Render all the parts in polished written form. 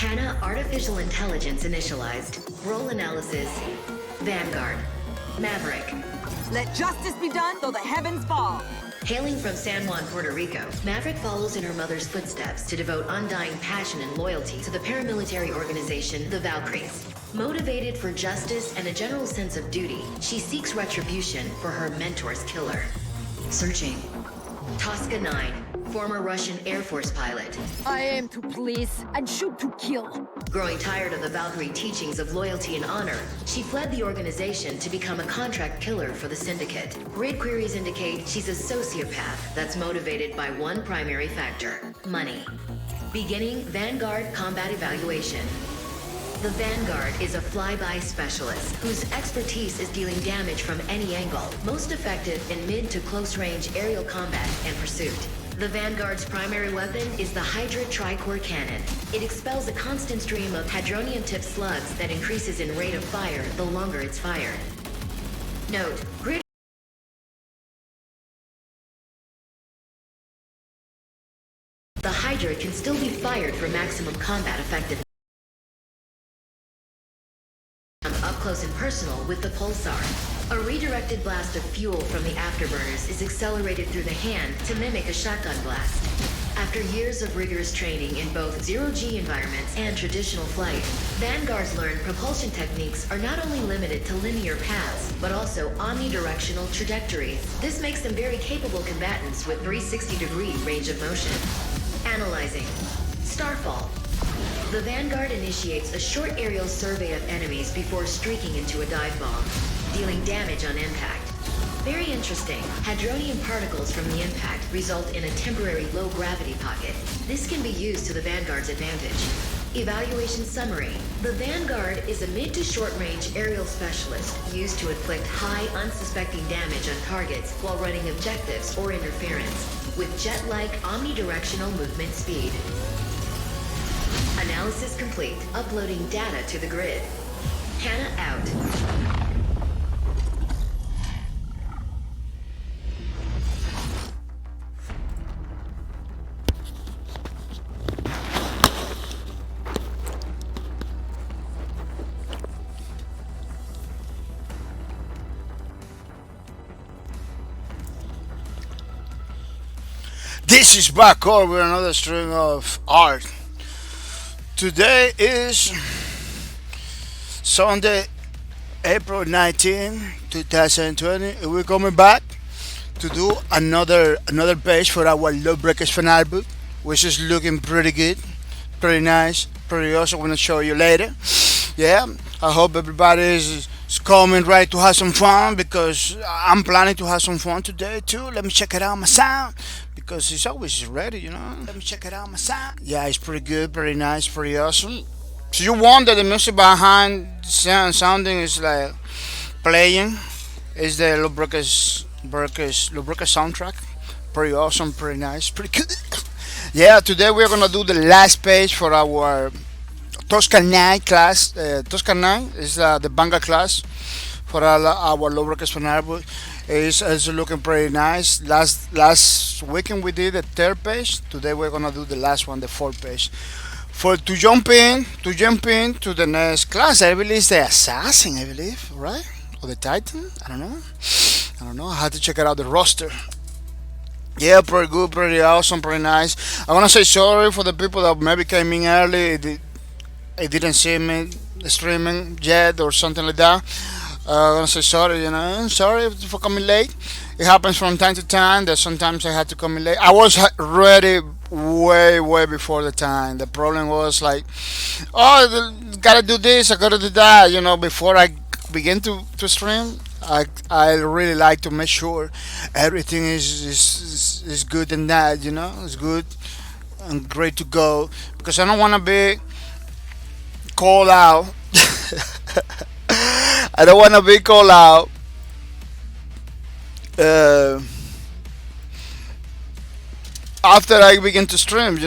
HANA Artificial Intelligence initialized. Role analysis. Vanguard. Maverick. Let justice be done, though the heavens fall. Hailing from San Juan, Puerto Rico, Maverick follows in her mother's footsteps to devote undying passion and loyalty to the paramilitary organization, the Valkyries. Motivated for justice and a general sense of duty, she seeks retribution for her mentor's killer. Searching. Tosca 9, former Russian Air Force pilot. I aim to please and shoot to kill. Growing tired of the Valkyrie teachings of loyalty and honor, she fled the organization to become a contract killer for the Syndicate. Grid queries indicate she's a sociopath that's motivated by one primary factor: money. Beginning Vanguard Combat Evaluation. The Vanguard is a flyby specialist whose expertise is dealing damage from any angle, most effective in mid to close range aerial combat and pursuit. The Vanguard's primary weapon is the Hydra Tricore Cannon. It expels a constant stream of hadronium-tipped slugs that increases in rate of fire the longer it's fired. Note, grid the Hydra can still be fired for maximum combat effectiveness. Up close and personal with the Pulsar. A redirected blast of fuel from the afterburners is accelerated through the hand to mimic a shotgun blast. After years of rigorous training in both zero-G environments and traditional flight, Vanguard's learned propulsion techniques are not only limited to linear paths, but also omnidirectional trajectories. This makes them very capable combatants with 360-degree range of motion. Analyzing. Starfall. The Vanguard initiates a short aerial survey of enemies before streaking into a dive bomb, dealing damage on impact. Very interesting. Hadronium particles from the impact result in a temporary low-gravity pocket. This can be used to the Vanguard's advantage. Evaluation summary. The Vanguard is a mid to short-range aerial specialist used to inflict high, unsuspecting damage on targets while running objectives or interference, with jet-like omnidirectional movement speed. Analysis complete. Uploading data to the grid. HANA out. This is bahcorp with another string of art. Today is Sunday, April 19, 2020, and we're coming back to do another page for our Lawbreakers fan album, which is looking pretty good, pretty nice, pretty awesome. I'm gonna show you later. Yeah, I hope everybody is coming ready to have some fun, because I'm planning to have some fun today too. Let me check it out my sound, because it's always ready, you know. Let me check it out my sound. Yeah, it's pretty good, pretty nice, pretty awesome. So you wonder the music behind sounding is like playing is the Lawbreakers soundtrack. Pretty awesome, pretty nice, pretty good. Yeah, today we're gonna do the last page for our Tosca 9 class. Tosca 9 is the Vanguard class for our Lawbreakers fan album. It's looking pretty nice. Last weekend we did the third page. Today we're gonna do the last one, the fourth page. For to jump in to the next class, I believe it's the assassin, I believe, right? Or the Titan? I don't know. I had to check it out the roster. Yeah, pretty good, pretty awesome, pretty nice. I wanna say sorry for the people that maybe came in early. It didn't see me streaming yet or something like that. I want to say sorry, sorry for coming late. It happens from time to time that sometimes I had to come in late. I was ready way before the time. The problem was like, oh, gotta do this, I gotta do that. Before I begin to stream, I really like to make sure everything is good and that, it's good and great to go, because I don't want to be called out. I don't want to be called out after I begin to stream. I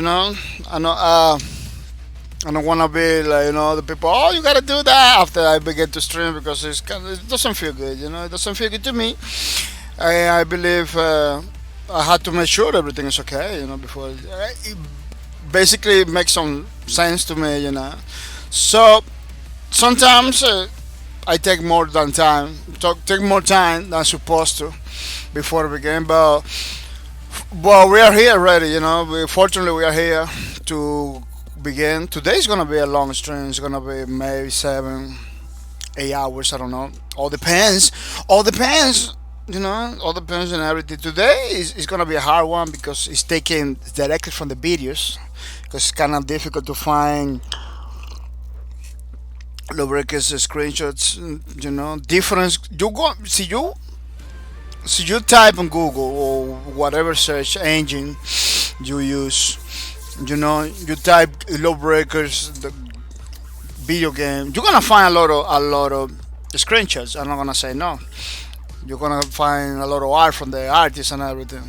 don't want to be like, the people, oh, you gotta do that after I begin to stream, because it doesn't feel good. It doesn't feel good to me. I believe I had to make sure everything is okay. Before basically it makes some sense to me, you know. So sometimes I take more than time, take more time than supposed to before the game, but we are here already, you know. Fortunately, we are here to begin. Today's gonna be a long stream. It's gonna be maybe 7, 8 hours. I don't know. All depends. All depends. You know, all depends on everything. Today is gonna be a hard one because it's taken directly from the videos. Because it's kind of difficult to find lubricants screenshots. You know, difference. You type on Google or whatever search engine you use. You know, you type lawbreakers the video game. You're gonna find a lot of screenshots. I'm not gonna say no. You're gonna find a lot of art from the artists and everything.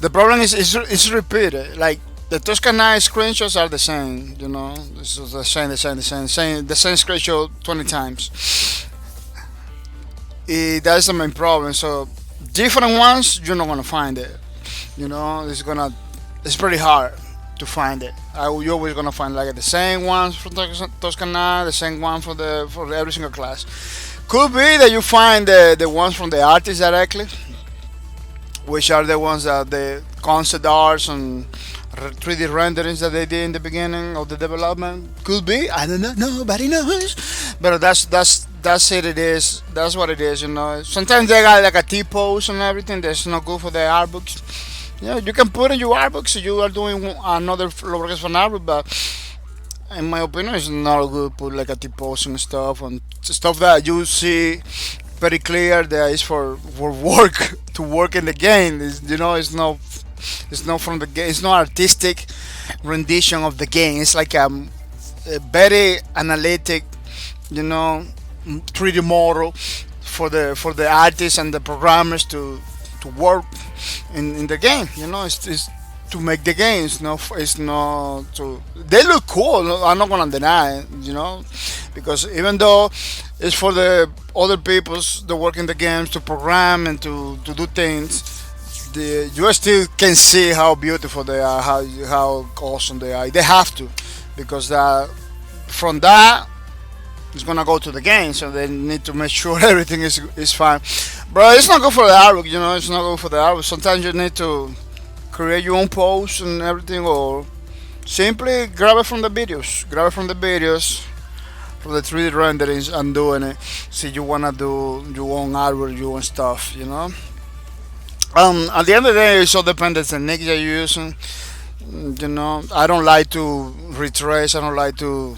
The problem is it's repeated. Like the Toscana screenshots are the same. You know, it's the same screenshot 20 times. That's the main problem. So different ones, you're not gonna find it. You know, it's pretty hard to find it. You're always gonna find like the same ones from Toscana, the same one for every single class. Could be that you find the ones from the artists directly, which are the ones that the concept arts and 3D renderings that they did in the beginning of the development. Could be. I don't know. Nobody knows. But that's it. It is. That's what it is. You know. Sometimes they got like a T-pose and everything. That's not good for the art books. You know, you can put in your art books. You are doing another lowercase for an art book, but in my opinion, it's not good to put like a T-pose and stuff that you see very clear that is for work to work in the game. You know, it's not from the game. It's not artistic rendition of the game. It's like a very analytic, you know, 3D model for the artists and the programmers to work in the game. You know, it's to make the game. It's not to. They look cool. I'm not gonna deny it. You know, because even though it's for the other peoples that work in the games to program and to do things, you still can see how beautiful they are, how awesome they are. They have to, because from that it's gonna go to the game, so they need to make sure everything is fine. But it's not good for the artwork, you know. It's not good for the artwork. Sometimes you need to create your own post and everything, or simply grab it from the videos. Grab it from the videos, from the 3D renderings, and doing it. See, you wanna do your own artwork, your own stuff, you know. At the end of the day, it all depends on the technique you're using. You know, I don't like to retrace. I don't like to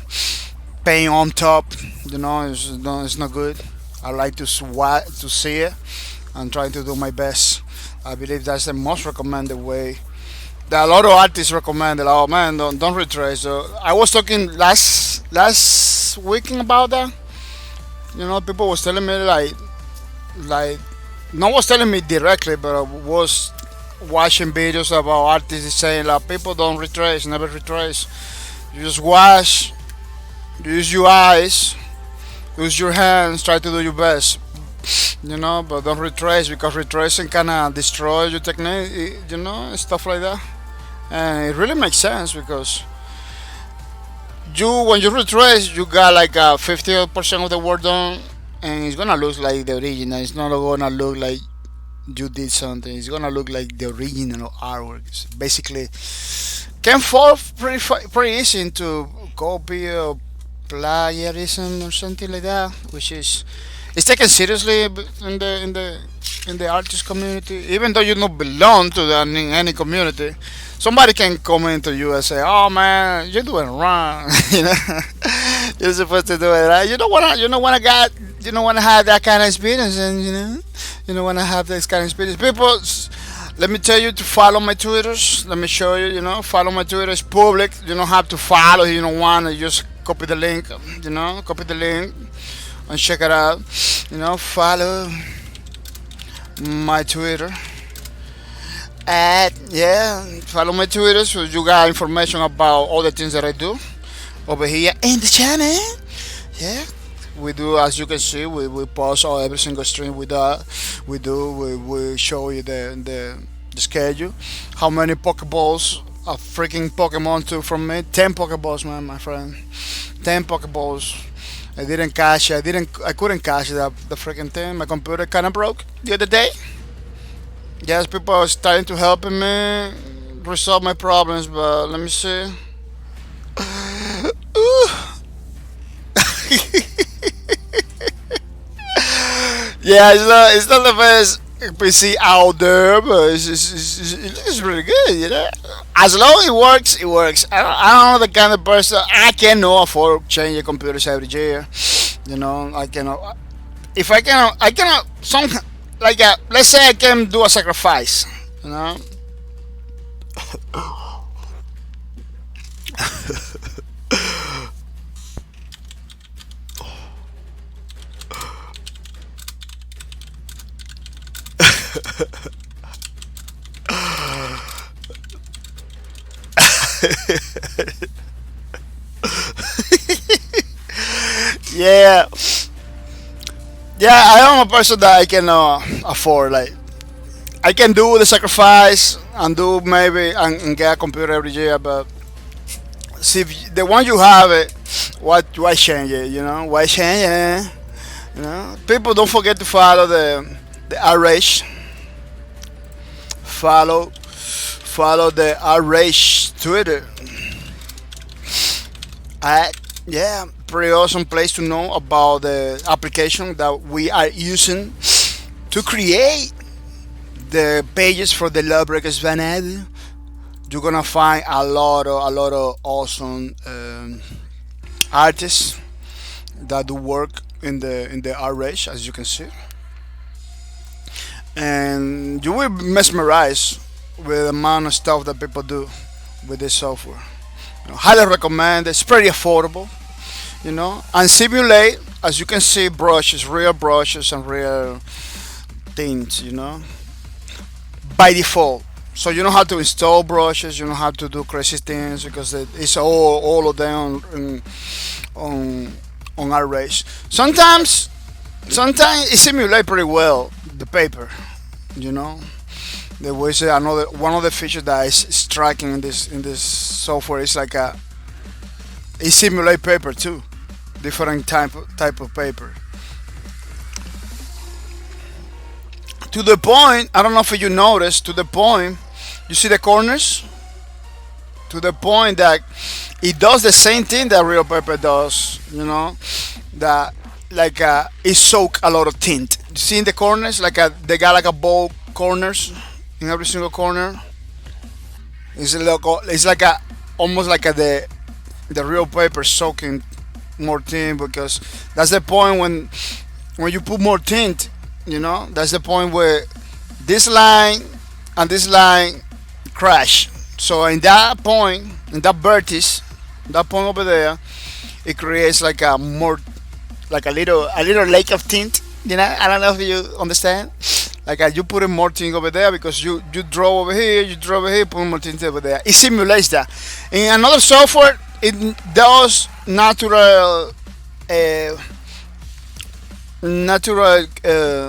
paint on top. You know, it's not good. I like to see it and try to do my best. I believe that's the most recommended way. There are a lot of artists recommend it. Oh man, don't retrace. So I was talking last weekend about that. You know, people was telling me like no one was telling me directly, but I was watching videos about artists saying like people don't retrace, never retrace. You just watch, use your eyes, use your hands, try to do your best. You know, but don't retrace, because retracing kinda destroy your technique. You know, stuff like that. And it really makes sense because when you retrace, you got like 50% of the work done, and it's gonna look like the original. It's not gonna look like you did something. It's gonna look like the original artwork. It's basically, can fall pretty easy into copy or plagiarism or something like that, which is it's taken seriously in the artist community. Even though you don't belong to any community, somebody can comment to you and say, "Oh man, you're doing wrong." You know, you're supposed to do it right. You don't want to have that kind of experience, and you don't want to have this kind of experience. People, let me tell you to follow my Twitters. Let me show you. You know, follow my Twitter. It's public. You don't have to follow. You don't want to just copy the link. You know, copy the link and check it out. You know, follow my Twitter. Follow my Twitter so you got information about all the things that I do over here in the channel. Yeah, we do, as you can see, we post every single stream we show you the schedule, how many Pokeballs a freaking Pokemon too from me. 10 Pokeballs, man, my friend. 10 Pokeballs. I didn't cash it. I couldn't cash the freaking thing. My computer kind of broke the other day. Yes, people are starting to help me resolve my problems, but let me see. Yeah, it's not the best PC out there, but it looks really good, you know. As long as it works, it works. I don't know the kind of person I cannot afford changing computers every year. You know, I cannot. If I cannot. Some like let's say I can do a sacrifice. You know. Yeah, yeah. I am a person that I can afford. Like I can do the sacrifice and do maybe and get a computer every year, but see if the one you have it, why change it? You know, why change it? You know, people don't forget to follow the RH. Follow the RH Twitter. Yeah, pretty awesome place to know about the application that we are using to create the pages for the Lawbreakers Vanade. You're gonna find a lot of awesome artists that do work in the RH, as you can see, and you will mesmerize with the amount of stuff that people do with this software. You know, highly recommend. It's pretty affordable, you know, and simulate, as you can see, real brushes and real things, you know, by default. So you don't have to install brushes, you don't have to do crazy things because it's all of them on our race. Sometimes it simulates pretty well the paper, you know. There was another one of the features that is striking in this software is like it simulate paper too, different type of paper. To the point, I don't know if you noticed, to the point, you see the corners? To the point that it does the same thing that real paper does, you know? That like it soak a lot of tint. You see in the corners, they got like a bold corners in every single corner. It's like a almost like the real paper soaking more tint because that's the point when you put more tint, you know, that's the point where this line and this line crash. So in that point, in that vertex, that point over there, it creates like a more like a little lake of tint. You know, I don't know if you understand. Like you put in more tint over there because you draw over here, put more tint over there. It simulates that. In another software, it does natural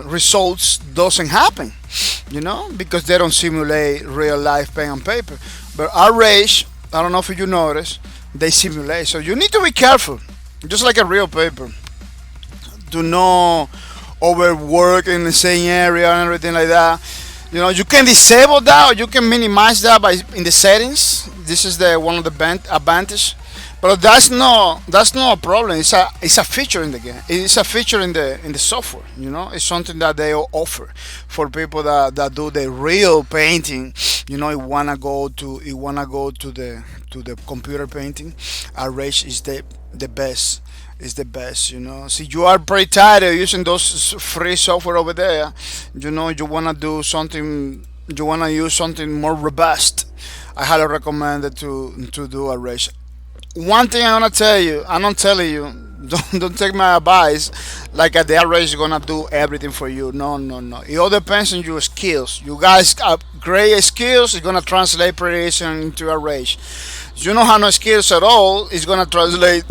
results doesn't happen, you know, because they don't simulate real life pen and paper. But our race, I don't know if you notice, they simulate. So you need to be careful, just like a real paper. Do not overwork in the same area and everything like that. You know, you can disable that or you can minimize that by in the settings. This is the one of the advantage. But that's not a problem. It's a feature in the game. It's a feature in the software. You know, it's something that they offer for people that do the real painting. You know, you wanna go to the computer painting. RH is the best. Is the best. You know. See, you are pretty tired of using those free software over there. You know, you wanna do something. You wanna use something more robust. I highly recommend it to do RH. One thing I'm gonna tell you, I'm not telling you, don't take my advice. Like the array is gonna do everything for you. No, no, no. It all depends on your skills. You guys have great skills. It's gonna translate pretty easy into arrays. You don't have no skills at all. It's gonna translate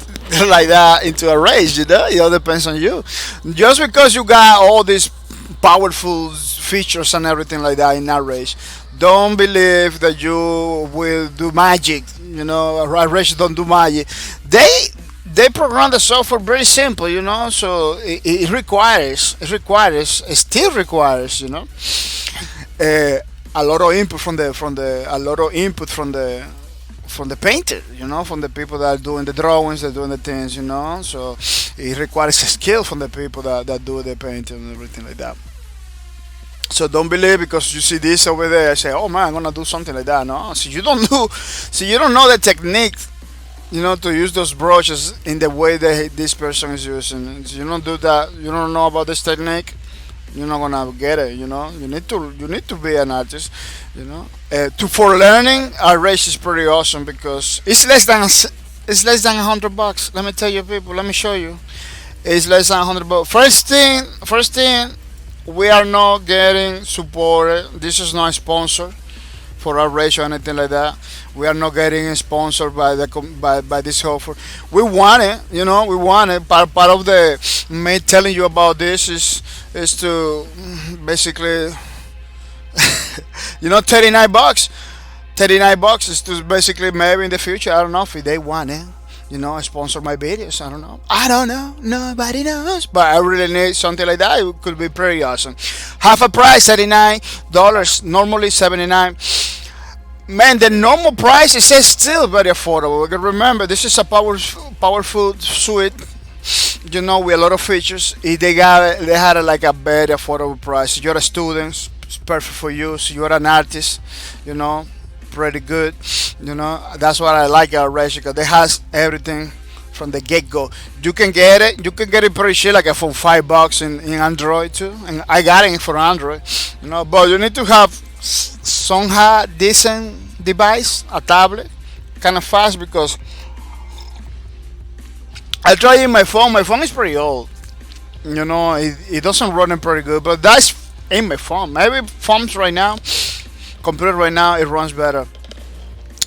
like that into arrays. You know, it all depends on you. Just because you got all these powerful features and everything like that in arrays Don't believe that you will do magic. You know, Rush don't do magic. They program the software very simple. You know, so it still requires. You know, uh, a lot of input a lot of input from the painter, you know, from the people that are doing the drawings, that are doing the things, you know. So it requires a skill from the people that do the painting and everything like that. So don't believe because you see this over there, I say, oh man, I'm gonna do something like that. No, so you don't know the technique, you know, to use those brushes in the way that this person is using. So you don't do that. You don't know about this technique. You're not gonna get it. You know, you need to be an artist. You know, to for learning, our race is pretty awesome because it's less than $100. Let me tell you, people. Let me show you. It's less than $100. First thing, we are not getting supported. This is not sponsored for our ratio or anything like that. We are not getting sponsored by by this offer. We want it, you know. We want it. Part of the me telling you about this is to basically, you know, $39. $39 is to basically maybe in the future. I don't know if they want it. You know, sponsor my videos. I don't know. I don't know. Nobody knows. But I really need something like that. It could be pretty awesome. Half a price, $39. Normally $79. Man, the normal price is still very affordable. We can remember this is a powerful suite. You know, with a lot of features. They had like a very affordable price. You're a student, it's perfect for you. So you're an artist, you know, pretty good. You know, that's what I like about Ratio because they has everything from the get go. You can get it. You can get it pretty cheap, like for $5 in Android too. And I got it for Android. You know, but you need to have somehow decent device, a tablet, kind of fast because I tried in my phone. My phone is pretty old. You know, it doesn't run it pretty good. But that's in my phone. Maybe phones right now, computer right now, it runs better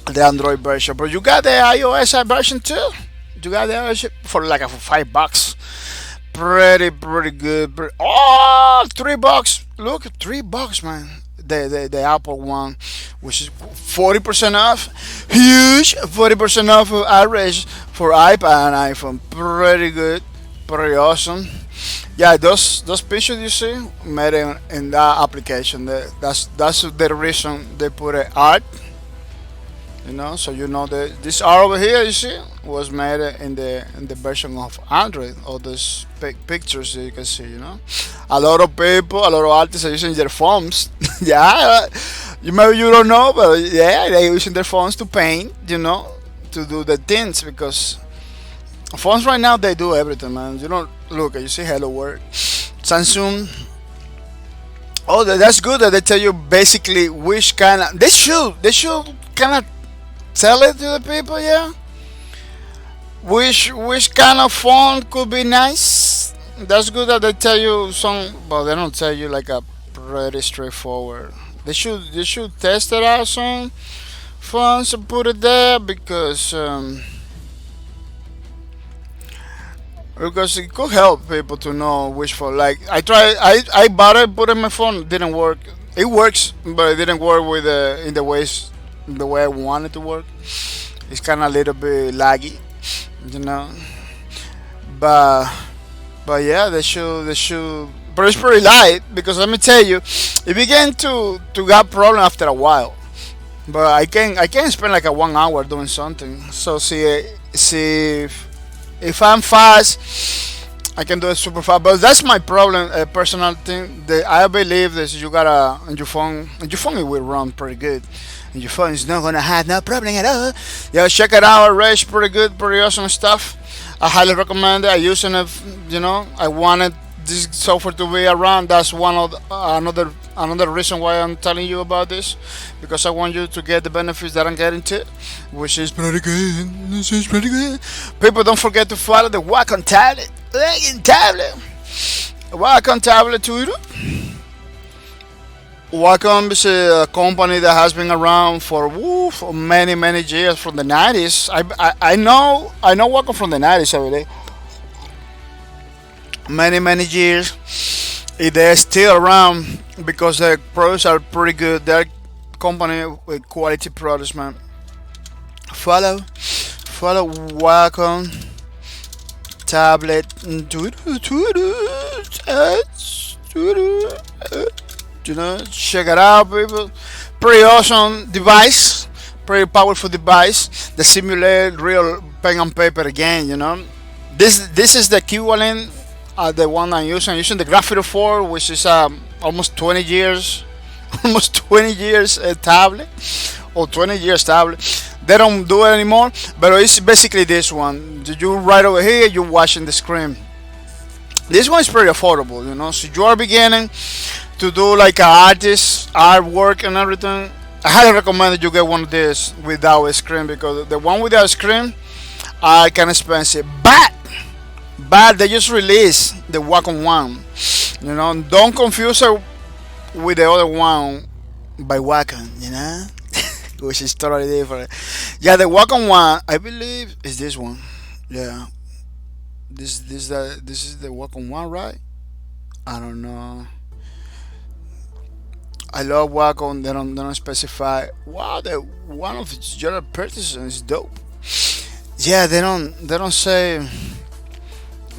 the Android version. But you got the iOS version too. You got the iOS for like for $5. Pretty good. Oh, $3. Look, $3, man. The Apple one, which is 40% off, huge 40% off of average for iPad and iPhone. Pretty good, pretty awesome. Yeah, those pictures you see made in that application. That's the reason they put it art. You know, so you know that this art over here you see was made in the version of Android. All those pictures that you can see, you know, a lot of people, a lot of artists are using their phones. Yeah, maybe you don't know, but yeah, they're using their phones to paint, you know, to do the things because phones right now they do everything, man. You don't look, you see Hello World, Samsung. Oh, that's good that they tell you basically which kind of they should kind of tell it to the people, yeah. Which kind of phone could be nice. That's good that they tell you some, but they don't tell you like a pretty straightforward. They should test it out some phones and put it there because it could help people to know which phone. Like I bought it, put it in my phone, it didn't work. It works, but it didn't work with the way I want it to work. It's kind of a little bit laggy, you know. But yeah, they should. But it's pretty light because let me tell you, it began to got problem after a while. But I can spend like a 1 hour doing something. So see if I'm fast, I can do it super fast. But that's my problem, a personal thing. I believe that you gotta on your phone it will run pretty good. And your phone is not gonna have no problem at all. Yeah, check it out. Rage pretty good, pretty awesome stuff. I highly recommend it. I using it. You know, I wanted this software to be around. That's one of another reason why I'm telling you about this because I want you to get the benefits that I'm getting to, which is pretty good. This is pretty good. People, don't forget to follow the Wacom tablet. Wacom tablet Twitter. Wacom is a company that has been around for many years from the 90s. I know Wacom from the 90s already. Many years. They're still around because their products are pretty good. They're company with quality products, man. Follow Wacom tablet. You know, check it out, people. Pretty awesome device, pretty powerful device that simulate real pen and paper again. You know, this is the equivalent. The one I'm using. The Graphite 4, which is almost 20 years, almost 20 years tablet, or 20 years tablet. They don't do it anymore, but it's basically this one. You right over here, you're watching the screen. This one is pretty affordable, you know. So you are beginning to do like an artist artwork and everything. I highly recommend that you get one of these without a screen, because the one without a screen are kind of expensive. But they just released the Wacom one. You know, don't confuse it with the other one by Wacom. You know. Which is totally different. Yeah, the Wacom one, I believe, is this one. Yeah, this is the Wacom one, right? I don't know. I love Wacom. They don't specify. Wow, the one of its general purchase is dope. Yeah, they don't say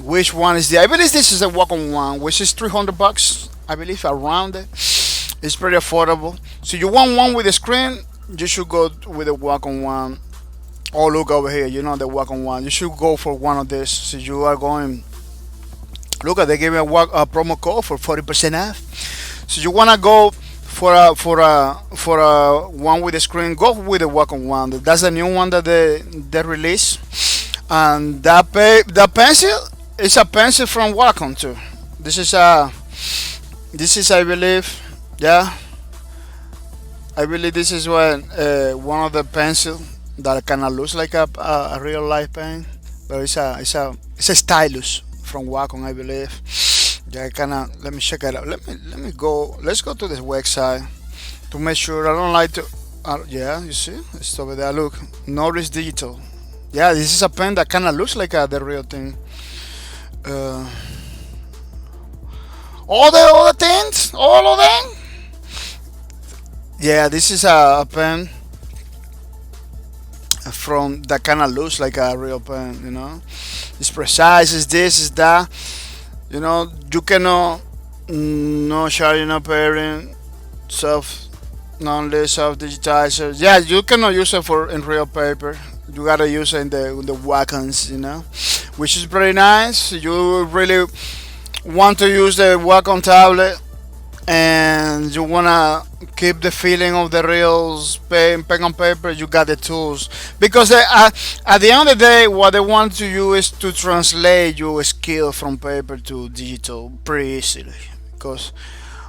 which one is the. I believe this is the Wacom one, which is $300. I believe around it. It's pretty affordable. So you want one with a screen? You should go with the Wacom one. Oh, look over here. You know the Wacom one. You should go for one of these. So you are going. Look, they gave me a promo code for 40% off. So you wanna go for a one with the screen? Go with the Wacom one. That's the new one that they released. And that pencil is a pencil from Wacom too. This is I believe, yeah. I believe this is one of the pencil that kind of looks like a real life pen, but it's a stylus from Wacom, I believe. Yeah, let me check it out. Let's go to this website to make sure. I don't like to. Yeah, you see, it's over there. Look, Norris Digital. Yeah, this is a pen that kind of looks like the real thing. All the things, all of them. Yeah, this is a pen from that kind of looks like a real pen, you know. It's precise, it's this, it's that. You know, you cannot no sharding, no pairing, non-list self digitizer. Yeah, you cannot use it in real paper. You gotta use it in the Wacoms, you know, which is pretty nice. You really want to use the Wacom tablet, and you wanna keep the feeling of the real pen and paper. You got the tools, because at the end of the day, what they want to you is to translate your skill from paper to digital pretty easily. Because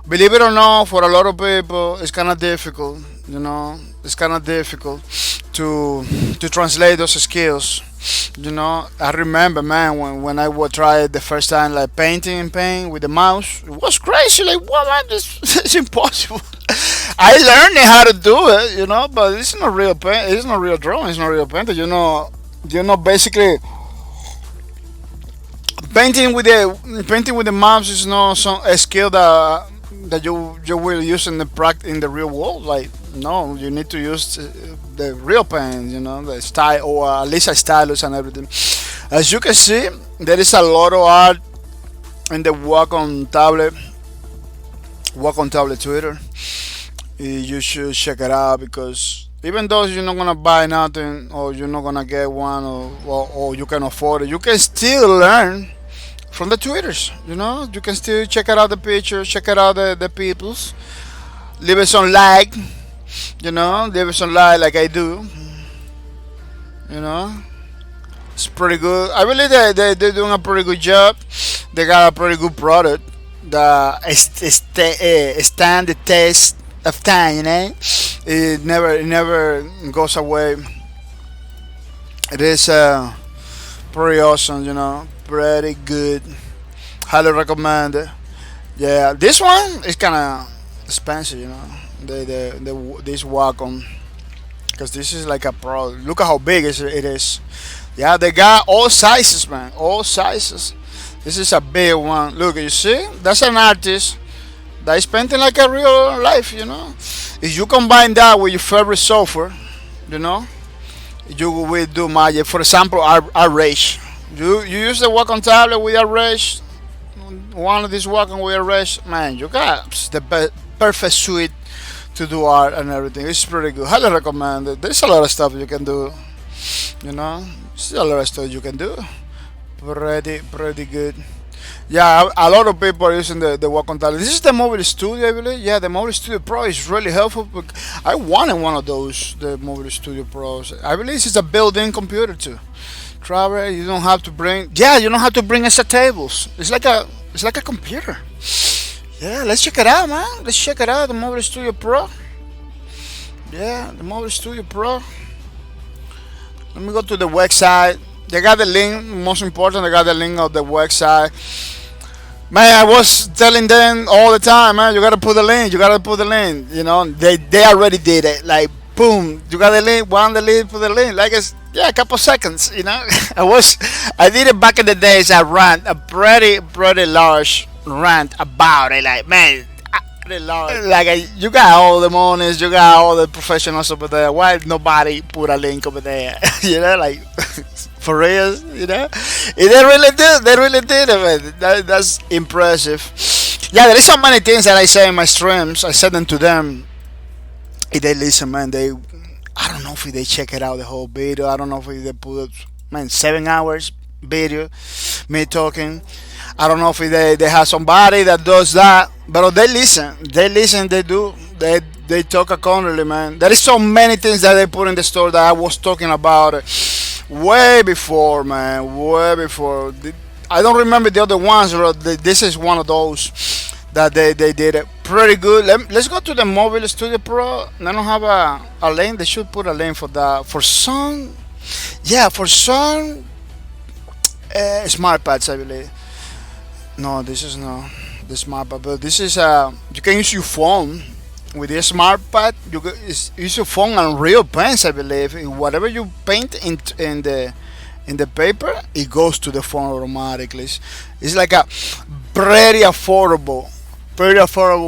believe it or not, for a lot of people, it's kind of difficult. You know, it's kind of difficult to translate those skills. You know, I remember, man, when I would try it the first time, like painting in paint with the mouse, it was crazy. Like, what, man, it's impossible. I learned how to do it, you know, but it's not real paint. It's not real drawing. It's not real painting. You know, basically, painting with the mouse is not a skill that you will use in the real world. Like, no, you need to use the real pen, you know, the style, or at least a stylus and everything. As you can see, there is a lot of art in the Wacom tablet Twitter. You should check it out, because even though you're not gonna buy nothing, or you're not gonna get one, or you can afford it, you can still learn from the Twitters. You know, you can still check out the pictures, check out the peoples, leave it some like, you know, leave it some like I do. You know, it's pretty good. I believe they're doing a pretty good job. They got a pretty good product that stand the test of time. You know, it never goes away. It is pretty awesome. You know, pretty good. Highly recommend it. Yeah, this one is kind of expensive. You know, this Wacom, because this is like a pro. Look at how big it is. Yeah, they got all sizes, man. All sizes. This is a big one. Look, you see? That's an artist That is painting like a real life, you know. If you combine that with your favorite software, you know, you will do magic. For example, our Rage. You use the Wacom tablet with our Rage. One of these Wacom with our Rage, man, you got the perfect suite to do art and everything. It's pretty good. Highly recommend it. There's a lot of stuff you can do. You know, there's a lot of stuff you can do. Pretty good. Yeah, a lot of people are using the Wacom tablet. This is the Mobile Studio, I believe. Yeah, the Mobile Studio Pro is really helpful. I wanted one of those, the Mobile Studio Pros. I believe it's a built-in computer too. Travel, you don't have to bring. Yeah, you don't have to bring extra tables. It's like a computer. Yeah, let's check it out, man. Let's check it out. The Mobile Studio Pro. Yeah, the Mobile Studio Pro. Let me go to the website. They got the link. Most important, they got the link of the website. Man, I was telling them all the time, man, you gotta put the link. You gotta put the link. You know, they already did it. Like, boom, you got the link. Put the link. Like it's a couple seconds. You know, I did it back in the days. I ran a pretty large rant about it. Like, man, pretty large. Like, you got all the monies, you got all the professionals over there. Why nobody put a link over there? You know, like. For real, you know, they really did it, man. That's impressive. Yeah, there is so many things that I say in my streams. I said them to them. If they listen, man, I don't know if they check it out the whole video. I don't know if they put, man, 7 hours video, me talking. I don't know if they have somebody that does that, but they listen, they do, they talk accordingly, man. There is so many things that they put in the store that I was talking about. Way before, man. Way before. I don't remember the other ones, but this is one of those that they did it pretty good. Let's go to the Mobile Studio Pro. They don't have a link. They should put a link for that. For some, yeah, for some smart pads, I believe. No, this is not the smart pad, but this is you can use your phone. With the smart pad, you can use your phone and real pens, I believe. Whatever you paint in the paper, it goes to the phone automatically. It's like a pretty affordable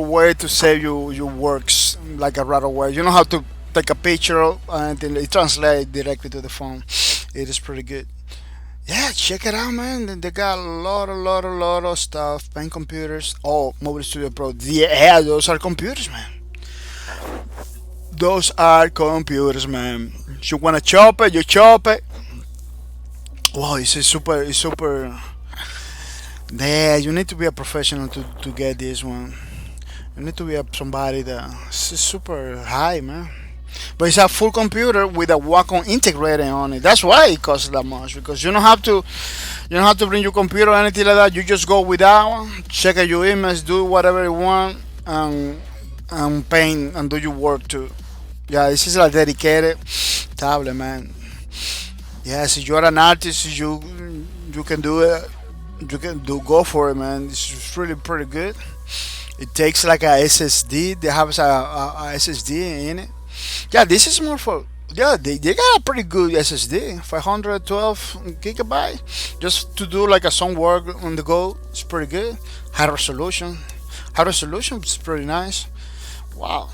way to save your works, like a right away. You don't have to take a picture and it translates directly to the phone. It is pretty good. Yeah, check it out, man. They got a lot of stuff. Pen computers. Oh, Mobile Studio Pro. Yeah, those are computers, man. Those are computers, man. You wanna chop it, you chop it. Wow, it's super. Yeah, you need to be a professional to get this one. You need to be somebody that's super high, man. But it's a full computer with a Wacom integrated on it. That's why it costs that much, because you don't have to bring your computer or anything like that. You just go with that one, check out your image, do whatever you want, and paint and do your work too. Yeah, this is a dedicated tablet, man. Yes, if you're an artist, you can do it. You can go for it, man. It's really pretty good. It takes like a SSD. They have a SSD in it. Yeah, this is more for. Yeah, they got a pretty good SSD, 512 gigabyte, just to do like some work on the go. It's pretty good. High resolution is pretty nice. Wow.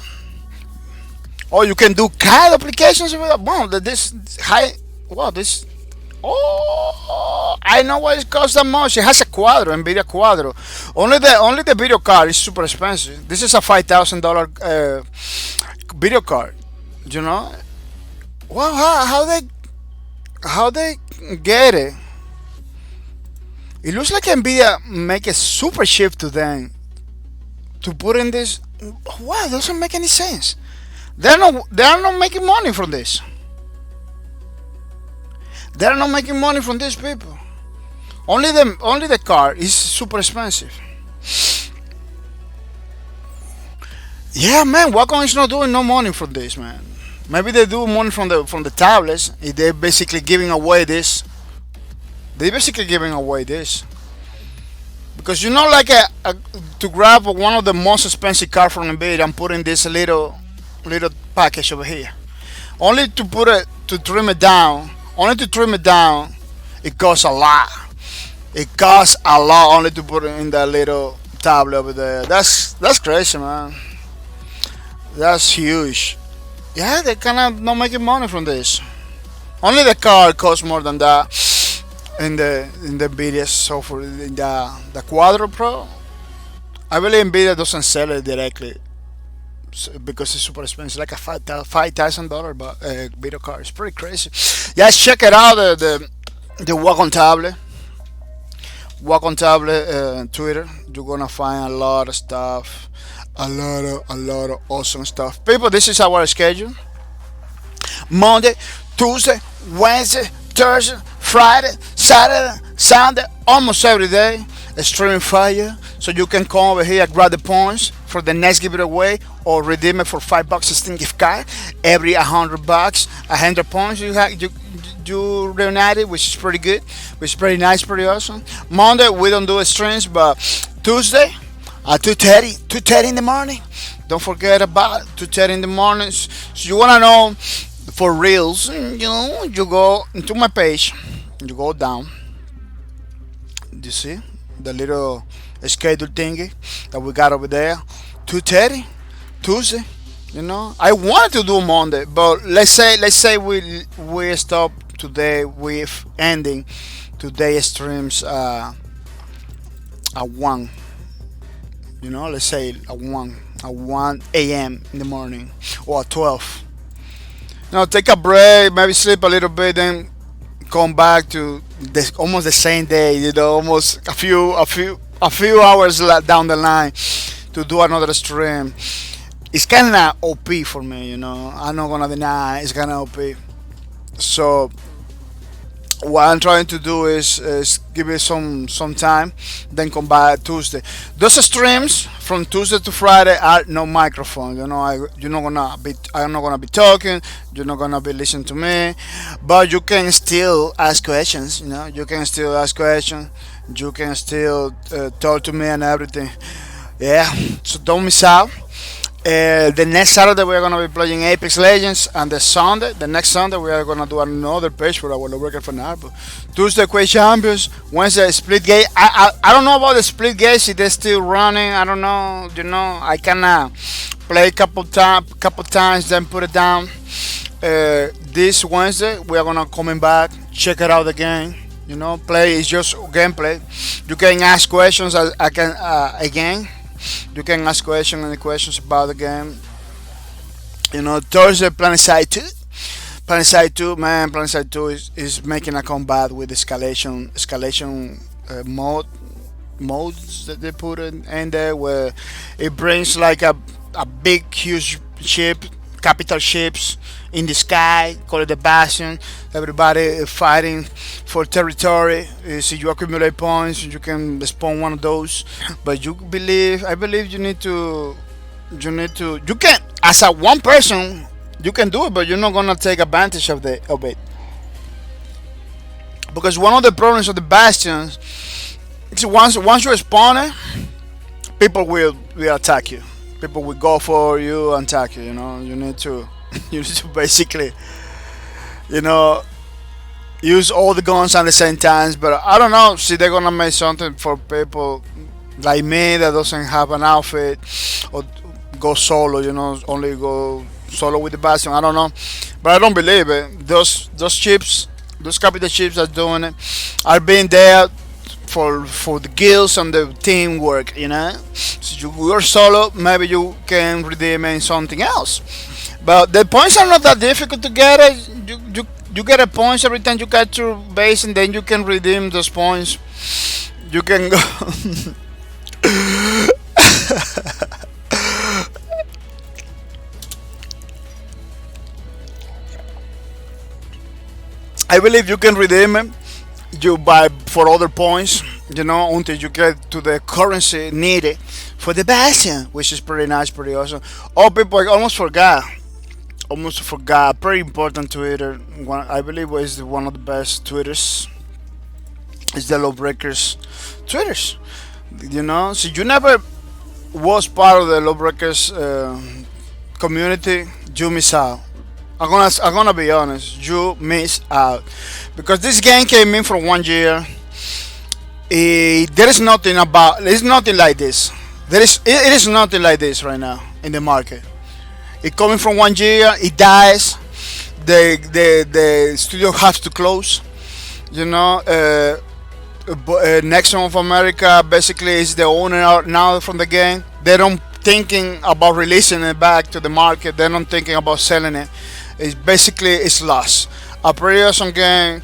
Oh, you can do CAD applications with that. Wow, this high. Wow, this. Oh, I know why it costs that much. It has a Quadro, NVIDIA Quadro. Only the video card is super expensive. This is a $5,000 video card. You know. Wow, how they get it? It looks like NVIDIA make a super shift to them to put in this. Wow, it doesn't make any sense. They are not making money from this. They are not making money from these people. Only the car is super expensive. Yeah, man, Wacom is not doing no money from this, man. Maybe they do money from the tablets. They're basically giving away this. Because you know, like to grab one of the most expensive cars from NVIDIA and put in this little package over here, only to trim it down. It costs a lot. It costs a lot only to put it in that little tablet over there. That's crazy, man. That's huge. Yeah, they kind of not making money from this. Only the car costs more than that in the Nvidia software in the Quadro Pro. I believe Nvidia doesn't sell it directly because it's super expensive, like a $5,000 video card. It's pretty crazy. Yeah, check it out. The Wacom tablet. Wacom tablet Twitter. You're gonna find a lot of stuff, a lot of awesome stuff. People, this is our schedule. Monday, Tuesday, Wednesday, Thursday, Friday, Saturday, Sunday, almost every day. Streaming fire, so you can come over here, grab the points for the next giveaway, or redeem it for $5 Steam gift card. Every $100, 100 points you reunited, which is pretty good, which is pretty nice, pretty awesome. Monday we don't do streams, but Tuesday at 2:30 in the morning. Don't forget about 2:30 in the morning. So you wanna know for reals, you go into my page, you go down. You see the little schedule thingy that we got over there. 2:30 Tuesday. I wanted to do Monday, but let's say we stop today with ending today's streams at 1. Let's say at 1 a.m. in the morning, or at 12. Take a break, maybe sleep a little bit, then come back to almost the same day. Almost a few hours down the line to do another stream. It's kind of OP for me. I'm not gonna deny it's kind of OP. So what I'm trying to do is give it some time, then come back Tuesday. Those streams from Tuesday to Friday are no microphone. I'm not gonna be talking. You're not gonna be listening to me, but you can still ask questions. You can still ask questions. You can still talk to me and everything. Yeah, so don't miss out. The next Saturday we are gonna be playing Apex Legends, and the next Sunday we are gonna do another page for our local fan album. Tuesday Quake Champions, Wednesday Split Gate. I don't know about the Split Gates if they're still running. I don't know. I can play a couple times, then put it down. This Wednesday we are gonna coming back, check it out again. Play is just gameplay. You can ask questions. I can again. You can ask any questions about the game. Thursday, Planetside 2. Planetside 2 is making a comeback with escalation modes that they put in there, where it brings like a big, huge ship, capital ships in the sky, call it the Bastion. Everybody fighting for territory. So you accumulate points, you can spawn one of those. But I believe you can, as a one person, you can do it, but you're not gonna take advantage of it. Because one of the problems of the Bastions is once you spawn it, people will attack you. People will go for you and attack you. You need to basically, use all the guns at the same time. But I don't know. See, they're gonna make something for people like me that doesn't have an outfit, or go solo. Only go solo with the Bastion. I don't know, but I don't believe it. Those chips, those capital chips are doing it. Are being there for the guilds and the teamwork. So you're solo, maybe you can redeem in something else. But the points are not that difficult to get. You get a points every time you get to base, and then you can redeem those points. You can go. I believe you can redeem them. You buy for other points, until you get to the currency needed for the Bastion, which is pretty nice, pretty awesome. Oh, people, I almost forgot. Pretty important Twitter. I believe is one of the best Twitters. It's the Lawbreakers Twitters. So you never was part of the Lawbreakers community. You miss out. I'm gonna be honest. You miss out, because this game came in for 1 year. there is nothing about. There's nothing like this. It is nothing like this right now in the market. It coming from 1 year, it dies. The studio has to close. You know, Nexon of America basically is the owner now from the game. They don't thinking about releasing it back to the market. They're not thinking about selling it. It's basically it's lost. A pretty awesome game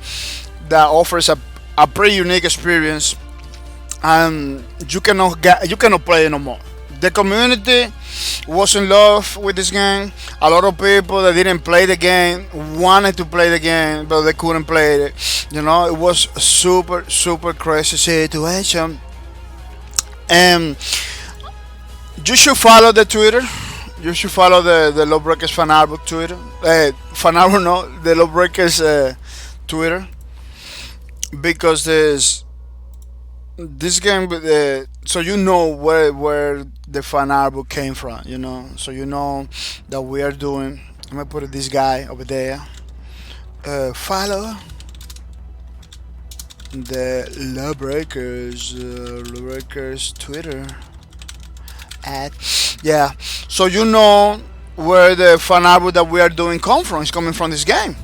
that offers a pretty unique experience, and you cannot play it no more. The community was in love with this game. A lot of people that didn't play the game wanted to play the game, but they couldn't play it. You know, it was super crazy situation. And you should follow the Twitter. You should follow the Lawbreakers Fanarbook Twitter. Fanarbook, no, the Lawbreakers Twitter, because this game, so you know where the Fanarbook came from. You know, so you know that we are doing. I'm gonna put this guy over there. Follow the Lawbreakers Twitter. Yeah, so you know where the fan art that we are doing come from. It's coming from this game.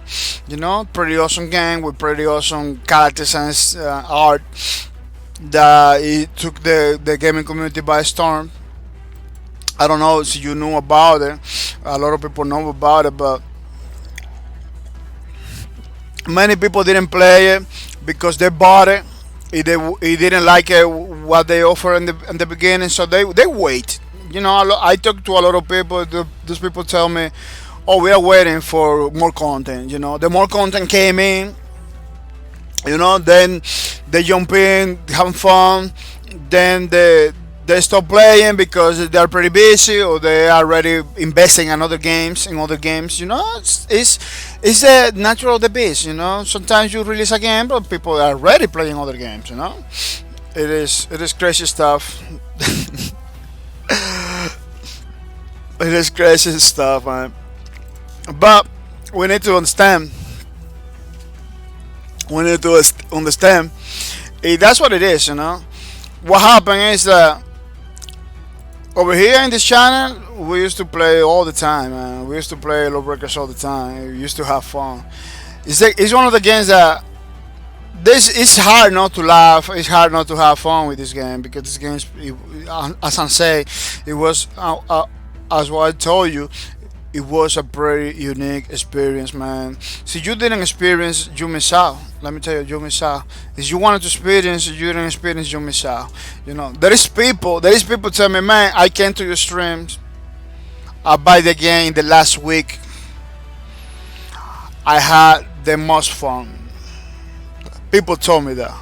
You know, pretty awesome game with pretty awesome characters and art that it took the gaming community by storm. I don't know if you knew about it. A lot of people know about it, but many people didn't play it because they bought it. He didn't like it, what they offer in the beginning, so they wait. You know, I talk to a lot of people. Those people tell me, "Oh, we are waiting for more content." You know, the more content came in. You know, then they jump in, having fun. Then they stop playing because they are pretty busy or they are already investing in other games. You know, it's the natural of the beast. You know, sometimes you release a game, but people are already playing other games. You know, it is crazy stuff. It is crazy stuff, man. But we need to understand. We need to understand. That's what it is. You know, what happened is that. Over here in this channel, we used to play all the time, man. We used to play Lawbreakers all the time. We used to have fun. It's one of the games that it's hard not to laugh. It's hard not to have fun with this game because this game, as I say, it was as what I told you. It was a pretty unique experience, man. See, you didn't experience, you miss out. Let me tell you, you miss out. If you wanted to experience, you didn't experience, you miss out. You know, there is people tell me, man, I came to your streams. I buy the game in the last week. I had the most fun. People told me that.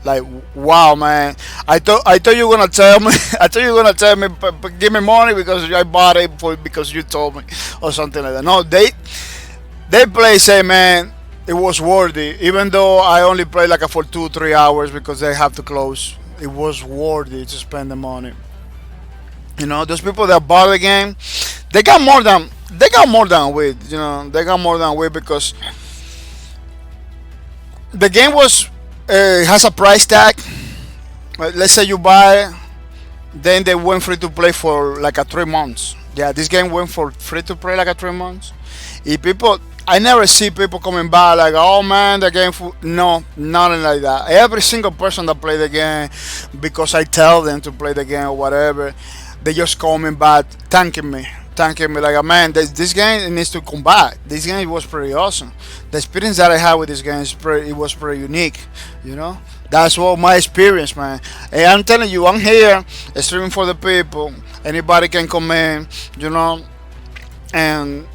Like, wow, man. I thought you were gonna tell me. I thought you were gonna tell me, give me money because I bought it because you told me or something like that. No, they play say, man, it was worthy. Even though I only played like for 2-3 hours because they have to close. It was worthy to spend the money. You know, those people that bought the game, they got more than with. You know, they got more than with because the game was. Has a price tag. Let's say you buy it, then they went free to play for like 3 months. Yeah, this game went for free to play like 3 months. If people, I never see people coming back like, oh man, the game. No, nothing like that. Every single person that play the game, because I tell them to play the game or whatever, they just coming back, thanking me like, man, this game needs to come back. This game was pretty awesome. The experience that I had with this game it was pretty unique. You know, that's what my experience, man. And I'm telling you, I'm here streaming for the people. Anybody can come in, you know, and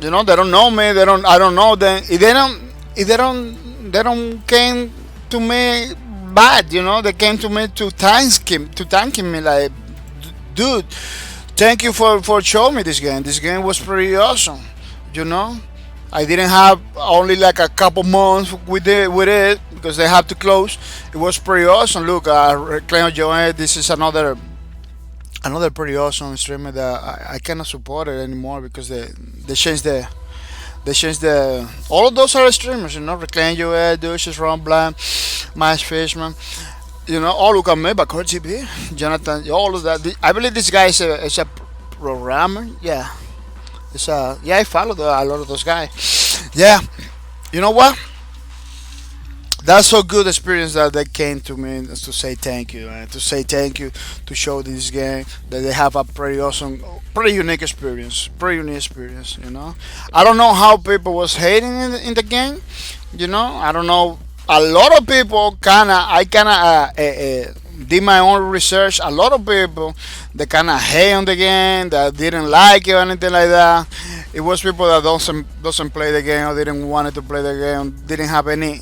you know they don't know me. I don't know them. If they don't came to me bad. You know, they came to me to thanking me like, dude. Thank you for showing me this game. This game was pretty awesome. You know, I didn't have only like a couple months with it because they have to close. It was pretty awesome. Look, Reclaim Joe, this is another pretty awesome streamer that I cannot support it anymore because they changed the all of those are streamers. You know, Reclaim Joe, Duchess, Ron Blanc, Miles Fishman. Oh, look at me, bahcorp TV, Jonathan, all of that. I believe this guy is a programmer. Yeah, yeah. I follow a lot of those guys. Yeah, you know what? That's so good experience that they came to me to say thank you, to say thank you, to show this game that they have a pretty awesome, pretty unique experience, pretty unique experience. I don't know how people was hating in the game. I don't know. A lot of people I did my own research. A lot of people they kind of hate on the game, that didn't like it or anything like that. It was people that doesn't play the game or didn't want to play the game, didn't have any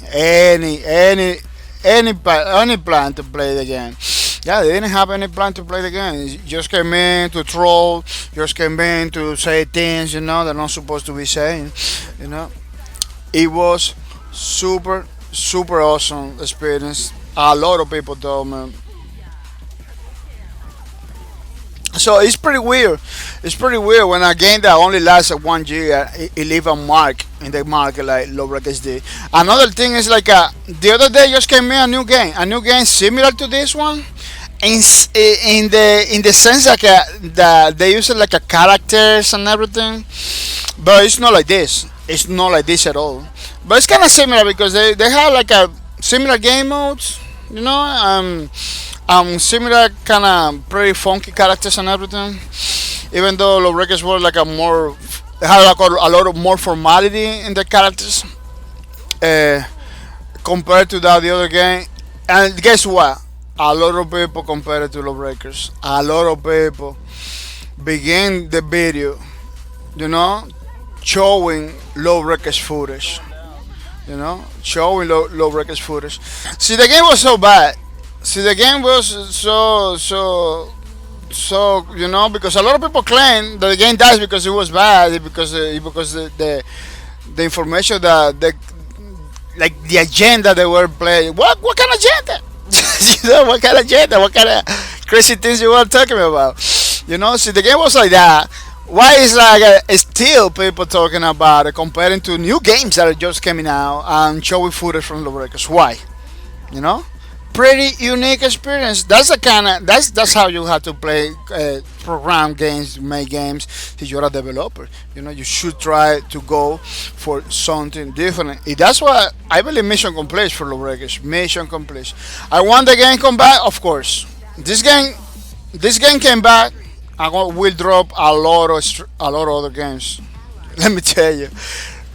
plan to play the game. Yeah, they didn't have any plan to play the game. Just came in to troll, just came in to say things they're not supposed to be saying. You know, it was super awesome experience. A lot of people told me. So it's pretty weird. It's pretty weird when a game that only lasted 1 year, it leave a mark in the market like Lowbreak SD. Another thing is like the other day just came in a new game similar to this one, in the sense like that they use it like a characters and everything, but it's not like this. It's not like this at all. But it's kind of similar because they have like a similar game modes, similar kind of pretty funky characters and everything. Even though Lawbreakers were like they had like a lot of more formality in the characters uh, compared to the other game. And guess what? A lot of people compare it to Lawbreakers. A lot of people begin the video, you know, showing Lawbreakers footage. Showing Lawbreakers footage. See, the game was so bad. See, the game was so because a lot of people claim that the game dies because it was bad, because the information that like the agenda they were playing. What kind of agenda? What kind of agenda? What kind of crazy things you were talking about? See, the game was like that. Why is like still people talking about it, comparing to new games that are just coming out and showing footage from the breakers? Why? You know, pretty unique experience. That's how you have to play program games, make games. If you're a developer, you should try to go for something different. That's what I believe mission complete for the breakers. Mission complete. I want the game come back, of course. This game came back. Will drop a lot of other games. Let me tell you,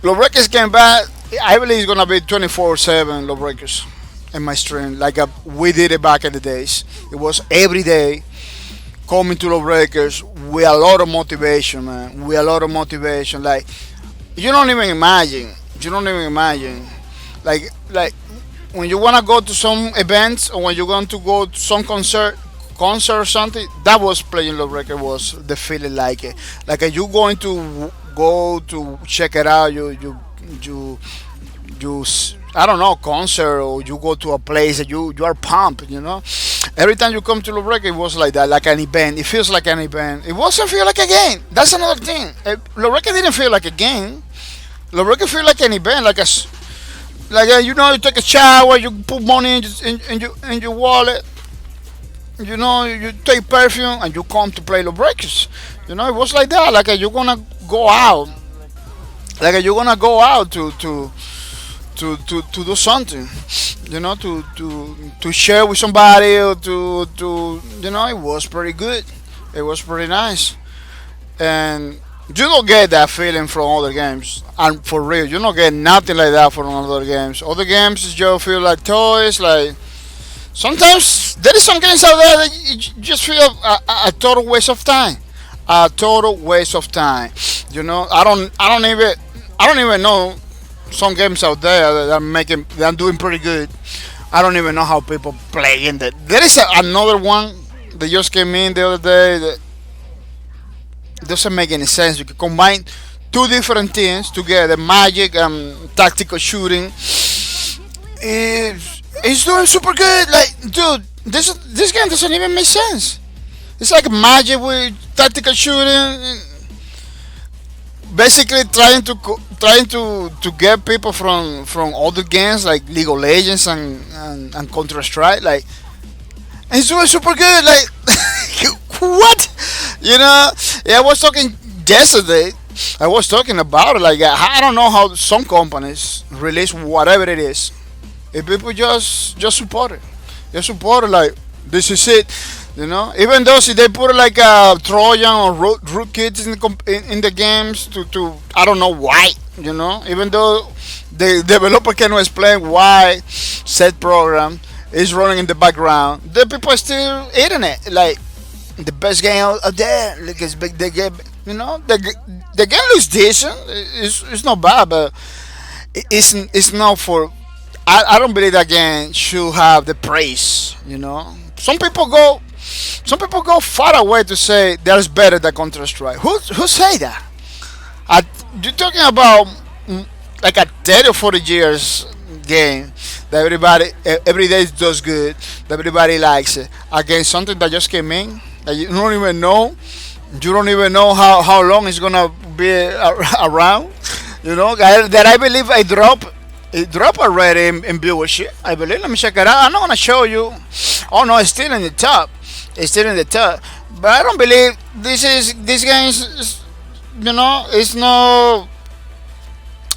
Lawbreakers came back. I believe it's gonna be 24/7 Lawbreakers in my stream, like we did it back in the days. It was every day coming to Lawbreakers with a lot of motivation, man. With a lot of motivation, like you don't even imagine. You don't even imagine, like when you wanna go to some events or when you're going to go to some concert or something, that was playing Lawbreaker was the feeling like it. Like you going to go to check it out, I don't know, concert, or you go to a place that you are pumped. Every time you come to Lawbreaker, it was like that, like an event. It feels like an event. It wasn't feel like a game. That's another thing. Lawbreaker didn't feel like a game. Lawbreaker feel like an event, you take a shower, you put money in your wallet. You take perfume and you come to play Lawbreakers. It was like that. Like you're gonna go out. Like you're gonna go out to do something. To share with somebody, or it was pretty good. It was pretty nice. And you don't get that feeling from other games. And for real, you don't get nothing like that from other games. Other games just feel like toys, like. Sometimes there is some games out there that you just feel a total waste of time. A total waste of time. I don't even know some games out there that are doing pretty good. I don't even know how people play in that. There is another one that just came in the other day that doesn't make any sense. You can combine two different things together: magic and tactical shooting. It's doing super good. Like, dude, this game doesn't even make sense. It's like magic with tactical shooting. Basically, trying to get people from other games like League of Legends and Counter Strike. Like, And it's doing super good. Like, what? You know, yeah, I was talking yesterday. I was talking about it. Like, I don't know how some companies release whatever it is. If people just support it, just support it. Like, this is it. You know, even though if they put like a Trojan or root kits in in the games to I don't know why. You know, even though the developer cannot explain why said program is running in the background, the people are still eating it. Like, the best game out there. Like, it's big. The game, you know, the game looks decent. It's not bad, but it's not for. I don't believe that game should have the praise. You know, some people go far away to say that's better than Counter Strike. Who say that? I, you're talking about like a 30 or 40 years game that every day does good, that everybody likes it, against something that just came in that you don't even know how long it's gonna be around. You know, that I believe it dropped already in viewership. I believe. Let me check it out. I'm not gonna show you. Oh no, it's still in the top. It's still in the top. But I don't believe this game is, you know, it's no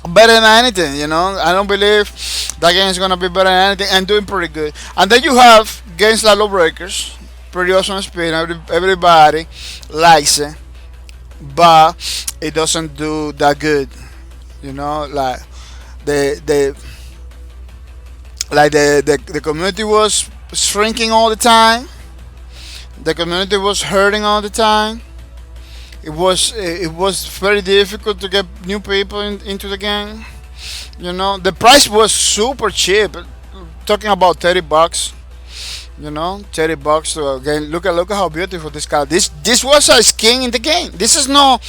better than anything. You know, I don't believe that game is gonna be better than anything and doing pretty good. And then you have games like Lawbreakers, pretty awesome spin. Everybody likes it, but it doesn't do that good. You know, like the the community was shrinking all the time. The community was hurting all the time. It was very difficult to get new people into the game. You know, the price was super cheap. Talking about $30. You know, $30 to again. Look at how beautiful this car. This was a skin in the game. This is not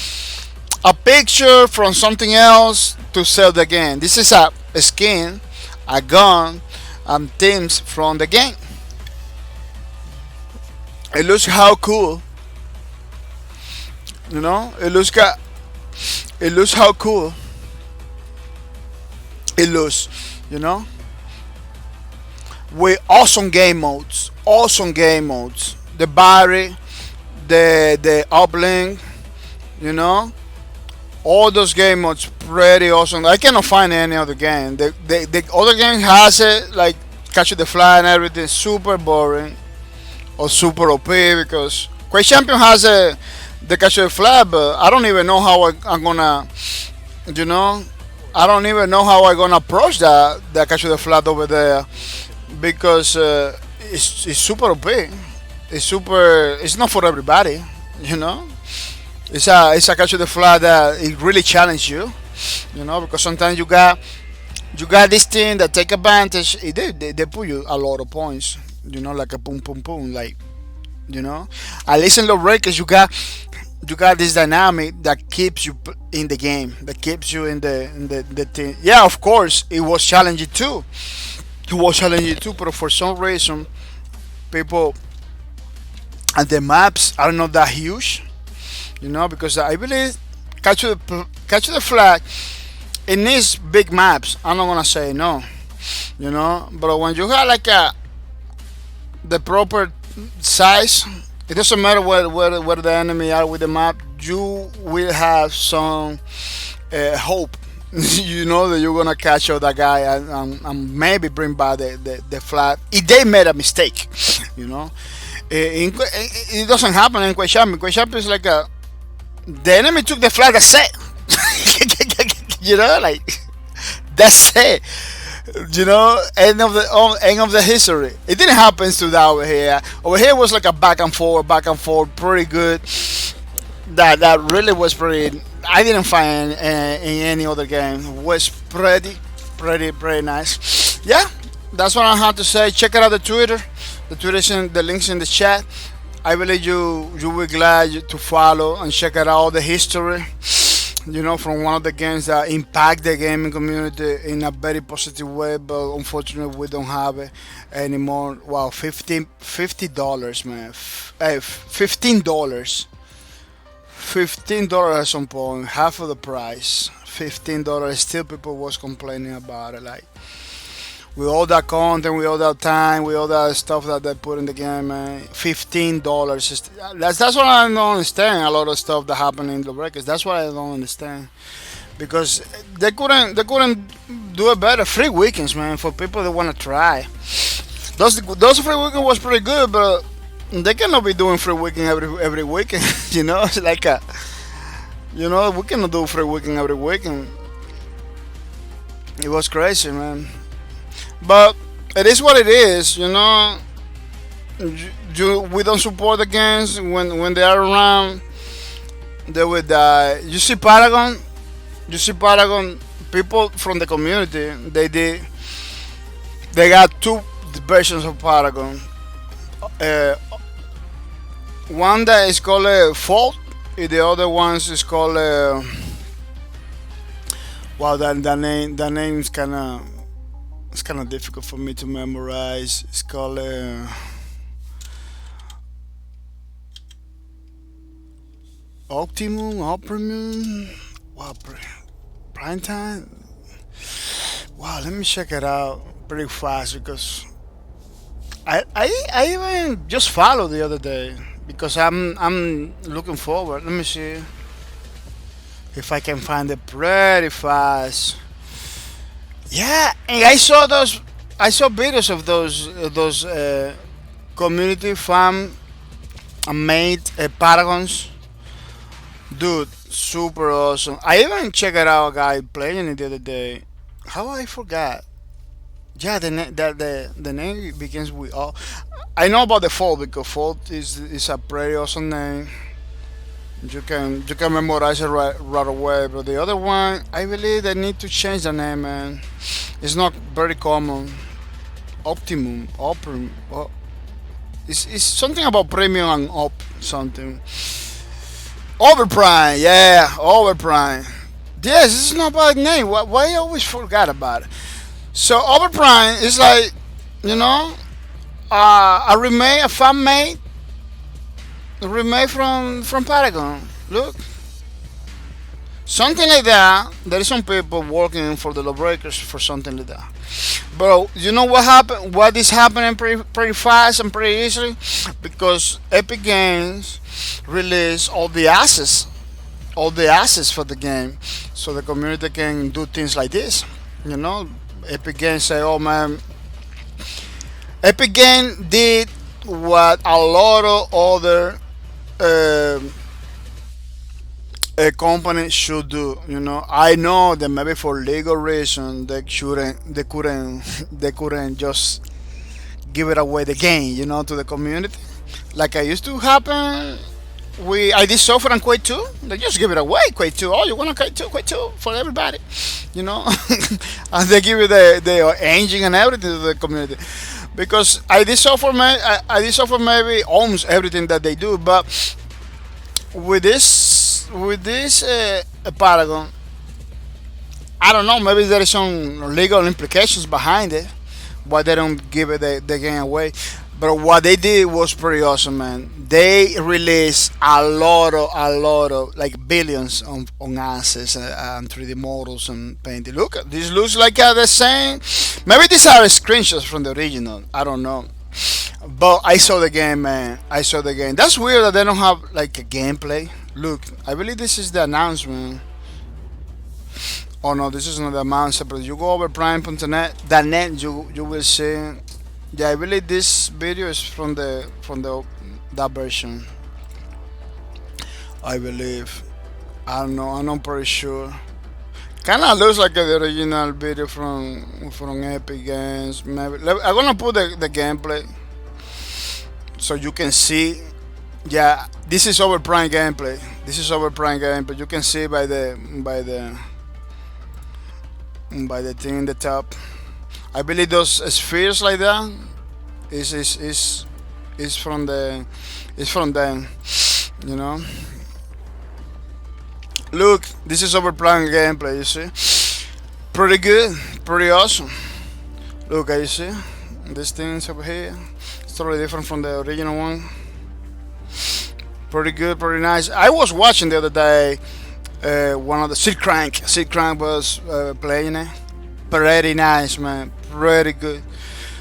a picture from something else to sell the game. This is a skin, a gun, and themes from the game. It looks how cool. You know, it looks how cool it looks. You know, with awesome game modes, the battery, the uplink. You know, all those game modes pretty awesome. I cannot find any other game. The other game has it like Catch the Fly and everything. Super boring or super OP because Quake Champion has the Catch the Fly, but I don't even know how I'm gonna, you know, I don't even know how I'm gonna approach that Catch the Fly over there because it's super OP. It's super. It's not for everybody, you know. It's a Catch the Fly that it really challenges you, you know, because sometimes you got this thing that take advantage. They put you a lot of points, you know, like a boom boom boom, like, you know. At least in low breakers, you got this dynamic that keeps you in the game, that keeps you in the thing. Yeah, of course, it was challenging too. It was challenging too, but for some reason, people and the maps are not that huge, you know, because I believe catch the flag. It needs big maps. I'm not gonna say no, you know, but when you have like the proper size, it doesn't matter where the enemy are with the map. You will have some hope. You know that you're gonna catch out that guy and maybe bring back the flag if they made a mistake. You know, it doesn't happen in Quake Champion. Quake Champion is like the enemy took the flag. That's it. You know, like that's it. You know, end of the history. It didn't happen to that over here. Over here was like a back and forth, pretty good. That really was pretty. I didn't find in any other game. It was pretty nice. Yeah, that's what I have to say. Check out the Twitter. The Twitter's in the links in the chat. I believe you will be glad to follow and check out all the history. You know, from one of the games that impact the gaming community in a very positive way, but unfortunately we don't have it anymore. Wow, $50, man. $15. $15 at some point, half of the price. $15. Still, people was complaining about it. Like, with all that content, with all that time, with all that stuff that they put in the game, man. $15. That's what I don't understand. A lot of stuff that happened in the records. That's what I don't understand because they couldn't do it better. Free weekends, man, for people that want to try. Those free weekend was pretty good, but they cannot be doing free weekend every weekend. It's like we cannot do free weekend every weekend. It was crazy, man. But it is what it is. We don't support the games when they are around. They would die. You see Paragon. People from the community. They got two versions of Paragon. One that is called Fault, and the other one is called. Wow, that name is kind of difficult for me to memorize. It's called Optimum. Wow, prime time. Wow, let me check it out pretty fast because I even just followed the other day because I'm looking forward. Let me see if I can find it pretty fast. Yeah, and I saw videos of those community fan made paragons. Dude, super awesome. I even checked it out a guy playing it the other day. How I forgot? Yeah, the name begins with O. I know about the Fault because Fault is a pretty awesome name. You can memorize it right away. But the other one, I believe they need to change the name, man. It's not very common. Optimum. It's something about premium and up something. Overprime, yeah, Overprime. Yes, this is not a bad name. Why I always forgot about it? So Overprime is like, a fan made remake from Paragon. Look, something like that. There is some people working for the lawbreakers for something like that. But you know what happened? What is happening pretty fast and pretty easily because Epic Games release all the assets for the game, so the community can do things like this. Epic Games say, "Oh man, Epic Game did what a lot of other companies should do." I know that maybe for legal reasons they couldn't just give it away the game, to the community, like I used to happen. I did software and Quake 2. They just give it away, Quake 2. Oh, you want to Quake 2 for everybody, and they give you the engine and everything to the community. Because I did software maybe owns everything that they do, but with this Paragon, I don't know. Maybe there is some legal implications behind it, why they don't give it the game away. But what they did was pretty awesome, man. They released a lot of like billions on assets and 3D models and painting. Look, this looks like the same. Maybe these are screenshots from the original. I don't know. But I saw the game, man. I saw the game. That's weird that they don't have like a gameplay. Look, I believe this is the announcement. Oh no, this is not the announcement. But you go over prime.net, you will see. Yeah, I believe this video is from that version. I believe. I don't know. I'm not pretty sure. Kind of looks like the original video from Epic Games. Maybe I'm gonna put the gameplay so you can see. Yeah, this is Overprime gameplay. You can see by the thing in the top. I believe those spheres like that is from them. Look, this is Overprime gameplay. You see, pretty good, pretty awesome. Look, you see, these things over here. It's totally different from the original one. Pretty good, pretty nice. I was watching the other day. One of the Sid Crank was playing it. Pretty nice, man. pretty good.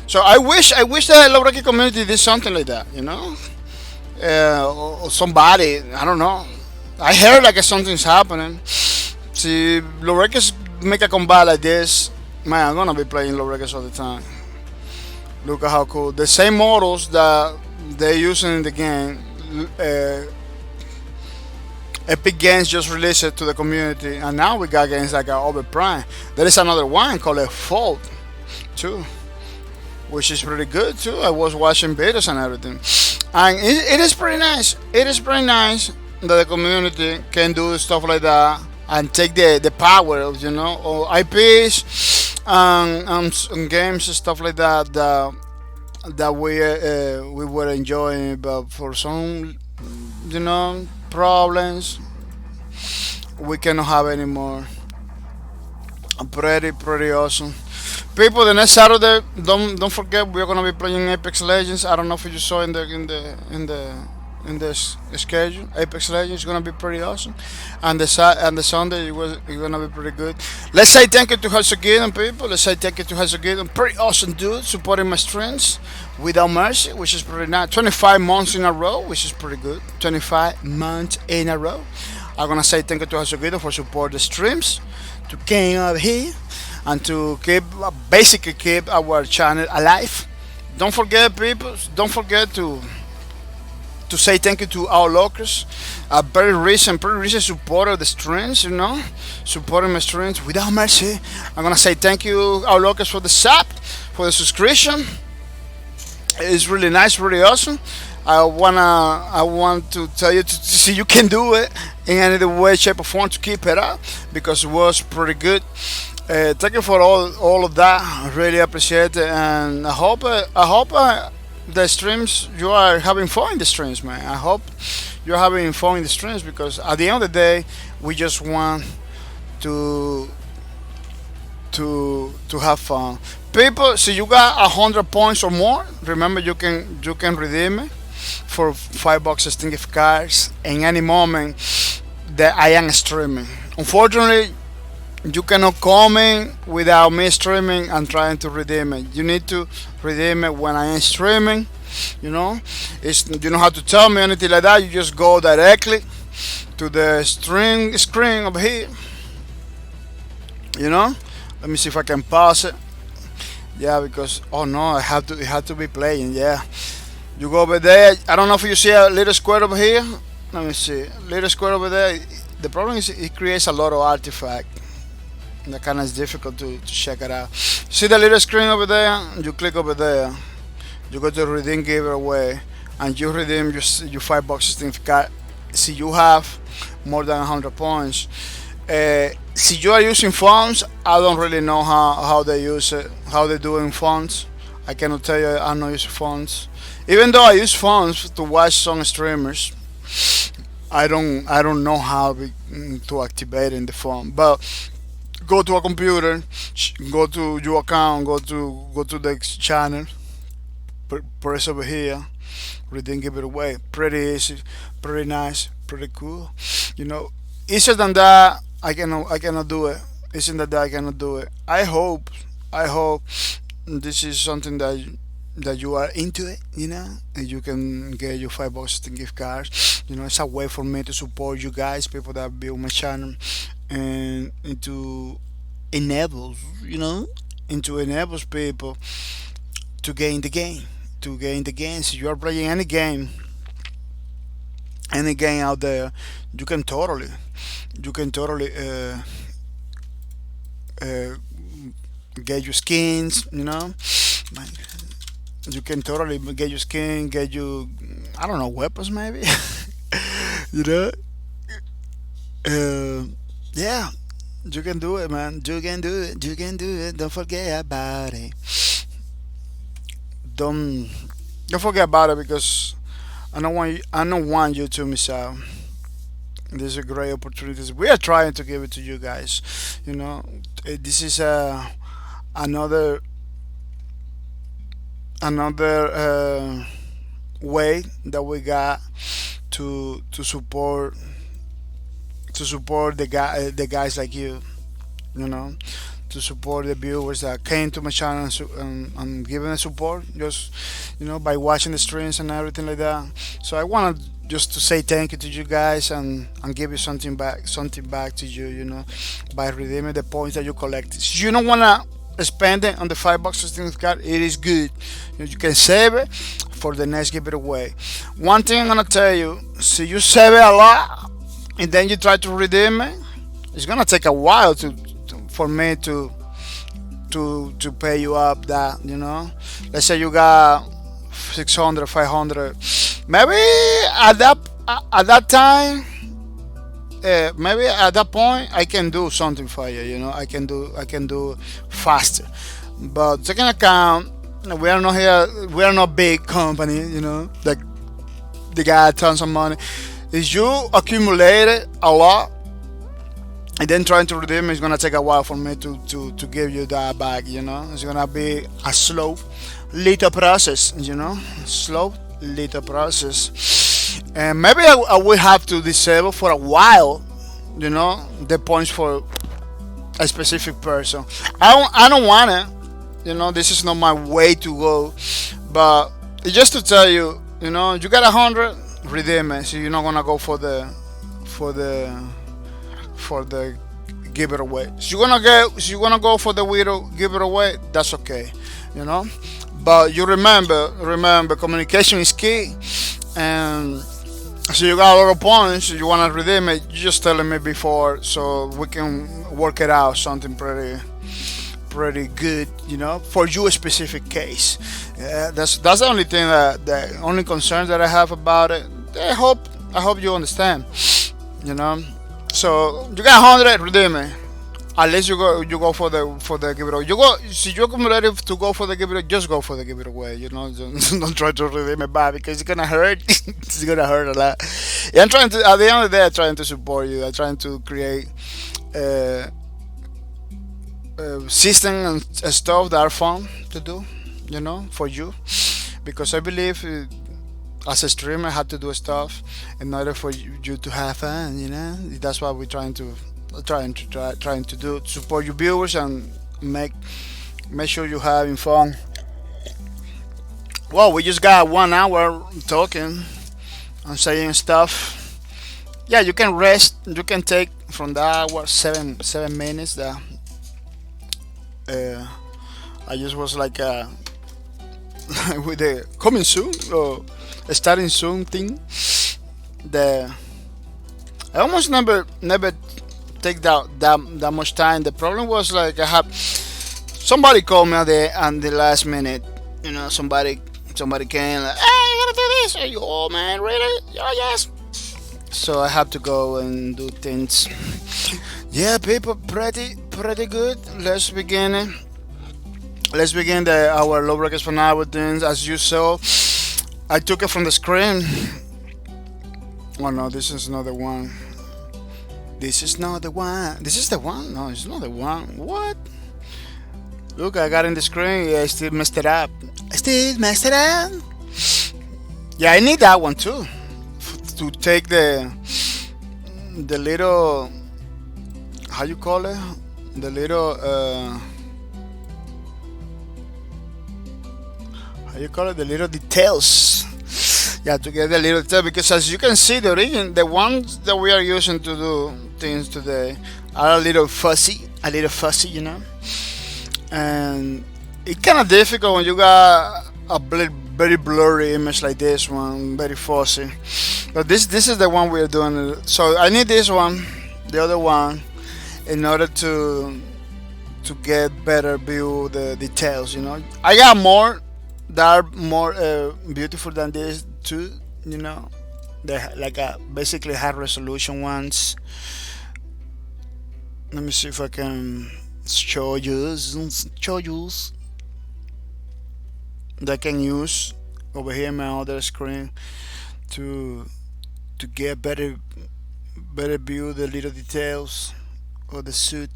So I wish the Loreki community did something like that, or somebody, I don't know. I heard like something's happening. See, Lorekis make a combat like this, man, I'm gonna be playing Lorekis all the time. Look at how cool. The same models that they're using in the game, uh, Epic Games just released it to the community, and now we got games like Overprime. There is another one called Fault, too, which is pretty good too. I was watching videos and everything, and it is pretty nice. It is pretty nice that the community can do stuff like that and take the power of or IPs and games and stuff like that that we were enjoying, but for some problems we cannot have anymore. Pretty awesome. People, the next Saturday, don't forget we're gonna be playing Apex Legends. I don't know if you saw in the schedule. Apex Legends is gonna be pretty awesome, and the Sunday it's gonna be pretty good. Let's say thank you to Hasogidon, people. Let's say thank you to Hasogidon. Pretty awesome dude, supporting my streams without mercy, which is pretty nice. 25 months in a row, which is pretty good. 25 months in a row. I'm gonna say thank you to Hasogidon for support the streams, to came over here, and to basically keep our channel alive. Don't forget, people. Don't forget to say thank you to our locals, a pretty recent supporter of the streams, supporting my streams without mercy. I'm gonna say thank you, our locals, for the sub, for the subscription. It's really nice, really awesome. I want to tell you to see you can do it in any way, shape, or form to keep it up, because it was pretty good. Thank you for all of that. I really appreciate it, and I hope the streams, you are having fun in the streams, man. I hope you're having fun in the streams, because at the end of the day, we just want to to have fun. People, so you got 100 points or more. Remember, you can redeem it for $5 stinky cards in any moment that I am streaming. Unfortunately, you cannot come in without me streaming and trying to redeem it. You need to redeem it when I am streaming. You don't have to tell me anything like that. You just go directly to the stream screen over here. Let me see if I can pause it. Yeah, because oh no, it had to be playing. Yeah, you go over there. I don't know if you see a little square over here. Let me see, little square over there. The problem is it creates a lot of artifact. That kind of is difficult to check it out. See the little screen over there? You click over there. You go to redeem giveaway, and you redeem your $5 certificate. See, you have more than 100 points. See, you are using phones. I don't really know how they use it, how they do in phones. I cannot tell you. I'm not using phones. Even though I use phones to watch some streamers, I don't know how to activate in the phone. But go to a computer, go to your account, go to the channel, press over here, redeem, give it away. Pretty easy, pretty nice, pretty cool. Easier than that, I cannot do it. Easier than that, I cannot do it. I hope this is something that you are into it, and you can get your $5 in gift cards. It's a way for me to support you guys, people that build my channel, and into enables people to gain the game. So you are playing any game out there, you can totally get your skins. You can totally get your skin, get you, I don't know, weapons maybe. you know yeah, you can do it, man. You can do it. Don't forget about it. Don't forget about it, because I don't want you to miss out. These are great opportunities. We are trying to give it to you guys. This is another way that we got to support the guys like you. to support the viewers that came to my channel and giving the support just by watching the streams and everything like that. So I want just to say thank you to you guys and give you something back to you, by redeeming the points that you collect. If you don't wanna spend it on the $5 things card, it is good. You can save it for the next giveaway. One thing I'm gonna tell you: see, you save it a lot and then you try to redeem it, it's gonna take a while for me to pay you up that. Let's say you got 600, 500. Maybe at that time, maybe at that point I can do something for you. I can do faster. But second account, we are not here. We are not big company. Like they got tons of money. If you accumulate a lot and then trying to redeem, it's gonna take a while for me to give you that back. It's gonna be a slow little process. Slow little process, and maybe I will have to disable for a while. The points for a specific person. I don't want it. This is not my way to go. But it's just to tell you, you got 100, redeem it. So you're not gonna go for the giveaway. So you're gonna go for the widow giveaway. That's okay. But you remember, communication is key. And so you got a lot of points. You wanna redeem it? You just telling me before, so we can work it out. Something pretty good, for your specific case. That's the only thing the only concern that I have about it. I hope you understand. So you got 100, redeem it. Unless you go for the giveaway. Si you're ready to go for the giveaway, just go for the giveaway. Don't try to redeem it back because it's gonna hurt. It's gonna hurt a lot. Yeah, I'm trying to. At the end of the day, I'm trying to support you. I'm trying to create system and stuff that are fun to do. For you, because I believe as a streamer, I have to do stuff in order for you to have fun. That's what we're trying to do, support your viewers and make sure you're having fun. Well, we just got 1 hour talking and saying stuff. Yeah, you can rest. You can take from the hour 7 minutes. That I just was like with the coming soon or starting soon thing. I almost never take that much time. The problem was like I have somebody called me at the last minute. Somebody came like, hey, you gotta do this. Are you, oh man, really? Oh yes. So I have to go and do things. Yeah, people, pretty good. Let's begin our low brackets for now with things. As you saw, I took it from the screen. Oh no, this is not the one. This is not the one. This is the one? No, it's not the one. What? Look, I got in the screen. Yeah, I still messed it up. Yeah, I need that one too. To take the little, how you call it? The little, how you call it? The little details. Yeah, to get the little detail, because as you can see, the ones that we are using to do things today are a little fuzzy, and it's kind of difficult when you got a very blurry image like this one, very fuzzy. But this is the one we are doing. So I need this one, the other one, in order to get better view the details. I got more that are more beautiful than this too. They're like basically high resolution ones. Let me see if I can show you that I can use over here in my other screen to get better view the little details of the suit,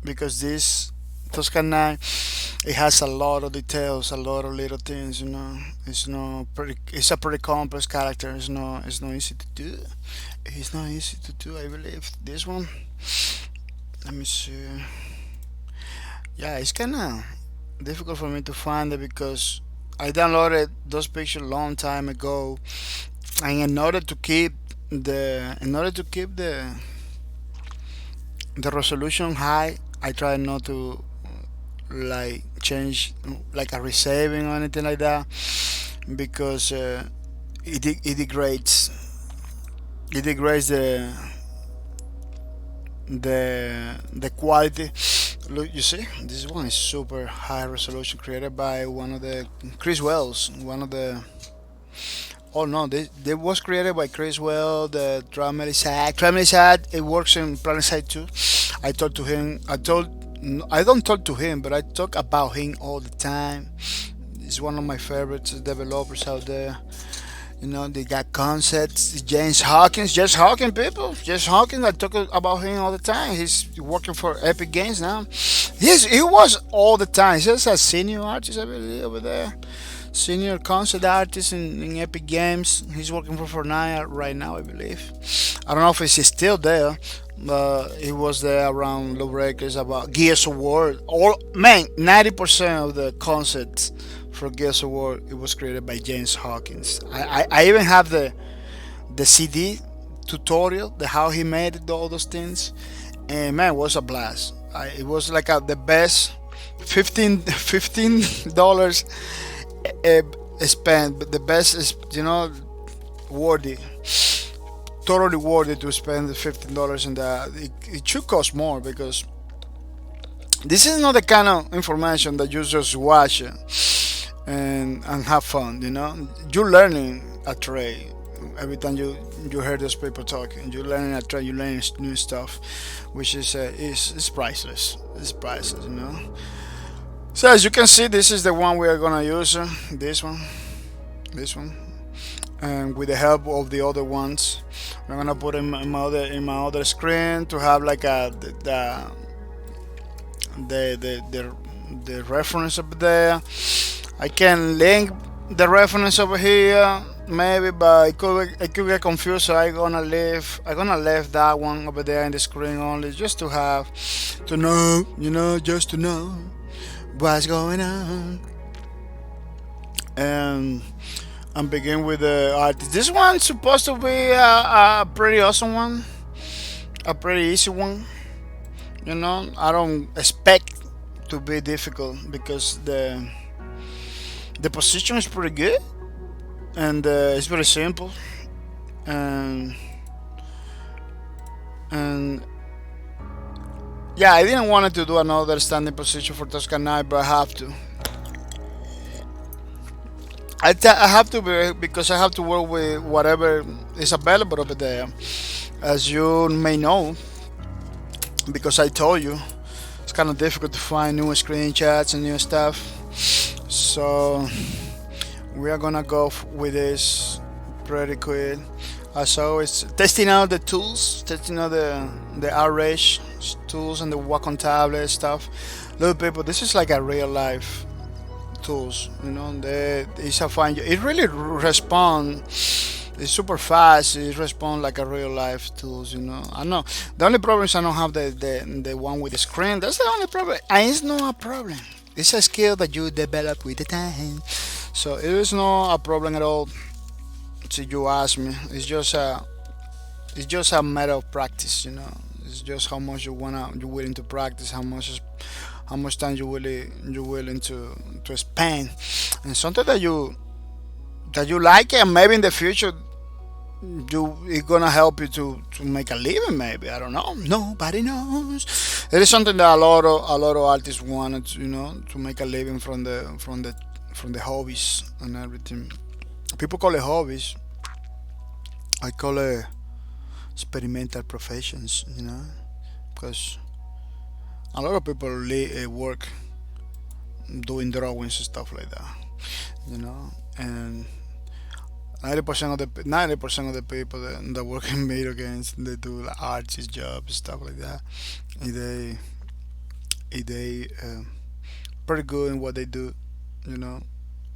because this Toscana, it has a lot of details, a lot of little things. It's a pretty complex character. It's not easy to do. I believe this one. Let me see. Yeah, it's kind of difficult for me to find it because I downloaded those pictures a long time ago, and in order to keep the resolution high, I try not to like change like a resaving or anything like that because it degrades the quality. Look, you see, this one is super high resolution, created by one of the Chris Wells, one of the. Oh no, they was created by Chris Well, the Tramelisad. Tramelisad, it works in PlanetSide too. I talked to him. I don't talk to him, but I talk about him all the time. He's one of my favorite developers out there. You know, they got concepts. James Hawkins, people. James Hawkins, I talk about him all the time. He's working for Epic Games now. He was all the time. He's a senior artist, I believe, over there. Senior concept artist in Epic Games. He's working for Fortnite right now, I believe. I don't know if he's still there, but he was there around Lawbreakers about Gears of War. All man, 90% of the concepts for Gears of War it was created by James Hawkins. I even have the CD tutorial, the how he made it, all those things, and man, it was a blast. It was like the best $15 spent, but the best is worthy, totally worthy to spend the $15 in that. It should cost more because this is not the kind of information that you just watch and have fun. You're learning a trade every time you hear those people talking. You're learning a trade. You're learning new stuff, which is priceless. It's priceless. So as you can see, this is the one we are gonna use. This one, and with the help of the other ones, I'm gonna put in my other screen to have like the reference up there. I can link the reference over here, maybe, but it could get confused. So I'm gonna leave that one over there in the screen only, just to have to know, just to know what's going on. And begin with the artist. This one's supposed to be a pretty awesome one, a pretty easy one. I don't expect to be difficult because the position is pretty good and it's very simple and yeah, I didn't want to do another standing position for Tosca Knight, but I have to. I have to because I have to work with whatever is available over there. As you may know, because I told you, it's kind of difficult to find new screenshots and new stuff. So we are gonna go with this pretty quick. As always, testing out the tools, testing out the RH tools and the Wacom tablet stuff. Look, people, this is like a real life tools. It's a fine. It really responds. It's super fast. It responds like a real life tools. I know the only problem is I don't have the one with the screen. That's the only problem. And it's not a problem. It's a skill that you develop with the time. So it is not a problem at all. So you ask me, it's just a matter of practice. It's just how much you're willing to practice, how much time you're willing to spend, and something that you like, and maybe in the future it's gonna help you to make a living. Maybe, I don't know. Nobody knows. It is something that a lot of artists wanted, to make a living from the hobbies and everything. People call it hobbies. I call it experimental professions, because a lot of people work doing drawings and stuff like that, and 90% of the people that work in video games, they do like artist jobs, stuff like that. They pretty good in what they do, and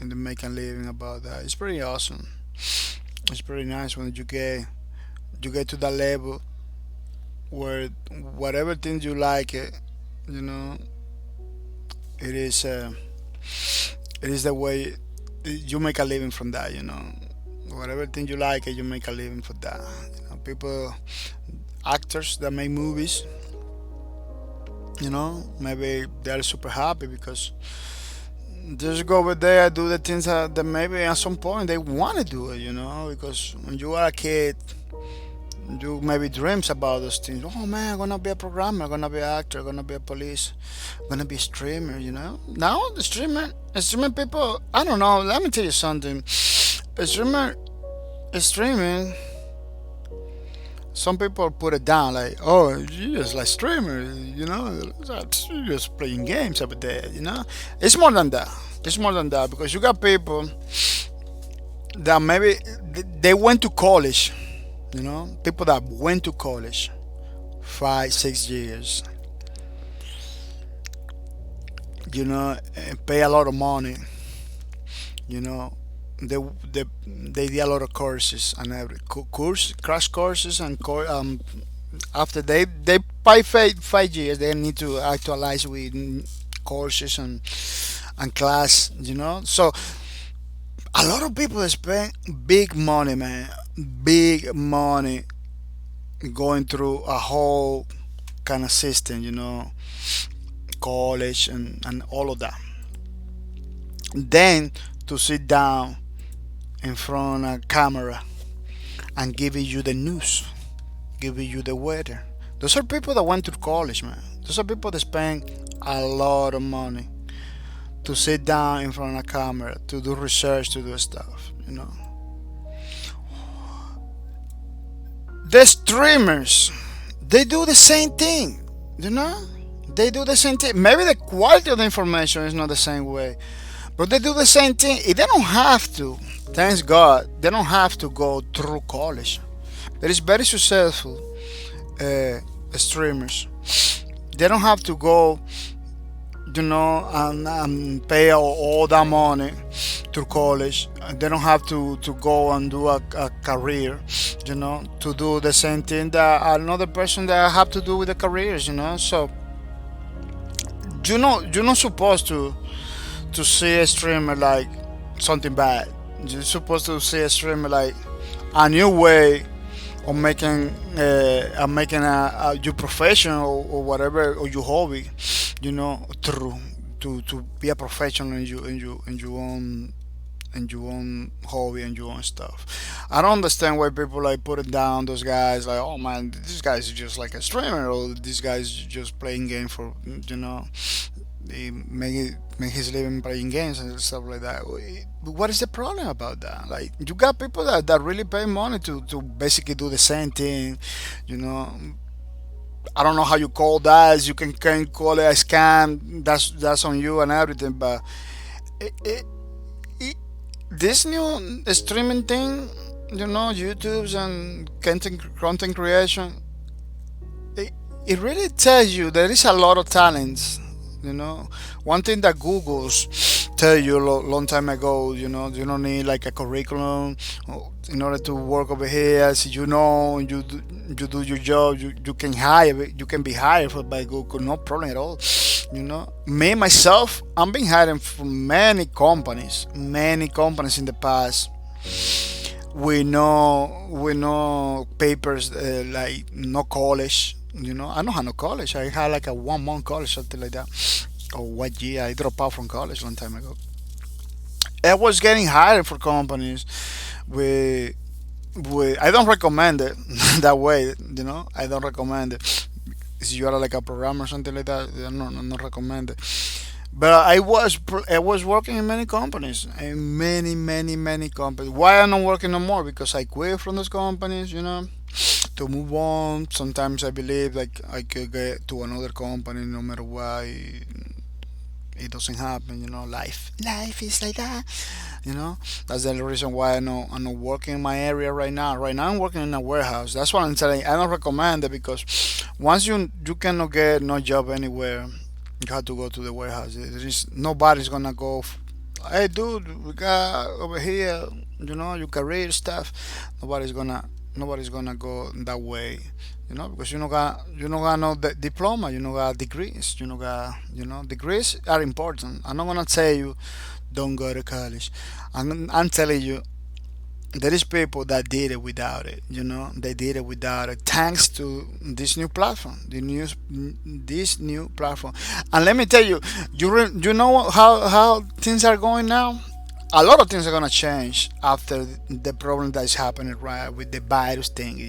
they make a living about that. It's pretty awesome. It's pretty nice when you get to that level where whatever things you like it, It is it is the way you make a living from that. Whatever thing you like, you make a living for that. People, actors that make movies, maybe they're super happy because just go over there, do the things that maybe at some point they want to do it, because when you are a kid, you maybe dreams about those things. Oh man, I'm gonna be a programmer, I'm gonna be an actor, I'm gonna be a police, I'm gonna be a streamer. Now the streaming people, I don't know. Let me tell you something. A streaming. Some people put it down like, oh, you just like streamer, you just playing games every day. It's more than that. It's more than that because you got people that maybe they went to college. People that went to college 5 6 years, and pay a lot of money. you know they they did a lot of courses and every course crash courses and after they by 5 years they need to actualize with courses and class, so a lot of people spend big money, man, big money going through a whole kind of system, college and all of that. Then to sit down in front of a camera and giving you the news, giving you the weather. Those are people that went to college, man. Those are people that spend a lot of money to sit down in front of a camera, to do research, to do stuff. The streamers, they do the same thing, They do the same thing. Maybe the quality of the information is not the same way, but they do the same thing. They don't have to. Thanks God, they don't have to go through college. There is very successful streamers. They don't have to go, and pay all that money to college. They don't have to go and do a career, to do the same thing that another person that have to do with the careers, So you're not supposed to see a streamer like something bad. You're supposed to see a streamer like a new way of making your profession or whatever, or your hobby, through to be a professional in your own hobby and your own stuff. I don't understand why people like putting down those guys like, oh man, this guy's just like a streamer, or this guy's just playing game for, he make his living playing games and stuff like that. What is the problem about that? Like, you got people that really pay money to basically do the same thing, I don't know how you call that. You can call it a scam. That's on you and everything. But it, this new streaming thing, YouTube's and content creation, it really tells you there is a lot of talents. One thing that Google's tell you a long time ago, you don't need like a curriculum in order to work over here. So you do your job, you can be hired by Google, no problem at all. Me myself, I'm being hired from many companies in the past. We know papers, like no college. I don't have no college. I had like a 1 month college, something like that. Or what year I dropped out from college a long time ago. I was getting hired for companies with I don't recommend it that way. I don't recommend it. If you are like a programmer or something like that, I don't recommend it. But I was working in many companies, in many companies. Why I'm not working no more? Because I quit from those companies, to move on. Sometimes I believe like I could get to another company no matter why. It doesn't happen, Life is like that, That's the reason why I'm not working in my area right now. Right now I'm working in a warehouse. That's what I'm telling. I don't recommend it because once you cannot get no job anywhere, you have to go to the warehouse. There is nobody's gonna go. Hey, dude, we got over here, your career stuff. Nobody's gonna Nobody's gonna go that way, because you don't got no diploma, you don't got degrees, degrees are important. I'm not gonna tell you don't go to college. I'm telling you there is people that did it without it. They did it without it, thanks to this new platform, this new platform. And let me tell you, you know how things are going now. A lot of things are gonna change after the problem that is happening right with the virus thing.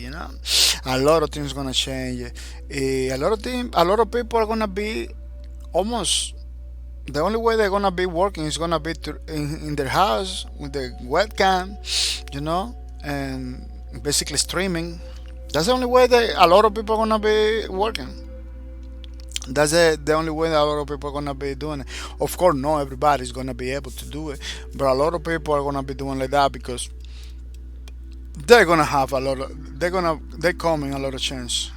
A lot of things gonna change. A lot of people are gonna be almost the only way they're gonna be working is gonna be in their house with the webcam, and basically streaming. That's the only way that a lot of people are gonna be working. That's the only way that a lot of people are gonna be doing it. Of course, not everybody's gonna be able to do it, but a lot of people are gonna be doing like that because they're gonna have a lot of they're coming a lot of chance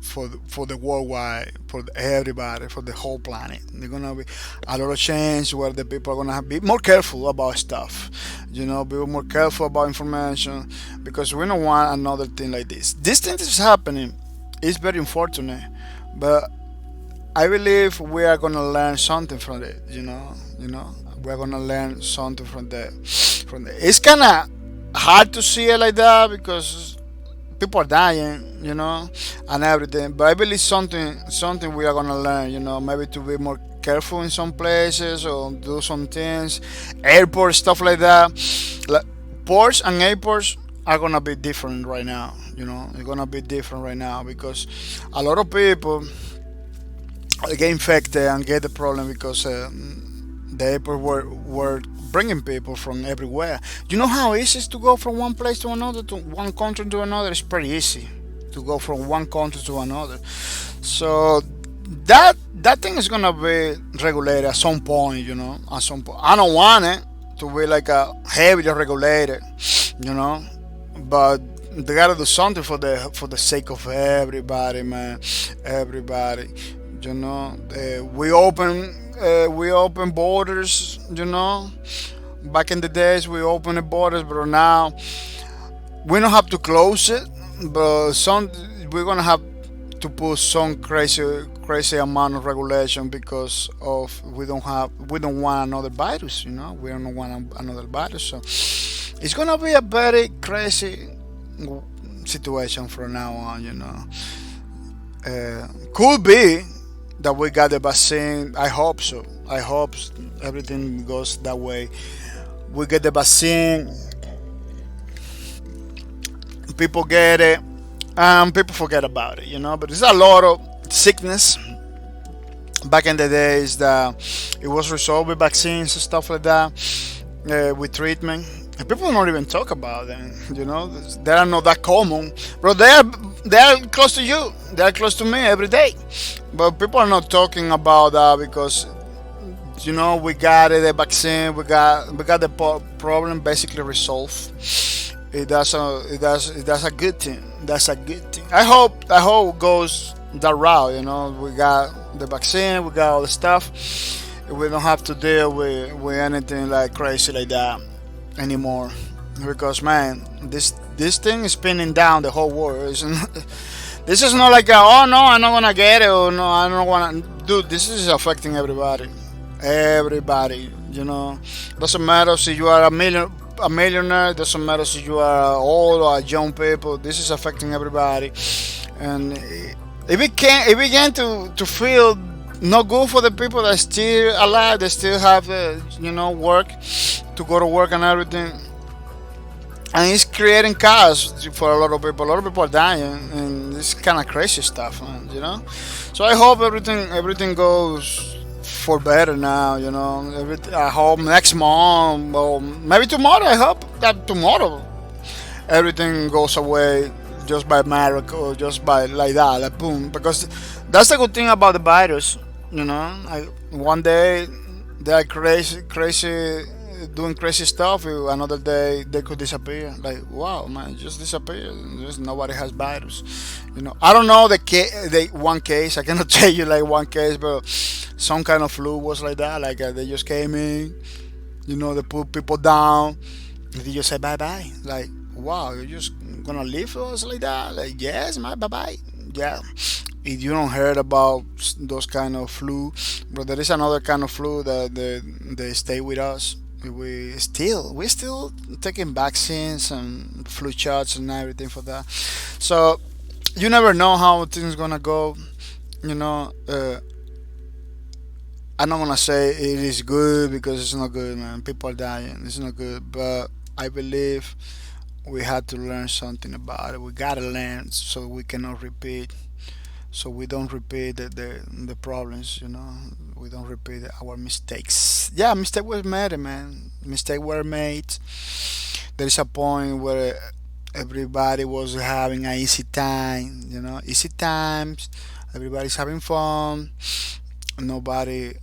for the worldwide, for everybody, for the whole planet. They're gonna be a lot of change where the people are gonna be more careful about stuff, be more careful about information, because we don't want another thing like this. This thing is happening. It's very unfortunate, but I believe we are gonna learn something from it. We're gonna learn something from that. It's kind of hard to see it like that because people are dying, and everything. But I believe something we are gonna learn. Maybe to be more careful in some places or do some things. Airports, stuff like that. Like, ports and airports are gonna be different right now. It's gonna be different right now because a lot of people get infected and get the problem because the airport were bringing people from everywhere. You know how easy it is to go from one place to another, to one country to another? It's pretty easy to go from one country to another. So that thing is gonna be regulated at some point. At some point. I don't want it to be like a heavily regulated, but they gotta do something for the sake of everybody, man. Everybody. We open borders. Back in the days we opened the borders, but now we don't have to close it. But we're gonna have to put some crazy amount of regulation because of we don't want another virus. We don't want another virus. So it's gonna be a very crazy situation from now on. Could be that we got the vaccine. I hope so. I hope everything goes that way. We get the vaccine, people get it, and people forget about it, But there's a lot of sickness back in the days that it was resolved with vaccines and stuff like that, with treatment. And people don't even talk about them, They are not that common, but they are close to you. They are close to me every day. But people are not talking about that because, we got it, the vaccine, we got the problem basically resolved. That's a good thing. That's a good thing. I hope it goes that route. We got the vaccine, we got all the stuff. We don't have to deal with anything like crazy like that anymore, because man, this thing is spinning down the whole world. This is not like oh no, I'm not gonna get it, or no, I don't wanna. Dude, this is affecting everybody. Doesn't matter if you are a millionaire. Doesn't matter if you are old or young people. This is affecting everybody, and it began to feel not good for the people that are still alive. They still have work to go to work and everything, and it's creating chaos for a lot of people. A lot of people are dying, and it's kind of crazy stuff, man, So I hope everything goes for better now, I hope next month or maybe tomorrow. I hope that tomorrow everything goes away just by miracle, just by like that, like boom. Because that's the good thing about the virus, one day they are crazy doing crazy stuff. Another day they could disappear. Like wow, man, just disappear. There's nobody has virus. I don't know the one case. I cannot tell you like one case, but some kind of flu was like that. Like they just came in, they put people down. And they just say bye bye. Like wow, you're just gonna leave us like that? Like, yes, man, bye bye. Yeah. If you don't heard about those kind of flu, but there is another kind of flu that they stay with us. We still taking vaccines and flu shots and everything for that. So you never know how things gonna go. You know, I'm not gonna say it is good because it's not good, man. People are dying. It's not good, but I believe we had to learn something about it. We gotta learn so we cannot repeat. So we don't repeat the problems. You know, we don't repeat our mistakes. Yeah, mistake was made, man. Mistake were made. There is a point where everybody was having an easy time. You know, easy times. Everybody's having fun. Nobody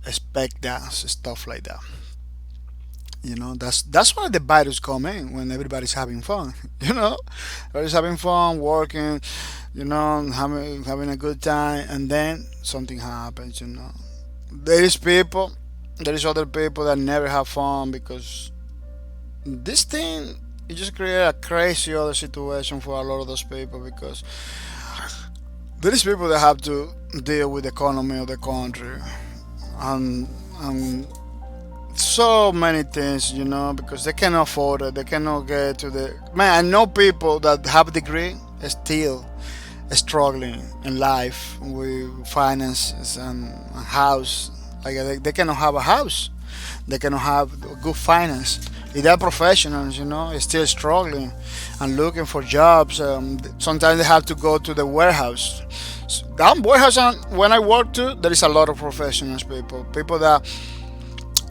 expect that stuff like that. You know, that's why the virus come in when everybody's having fun. You know, everybody's having fun, working. You know, having a good time, and then something happens. You know, there is other people that never have fun because this thing it just create a crazy other situation for a lot of those people because there is people that have to deal with the economy of the country and so many things, you know, because they cannot afford it. They cannot get to the man. I know people that have a degree still struggling in life with finances and house. Like they cannot have a house. They cannot have good finance. If they're professionals, you know, still struggling and looking for jobs. Sometimes they have to go to the warehouse. That warehouse, when I work to, there is a lot of professionals, people that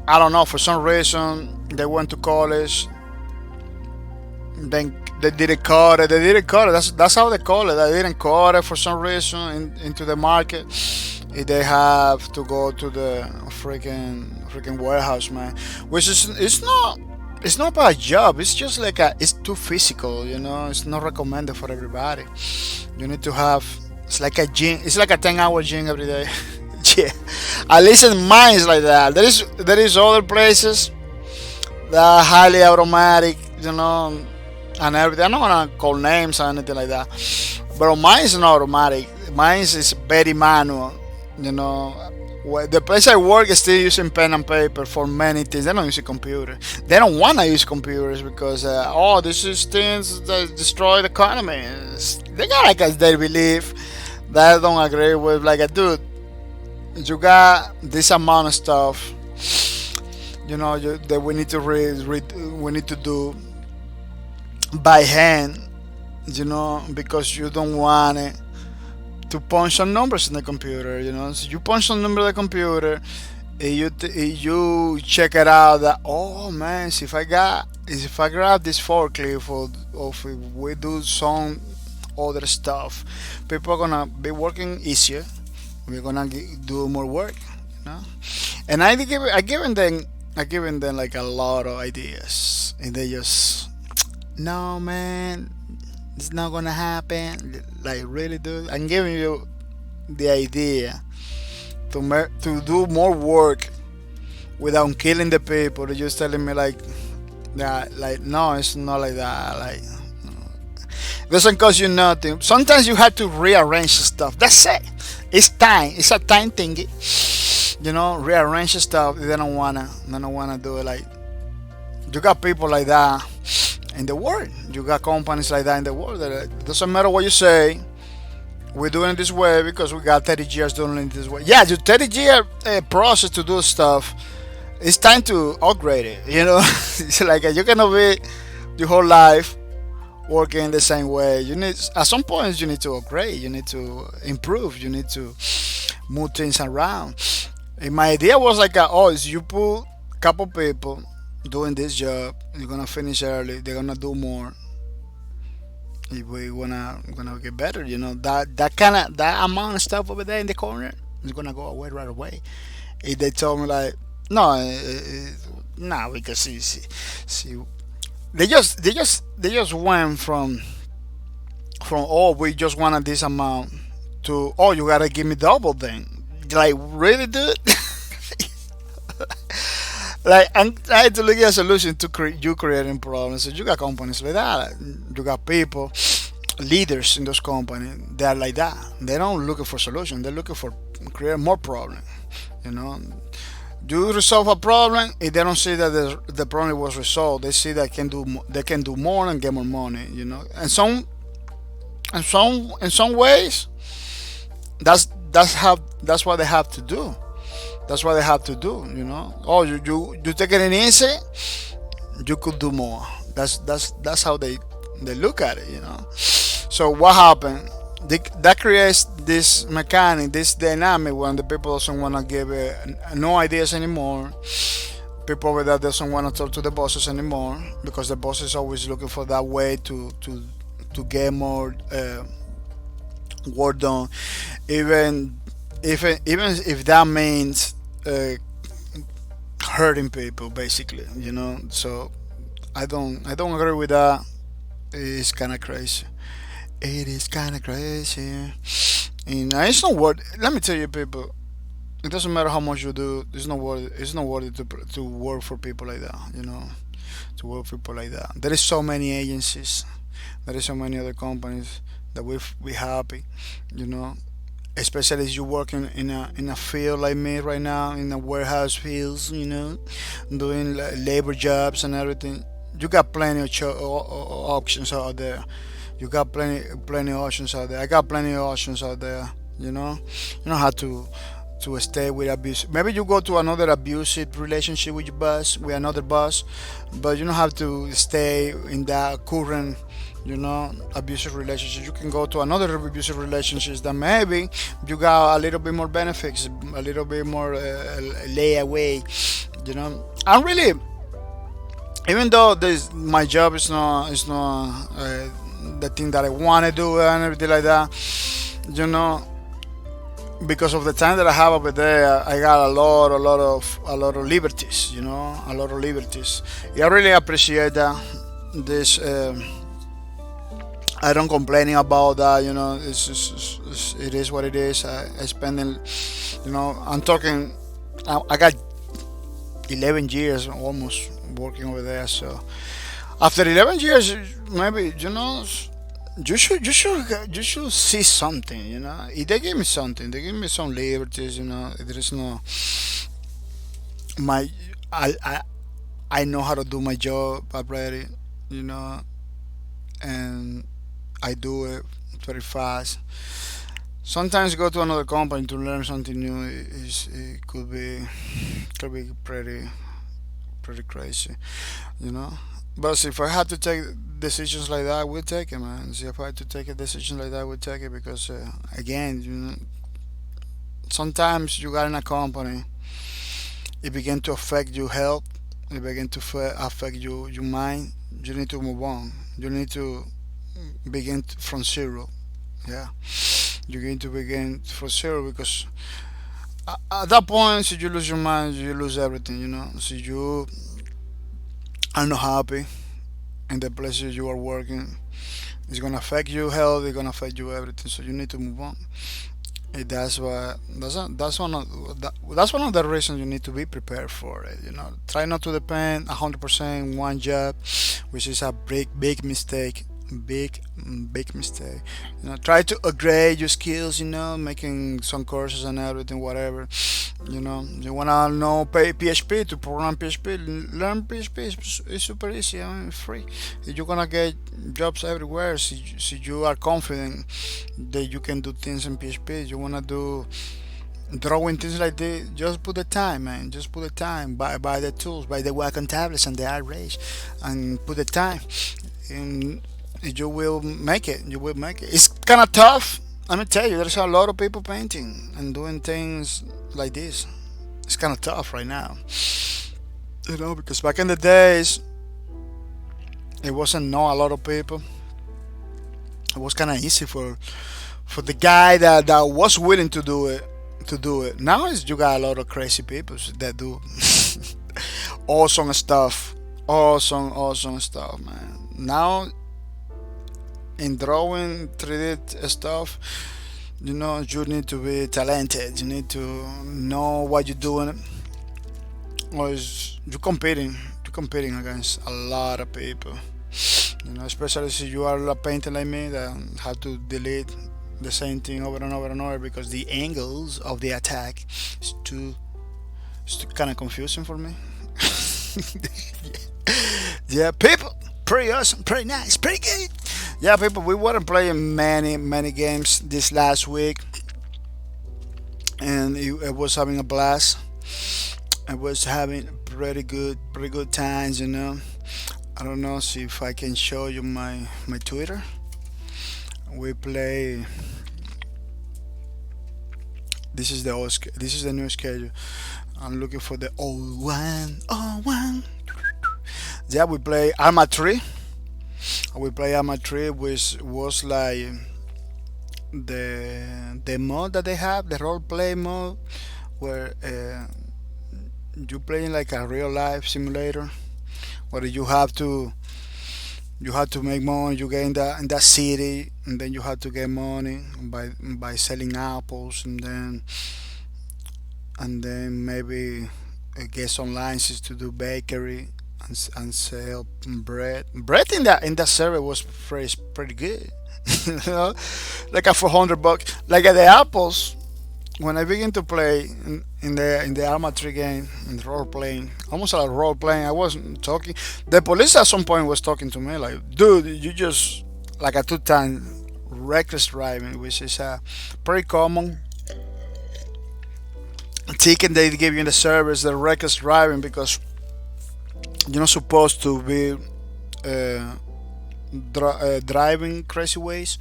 I don't know for some reason they went to college, then they didn't cut it. They didn't cut it. That's how they call it. They didn't cut it for some reason into the market. If they have to go to the freaking warehouse, man, which is it's not about a job. It's just like it's too physical, you know. It's not recommended for everybody. You need to have. It's like a gym. It's like a 10-hour gym every day. Yeah, at least in mine is like that. There is other places that are highly automatic, you know, and everything. I'm not gonna call names or anything like that, but mine is not automatic. Mine is very manual, you know. The place I work is still using pen and paper for many things. They don't use a computer. They don't want to use computers because this is things that destroy the economy. They got like they believe that I don't agree with. Like, dude, you got this amount of stuff, you know, that we need to we need to do by hand, you know, because you don't want it to punch some numbers in the computer, you know. So you punch some number in the computer, and you check it out that, oh man, see, if I grab this forklift or if we do some other stuff, people are gonna be working easier. We're gonna do more work, you know. And I given them like a lot of ideas, and they just, no man, it's not gonna happen. Like, really, dude, I'm giving you the idea to do more work without killing the people. They're just telling me like that. Like, no, it's not like that. Like, it doesn't cost you nothing. Sometimes you have to rearrange stuff. That's it. It's time. It's a time thing. You know, rearrange stuff. They don't wanna do it. Like, you got people like that in the world. You got companies like that in the world. That it doesn't matter what you say. We're doing it this way because we got 30 years doing it this way. Yeah, the 30-year process to do stuff. It's time to upgrade it. You know, it's like you cannot be your whole life working the same way. You need, at some point, you need to upgrade. You need to improve. You need to move things around. And my idea was like, is you put a couple people doing this job, you're gonna finish early. They're gonna do more. If we gonna get better, you know, that amount of stuff over there in the corner is gonna go away right away. If they told me like, no, because see, they just went from oh, we just wanted this amount to, oh, you gotta give me double then. Like, really, dude? Like I'm trying to look at a solution to you creating problems. So you got companies like that. You got people, leaders in those companies. They are like that. They don't looking for solution. They're looking for create more problem. You know, you resolve a problem. If they don't see that the problem was resolved, they see that they can do more and get more money. You know, and in some ways, that's what they have to do. That's what they have to do. You know. Oh, you take it easy. You could do more. That's how they look at it. You know. So what happened? That creates this mechanic, this dynamic when the people doesn't want to give no ideas anymore. People over there doesn't want to talk to the bosses anymore because the boss is always looking for that way to get more work done, even even if that means hurting people, basically. You know. So I don't agree with that. It's kind of crazy. It is kind of crazy. And it's not worth. Let me tell you, people. It doesn't matter how much you do. It's not worth. It's not worth it to work for people like that. You know, to work for people like that. There is so many agencies. There is so many other companies that we happy. You know, especially if you're working in a field like me right now, in a warehouse fields. You know, doing labor jobs and everything. You got plenty of options out there. You got plenty of options out there. I got plenty of options out there. You know, you don't have to stay with abuse. Maybe you go to another abusive relationship with your boss, with another boss, but you don't have to stay in that current, abusive relationship. You can go to another abusive relationship that maybe you got a little bit more benefits, a little bit more lay away. I'm really, even though my job is not the thing that I want to do and everything like that, you know, because of the time that I have over there, I got a lot of liberties, a lot of liberties. Yeah, I really appreciate that. This I don't complaining about that, it is what it is. I spending, I'm talking. I got 11 years almost working over there, so after 11 years, maybe you should see something. If they give me something, they give me some liberties. There is no my I I know how to do my job already. You know, and I do it very fast. Sometimes go to another company to learn something new. It could be pretty crazy. You know. But if I had to take decisions like that, I would take it, man. See, if I had to take a decision like that, I would take it because, again, sometimes you got in a company, it begin to affect your health, it begin to affect your mind. You need to move on. You need to begin from zero. Yeah, you need to begin from zero because at that point, if you lose your mind, you lose everything. So you are not happy in the places you are working. It's gonna affect your health. It's gonna affect you everything. So you need to move on. And that's one of the reasons you need to be prepared for it. Try not to depend 100% one job, which is a big mistake. Big mistake. Try to upgrade your skills. Making some courses and everything, whatever. You wanna know PHP to program PHP, learn PHP. It's super easy. It's free. You're gonna get jobs everywhere. So you are confident that you can do things in PHP. You wanna do drawing things like this. Just put the time, man. Just put the time. Buy the tools, buy the Wacom tablets and the arrays, and put the time. And you will make it. You will make it. It's kind of tough. Let me tell you, there's a lot of people painting and doing things like this. It's kind of tough right now, because back in the days, it wasn't know a lot of people. It was kind of easy for the guy that was willing to do it to do it. Now you got a lot of crazy people that do awesome stuff, man. Now in drawing 3D stuff, you need to be talented. You need to know what you're doing. or is you're competing against a lot of people. You know, especially if you are a painter like me that have to delete the same thing over and over and over because the angles of the attack is too kind of confusing for me. Yeah, people, pretty awesome, pretty nice, pretty good. Yeah, people, we weren't playing many games this last week, and it was having a blast. I was having pretty good times, you know. I don't know, see if I can show you my Twitter. We play. This is the new schedule. I'm looking for the old one. Oh one. Yeah, we play Arma 3. We play Arma 3, which was like the mode that they have, the role play mode, where you playing like a real life simulator, where you have to make money. You get in that city, and then you have to get money by selling apples, and then maybe get some licenses to do bakery and sell bread. Bread in that server was pretty good. You know, like a $400. Like at the apples, when I begin to play in the Arma 3 game, in the role playing, almost like role playing, I wasn't talking. The police at some point was talking to me like, "Dude, you just like a two-time reckless driving," which is pretty common ticket they give you in the service, the reckless driving, because you're not supposed to be driving crazy ways.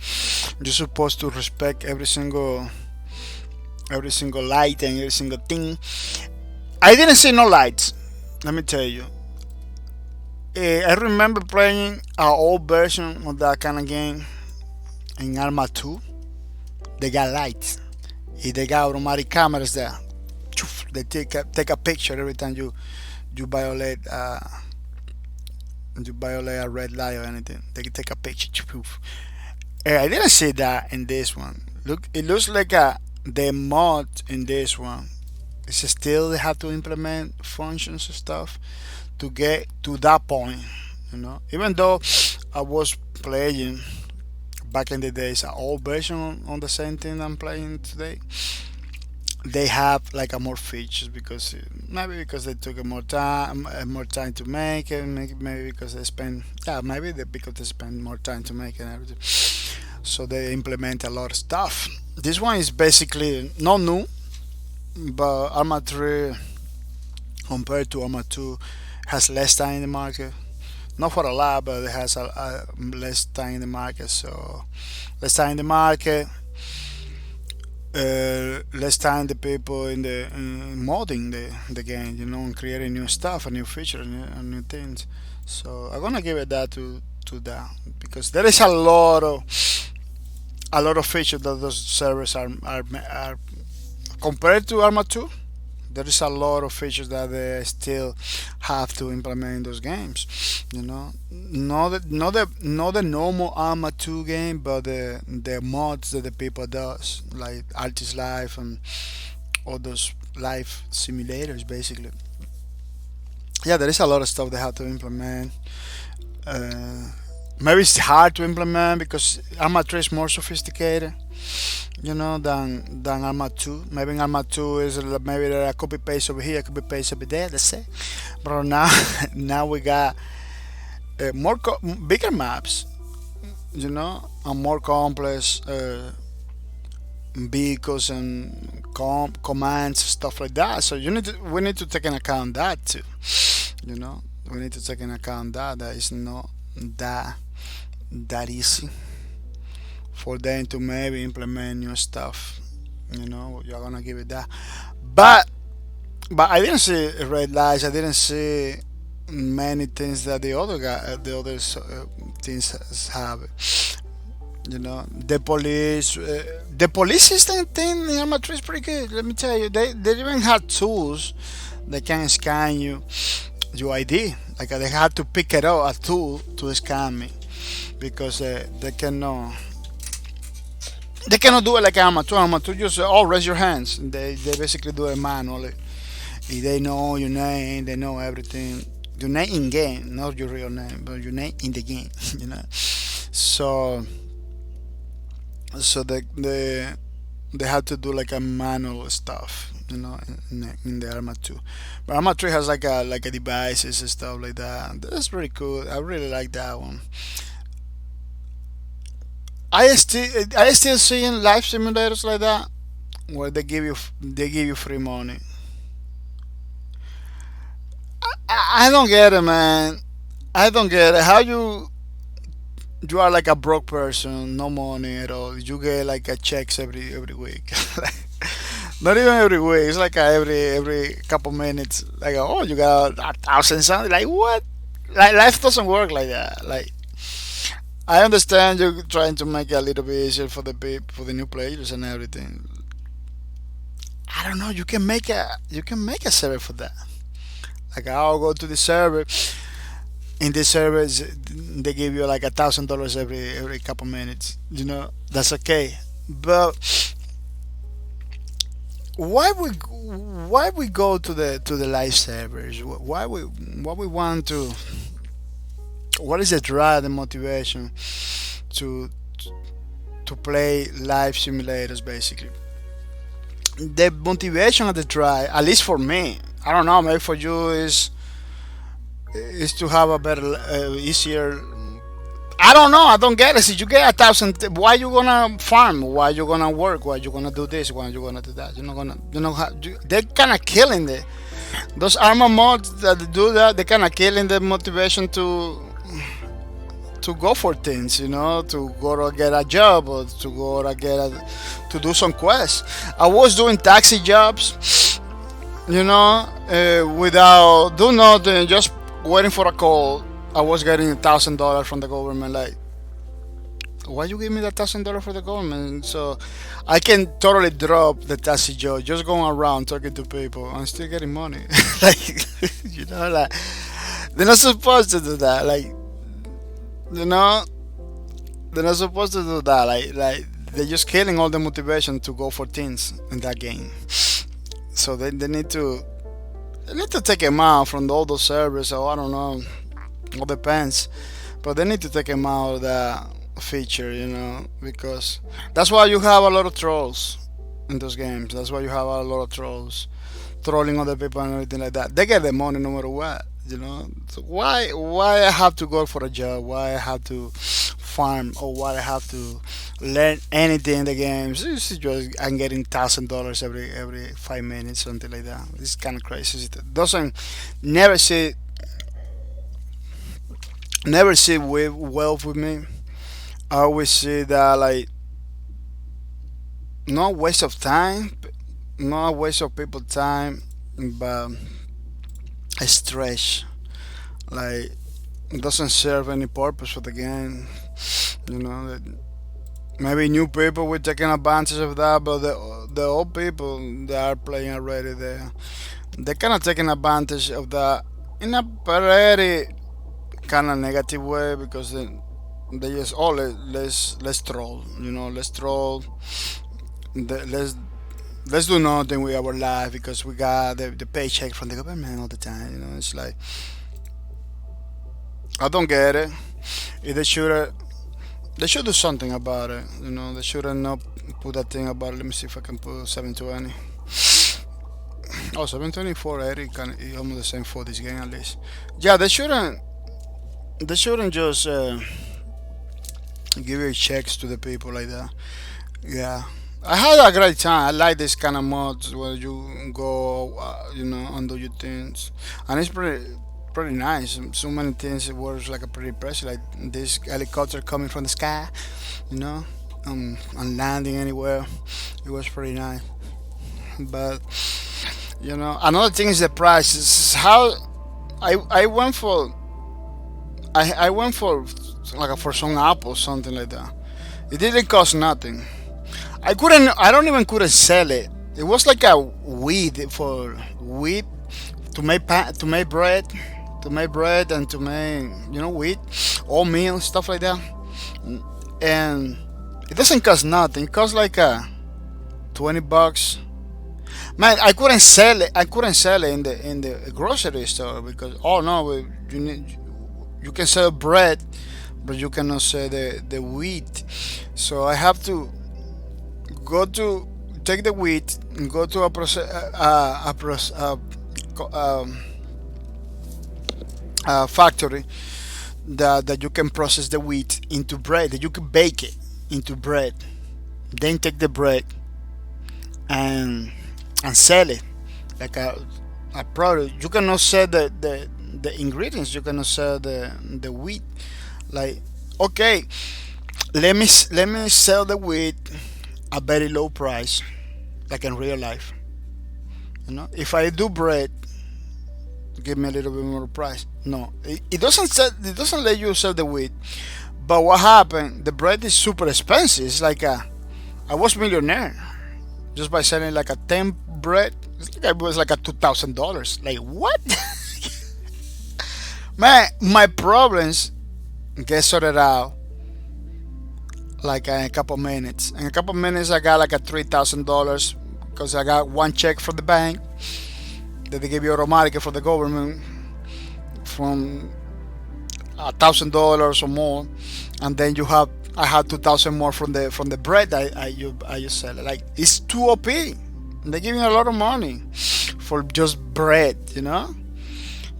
You're supposed to respect every single light and every single thing. I didn't see no lights. Let me tell you. I remember playing an old version of that kind of game in Arma 2. They got lights. They got automatic cameras there. They take a picture every time you violate a red light or anything. They can take a picture. I didn't see that in this one. Look, it looks like the mod in this one. It's still they have to implement functions and stuff to get to that point. You know, even though I was playing back in the days an old version on the same thing I'm playing today, they have like a more features because maybe because they took a more time to make it, maybe because they spend because they spend more time to make it and everything. So they implement a lot of stuff. This one is basically not new, but Arma 3 compared to Arma 2 has less time in the market. Not for a lot, but it has a less time in the market. So less time in the market. Less time the people in the modding the game, you know, and creating new stuff and new features and new things. So I'm gonna give it that to that because there is a lot of features that those servers are compared to Arma 2. There is a lot of features that they still have to implement in those games. You know, not the normal Arma 2 game, but the mods that the people does, like Artist Life and all those life simulators, basically. Yeah, there is a lot of stuff they have to implement. Maybe it's hard to implement because Arma 3 is more sophisticated, you know, than Arma 2. Maybe in Arma 2 is maybe there are copy paste over here, copy paste over there. That's it. But now we got bigger maps, you know, and more complex vehicles and commands, stuff like that. So we need to take into account that too. You know, we need to take into account that is not that easy for them to maybe implement new stuff. You know, you're gonna give it that. But I didn't see red lights. I didn't see many things that the other things have. You know, the police system thing in Arma 3 is pretty good. Let me tell you, they even have tools that can scan your ID. Like they had to pick it up a tool to scan me because they cannot do it like Arma 2. Arma 2 just raise your hands. They basically do it manually. They know your name, they know everything. Your name in game, not your real name, but your name in the game. You know. So they had to do like a manual stuff, in the Arma 2. But Arma 3 has like a devices and stuff like that. That's pretty cool. I really like that one. I still seeing live simulators like that where they give you free money. I don't get it, man. I don't get it. How you are like a broke person, no money at all. You get like a checks every week. Not even every week. It's like every couple minutes. Like, oh, you got 1,000 something. Like what? Like life doesn't work like that. Like I understand you're trying to make it a little bit easier for the new players and everything. I don't know. You can make a server for that. Like I'll go to the server. In this service, they give you like $1,000 every couple minutes. That's okay. But why we go to the live servers? Why we want to? What is the drive, the motivation to to play live simulators? Basically, the motivation of the drive, at least for me, I don't know, maybe for you is to have a better, easier. I don't know. I don't get it. If you get 1,000, why you gonna farm? Why you gonna work? Why you gonna do this? Why you gonna do that? You're not gonna. They're kind of killing those armor mods that do that. They're kind of killing the motivation to go for things. To go to get a job or to go to do some quests. I was doing taxi jobs. Without do nothing, just waiting for a call. I was getting $1,000 from the government. Like, why you give me that $1,000 for the government? So I can totally drop the taxi job, just going around talking to people. I'm still getting money. Like, like they're not supposed to do that. Like, they're not supposed to do that. Like they're just killing all the motivation to go for things in that game. So they need to take him out from all those servers. So I don't know. All depends, but they need to take him out of that feature, because that's why you have a lot of trolls in those games. That's why you have a lot of trolls trolling other people and everything like that. They get the money no matter what, So why I have to go for a job? Why I have to farm, or why I have to learn anything in the games? It's just I'm getting $1,000 every 5 minutes, something like that. It's kind of crazy. It doesn't never see. Never see with wealth with me. I always see that, like, not waste of time, not waste of people time, but a stretch. Like, it doesn't serve any purpose for the game. That maybe new people will taking advantage of that, but the old people that are playing already, they're kind of taking advantage of that in a very kind of negative way, because they just, oh, let's troll, let's troll, let's do nothing with our life because we got the paycheck from the government all the time. It's like, I don't get it. If they should do something about it. They shouldn't not put that thing about it. Let me see if I can put 720. Oh, 720 480 can almost the same for this game at least. Yeah, they shouldn't just give you checks to the people like that. Yeah, I had a great time. I like this kind of mods where you go, and do your things, and it's pretty nice. So many things. It was like a pretty impressive, like this helicopter coming from the sky, and landing anywhere. It was pretty nice. But another thing is the price. Is how I went for. I went for for some apple, something like that. It didn't cost nothing. I don't even couldn't sell it. It was like a weed for wheat to make bread and to make wheat, oatmeal, stuff like that. And it doesn't cost nothing. It costs like $20. Man, I couldn't sell it. I couldn't sell it in the grocery store because oh no, you need you can sell bread, but you cannot sell the wheat. So I have to go to take the wheat and go to co- um, a factory that you can process the wheat into bread. That you can bake it into bread. Then take the bread and sell it like a product. You cannot sell the ingredients. You cannot sell the wheat. Like okay, let me sell the wheat a very low price, like in real life. You know, if I do bread, give me a little bit more price. No, it doesn't sell. It doesn't let you sell the wheat. But what happened? The bread is super expensive. It's like I was millionaire just by selling like a 10 bread. It's like it was like a $2,000. Like what? Man, my problems get sorted out like in a couple minutes. In a couple minutes, I got like a $3,000 because I got one check from the bank that they give you automatically for the government from $1,000 or more, and then you have I had 2,000 more from the bread I just sell. Like it's too OP. They give you a lot of money for just bread, you know.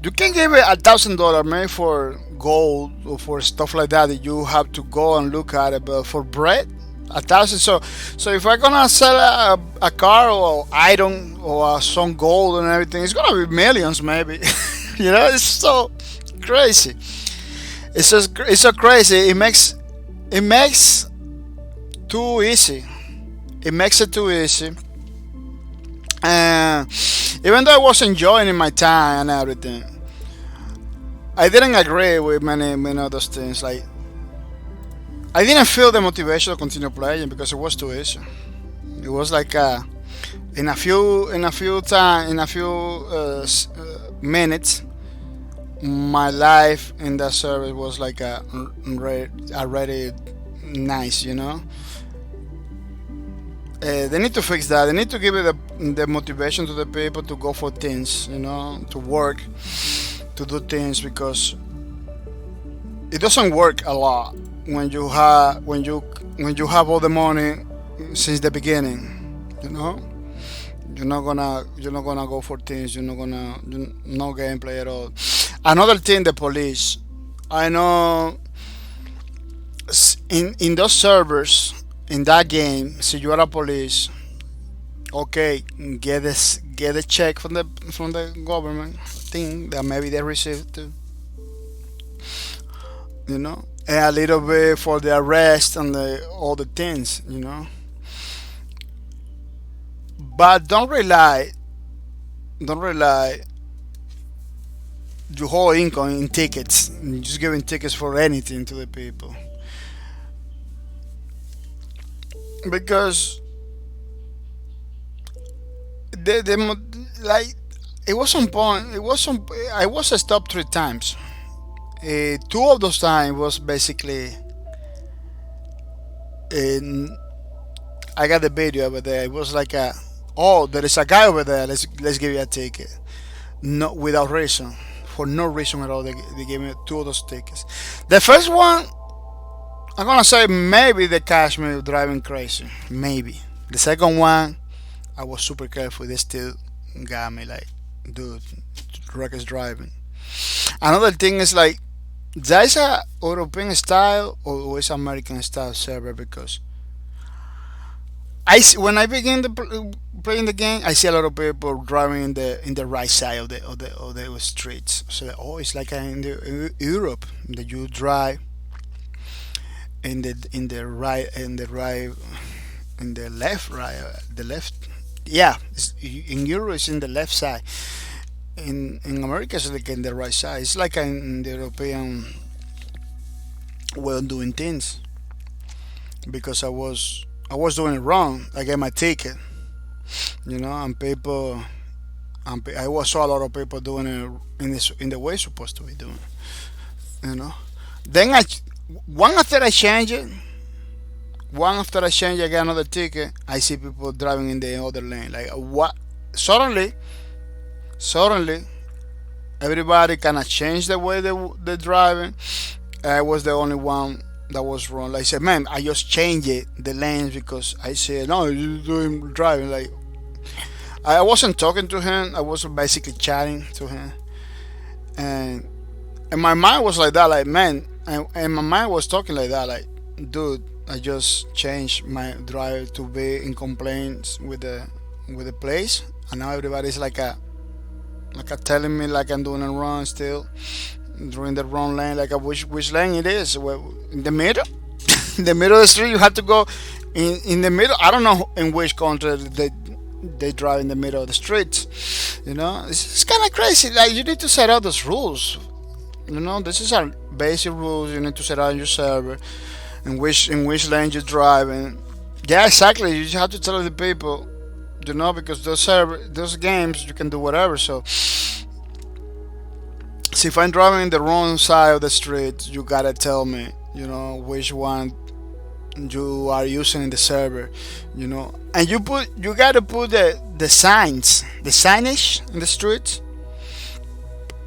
You can give it $1,000 maybe for gold or for stuff like that that you have to go and look at it, but for bread, 1,000. So if I'm gonna sell a car or item or some gold and everything, it's gonna be millions maybe. You know, it's so crazy. It's so crazy. It makes too easy. It makes it too easy. And even though I was enjoying my time and everything, I didn't agree with many other things. Like I didn't feel the motivation to continue playing because it was too easy. It was like in a few minutes, my life in that service was like already nice, you know. They need to fix that. They need to give it the motivation to the people to go for things, you know, to work, to do things because it doesn't work a lot when you have all the money since the beginning, you know. You're not gonna go for things. No gameplay at all. Another thing, the police. I know in those servers in that game, so you are a police. Okay, get a check from the government thing that maybe they received too. You know, and a little bit for the arrest and all the things. You know, but don't rely your whole income in tickets. You're just giving tickets for anything to the people because like it was some point. It was some. I was stopped 3 times. Two of those times was basically. In, I got the video over there. It was like oh, there is a guy over there. Let's give you a ticket. No, without reason, for no reason at all. They gave me two of those tickets. The first one, I'm gonna say maybe they catch me driving crazy. Maybe. The second one, I was super careful. They still got me like, dude, reckless driving. Another thing is like, there's a European style or is American style server because when I begin playing the game, I see a lot of people driving in the right side of the streets. So oh, it's like in the Europe that you drive in the left the left. Yeah, in Europe it's in the left side. In America it's like in the right side. It's like in the European way of doing things because I was doing it wrong. I get my ticket, you know, and people, I was saw a lot of people doing it in the way it's supposed to be doing, you know. Then one after I change it, I get another ticket. I see people driving in the other lane. Like what? suddenly everybody kind of changed the way they driving. I was the only one that was wrong. Like I said, man, I just changed it, the lanes, because I said, no, you're doing driving. Like, I wasn't talking to him. I was basically chatting to him, and my mind was like that. Like, man, and my mind was talking like that. Like, dude, I just changed my drive to be in complaints with the place, and now everybody's like a telling me like I'm doing it wrong still, doing the wrong lane. Like, which lane it is? Well, in the middle, in the middle of the street. You have to go in the middle. I don't know in which country they drive in the middle of the street. You know, it's kind of crazy. Like, you need to set out those rules. You know, this is our basic rules. You need to set out your server in which lane you drive, and yeah, exactly. You just have to tell the people. You know, because those games you can do whatever. So if I'm driving in the wrong side of the street, you gotta tell me. You know which one you are using in the server. You know, and you gotta put the signage in the street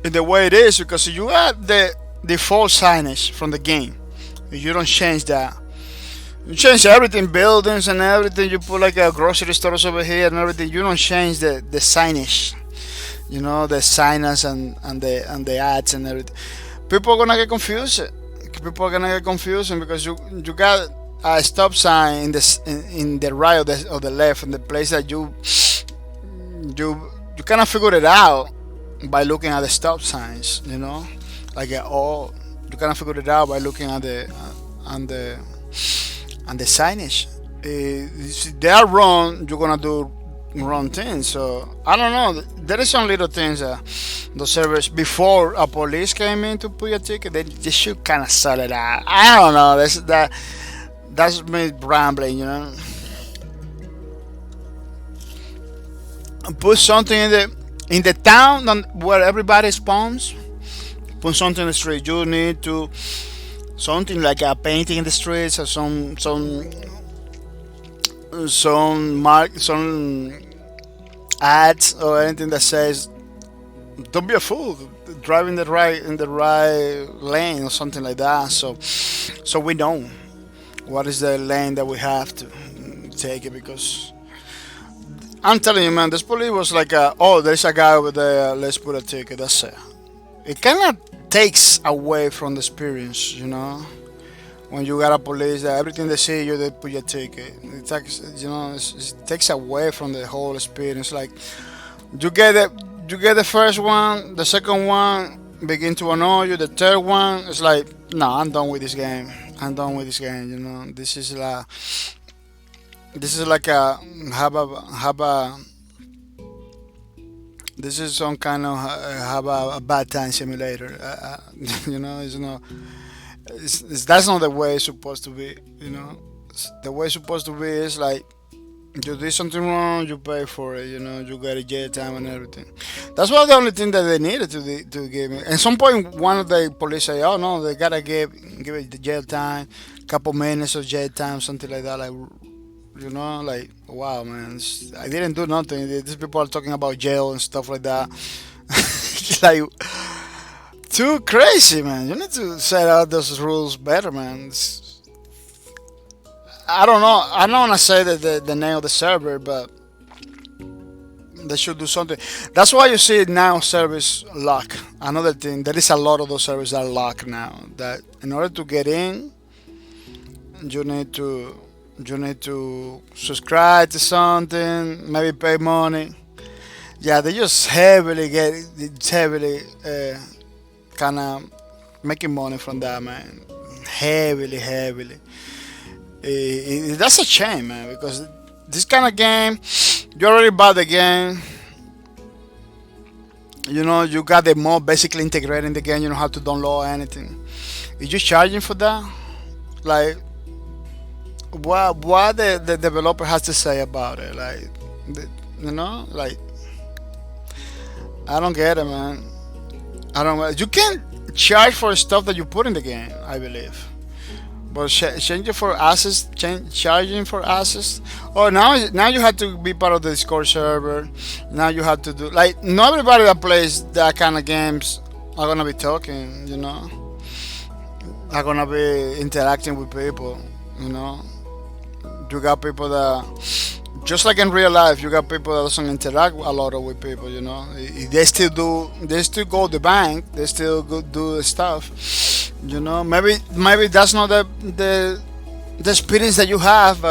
in the way it is, because you got the default signage from the game. If you don't change that, you change everything, buildings and everything. You put like a grocery stores over here and everything. You don't change the signage. You know, the signage and the ads and everything. People are gonna get confused. People are gonna get confused because you got a stop sign in the right or the left, in the place that you kind of figure it out by looking at the stop signs. You know, like you kind of figure it out by looking at the signage. If they are wrong, you're gonna do wrong things. So I don't know. There is some little things that the servers, before a police came in to put your ticket, they should kind of sort it out. I don't know. That's me rambling. You know. Put something in the town where everybody spawns. Put something in the street. You need to. Something like a painting in the streets, or some ads or anything that says, "Don't be a fool, drive in the right lane," or something like that. So we know what is the lane that we have to take it, because I'm telling you, man, this police was like, "Oh, there's a guy over there. Let's put a ticket." That's it. It kind of takes away from the experience, you know. When you got a police that everything they see you, they put your ticket. It takes, you know, it takes away from the whole experience. Like, you get the first one, the second one begin to annoy you, the third one it's like, no, I'm done with this game. You know, this is like a have a this is some kind of have a bad time simulator. You know, that's not the way it's supposed to be. You know, the way it's supposed to be is like, you did something wrong, you pay for it. You know, you get a jail time and everything. That's why the only thing that they needed to give me. At some point, one of the police say, "Oh no, they gotta give it the jail time, couple minutes of jail time, something like that." Like, you know, like, wow, man, I didn't do nothing. These people are talking about jail and stuff like that. Like, too crazy, man. You need to set out those rules better, man. I don't know. I don't want to say that the name of the server, but they should do something. That's why you see now servers lock. Another thing, there is a lot of those servers that are locked now. That in order to get in, you need to subscribe to something, maybe pay money. Yeah, they just heavily kind of making money from that, man. Heavily. That's a shame, man, because this kind of game, you already bought the game. You know, you got the mod basically integrated in the game. You don't have to download anything. Is you charging for that? Like, what the developer has to say about it? Like, you know, like, I don't get it, man. I don't. You can't charge for stuff that you put in the game, I believe. But change it for access, charging for access. Oh, now you have to be part of the Discord server. Now you have to do like not everybody that plays that kind of games are gonna be talking. Are gonna be interacting with people. You know, you got people that just like in real life, you got people that doesn't interact a lot with people. They still go to the bank, they still do the stuff. Maybe that's not the experience that you have.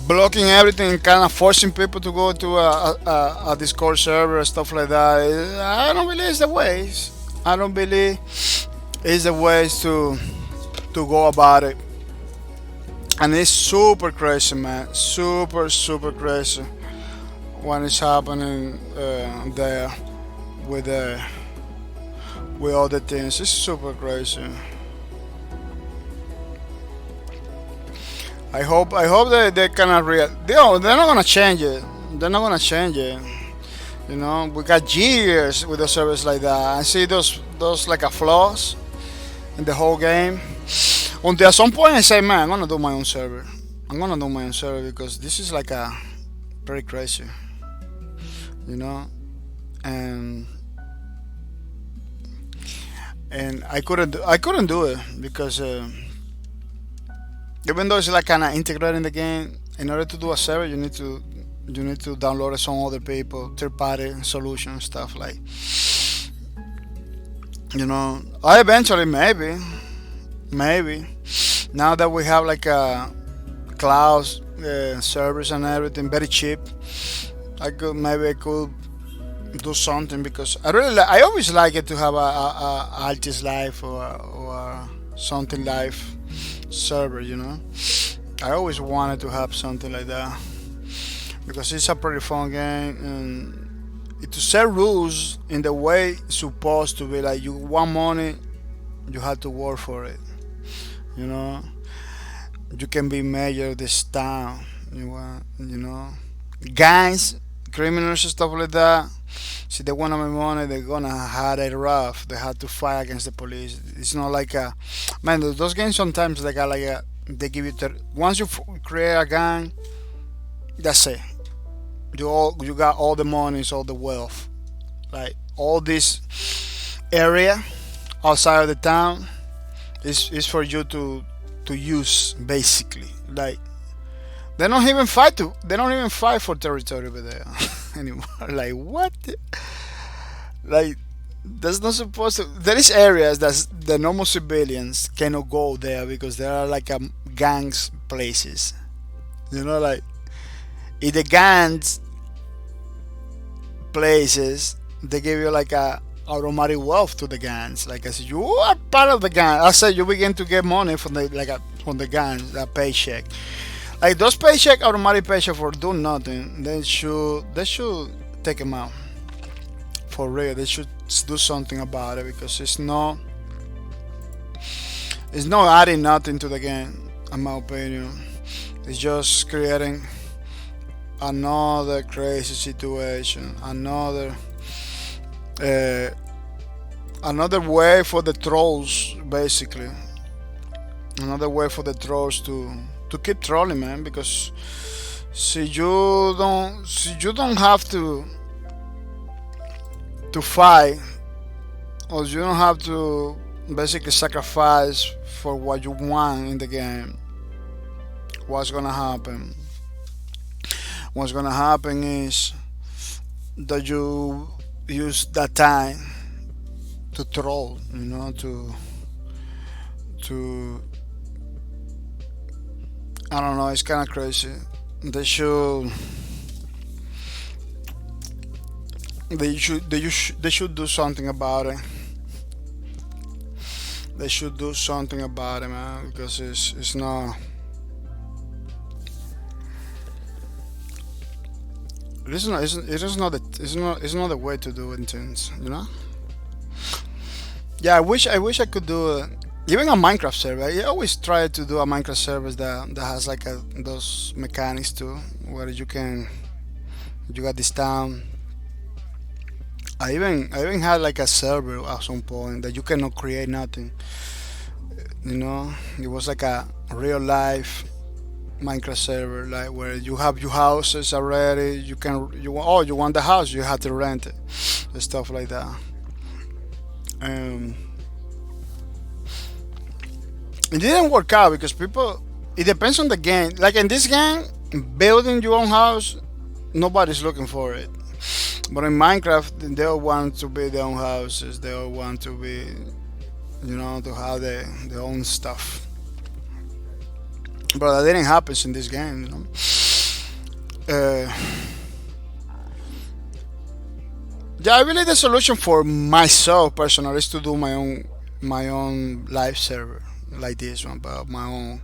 Blocking everything, kind of forcing people to go to a Discord server and stuff like that. I don't believe it's the ways. I don't believe it's the ways to go about it. And it's super crazy, man. Super crazy when it's happening there with all the things. It's super crazy. I hope they cannot they're not gonna change it. They're not gonna change it. We got years with a service like that. I see those like a flaws in the whole game. Until at some point I say, man, I'm gonna do my own server. I'm gonna do my own server because this is like a pretty crazy, and I couldn't do it because even though it's like kind of integrated in the game, in order to do a server, you need to download it from other people, third-party solution stuff like. I eventually maybe now that we have like a cloud servers and everything very cheap, I could do something because I always like it to have a artist life or something live server. I always wanted to have something like that because it's a pretty fun game, and to set rules in the way it's supposed to be, like you want money, you have to work for it. You can be mayor of this town. Gangs, criminals, and stuff like that. See, they want my money. They're gonna have it rough. They have to fight against the police. It's not like man. Those games sometimes they got they give you once you create a gang, that's it. You got all the monies, all the wealth, like all this area outside of the town is for you to use basically. Like they don't even fight for territory over there anymore. Like what? Like that's not supposed to. There is areas that the normal civilians cannot go there because there are like gangs places. Like in the gangs places, they give you like a automatic wealth to the gangs. Like as you are part of the gang, I said you begin to get money from from the gangs, a paycheck. Like those automatic paycheck for doing nothing. They should take them out for real. They should do something about it because it's not adding nothing to the game, in my opinion. It's just creating another crazy situation, another way for the trolls, basically. Another way for the trolls to keep trolling, man. Because see, you don't have to fight, or you don't have to basically sacrifice for what you want in the game. What's gonna happen? What's gonna happen is that you use that time to troll, to I don't know. It's kind of crazy. They should do something about it. They should do something about it, man, because it's not. It's not the way to do things, Yeah, I wish I could do even a Minecraft server. I always try to do a Minecraft server that has like those mechanics too, where you got this town. I even had like a server at some point that you cannot create nothing. You know, it was like a real life Minecraft server, like where you have your houses already. You can you want the house, you have to rent it, and stuff like that. Um, it didn't work out because people. It depends on the game. Like in this game, building your own house, nobody's looking for it. But in Minecraft, they all want to build their own houses. They all want to be, to have their own stuff. But that didn't happen in this game. Yeah, I believe the solution for myself personally is to do my own live server like this one, but my own,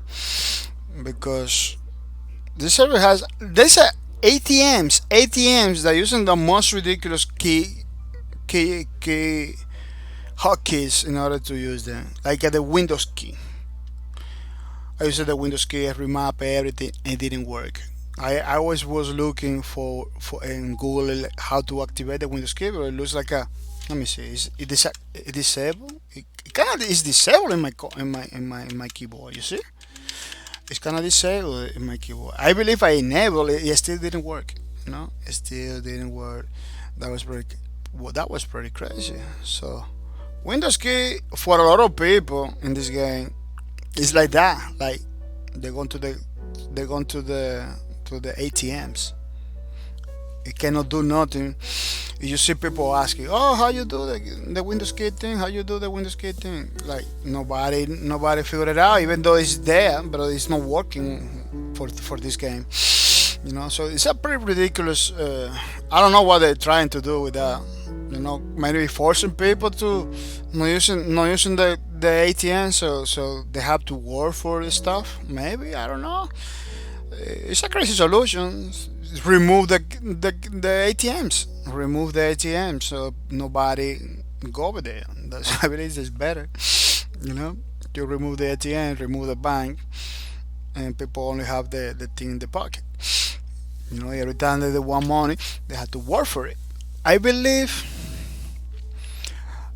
because this server has there's a ATMs that using the most ridiculous key hotkeys in order to use them, like the Windows key. I used the Windows key, remap everything, and it didn't work. I always was looking for in Google how to activate the Windows key, but it looks like a. Let me see. It disabled? It kind of is disabled in my keyboard. You see? It's kind of disabled in my keyboard. I believe I enabled it. It still didn't work. It still didn't work. That was pretty crazy. So Windows key for a lot of people in this game is like that. Like they're going to the ATMs. It cannot do nothing. You see people asking, "Oh, how you do the Windows key thing? How you do the Windows key thing?" Like nobody figured it out, even though it's there, but it's not working for this game. So it's a pretty ridiculous. I don't know what they're trying to do with that. Maybe forcing people to not using the ATM, so they have to work for this stuff. Maybe, I don't know. It's a crazy solution. Remove the ATMs. Remove the ATMs so nobody go over there. I believe it's better. You remove the ATM, remove the bank, and people only have the thing in the pocket. Every time that they want money, they have to work for it. I believe.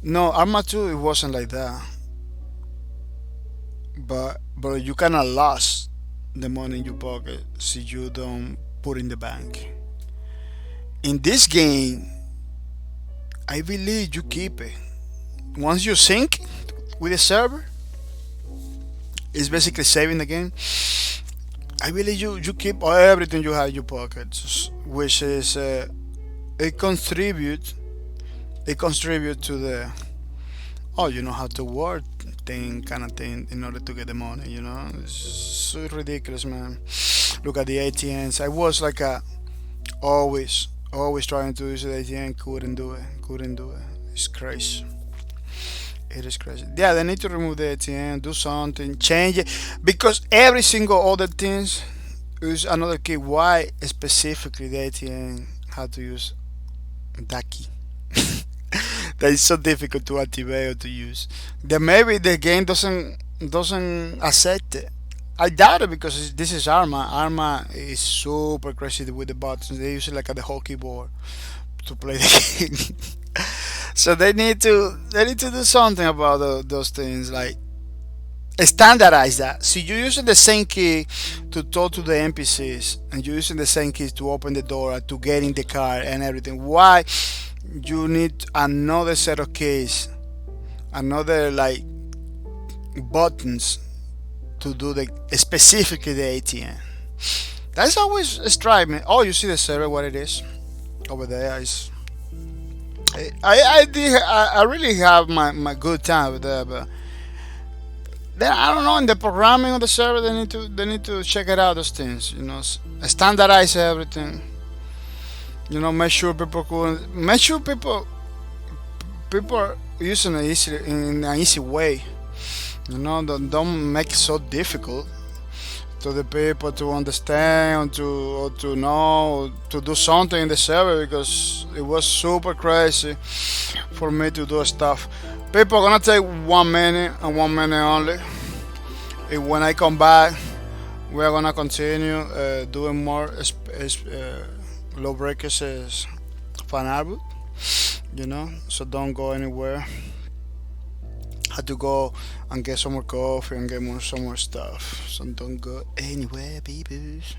No, Arma 2 it wasn't like that. But you kinda lost the money in your pocket so you don't put in the bank. In this game, I believe you keep it. Once you sync with the server, it's basically saving the game. I believe you keep everything you have in your pockets, which is it contribute to the you know how to work thing kind of thing in order to get the money. It's so ridiculous, man. Look at the ATMs. I was like always trying to use the ATM, couldn't do it. It's crazy. It is crazy. Yeah, they need to remove the ATM, do something, change it, because every single other things is another key. Why specifically the ATM had to use that key? That is so difficult to activate or to use. Then maybe the game doesn't accept it. I doubt it because this is Arma. Arma is super crazy with the buttons. They use it like the whole keyboard to play the game. So they need to do something about those things, like standardize that. So you're using the same key to talk to the NPCs, and you're using the same keys to open the door, to get in the car, and everything. Why you need another set of keys, another like buttons to do specifically the ATM? That's always strike me. Oh, you see the server, what it is over there is. I really have my good time with that, but then I don't know, in the programming of the server they need to check it out, those things, standardize everything, make sure people are using it in an easy way, don't make it so difficult to the people to understand or to know, to do something in the server, because it was super crazy for me to do stuff. People are gonna take 1 minute and 1 minute only. And when I come back, we're gonna continue doing more low breakers fan album, so don't go anywhere. Had to go and get some more coffee and get some more stuff. So don't go anywhere, babies.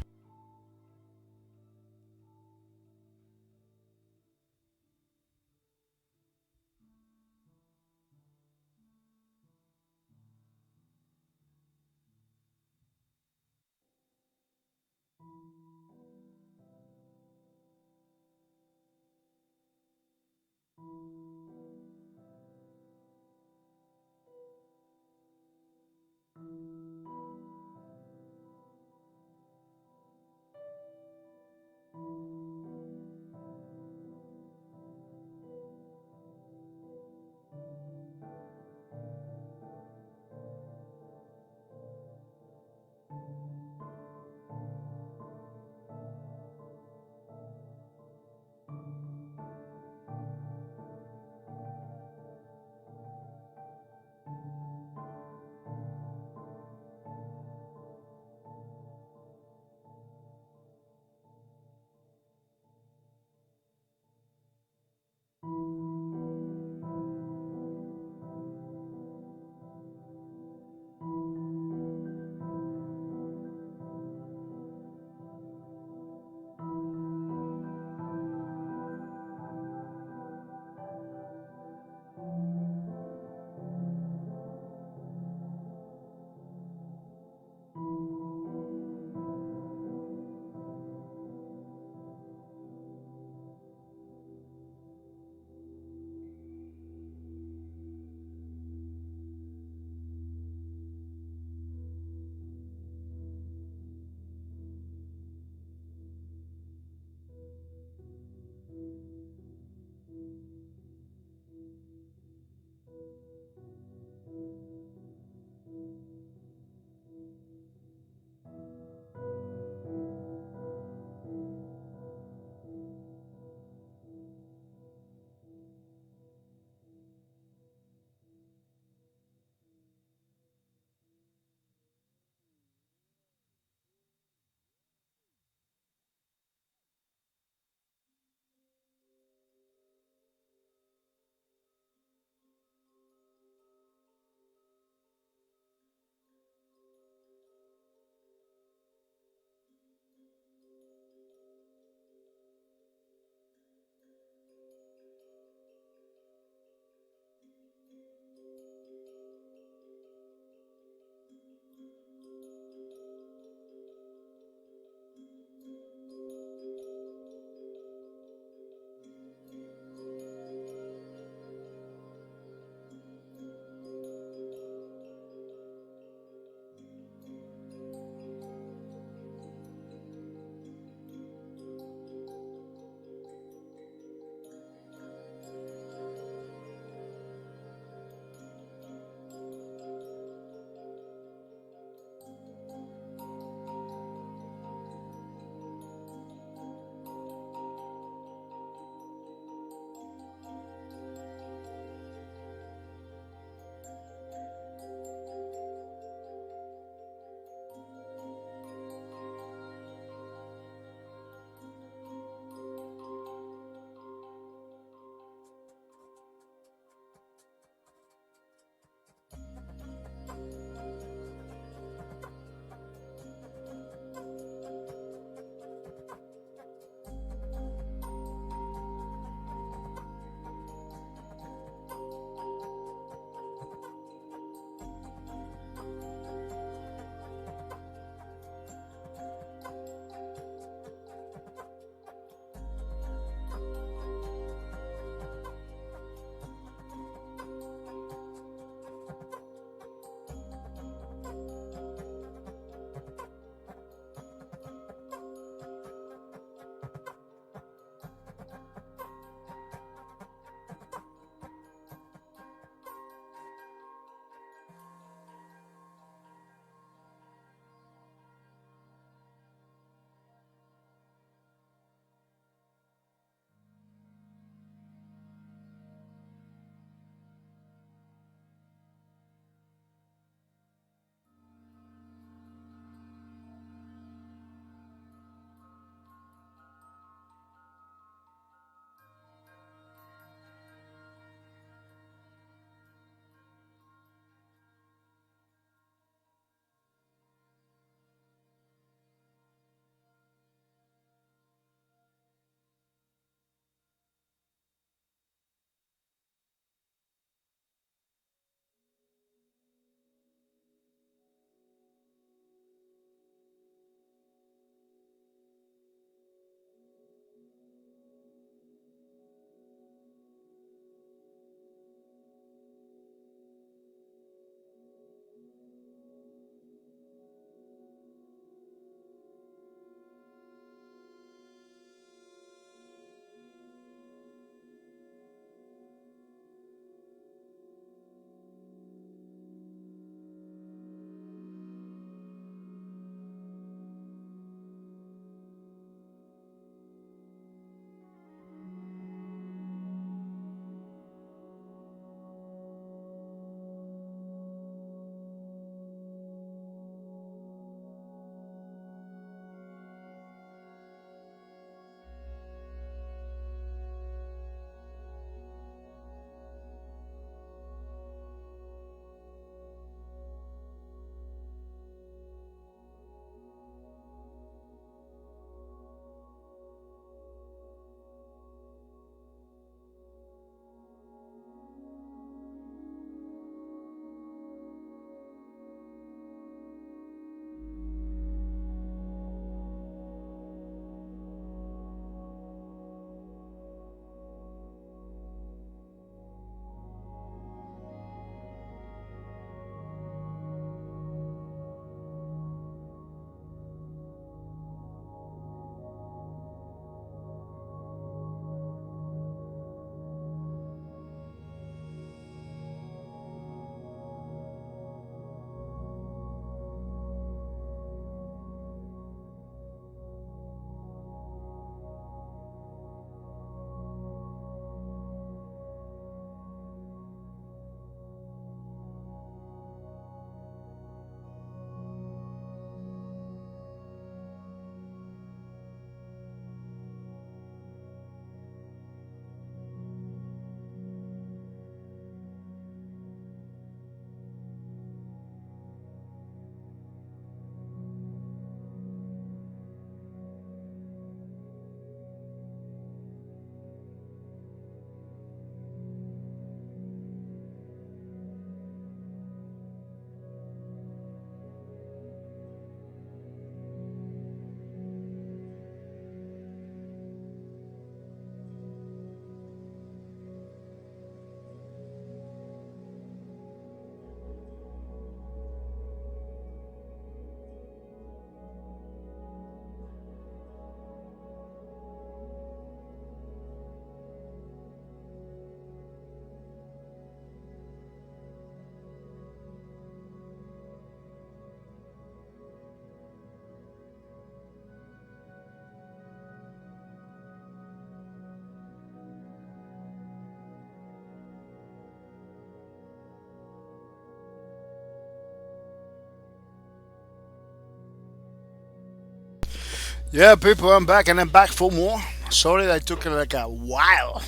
Yeah, people, I'm back and I'm back for more. Sorry that I took like a while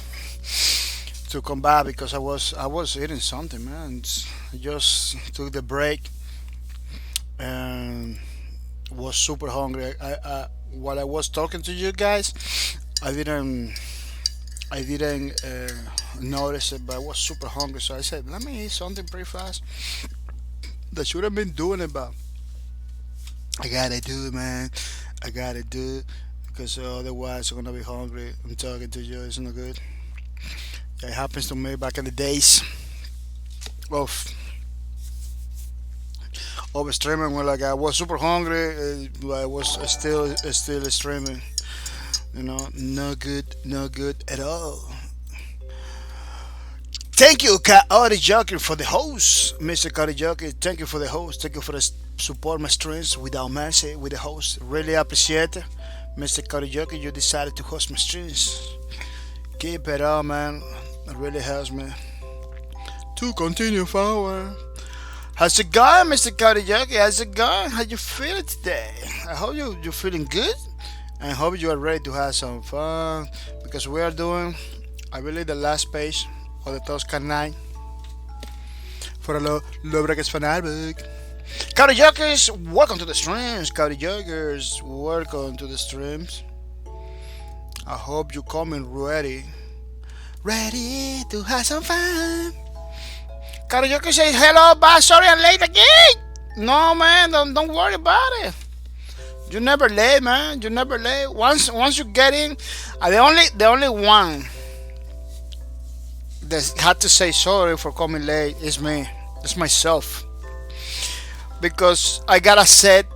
to come back because I was eating something, man. I just took the break and was super hungry. While I was talking to you guys, I didn't I didn't notice it, but I was super hungry, so I said, let me eat something pretty fast. That should have been doing it, but I gotta do it, man. I gotta do it because otherwise I'm gonna be hungry. I'm talking to you, it's not good. It happens to me back in the days of streaming when like I was super hungry, but I was still streaming. No good, no good at all. Thank you, Cody Joker, for the host, Mr. Cody Joker. Thank you for the host. Thank you for the support my streams without mercy with the host. Really appreciate it, Mr. Cody Joker. You decided to host my streams. Keep it up, man. It really helps me to continue forward. How's it going, Mr. Cody Joker? How's it going? How you feeling today? I hope you're feeling good. And I hope you are ready to have some fun because we are doing, I believe, the last page of the Toscan 9 for a low brackets fan book. Cody Jokers, welcome to the streams. Cody Jokers, welcome to the streams. I hope you're coming ready to have some fun. Cody Jokers says, hello, boss. Sorry I'm late again. No, man, don't worry about it. You never late, man. You never late. Once you get in, the only one that had to say sorry for coming late is me. It's myself. Because I got a set,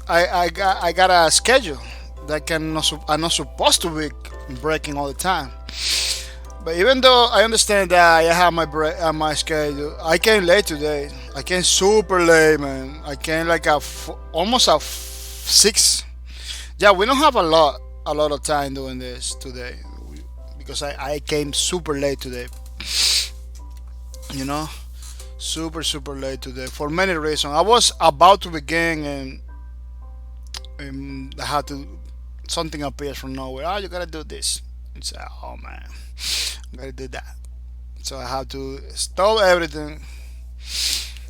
I got a schedule that I'm not supposed to be breaking all the time. But even though I understand that I have my schedule, I came late today. I came super late, man. I came like almost at 6. Yeah, we don't have a lot of time doing this today because I came super late today. You know, super late today for many reasons. I was about to begin and I had to something appears from nowhere. Oh, you gotta do this. It's oh man, I gotta do that. So I have to stop everything.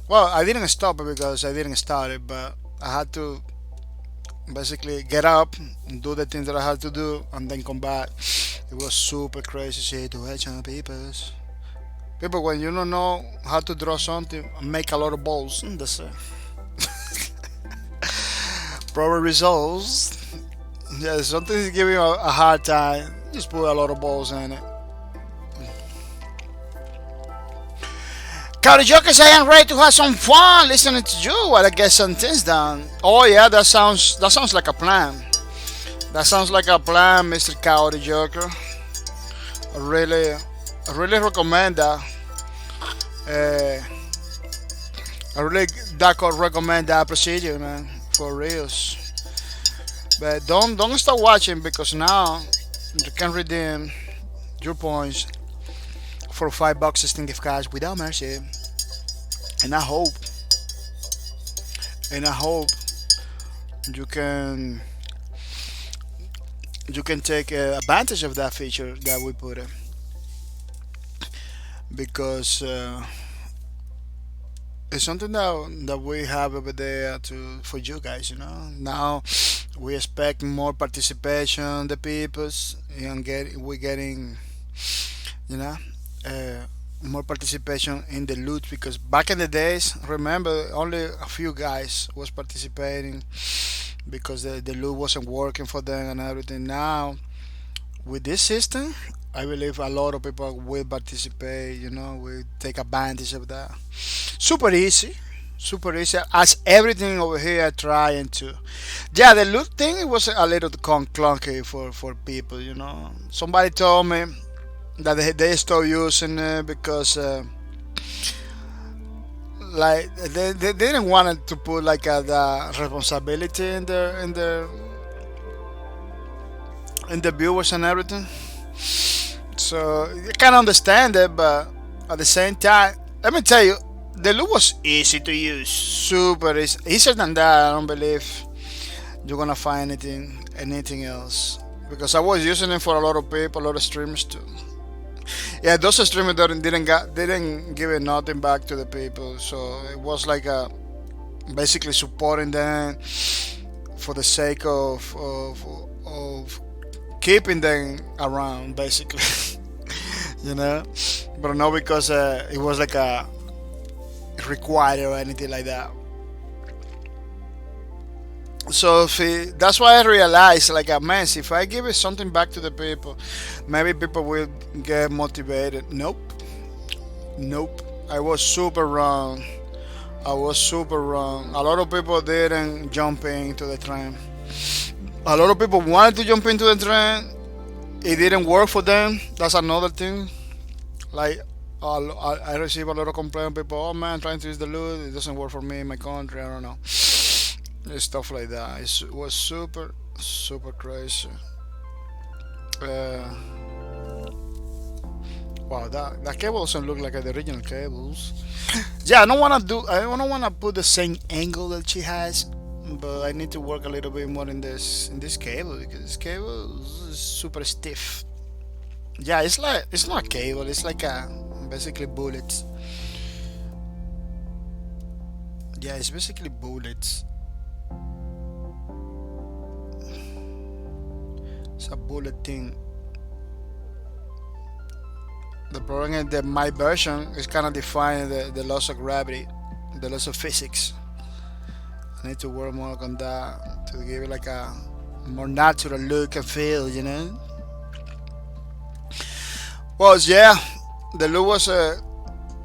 Well, I didn't stop it because I didn't start it, but I had to basically get up and do the things that I had to do and then come back. It was super crazy situation, people. People, when you don't know how to draw something, make a lot of balls. That's it. Proper results. Yeah, something is giving you a hard time. Just put a lot of balls in it. Cody Jokers, I am ready to have some fun listening to you while I get some things done. Oh yeah, that sounds like a plan. That sounds like a plan, Mr. Cody Joker. I really recommend that. I really recommend that procedure, man, for reals. But don't stop watching because now you can redeem your points for $5 Steam gift cards without mercy. And I hope you can take advantage of that feature that we put in because it's something that we have over there for you guys. Now we expect more participation, the peoples, and we're getting you know more participation in the loot because back in the days, remember, only a few guys was participating because the loot wasn't working for them and everything. Now with this system, I believe a lot of people will participate. We take advantage of that. Super easy. As everything over here trying to. Yeah, the loot thing, it was a little clunky for people. Somebody told me that they stopped using it because like they didn't want it to put like the responsibility in the viewers and everything. So you can understand it, but at the same time, let me tell you, the loop was easy to use, super easy, easier than that. I don't believe you're gonna find anything else. Because I was using it for a lot of people, a lot of streamers too. Yeah, those streamers didn't give it nothing back to the people, so it was like basically supporting them for the sake of keeping them around, basically. you know, but not because it was like a required or anything like that. So that's why I realized, like, man, if I give it something back to the people, maybe people will get motivated. Nope, nope. I was super wrong. I was super wrong. A lot of people didn't jump into the trend. A lot of people wanted to jump into the trend. It didn't work for them. That's another thing. Like, I receive a lot of complaints. People, oh man, trying to use the loot. It doesn't work for me in my country. I don't know. Stuff like that. It was super, super crazy. Uh, wow, that cable doesn't look like the original cables. Yeah, I don't wanna put the same angle that she has, but I need to work a little bit more in this cable because this cable is super stiff. Yeah, it's not a cable. It's like basically bullets. Yeah, it's basically bullets. It's a bullet thing. The problem is that my version is kind of defining the loss of gravity, the loss of physics. I need to work more on that to give it like a more natural look and feel, you know. Well, yeah, the look was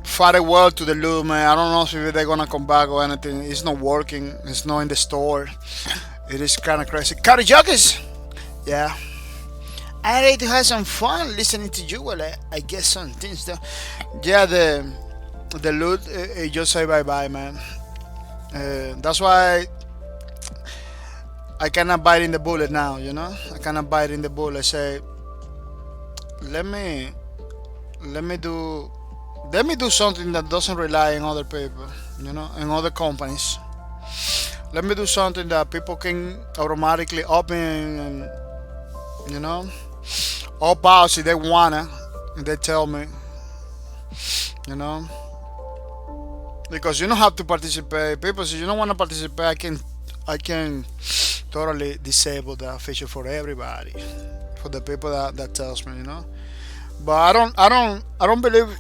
far well to the loop, man. I don't know if they're gonna come back or anything. It's not working. It's not in the store. It is kind of crazy. Cardi Jokers! Yeah. I ready to have some fun listening to you while I get some things done. Yeah, the loot, it just say bye bye, man. That's why I cannot bite in the bullet now, you know? I cannot bite in the bullet. Say, let me do something that doesn't rely on other people, you know, and other companies. Let me do something that people can automatically open and, you know, opt out if they wanna, and they tell me, you know, because you don't have to participate. People say you don't want to participate. I can totally disable that feature for everybody, for the people that tells me, you know. But I don't believe.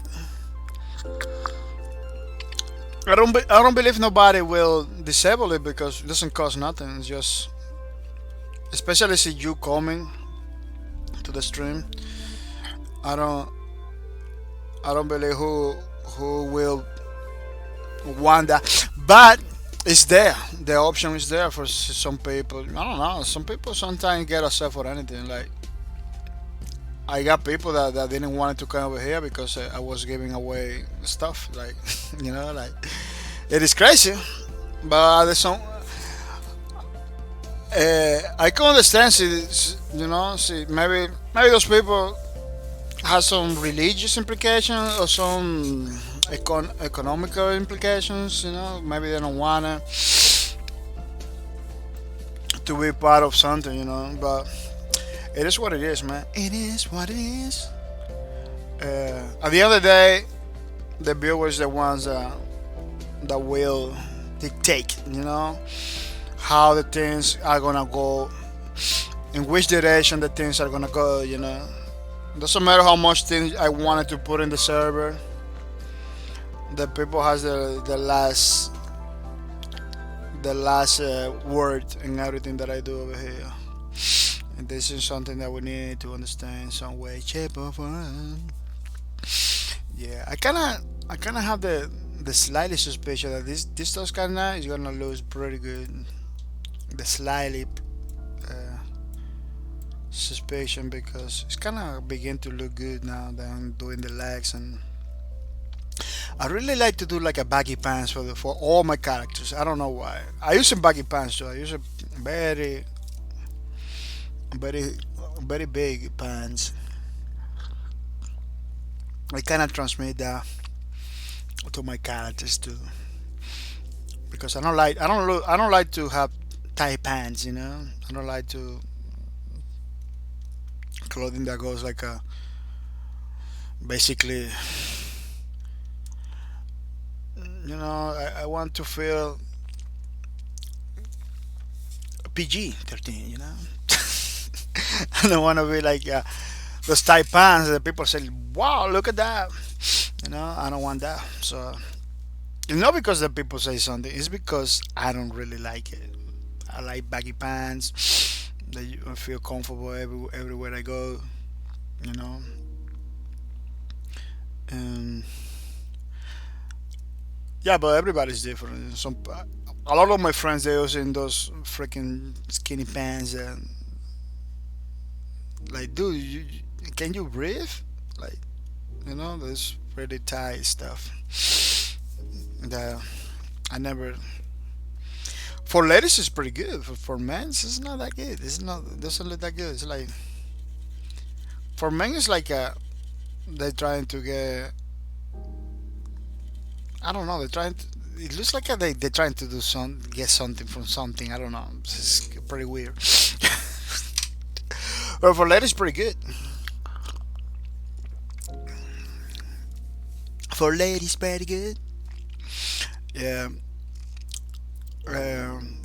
I don't believe nobody will disable it because it doesn't cost nothing. It's just, especially if you coming to the stream. I don't believe who will want that, but it's there. The option is there for some people. I don't know. Some people sometimes get upset for anything. Like, I got people that didn't want to come over here because I was giving away stuff. Like, you know, like, it is crazy. But there's some. I can understand. See, you know, see, maybe those people have some religious implications or some economical implications. You know, maybe they don't wanna to be part of something. You know, but it is what it is, man. It is what it is. At the end of the day, the viewers are the ones that will dictate. You know, how the things are gonna go, in which direction the things are gonna go. You know, doesn't matter how much things I wanted to put in the server. The people has the last word in everything that I do over here. And this is something that we need to understand in some way, shape, or form. Yeah, I kinda have the slightly suspicion that this Toscana is gonna lose pretty good. The slightly suspicion because it's kinda begin to look good now that I'm doing the legs, and I really like to do like a baggy pants for all my characters. I don't know why. I use a baggy pants too. I use a very very big pants. I cannot transmit that to my characters too because I don't like to have tight pants. I don't like to clothing that goes like a basically. I want to feel PG-13. I don't want to be like those tight pants that people say, "Wow, look at that." I don't want that. So it's not because the people say something. It's because I don't really like it. I like baggy pants. That I feel comfortable everywhere I go. You know. And yeah, but everybody's different. A lot of my friends they also in those freaking skinny pants and like, dude, can you breathe? Like, this pretty tight stuff. That I never. For ladies, it's pretty good. For men, it's not that good. It's not. It doesn't look that good. It's like for men, it's like they're trying to get. I don't know. They're trying. It looks like they're trying to do get something from something. I don't know. It's pretty weird. But for ladies, pretty good. For ladies, pretty good. Yeah.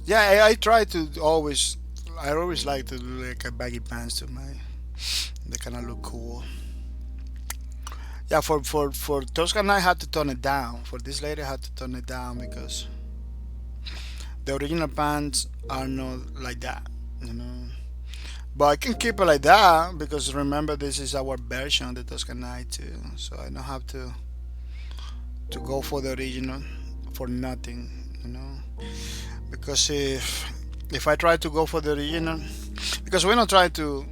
Yeah, I try to always. I always like to do like a baggy pants to my. They kind of look cool. Yeah, for Toscan, I had to tone it down. For this lady, I had to tone it down because the original pants are not like that. You know. But I can keep it like that because remember this is our version of the Toscan Knight too. So I don't have to go for the original for nothing. Because if I try to go for the original, because we're not trying to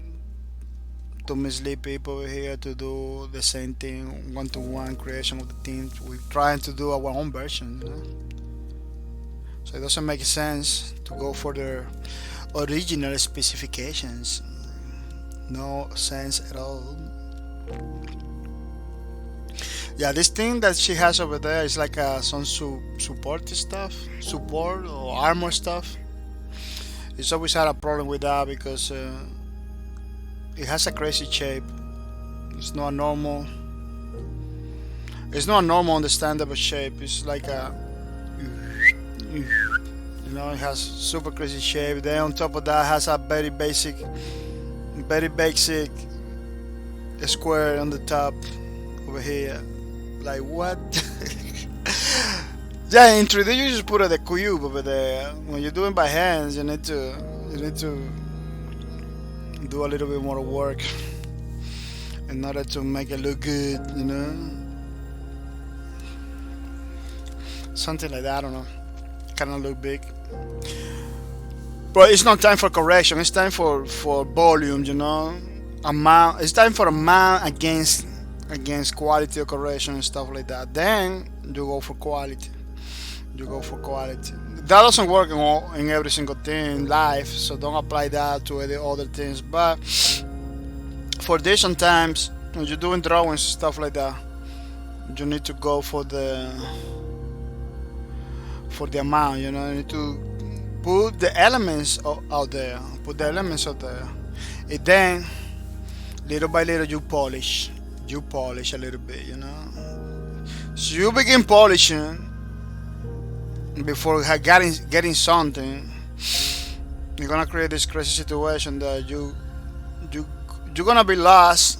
mislead people here to do the same thing, one-to-one creation of the teams. We're trying to do our own version. So it doesn't make sense to go for the original specifications. No sense at all. Yeah, this thing that she has over there is like some support stuff, support or armor stuff. It's always had a problem with that because it has a crazy shape. It's not normal. It's not a normal understandable shape. It's like it has super crazy shape. Then on top of that, has a very basic square on the top over here. Like what? Yeah, in 3D you just put the cube over there. When you're doing by hands, you need to do a little bit more work in order to make it look good. Something like that. I don't know. Kind of look big. But it's not time for correction. It's time for volume. Amount. It's time for amount against quality of correction and stuff like that. Then you go for quality. That doesn't work in every single thing in life, so don't apply that to any other things. But for this, sometimes when you're doing drawings and stuff like that, you need to go for the amount. You need to put the elements out there. And then little by little you polish a little bit. So you begin polishing before getting something. You're gonna create this crazy situation that you're gonna be lost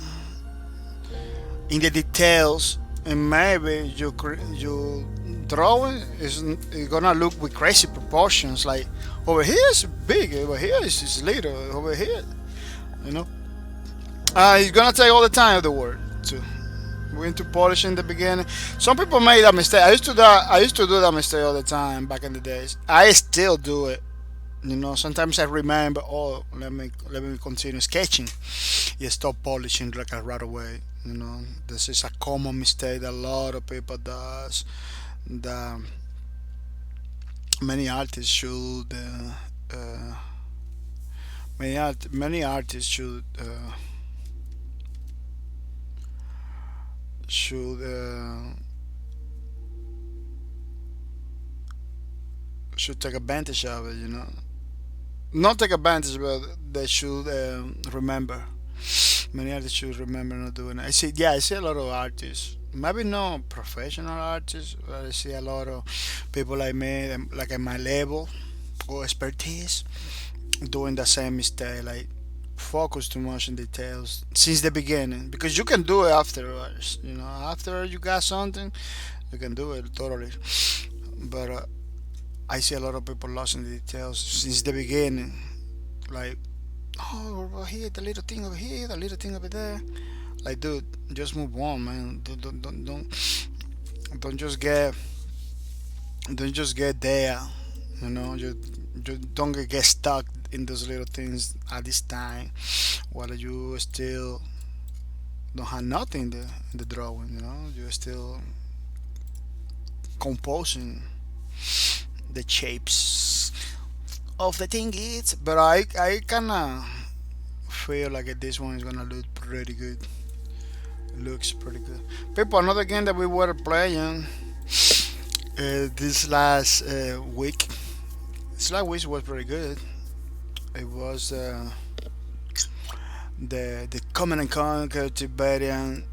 in the details, and maybe you drawing is gonna look with crazy proportions. Like over here is big, over here is little, over here. It's gonna take all the time of the world too. We need to polish in the beginning. Some people made that mistake. I used to do that mistake all the time back in the days. I still do it. Sometimes I remember, oh, let me continue sketching. You stop polishing like right away. This is a common mistake that a lot of people does. That many artists should. Many artists should take advantage of it. not take advantage, but they should remember. Many artists should remember not doing it. I see a lot of artists. Maybe not professional artists, but I see a lot of people like me, like at my level or expertise, doing the same mistake. Like focus too much on details since the beginning, because you can do it afterwards. You know, after you got something, you can do it totally. But I see a lot of people lost in the details since the beginning. Like, oh, over here, the little thing over here, the little thing over there. Like, dude, just move on, man. Don't just get, don't just get there. You know, you don't get stuck in those little things at this time, while you still don't have nothing in the drawing. You know, you're still composing the shapes of the thing is. But I kind of feel like this one is gonna look pretty good. Looks pretty good. People, another game that we were playing this last week. This last week was pretty good. It was the Command and Conquer Tiberian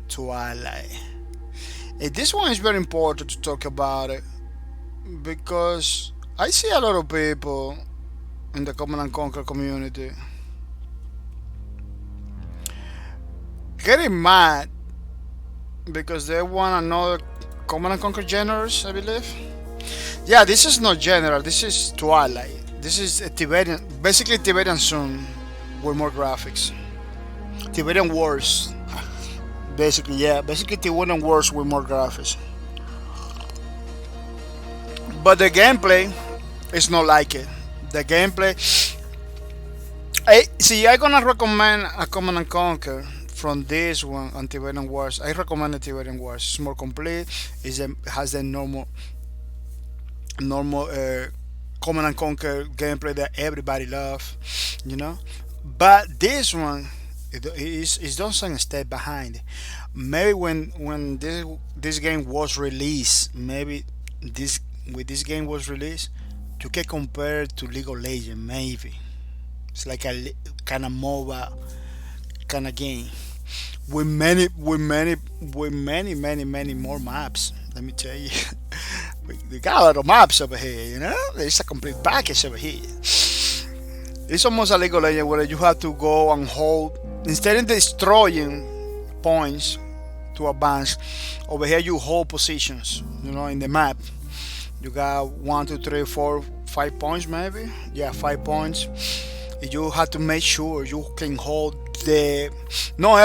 Twilight. This one is very important to talk about it because I see a lot of people in the Command and Conquer community getting mad because they want another Command and Conquer Generals, I believe. Yeah, this is not General, this is Twilight. This is a Tiberian, basically Tiberian Sun with more graphics. Tiberian Wars. Basically, yeah, basically Tiberian Wars with more graphics. But the gameplay is not like it. The gameplay. I'm gonna recommend a Command and Conquer from this one on Tiberian Wars. I recommend the Tiberian Wars. It's more complete. Has the normal Command and Conquer gameplay that everybody love, you know. But this one, it doesn't stay behind. Maybe when this game was released, maybe this game was released, you can compare it to League of Legends. Maybe it's like a kind of MOBA kind of game with many more maps. Let me tell you. We got a lot of maps over here, you know? It's a complete package over here. It's almost a League of Legends where you have to go and hold, instead of destroying points to advance, over here you hold positions, you know, in the map. You got 1, 2, 3, 4, 5 points maybe. Yeah, 5 points. You have to make sure you can hold not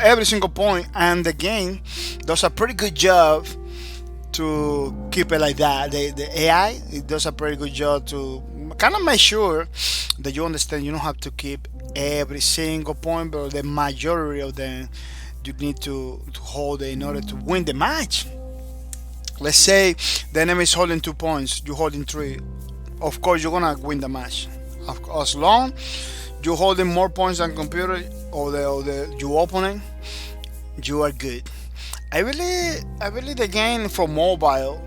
every single point, and the game does a pretty good job to keep it like that. The AI, it does a pretty good job to kind of make sure that you understand you don't have to keep every single point, but the majority of them you need to hold it in order to win the match. Let's say the enemy is holding 2 points, you holding 3. Of course, you're gonna win the match. As long you're holding more points than computer or your opponent, you are good. I believe the game for mobile,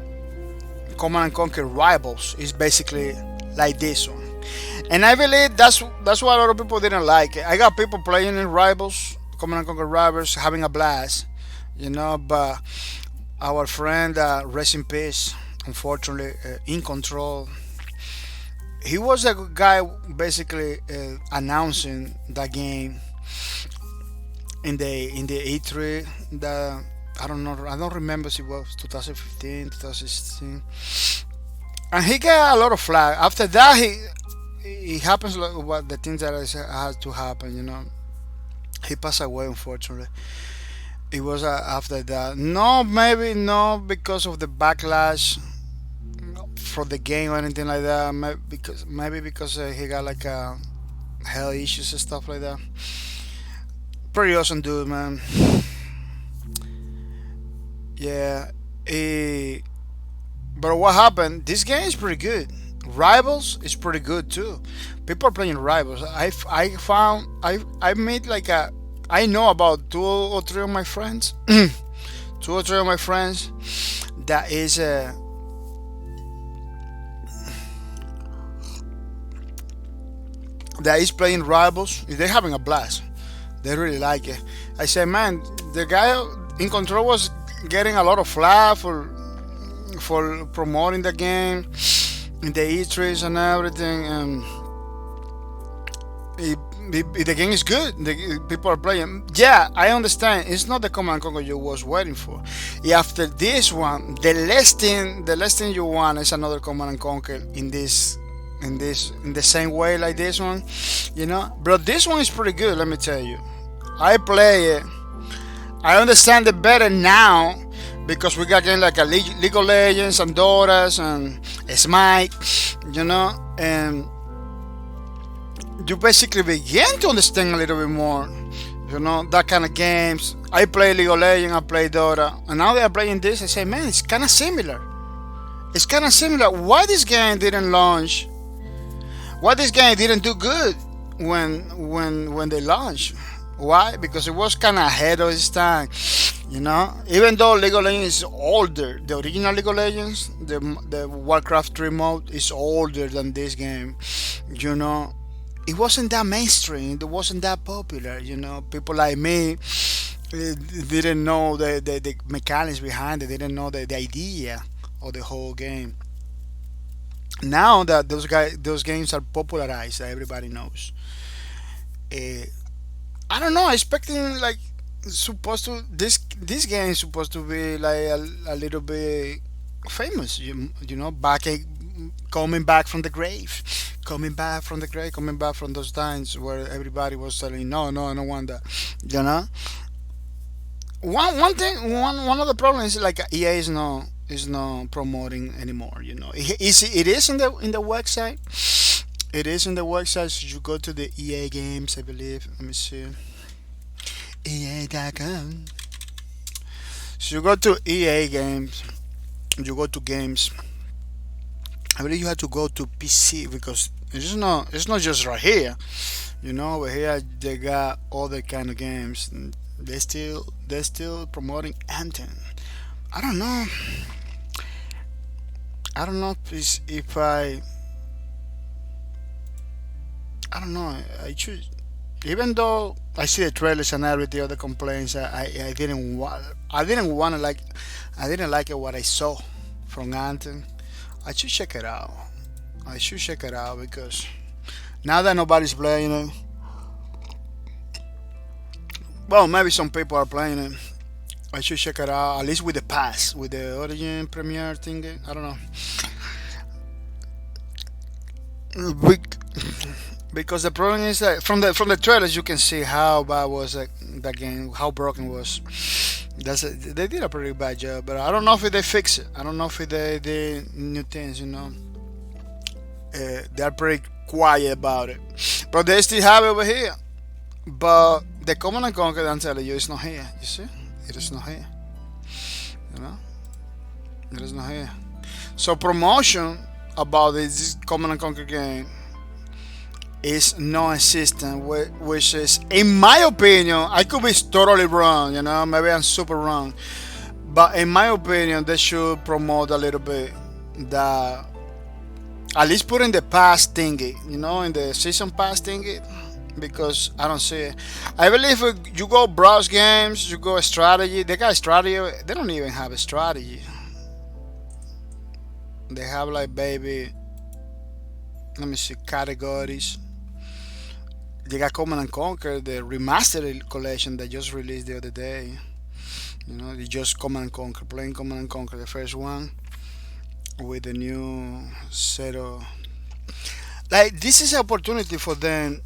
Command and Conquer Rivals, is basically like this one, and I believe that's why a lot of people didn't like it. I got people playing in Rivals, Command and Conquer Rivals, having a blast, you know. But our friend, rest in peace, unfortunately, in control. He was a guy basically announcing the game in the E3. The I don't know. I don't remember if it was 2015, 2016, and he got a lot of flack. After that, he happens like what the things that has to happen. You know, he passed away unfortunately. It was after that. No, maybe not because of the backlash for the game or anything like that. Maybe because he got like health issues and stuff like that. Pretty awesome dude, man. Yeah. But what happened? This game is pretty good. Rivals is pretty good too. People are playing Rivals. I made like I know about 2 or 3 of my friends. 2 or 3 of my friends that is that is playing Rivals, they're having a blast. They really like it. I said, man, the guy in control was getting a lot of flack for promoting the game in the E3s and everything, and the game is good. People are playing. Yeah, I understand. It's not the Command and Conquer you was waiting for. After this one, the last thing you want is another Command and Conquer in the same way like this one, But this one is pretty good. Let me tell you, I play it. I understand it better now because we got games like a League of Legends and Doras and Smite, and you basically begin to understand a little bit more, that kind of games. I play League of Legends, I play Dota, and now they are playing this. I say, man, it's kind of similar. It's kind of similar. Why this game didn't launch? Why this game didn't do good when they launched? Why? Because it was kind of ahead of its time, Even though League of Legends is older, the original League of Legends, the Warcraft 3 mode is older than this game, It wasn't that mainstream. It wasn't that popular, People like me didn't know the mechanics behind it. They didn't know the idea of the whole game. Now that those games are popularized, everybody knows. I don't know. Expecting like supposed to this game is supposed to be like a little bit famous. Coming back from the grave, coming back from those times where everybody was telling no, I don't want that. You know. One of the problems is like EA is not promoting anymore. It is in the website. It is in the website. So you go to the EA games, I believe. Let me see. EA.com. So you go to EA games. You go to games. I believe you have to go to PC because it's not just right here. Over here they got other kind of games. They're still promoting Anthem. I don't know. I don't know if I don't know. I choose. Even though I see the trailers and everything, other complaints, I didn't want to like. I didn't like it what I saw from Anthem. I should check it out. I should check it out because now that nobody's playing it, well, maybe some people are playing it. I should check it out at least with the pass, with the Origin Premiere thing. I don't know. Because the problem is that from the trailers you can see how bad was that game, how broken it was. They did a pretty bad job, but I don't know if they fix it. I don't know if they did new things. They're pretty quiet about it, but they still have it over here. But the Command and Conquer, I'm telling you, it's not here. You see, it is not here. It is not here. So promotion about this Command and Conquer game is non-existent, which is, in my opinion, I could be totally wrong, maybe I'm super wrong, but in my opinion, they should promote a little bit that, at least put in the pass thingy, in the season pass thingy, because I don't see it. I believe if you go browse games, you go strategy, they got strategy, they don't even have a strategy. They have like baby, let me see, categories. They got Command and Conquer, the remastered collection that just released the other day. They just Command and Conquer, playing Command and Conquer, the first one with the new set of. Like, this is an opportunity for them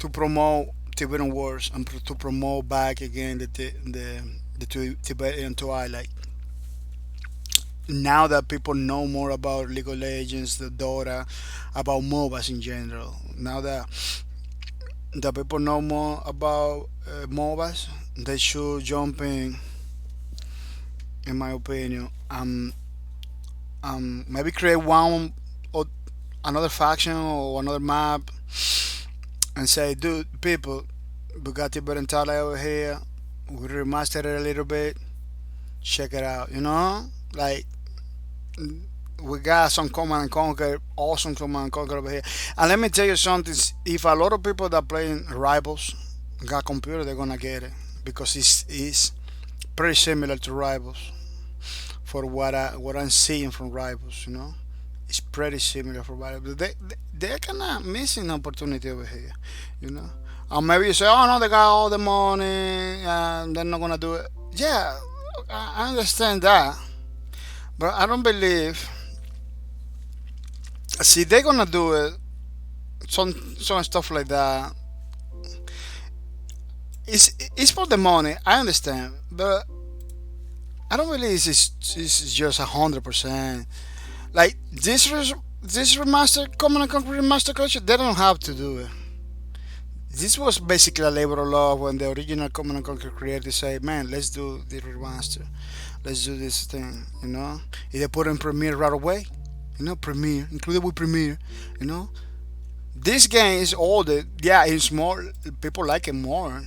to promote Tibetan Wars and to promote back again the Tibetan Twilight. Now that people know more about League of Legends, the Dota, about MOBAs in general. Now that people know more about MOBAs, they should jump in my opinion. Maybe create one or another faction or another map and say, dude, people, we got Tibetan Twilight over here. We remastered it a little bit. Check it out. Like, We got some Command and Conquer, awesome Command and Conquer over here. And let me tell you something: if a lot of people that playing Rivals got computer, they're gonna get it because it's pretty similar to Rivals. For what I'm seeing from Rivals, it's pretty similar for Rivals. They're kind of missing opportunity over here, you know. Or maybe you say, oh no, they got all the money, and they're not gonna do it. Yeah, I understand that, but I don't believe. See, they're gonna do it. Some stuff like that. It's for the money. I understand, but I don't believe it's just 100%. Like this remaster, Command and Conquer Remaster Collection, they don't have to do it. This was basically a labor of love when the original Command and Conquer creators say, "Man, let's do the remaster. Let's do this thing." If they put in Premiere right away, Premiere included with Premiere, you know. This game is older. Yeah, it's more. People like it more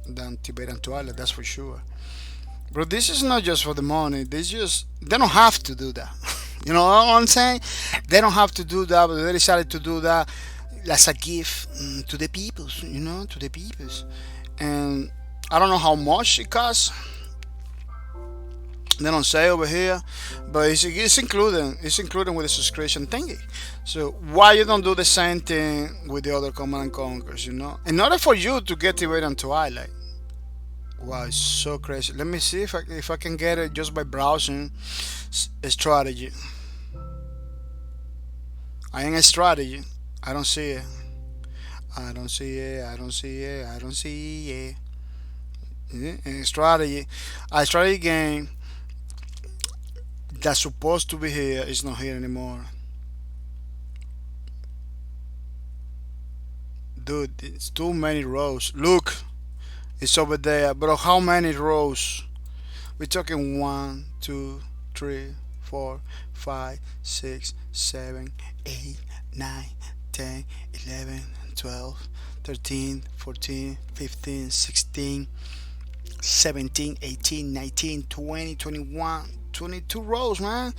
than Tiberian Twilight. That's for sure. But this is not just for the money. They don't have to do that. You know what I'm saying? They don't have to do that, but they decided to do that as a gift to the peoples. To the peoples. And I don't know how much it costs. They don't say over here, but it's included. It's included with the subscription thingy. So why you don't do the same thing with the other Command and Conquers? In order for you to get Tiberian Twilight. Wow, it's so crazy. Let me see if I can get it just by browsing a strategy. I ain't a strategy. I don't see it. I don't see it. I don't see it. I don't see it. A strategy. A strategy game that's supposed to be here is not here anymore. Dude, it's too many rows. Look, it's over there. Bro, how many rows? We're talking 1, 2, 3, 4, 5, 6, 7, 8, 9, 10, 11, 12, 13, 14, 15, 16, 17, 18, 19, 20, 21, 22 rows, man.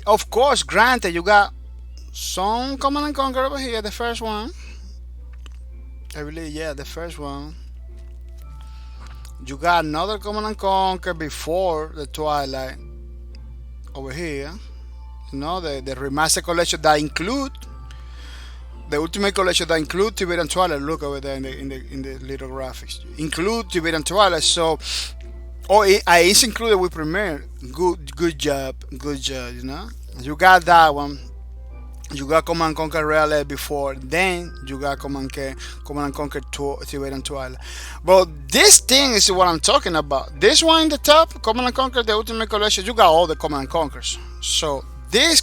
Of course, granted, you got some Command and Conquer over here, the first one. I believe, yeah, the first one. You got another Command and Conquer before the Twilight over here. The remaster collection that include the Ultimate Collection that include Tiberian Twilight. Look over there in the little graphics. Include Tiberian Twilight. So, it's included with Premiere. Good job. You got that one. You got Command and Conquer Real before, then you got Command and Conquer Tiberian Twilight. But this thing is what I'm talking about. This one in the top, Command and Conquer, the Ultimate Collection, you got all the Command and Conquers. So this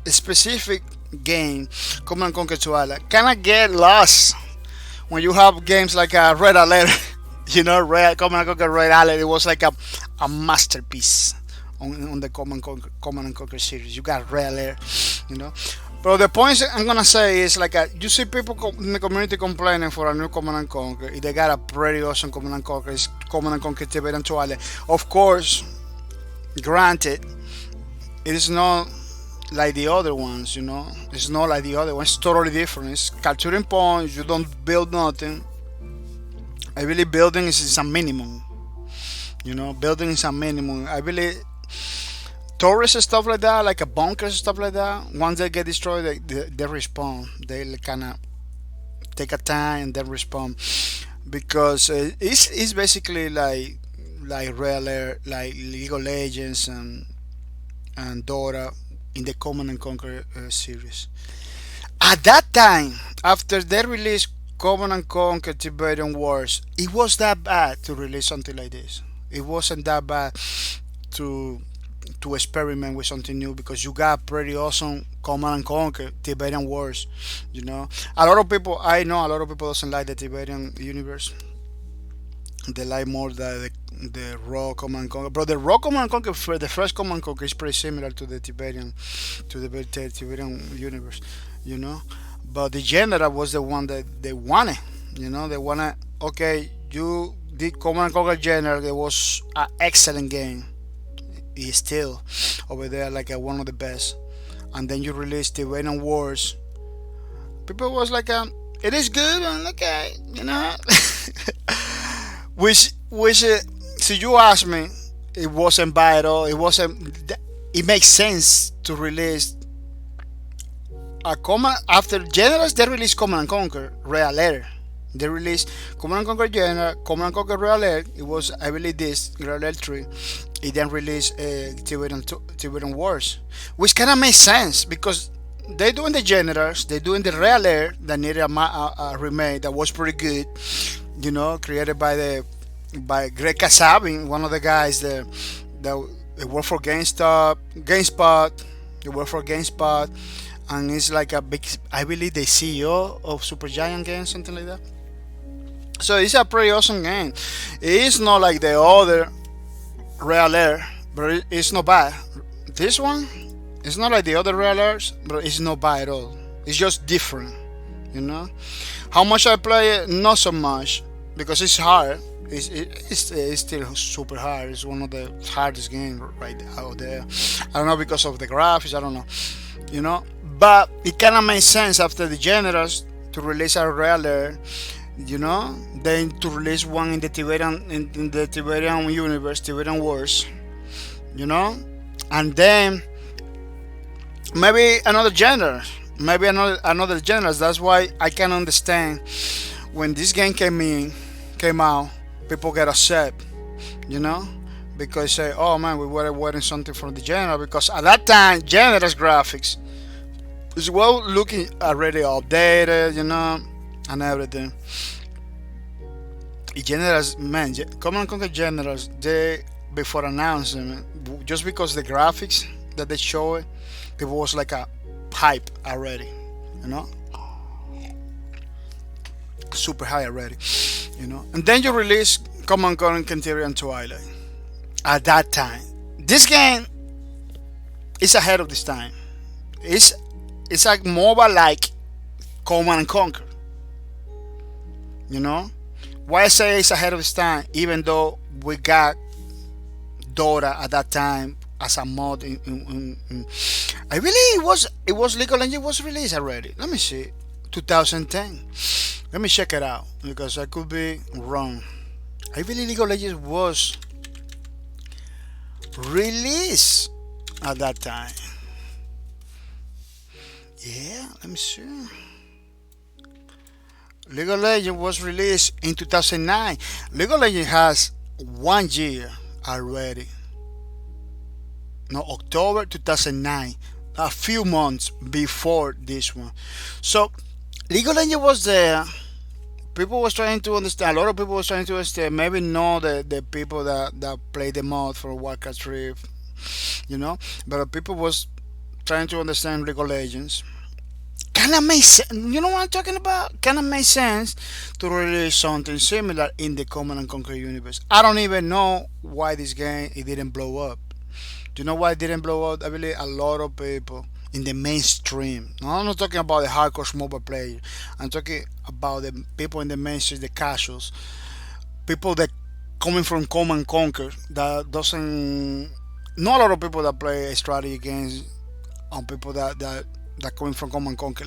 specific game, Command and Conquer Twilight, kind of get lost when you have games like Red Alert. Command and Conquer Red Alert, it was like a masterpiece on the Command and Conquer series. You got Red Alert. But the points I'm gonna say is like you see people in the community complaining for a new Command and Conquer. They got a pretty awesome Command and Conquer. It's Command and Conquer Tiberian Twilight. Of course, granted, it is not like the other ones. It's not like the other ones. It's totally different. It's capturing points. You don't build nothing. I believe building is a minimum. Building is a minimum. I believe turrets and stuff like that, like a bunkers and stuff like that, once they get destroyed, they respawn. They kind of take a time and then respawn because it's basically like Real Air, like League of Legends and Dota in the Command and Conquer series. At that time, after they released Command and Conquer Tiberian Wars, it was that bad to release something like this. It wasn't that bad to experiment with something new because you got pretty awesome Command and Conquer Tiberian Wars. A lot of people doesn't like the Tiberian universe. They like more the raw Command and Conquer. But the raw Command and Conquer, for the first Command and Conquer, is pretty similar to the Tiberian universe. But the general was the one that they wanted. They wanted. Okay, you did Command and Conquer General. It was an excellent game. He's still over there like one of the best. and then you release Tibetan Wars. People was like, it is good and okay, you know. which so you ask me, it wasn't bad at all. It wasn't. It makes sense to release a command after Generals. They release Command and Conquer Real Air. They released Command and Conquer General, Command and Conquer Real Air. It was, I believe, this Real Air 3. It then released Tibetan Wars, which kind of makes sense because they doing the Generals, they doing the Real Air that needed a remake that was pretty good, you know, created by Greg Kasabin, one of the guys that worked for GameSpot. They work for GameSpot, and it's like a big, I believe, the CEO of Supergiant Games, something like that. So it's a pretty awesome game. It's not like the other Real Air, but it's not bad. This one, it's not like the other Real Airs, but it's not bad at all. It's just different, you know. How much I play it? Not so much, because it's hard. It's still super hard. It's one of the hardest games right out there. I don't know, because of the graphics. I don't know, you know. But it kind of makes sense after the Generals to release a Real Air, you know. Then to release one in the Tibetan universe, Tibetan Wars, you know. And then maybe another genre, maybe another Generals. That's why I can understand when this game came out. People get upset, you know, because say, "Oh man, we were waiting something from the General," because at that time, General's graphics is well looking already updated, you know, and everything. Generals, man, Command and Conquer Generals, they before announcing, just because the graphics that they show it, people was like a hype already, you know, super high already, you know. And then you release Command Conquer Kentucky Twilight. At that time, this game is ahead of this time. It's like mobile like Command and Conquer, you know. Why I say it's ahead of its time, even though we got Dota at that time as a mod I believe it was League of Legends was released already. Let me see, 2010. Let me check it out because I could be wrong. I believe League of Legends was released at that time. Yeah, let me see. League of Legends was released in 2009. League of Legends has 1 year already. No, October 2009. A few months before this one. So, League of Legends was there. People was trying to understand. A lot of people was trying to understand. Maybe not the people that play the mod for Warcraft 3, you know. But people was trying to understand League of Legends. Kind of makes sense. You know what I'm talking about? Kind of makes sense to release something similar in the Command and Conquer universe. I don't even know why this game it didn't blow up. Do you know why it didn't blow up? I believe a lot of people in the mainstream. No, I'm not talking about the hardcore mobile player. I'm talking about the people in the mainstream, the casuals, people that coming from Command and Conquer that doesn't. Not a lot of people that play strategy games, and people that coming from Command and Conquer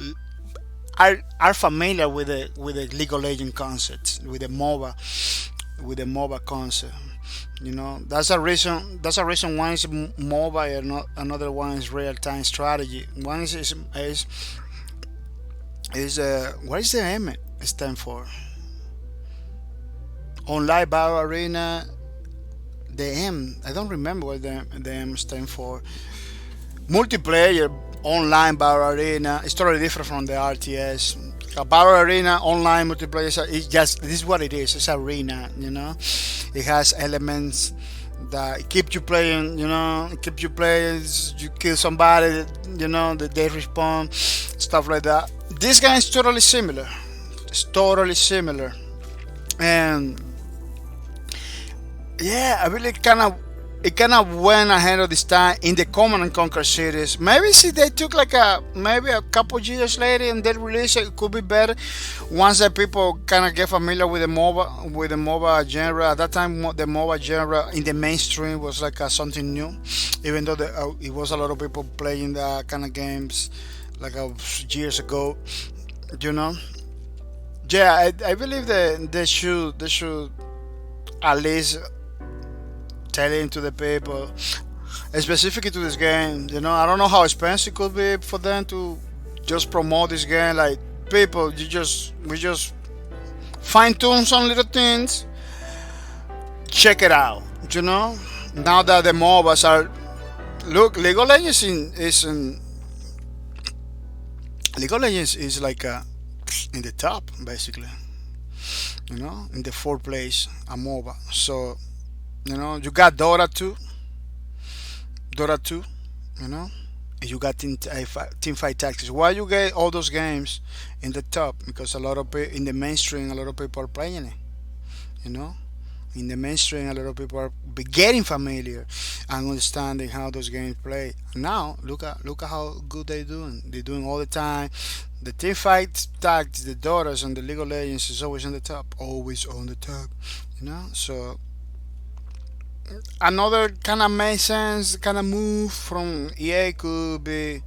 are familiar with the League of Legends concepts, with the MOBA concept. You know, that's a reason. That's a reason one is MOBA and not another one is real time strategy. One is what is the M stand for? Online Battle Arena. The M, I don't remember what the M stand for. Multiplayer online Battle Arena. It's totally different from the RTS. A Battle Arena online multiplayer. It's just this is what it is. It's arena, you know. It has elements that keep you playing, you know. Keep you playing. You kill somebody, you know. They respawn, stuff like that. This game is totally similar. It's totally similar, and yeah, I really kind of it kind of went ahead of this time in the Command and Conquer series. Maybe see they took like maybe a couple years later and they released it. It could be better once that people kind of get familiar with the MOBA genre. At that time, the MOBA genre in the mainstream was like something new, even though it was a lot of people playing that kind of games like years ago. You know, yeah, I believe that they should at least telling to the people, specifically to this game. You know, I don't know how expensive it could be for them to just promote this game. Like people, we just fine tune some little things. Check it out. You know, now that the MOBAs are look, League of Legends is like in the top basically. You know, in the fourth place a MOBA. So you know, you got Dota 2, you know, and you got Team Fight Tactics. Why you get all those games in the top? Because a lot of people in the mainstream, a lot of people are playing it, you know. In the mainstream, a lot of people are getting familiar and understanding how those games play. Now, look at how good they're doing. They're doing all the time. The Team Fight Tactics, the Dotas, and the League of Legends is always on the top, always on the top, you know. So another kind of makes sense kind of move from EA could be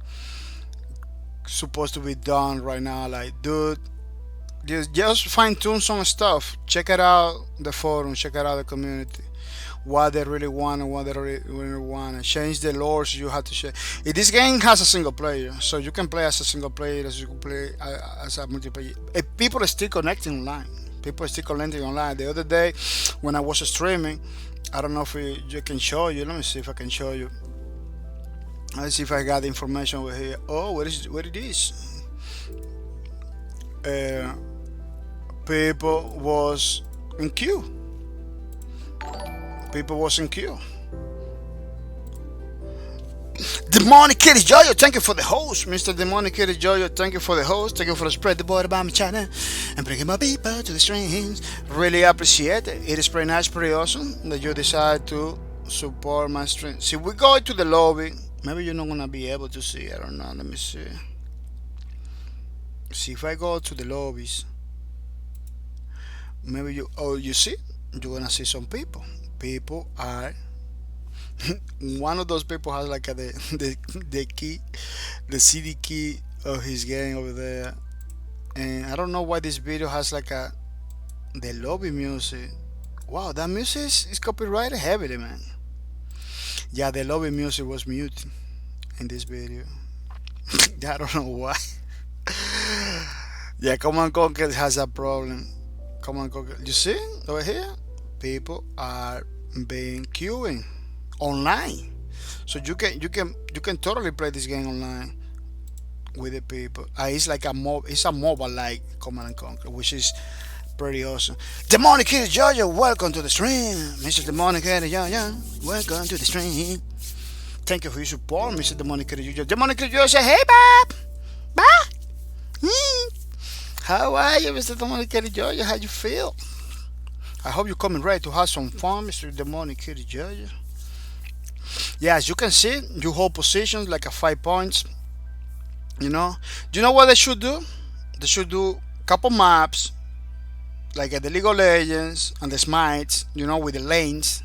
supposed to be done right now. Like, dude, just fine tune some stuff. Check it out the forum. Check it out the community. What they really want and what they really want. And change the lores you have to change. This game has a single player, so you can play as a single player as you can play as a multiplayer. People are still connecting online. People are still connecting online. The other day, when I was streaming, I don't know if you can show you. Let me see if I can show you. Let's see if I got the information over here. Oh, what it is? People was in queue. People was in queue. Demonic Kitty Jojo, thank you for the host, Mr. Demonic Kitty Jojo. Thank you for the host. Thank you for the spread the word about my channel and bringing my people to the streams. Really appreciate it. It is pretty nice, pretty awesome that you decide to support my stream. See, we go to the lobby. Maybe you're not gonna be able to see. I don't know. Let me see. See if I go to the lobbies. Maybe you see, you're gonna see some people. People are. One of those people has like the key, the CD key of his game over there, and I don't know why this video has like the lobby music. Wow, that music is copyrighted heavily, man. Yeah, the lobby music was muted in this video. I don't know why. Yeah, Command Conquer has a problem. Command Conquer, you see over here, people are being queuing online, so you can totally play this game online with the people. It's like it's a mobile like Command and Conquer, which is pretty awesome. Demonic Kitty Jojo, welcome to the stream. Mr. Demonic Kitty Jojo, welcome to the stream. Thank you for your support, Mr. Demonic Kitty Jojo. Demonic Kitty Jojo say, hey Bob. How are you, Mr. Demonic Kitty Jojo? How you feel? I hope you're coming ready to have some fun, Mr. Demonic Kitty Jojo. Yeah, as you can see, you hold positions like a 5 points. You know what they should do? They should do a couple maps like at the League of Legends and the Smites, you know, with the lanes.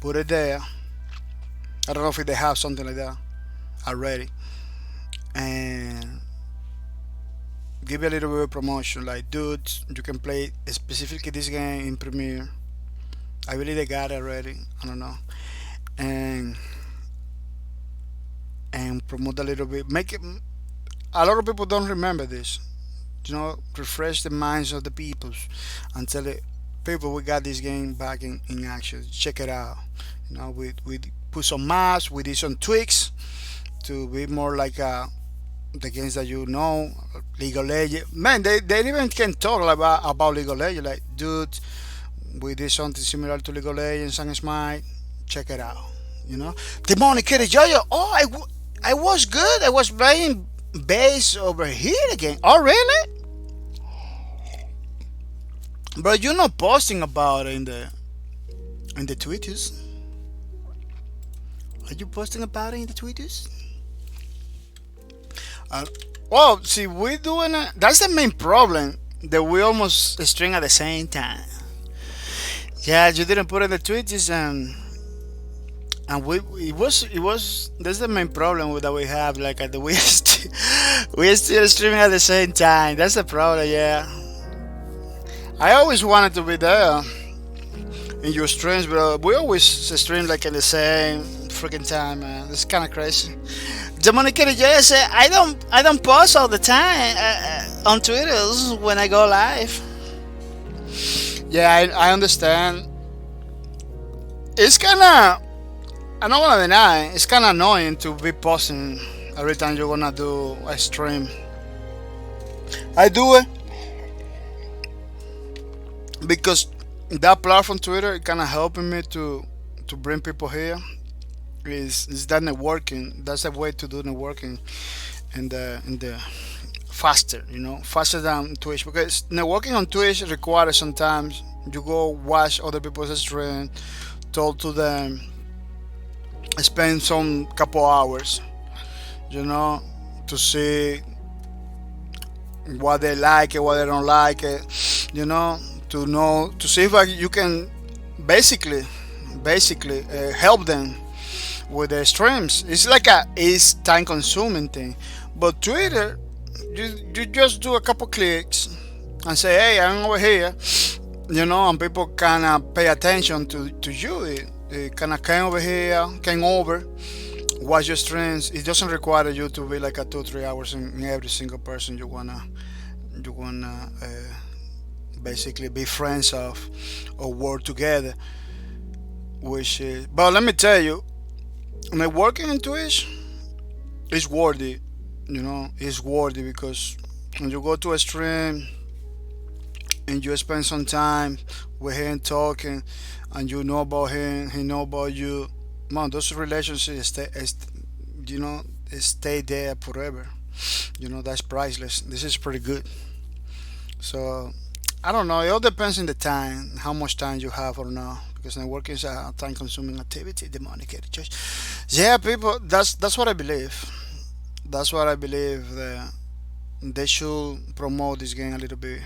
Put it there. I don't know if they have something like that already. And give it a little bit of promotion, like, dude, you can play specifically this game in Premiere. I believe they got it already. I don't know. And promote a little bit. Make it. A lot of people don't remember this. You know, refresh the minds of the people and tell it, people, we got this game back in action. Check it out. You know, we put some maps, we did some tweaks to be more like the games that you know, League of Legends. Man, they even can talk about League of Legends. Like, dude, we did something similar to League of Legends and Smite. Check it out. You know, Demonic Kitty Jojo. Oh, I was good. I was playing base over here again. Oh, really? But you're not posting about it in the Twitters. Are you posting about it in the Twitters? Uh, well, see, we doing it. That's the main problem that we almost stream at the same time. Yeah, you didn't put in the Twitters, and we it was that's the main problem that we have. Like at the we still streaming at the same time. That's the problem. Yeah, I always wanted to be there in your streams, but we always stream like in the same freaking time, man. It's kind of crazy. Demonica just said, I don't post all the time on Twitter. This is when I go live. Yeah, I understand. It's kind of, I don't want to deny, it's kind of annoying to be posting every time you're gonna do a stream. I do it because that platform Twitter kind of helping me to bring people here. Is that networking? That's a way to do networking in the faster, faster than Twitch, because networking on Twitch requires sometimes you go watch other people's stream, talk to them, spend some couple hours, to see what they like it, what they don't like it, to know, to see if you can basically help them with the streams. It's like it's time consuming thing. But Twitter, you just do a couple clicks and say, hey, I'm over here, and people kind of pay attention to you. It kind of came over, watch your streams. It doesn't require you to be like a 2-3 hours in every single person you wanna basically be friends of or work together. Which is, but let me tell you, networking in Twitch is worthy. It's worthy because when you go to a stream and you spend some time with him talking, and you know about him, he know about you, man, those relationships stay there forever. That's priceless. This is pretty good. So I don't know. It all depends on the time, how much time you have or not. Because networking is a time-consuming activity. Demonic church. Yeah, people. That's what I believe. That's what I believe. That they should promote this game a little bit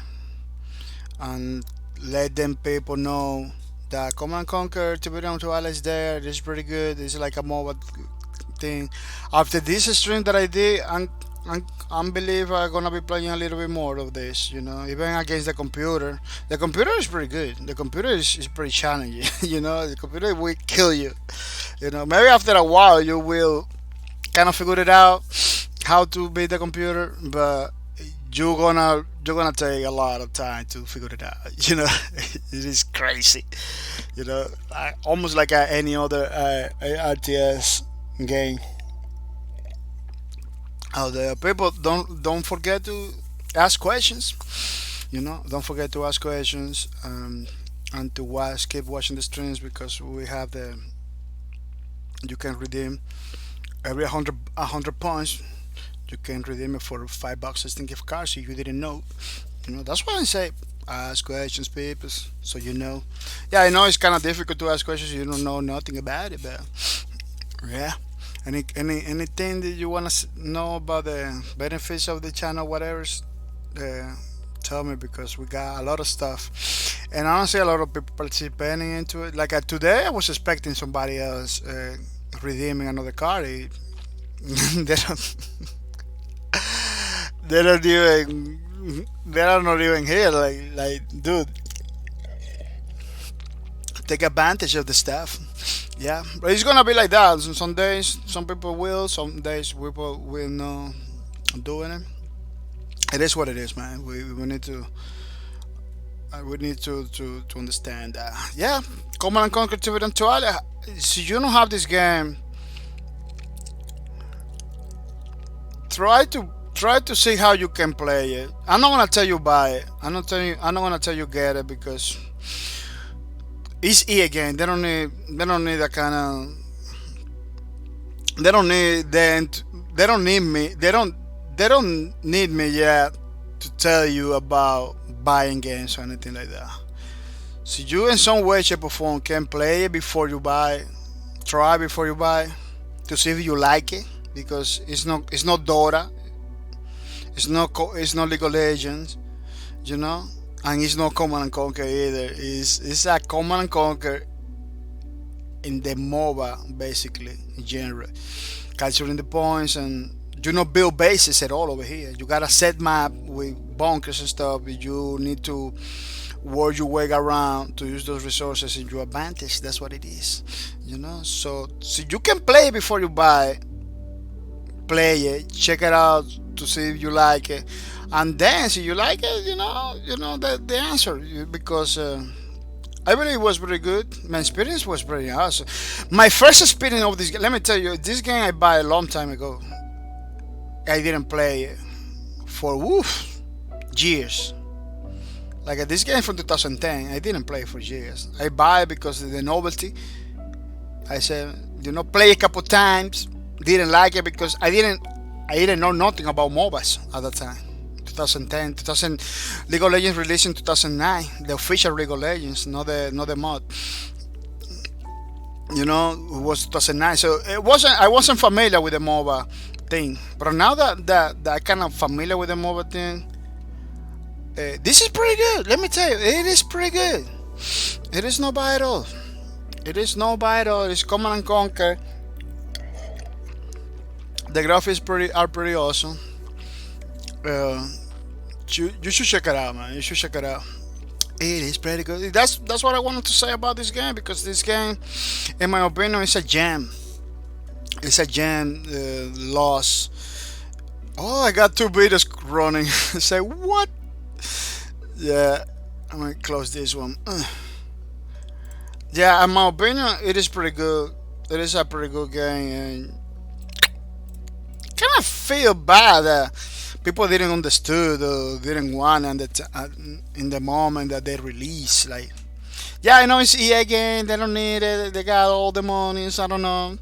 and let them people know that Command and Conquer Tibetan to is there. This is pretty good. It's like a mobile thing. After this stream that I did, I believe I'm gonna be playing a little bit more of this. Even against the computer. The computer is pretty good. The computer is pretty challenging. The computer will kill you. Maybe after a while you will kind of figure it out how to beat the computer, but you're gonna take a lot of time to figure it out. It is crazy. Almost like any other RTS game out there. People don't forget to ask questions. Don't forget to ask questions, and to keep watching the streams, because we have you can redeem every 100 points. You can redeem it for $5 system gift cards if you didn't know. That's why I say ask questions, people, so you know. Yeah, I know it's kind of difficult to ask questions. You don't know nothing about it, but yeah. Anything that you want to know about the benefits of the channel, whatever, tell me, because we got a lot of stuff, and I don't see a lot of people participating into it. Like today, I was expecting somebody else redeeming another card. They don't. They don't even. They are not even here. Like, dude, take advantage of the stuff. Yeah, but it's gonna be like that. Some days, some people will. Some days, people will not doing it. It is what it is, man. We need to. We need to understand that. Yeah, Command and Conquer Tibetan Toilet. So you don't have this game. Try to see how you can play it. I'm not gonna tell you buy it. I'm not gonna tell you get it, because it's E again. They don't need that kind of. They don't need They don't need me. They don't need me yet to tell you about buying games or anything like that. So you in some way, shape or form can play it before you buy. Try before you buy. to see if you like it, because it's not Dota, it's not League of Legends, you know, and it's not Command and Conquer either. It's a Command and Conquer in the MOBA basically genre, capturing the points, and you not build bases at all over here. You got a set map with bunkers and stuff. You need to work your way around to use those resources in your advantage. That's what it is, you know. So you can play before you buy. Play it, check it out to see if you like it, and then if you like it, you know the answer, because I believe it was pretty good. My experience was pretty awesome. My first experience of this game, let me tell you, this game I bought a long time ago. I didn't play it for years. Like this game from 2010, I didn't play it for years. I buy it because of the novelty. I said, play a couple times. Didn't like it because I didn't know nothing about MOBAs at the time. 2010, League of Legends released in 2009, the official League of Legends, not the mod. It was 2009, so I wasn't familiar with the MOBA thing. But now that I kind of familiar with the MOBA thing, this is pretty good. Let me tell you, it is pretty good. It is not bad at all. It's Command and Conquer. The graphics are pretty awesome. You should check it out, man. You should check it out. It is pretty good. That's what I wanted to say about this game, because this game, in my opinion, is a gem. It's a gem lost. Oh, I got 2 videos running. Say what? Yeah, I'm gonna close this one. Yeah, in my opinion, it is pretty good. It is a pretty good game, and kind of feel bad that people didn't understood or didn't want in the moment that they release. Like, yeah, I know it's EA game, they don't need it, they got all the monies, I don't know,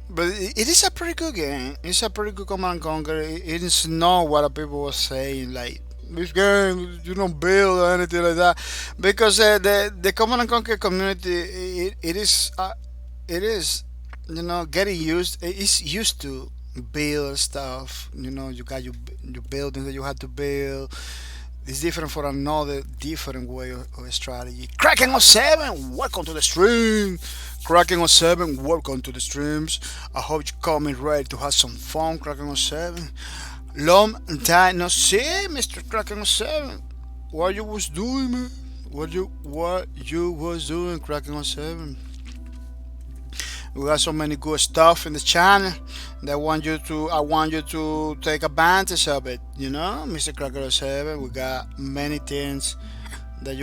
but it is a pretty good game. It's a pretty good Command and Conquer. It is not what people were saying, like this game you don't build or anything like that, because the Command and Conquer community, it is getting used. It's used to build stuff. You got your buildings that you have to build. It's different for another different way of strategy. Kraken07, welcome to the stream. Kraken07, welcome to the streams. I hope you're coming ready to have some fun. Kraken07, long time no see, Mr. Kraken07. What you was doing, man? What you was doing, Kraken07? We got so many good stuff in the channel that I want you to take advantage of it. Mr. Cracker07, we got many things that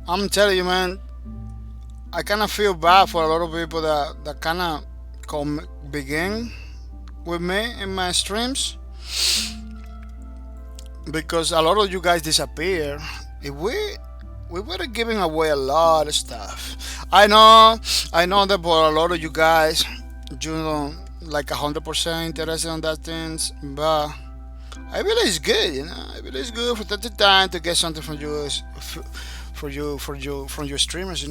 I'm telling you, man, I kind of feel bad for a lot of people that kind of begin with me in my streams, because a lot of you guys disappear. If we were giving away a lot of stuff. I know that for a lot of you guys, you don't like 100% interested on that things, but I believe it's good. I believe it's good for the time to get something from you, from your streamers.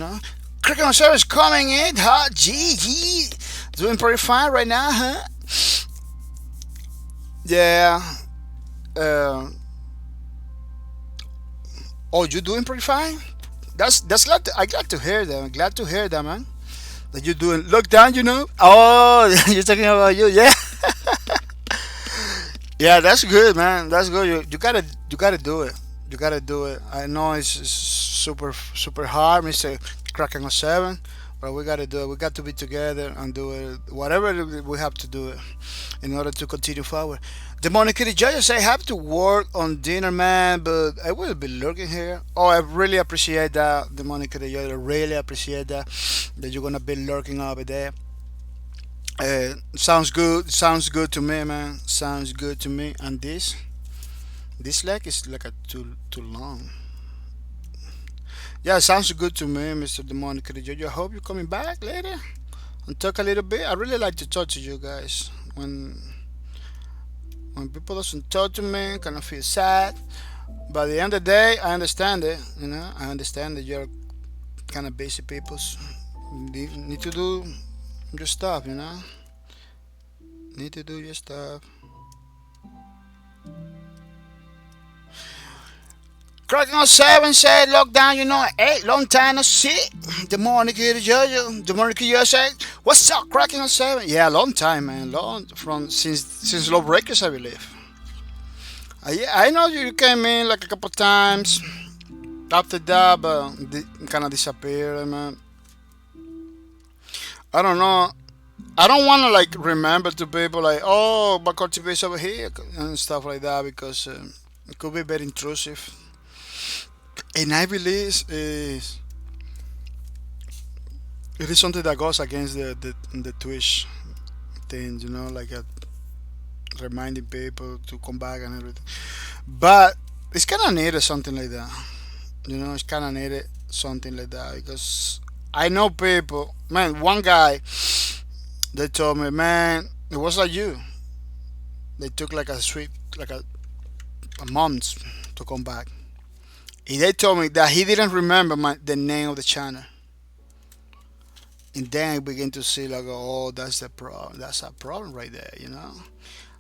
Cricket on service coming in, huh? GG, doing pretty fine right now, huh? Yeah. Oh, you doing pretty fine? That's glad. I glad to hear that. I'm glad to hear that, man. That you're doing lockdown, Oh, you're talking about you, yeah. Yeah, that's good, man. That's good. You gotta do it. You gotta do it. I know it's super hard, Mr. Kraken07, but we gotta do it. We got to be together and do it. Whatever we have to do it in order to continue forward. The Monica Judges, I have to work on dinner, man, but I will be lurking here. Oh, I really appreciate that, the Monica Judges. I really appreciate that you're gonna be lurking over there. Sounds good. Sounds good to me, man. Sounds good to me. And this leg is like too long. Yeah, sounds good to me, Mr. Demonic Jojo. I hope you're coming back later and talk a little bit. I really like to talk to you guys. When people doesn't talk to me, kind of feel sad. But at the end of the day, I understand it. I understand that you're kind of busy people. Need to do your stuff, you know. Need to do your stuff. Cracking on 7 said lockdown, you know, 8 long time no see. The morning kid Jojo, the morning kid USA. What's up, cracking on 7? Yeah, long time, man. Long from since Low Breakers, I believe. Yeah, I know you came in like a couple times after that, but kind of disappeared, man. I don't know. I don't want to like remember to people like, oh, bahcorp TV is over here and stuff like that because it could be very intrusive. And I believe it is something that goes against the Twitch thing, you know, like reminding people to come back and everything. But it's kind of needed something like that, you know. It's kind of needed something like that because I know people. Man, one guy they told me, man, it was like you. They took like a sweet, like a month to come back. And they told me that he didn't remember the name of the channel. And then I begin to see like, oh, that's the problem. That's a problem right there, you know.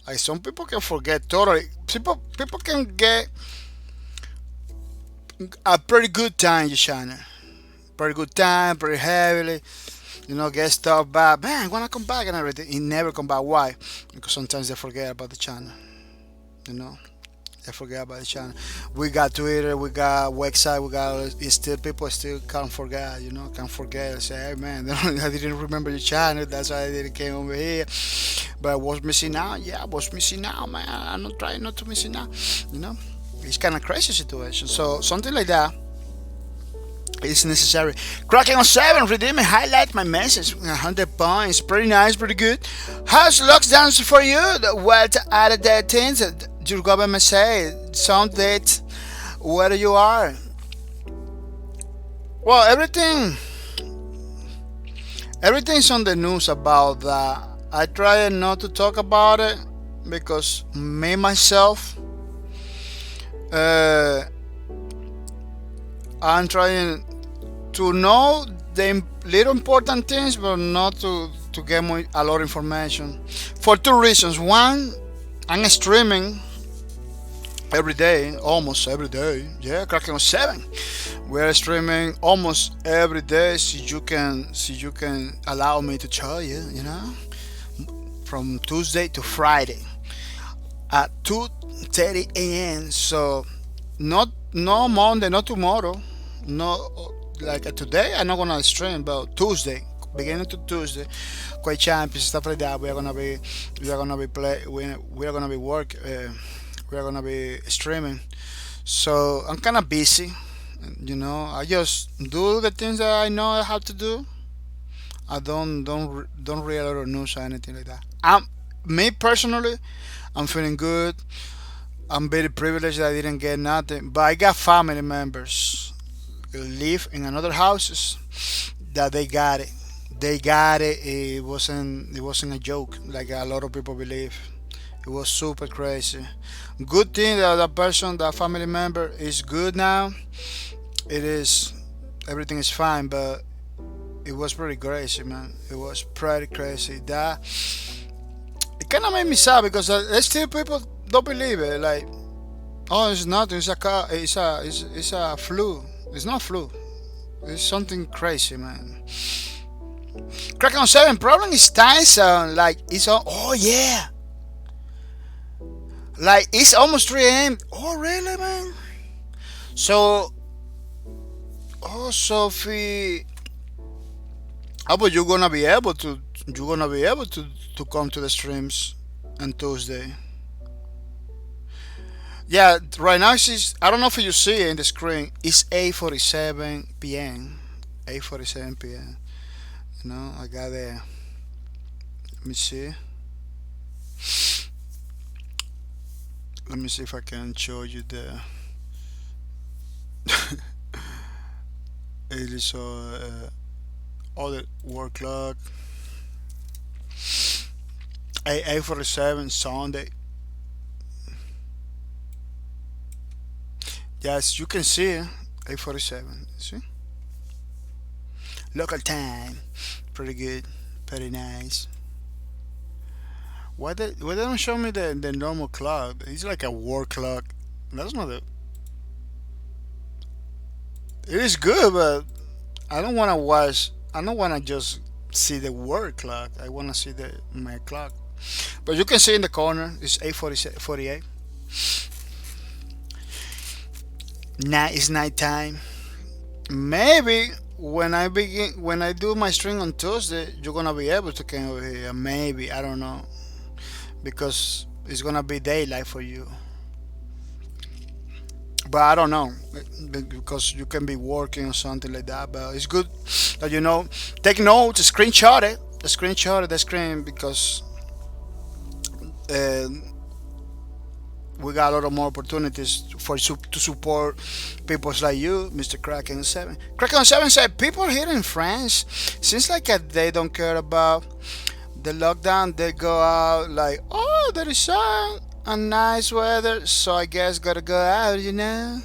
Like some people can forget totally. People can get a pretty good time in your channel. Pretty good time, pretty heavily. You know, get stuff back. Man, when I come back and everything, he never come back. Why? Because sometimes they forget about the channel. You know, they forget about the channel. We got Twitter, we got website, we got. It's still people still can't forget. You know, can't forget. Say, hey man, I didn't remember your channel. That's why I didn't came over here. But I was missing out. Yeah, I was missing out, man. I'm not trying not to missing out. You know, it's kind of crazy situation. So something like that. It's necessary. Cracking on 7, redeem and highlight my message. 100 points. Pretty nice, pretty good. How's lockdowns for you? What are the things that your government say? Some date where you are. Well, everything's on the news about that. I try not to talk about it because me myself, I'm trying to know the little important things, but not to get a lot of information. For two reasons. One, I'm streaming every day, almost every day. Yeah, cracking on 7. We're streaming almost every day, so you can allow me to tell you, you know, from Tuesday to Friday at 2:30 a.m. So no Monday, not tomorrow. No, like today I'm not gonna stream, but Tuesday, beginning to Tuesday, quite champions stuff like that. We are gonna be we are gonna be we are gonna be streaming. So I'm kind of busy, you know. I just do the things that I know I have to do. I don't read a lot of news or anything like that. Me personally, I'm feeling good. I'm very privileged that I didn't get nothing, but I got family members live in another houses that they got it. They got it. It wasn't a joke like a lot of people believe. It was super crazy. Good thing that that family member is good now. It is everything is fine, but it was pretty crazy, man. It was pretty crazy. That it kind of made me sad because there's still people don't believe it. Like, oh, it's nothing. It's a flu. It's not flu. It's something crazy, man. Cracking on 7. Problem is time zone. Like it's on. Oh yeah. Like it's almost 3 a.m. Oh really, man? So, oh Sophie, how about you gonna be able to? You gonna be able to come to the streams on Tuesday? Yeah, right now it's I don't know if you see it in the screen. It's 8:47 p.m. 8:47 p.m. You know, I got there. Let me see. Let me see if I can show you the. It is other work clock. 8:47 Sunday. Yes, you can see it. 8:47. See? Local time. Pretty good. Pretty nice. Why they don't show me the normal clock? It's like a war clock. That's not the. It is good, but I don't want to watch. I don't want to just see the word clock. I want to see the my clock. But you can see in the corner. It's 8:48. Night is nighttime. Maybe when I do my stream on Tuesday, you're gonna be able to come over here. Maybe I don't know because it's gonna be daylight for you. But I don't know because you can be working or something like that. But it's good that you know. Take notes, screenshot it the screen because uh, we got a lot of more opportunities to support people like you, Mr. Kraken 7. Kraken 7 said people here in France seems like they don't care about the lockdown. They go out like, oh, there is sun and nice weather, so I guess gotta go out, you know.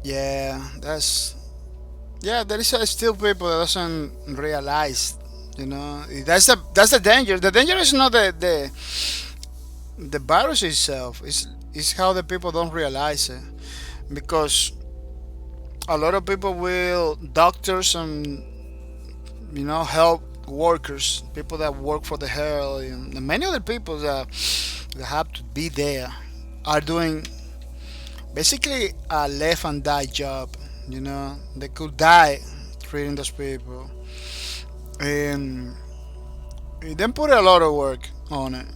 Yeah, there is still people that doesn't realize, you know. That's the danger. The danger is not the virus itself. It's how the people don't realize it, because a lot of people will doctors and help workers, people that work for the health, and many other people that have to be there are doing basically a left and die job. They could die treating those people, and then put a lot of work on it.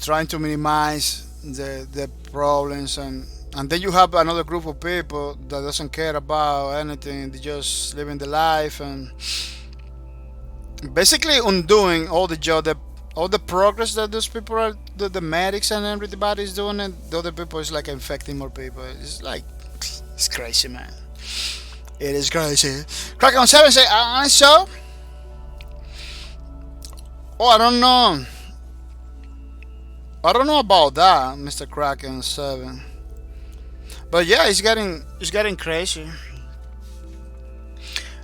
Trying to minimize the problems, and then you have another group of people that doesn't care about anything. They just living the life and basically undoing all the job, all the progress that those people are, the medics and everybody is doing, and the other people is like infecting more people. It's crazy, man. It is crazy. Crack on 7 say, so. Oh, I don't know. I don't know about that, Mr. Kraken 7. But yeah, it's getting crazy.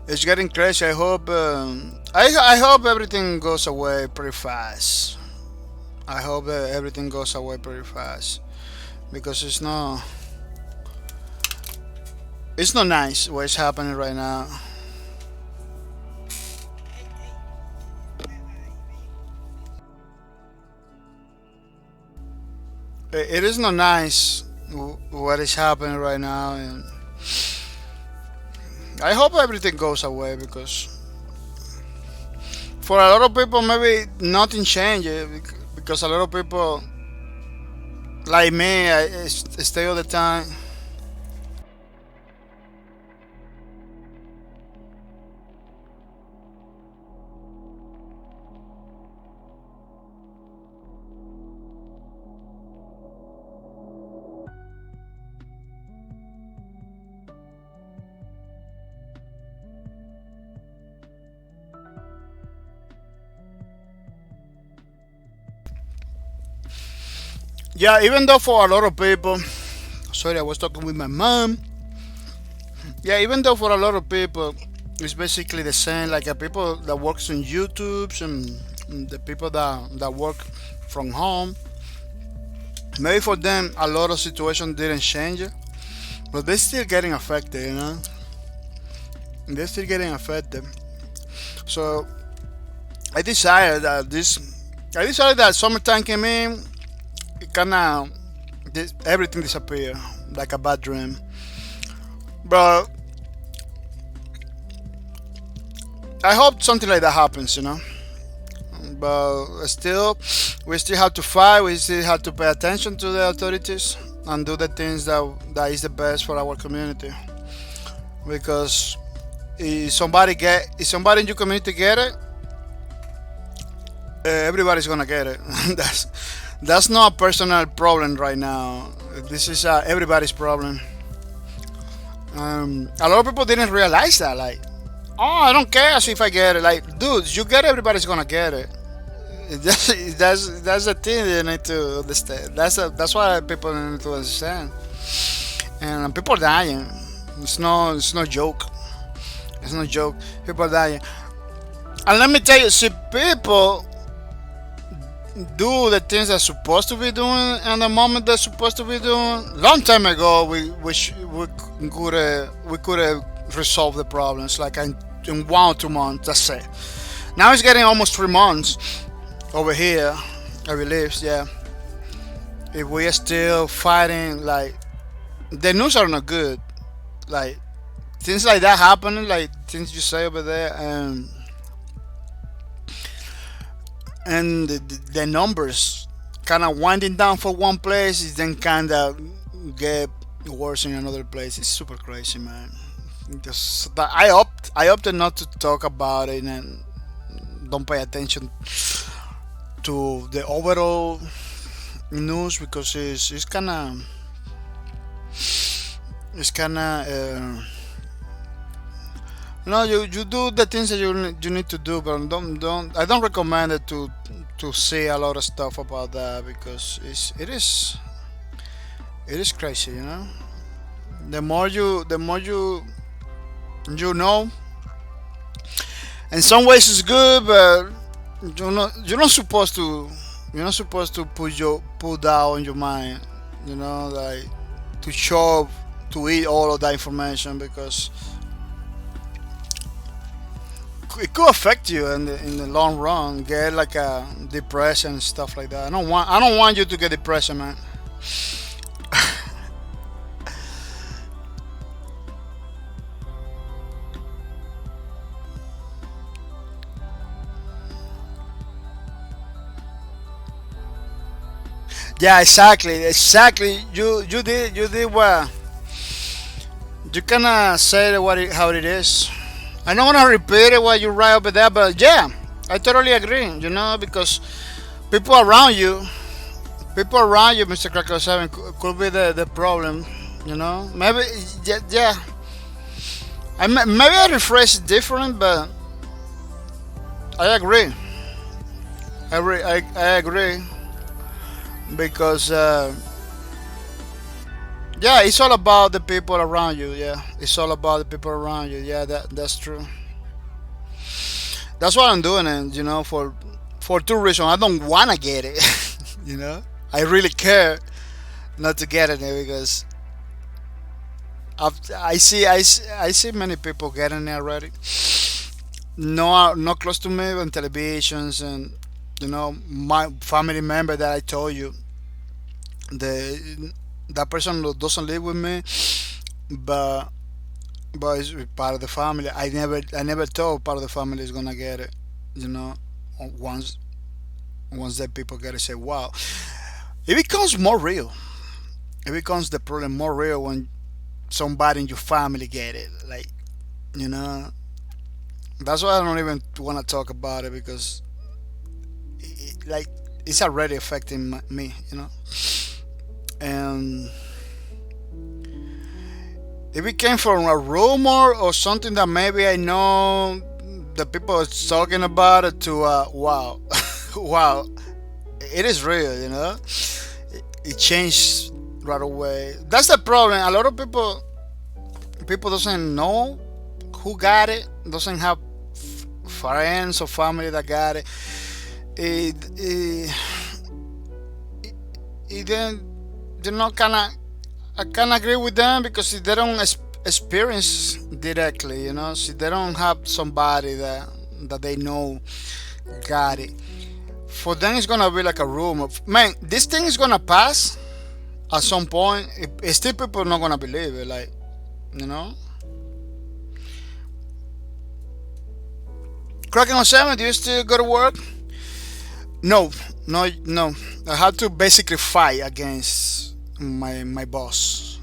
It's getting crazy. I hope I hope everything goes away pretty fast. I hope that everything goes away pretty fast, because it's not nice what's happening right now. It is not nice what is happening right now, and I hope everything goes away, because for a lot of people maybe nothing changes, because a lot of people like me, I stay all the time. Yeah, even though for a lot of people, sorry, I was talking with my mom. Yeah, even though for a lot of people, it's basically the same. Like people that works on YouTube and the people that work from home. Maybe for them, a lot of situations didn't change, but they're still getting affected. They're still getting affected. So I decided that summertime came in. It kinda everything disappeared like a bad dream. But I hope something like that happens. But still, we still have to fight. We still have to pay attention to the authorities and do the things that is the best for our community. Because if somebody in your community get it, everybody's gonna get it. That's not a personal problem right now. This is everybody's problem. A lot of people didn't realize that. Like, oh, I don't care if I get it. Like, dude, you get it, everybody's gonna get it. That's the thing you need to understand. That's what people need to understand. And people dying. It's no joke. It's no joke. People dying. And let me tell you, see, people do the things they're supposed to be doing and the moment they're supposed to be doing. Long time ago, we could have resolved the problems like in 1 or 2 months. That's it. Now it's getting almost 3 months over here. I believe, yeah. If we are still fighting, like the news are not good. Like things like that happening, like things you say over there, and the numbers kind of winding down for one place, it then kind of get worse in another place. It's super crazy, man. Just that I opted not to talk about it and don't pay attention to the overall news because it's kind of no, you do the things that you need to do, but don't I don't recommend it to say a lot of stuff about that because it is crazy, you know. The more you know. In some ways it's good, but you're not supposed to put that on your mind, you know, like to eat all of that information because it could affect you in the long run. Get like a depression and stuff like that. I don't want you to get depression, man. Yeah, exactly. You did what you kinda say how it is. I don't wanna repeat it what you write over there, but yeah, I totally agree. You know, because people around you, Mr. Cracker 7, could be the problem. You know, maybe yeah. Maybe I rephrase it different, but I agree. I agree because yeah, it's all about the people around you. Yeah, it's all about the people around you. Yeah, that's true. That's what I'm doing, and you know, for two reasons. I don't wanna get it. You know, I really care not to get it because I see many people getting it already. No, not close to me on televisions, and you know, my family member that I told you, the that person doesn't live with me, but it's part of the family. I never thought part of the family is gonna get it. You know, once that people get it, say wow, it becomes more real. It becomes the problem more real when somebody in your family get it. Like, you know, that's why I don't even want to talk about it because like it's already affecting me. You know, and if it came from a rumor or something that maybe I know the people are talking about it to wow, wow, it is real, you know. It changed right away. That's the problem. A lot of people doesn't know who got it, doesn't have friends or family that got it. It then you know kind of I can agree with them because they don't experience directly, you know. See, they don't have somebody that they know got it. For them, it's gonna be like a rumor. Man, this thing is gonna pass at some point. Still, people not gonna believe it. Like, you know. Cracking on 7, do you still go to work? No, no. I had to basically fight against my boss.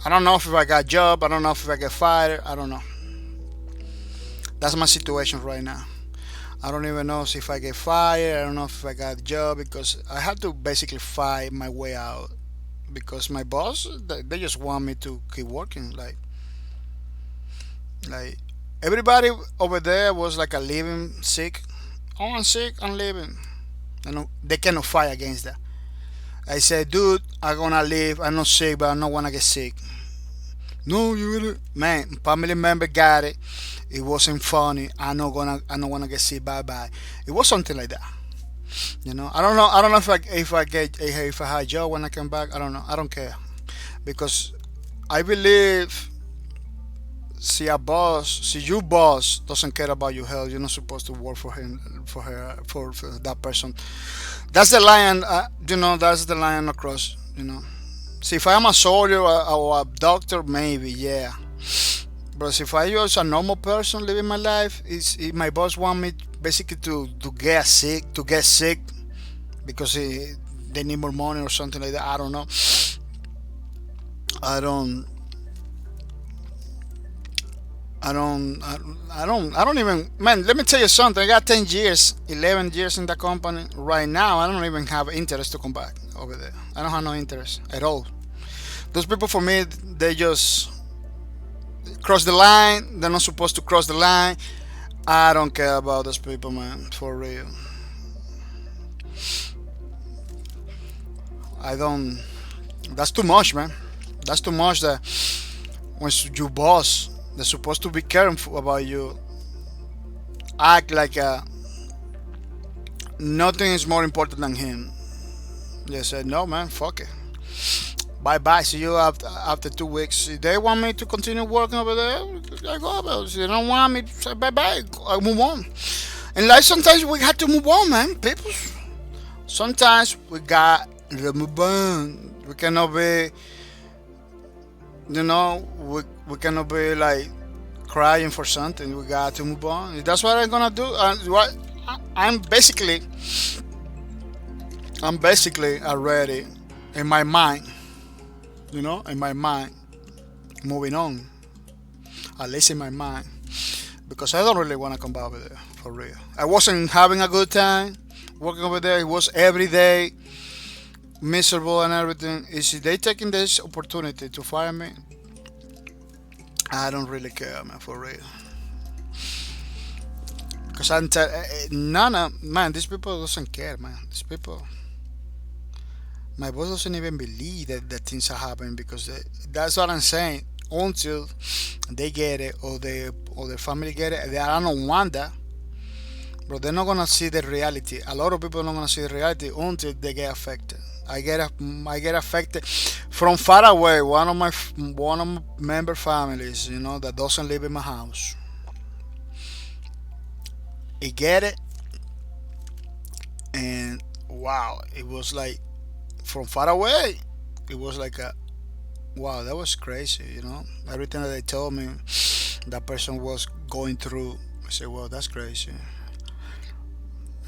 I don't know if I got a job. I don't know if I get fired. I don't know. That's my situation right now. I don't even know if I get fired. I don't know if I got a job because I had to basically fight my way out because my boss they just want me to keep working. Like everybody over there was like a living sick. Oh, I'm sick. I'm leaving. You know, they cannot fight against that. I said, dude, I'm gonna leave. I'm not sick, but I don't wanna get sick. No, you really, man. Family member got it, It wasn't funny. I don't wanna get sick. Bye bye. It was something like that. You know. I don't know if I had a job when I come back. I don't know. I don't care because I believe. See a boss, see your boss doesn't care about your health. You're not supposed to work for him, for her, for that person. That's the line. You know, that's the line across. You know. See, if I'm a soldier or a doctor, maybe yeah. But if I was a normal person living my life, if my boss want me basically to get sick because they need more money or something like that. I don't know. I don't. I don't even, man, let me tell you something. I got 10 years, 11 years in the company. Right now, I don't even have interest to come back over there. I don't have no interest at all. Those people for me, they just cross the line. They're not supposed to cross the line. I don't care about those people, man, for real. I don't, that's too much, man. That's too much that when your boss, they're supposed to be careful about you. Act like nothing is more important than him. They said, no, man, fuck it. Bye bye. See you after 2 weeks. If they want me to continue working over there, I go over. If they don't want me, say bye bye. I move on. And like sometimes we have to move on, man. People. Sometimes we got to move on. We cannot be, you know, we cannot be like crying for something. We got to move on. That's what I'm gonna do. I'm basically already in my mind, you know, in my mind, moving on. At least in my mind, because I don't really want to come back over there for real. I wasn't having a good time working over there. It was every day miserable and everything. Is they taking this opportunity to fire me? I don't really care, man, for real. Cause none of man, these people doesn't care, man. These people, my boss doesn't even believe that things are happening because that's what I'm saying. Until they get it or their family get it, I don't want that. But they're not gonna see the reality. A lot of people are not gonna see the reality until they get affected. I get affected from far away. One of my member families, you know, that doesn't live in my house. He get it, and wow, it was like from far away. It was like a wow, that was crazy. You know, everything that they told me that person was going through. I said, well, that's crazy.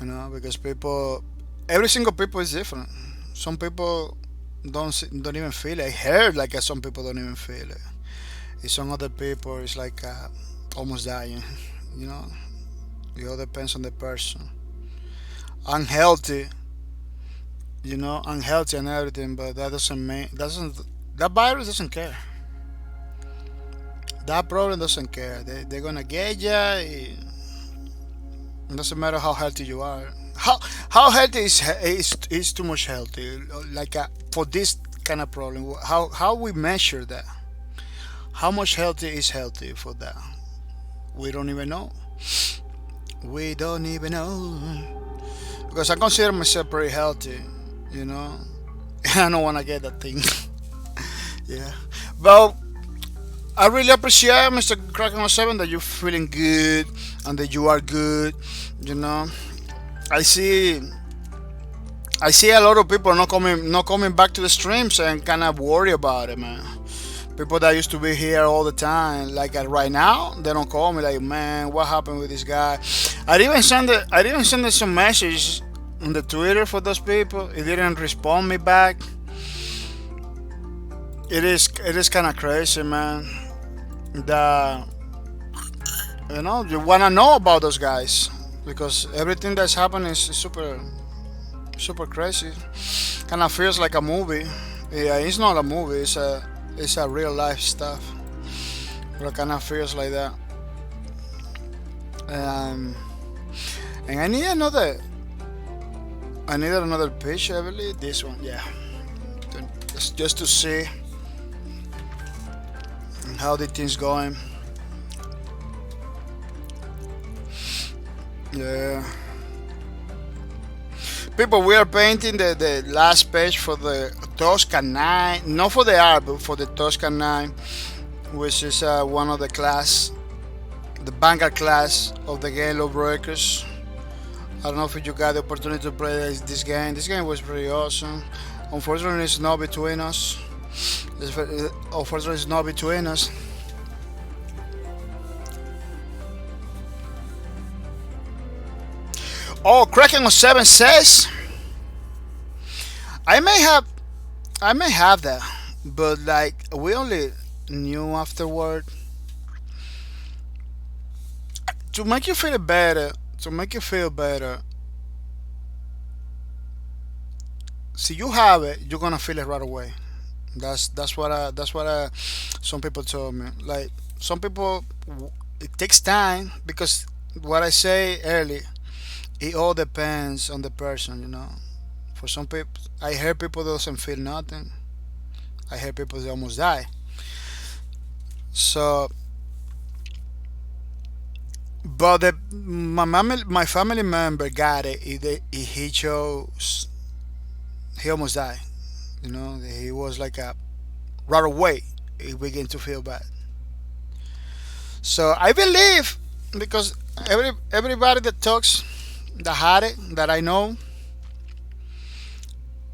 You know, because people, every single people is different. Some people don't even feel it. I heard like some people don't even feel it. And some other people it's like almost dying. You know, it all depends on the person. Unhealthy, you know, unhealthy and everything, but that doesn't mean that virus doesn't care. That problem doesn't care. They're gonna get you. It doesn't matter how healthy you are. How healthy is too much healthy? Like for this kind of problem, how we measure that? How much healthy is healthy for that? We don't even know. We don't even know. Because I consider myself pretty healthy, you know. I don't want to get that thing. Yeah. Well, I really appreciate Mr. Kraken 07 that you're feeling good and that you are good, you know. I see a lot of people not coming back to the streams and kind of worry about it, man. People that used to be here all the time, like right now, they don't call me like, man, what happened with this guy? I even send some message on the Twitter for those people. It didn't respond me back. It is kind of crazy, man. That you know you wanna know about those guys because everything that's happening is super crazy. Kind of feels like a movie. Yeah, it's not a movie. It's a real life stuff. But it kind of feels like that. And I need another. I needed another picture, I believe. This one, yeah. Just to see how the things going. Yeah. People, we are painting the last page for the Toscan 9, not for the art, but for the Toscan 9, which is one of the class, the Vanguard class of the game Lawbreakers. I don't know if you got the opportunity to play this game. This game was pretty awesome. Unfortunately, it's not between us. Unfortunately, it's not between us. Oh, Kraken on 7 says I may have that, but like we only knew afterward. To make you feel better, to make you feel better. See, you have it, you're gonna feel it right away. That's what some people told me. Like some people, it takes time because what I say earlier, it all depends on the person, you know. For some people, I hear people doesn't feel nothing. I hear people they almost die. So, but my family member got it. He chose. He almost died. You know, he was like a right away. He began to feel bad. So I believe because everybody that talks that had it that I know,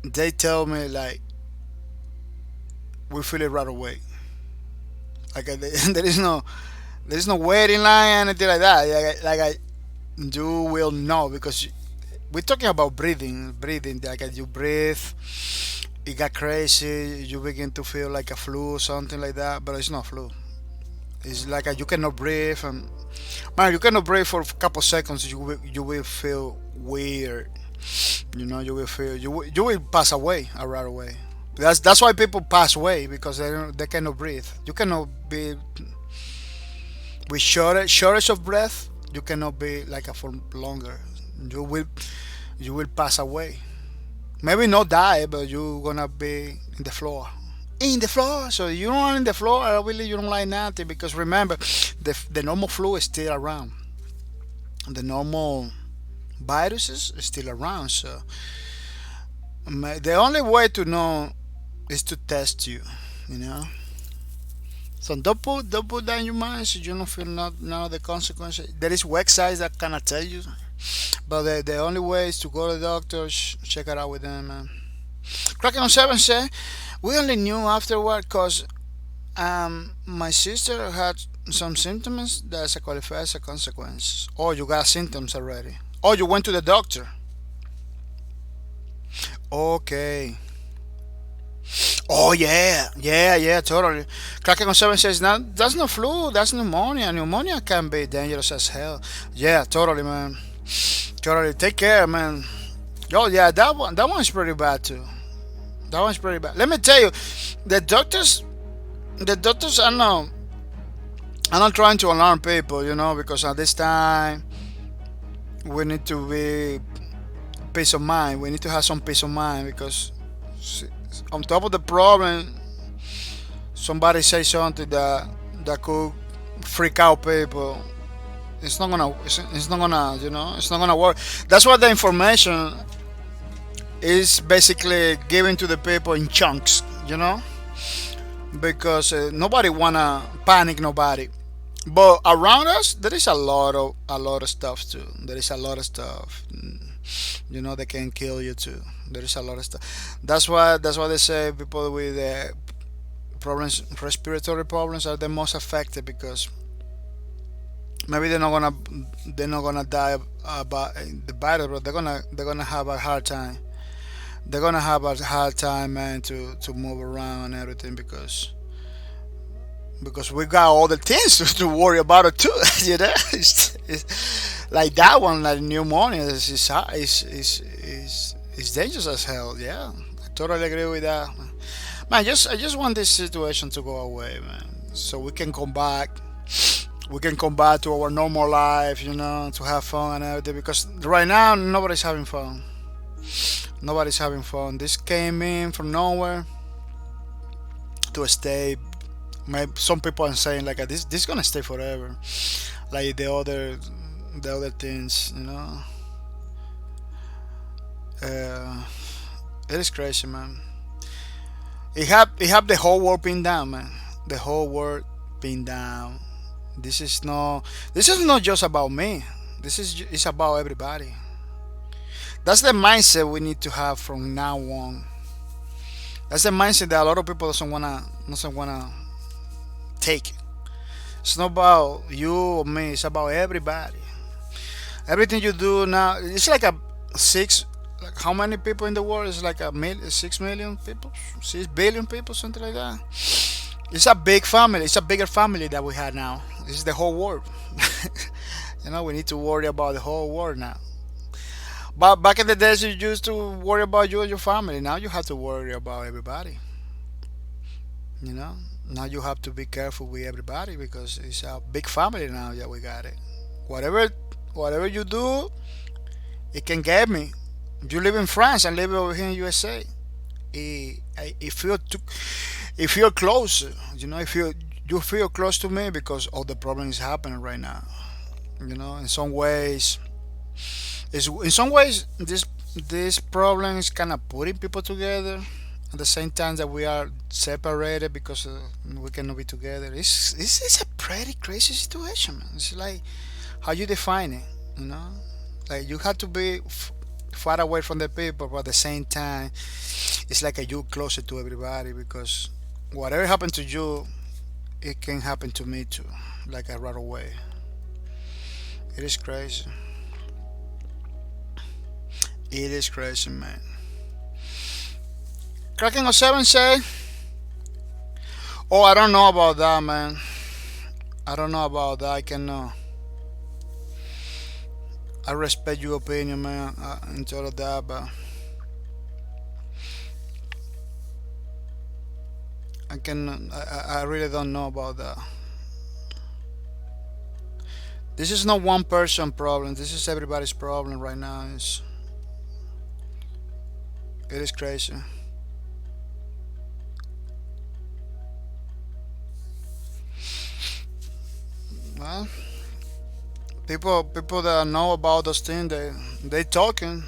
they tell me like we feel it right away. Like there is no waiting line anything like that. You will know because we're talking about breathing. Like you breathe, it got crazy. You begin to feel like a flu or something like that, but it's not flu. It's like you cannot breathe, and man, you cannot breathe for a couple seconds. You will feel weird. You know, you will pass away right away. That's why people pass away because they cannot breathe. You cannot be with shortage of breath. You cannot be like a for longer. You will you will pass away. Maybe not die, but you're gonna be in the floor. In the floor. So you don't want in the floor. Really, you don't like nothing because remember, the normal flu is still around. The normal viruses is still around. So the only way to know is to test you. You know. So don't put that in your mind so you don't feel none of the consequences. There is websites that cannot tell you, but the only way is to go to the doctor, check it out with them, man. Kraken on 7 said, we only knew afterward because my sister had some symptoms that's a qualified as a consequence. Or you got symptoms already. Or you went to the doctor. Okay. Oh yeah, totally. Kraken on 7 says, "No, that's no flu, that's pneumonia. Pneumonia can be dangerous as hell." Yeah, totally, man. Totally. Take care, man. Oh yeah, that one's pretty bad too. That one's pretty bad. Let me tell you, the doctors. I know. I'm not trying to alarm people, you know, because at this time we need to be peace of mind. We need to have some peace of mind because on top of the problem, somebody say something that could freak out people. It's not gonna, you know, it's not gonna work. That's what the information is basically given to the people in chunks, you know, because nobody wanna panic nobody. But around us, there is a lot of stuff too. There is a lot of stuff, you know, that can kill you too. There is a lot of stuff. That's why they say people with problems, respiratory problems, are the most affected because maybe they're not gonna die about the virus, but they're gonna have a hard time. They're gonna have a hard time, man, to move around and everything because we got all the things to worry about it too. You know, it's like that one, like pneumonia, is dangerous as hell. Yeah, I totally agree with that, man. I just want this situation to go away, man, so we can come back. We can come back to our normal life, you know, to have fun and everything. Because right now, nobody's having fun. Nobody's having fun. This came in from nowhere to stay. Maybe some people are saying like this is gonna stay forever, like the other the other things, uh, it is crazy, man. It have the whole world pinned down, man. The whole world pinned down. This is not just about me. It's about everybody. That's the mindset we need to have from now on. That's the mindset that a lot of people doesn't wanna take. It's not about you or me. It's about everybody. Everything you do now, it's like a six. Like how many people in the world? It's like 6 million people, 6 billion people, something like that. It's a big family. It's a bigger family that we have now. This is the whole world. We need to worry about the whole world now. But back in the days, you used to worry about you and your family. Now you have to worry about everybody. You know. Now you have to be careful with everybody because it's a big family now. Yeah, we got it. Whatever, whatever you do, it can get me. You live in France and live over here in USA. If if you're close, if you feel close to me because all the problems happening right now. In some ways, this problem is kind of putting people together at the same time that we are separated because we cannot be together. It's a pretty crazy situation, man. It's like how you define it, you know. Like you have to be far away from the people, but at the same time, it's like you closer to everybody because whatever happened to you, it can happen to me too, like right away. It is crazy. It is crazy, man. Cracking on 7 say, oh, I don't know about that, man. I don't know about that. I cannot. I respect your opinion, man, and all of that, but I can. I really don't know about that. This is not one person problem. This is everybody's problem right now. It is crazy. Well, people that know about those things, they talking.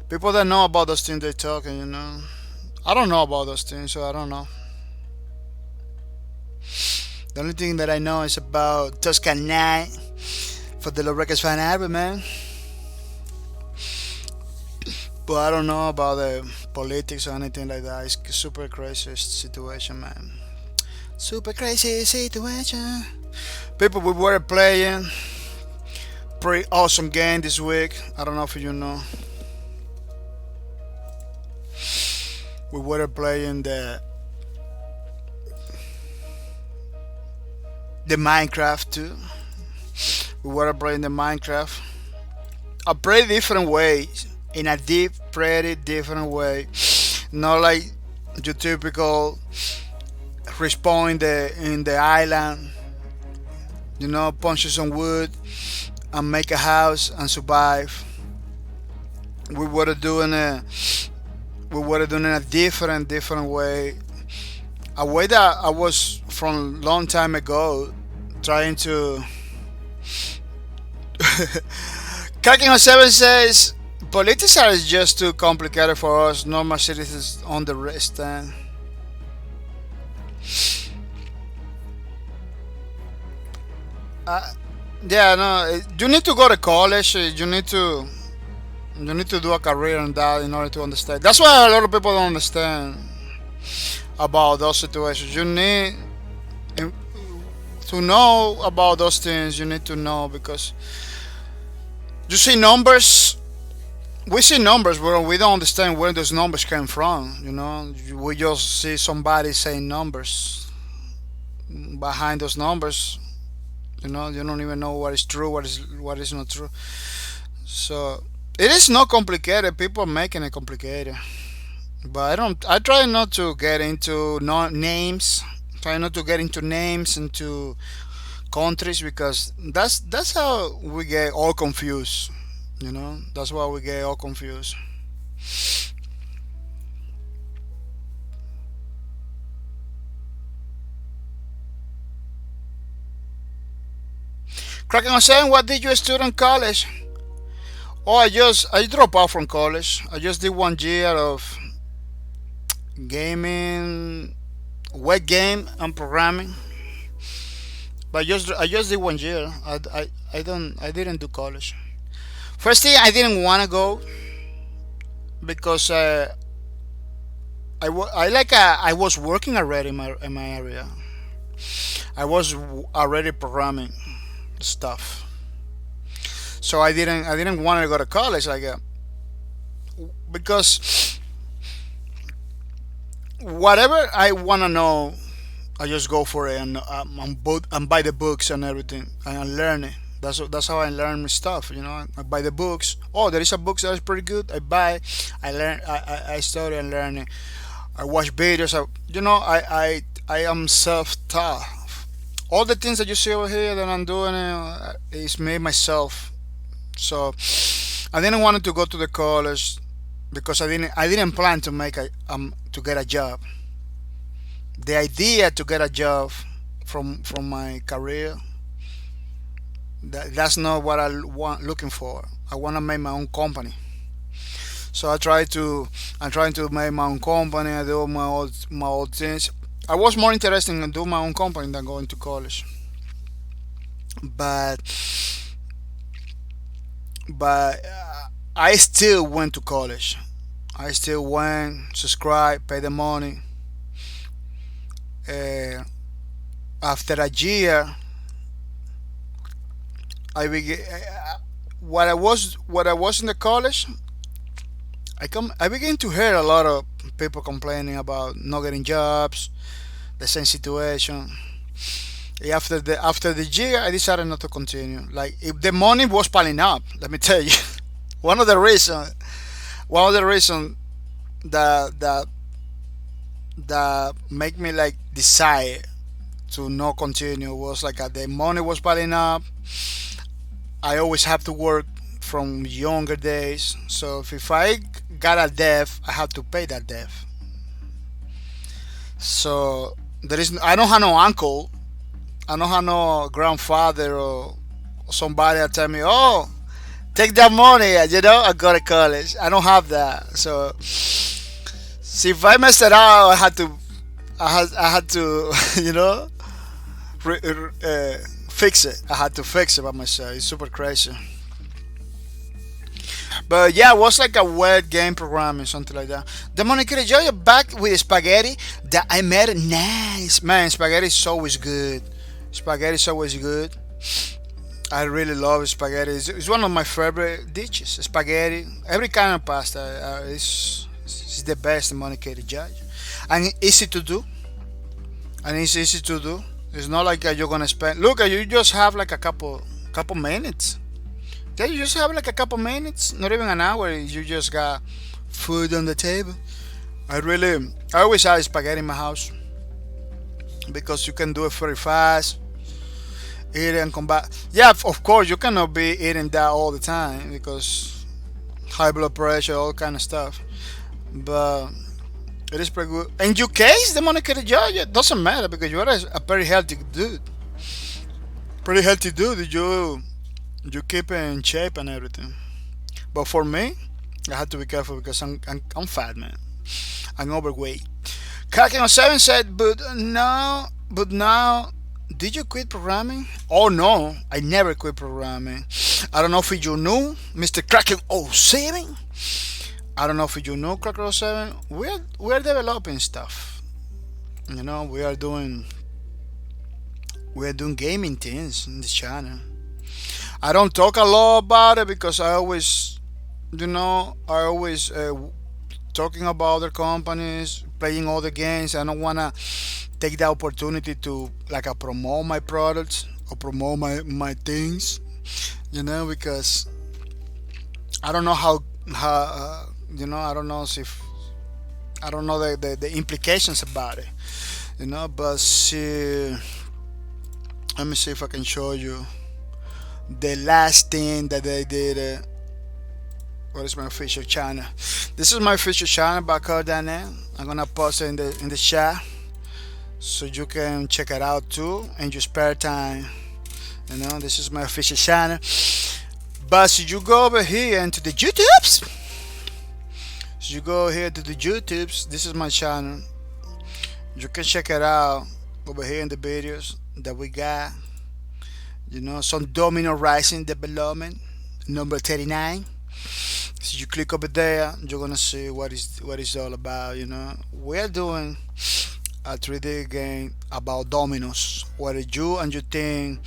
People that know about those things, they talking. I don't know about those things, so I don't know. The only thing that I know is about Toscana for the Lorrecas fan album, man. But I don't know about the politics or anything like that. It's super crazy situation, man. Super crazy situation. People, we were playing pretty awesome game this week. I don't know if you know. We were playing the Minecraft too. We were playing the Minecraft a pretty different way, in a pretty different way. Not like your typical respawn in the island. Punch some wood and make a house and survive. We were doing a different way, a way that I was from long time ago trying to. Cracking on 7 says politics are just too complicated for us normal citizens on the rest. Uh, yeah, no, you need to go to college. You need to do a career in that in order to understand. That's why a lot of people don't understand about those situations. You need to know about those things. You need to know because you see numbers. We see numbers, but we don't understand where those numbers came from. We just see somebody saying numbers behind those numbers. You don't even know what is true, what is not true. So it is not complicated. People are making it complicated. But I don't. I try not to get into names. Try not to get into names into countries because that's how we get all confused. That's why we get all confused. Cracking on saying, what did you study in college? Oh, I dropped out from college. I just did 1 year of gaming, web game and programming. But I just did 1 year. I didn't do college. First thing, I didn't want to go because I was working already in my area. I was already programming stuff, so I didn't want to go to college because whatever I want to know, I just go for it and buy the books and everything and learn it. That's how I learn my stuff. I buy the books. Oh, there is a book that is pretty good. I buy. I learn. I study and learn it. I watch videos. I am self-taught. All the things that you see over here that I'm doing is me myself. So I didn't want to go to the college because I didn't plan to to get a job. The idea to get a job from my career, that's not what I want looking for. I want to make my own company. So I'm trying to make my own company. I do my own things. I was more interested in doing my own company than going to college. But I still went to college. I still went, subscribe, pay the money. Uh, After a year, I began. What I was in the college. I began to hear a lot of people complaining about not getting jobs, the same situation. After the year, I decided not to continue. Like if the money was piling up, let me tell you, one of the reasons, that make me like decide to not continue was like the money was piling up. I always have to work from younger days, so if I got a debt, I have to pay that debt. So I don't have no uncle, I don't have no grandfather or somebody that tell me, oh, take that money, I go to college. I don't have that. So see, if I messed it up, I had to, fix it. I had to fix it by myself. It's super crazy. But yeah, it was like a web game programming, something like that. The Monica Joy back with spaghetti that I made. Nice, man. Spaghetti is always good. Spaghetti is always good. I really love spaghetti. It's one of my favorite dishes. Spaghetti, every kind of pasta is the best in Monica Joy, and easy to do. And it's easy to do. It's not like you're gonna spend. Look, you just have like a couple minutes. Yeah, you just have like a couple minutes, not even an hour. You just got food on the table. I always have spaghetti in my house because you can do it very fast. Eat it and come back. Yeah, of course you cannot be eating that all the time because high blood pressure, all kind of stuff. But it is pretty good. In your case, the Monica Joy, it doesn't matter because you are a very healthy dude. Pretty healthy dude. You keep in shape and everything. But for me, I had to be careful because I'm fat, man. I'm overweight. Kraken on 7 said, but now, did you quit programming? Oh no, I never quit programming. I don't know if you knew, Mr. Kraken 07. I don't know if you know Kraken 07. We're developing stuff. We're doing gaming things in this channel. I don't talk a lot about it because I always talking about other companies, playing other games. I don't wanna take the opportunity to promote my products or promote my things, because I don't know how I don't know if I don't know the implications about it, but see, let me see if I can show you the last thing that they did. What is my official channel? This is my official channel, bahcorp.net. I'm gonna post it in the chat so you can check it out too in your spare time. You know, this is my official channel. But so you go over here into the YouTubes. So you go here to the YouTubes. This is my channel. You can check it out over here in the videos that we got. You know, some domino rising development number 39. So you click over there, you're gonna see what is all about. You know, we're doing a 3D game about dominoes, where you and your team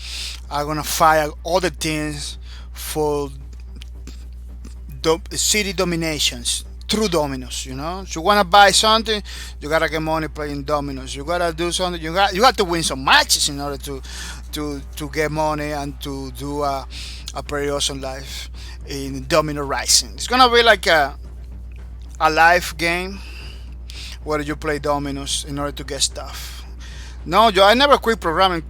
are gonna fight other teams for city dominations through dominoes. You know, so you wanna buy something, you gotta get money playing dominoes. You gotta do something, you got to win some matches in order to get money and to do a pretty awesome life in domino rising. It's gonna be like a live game where you play dominoes in order to get stuff. No, I never quit programming.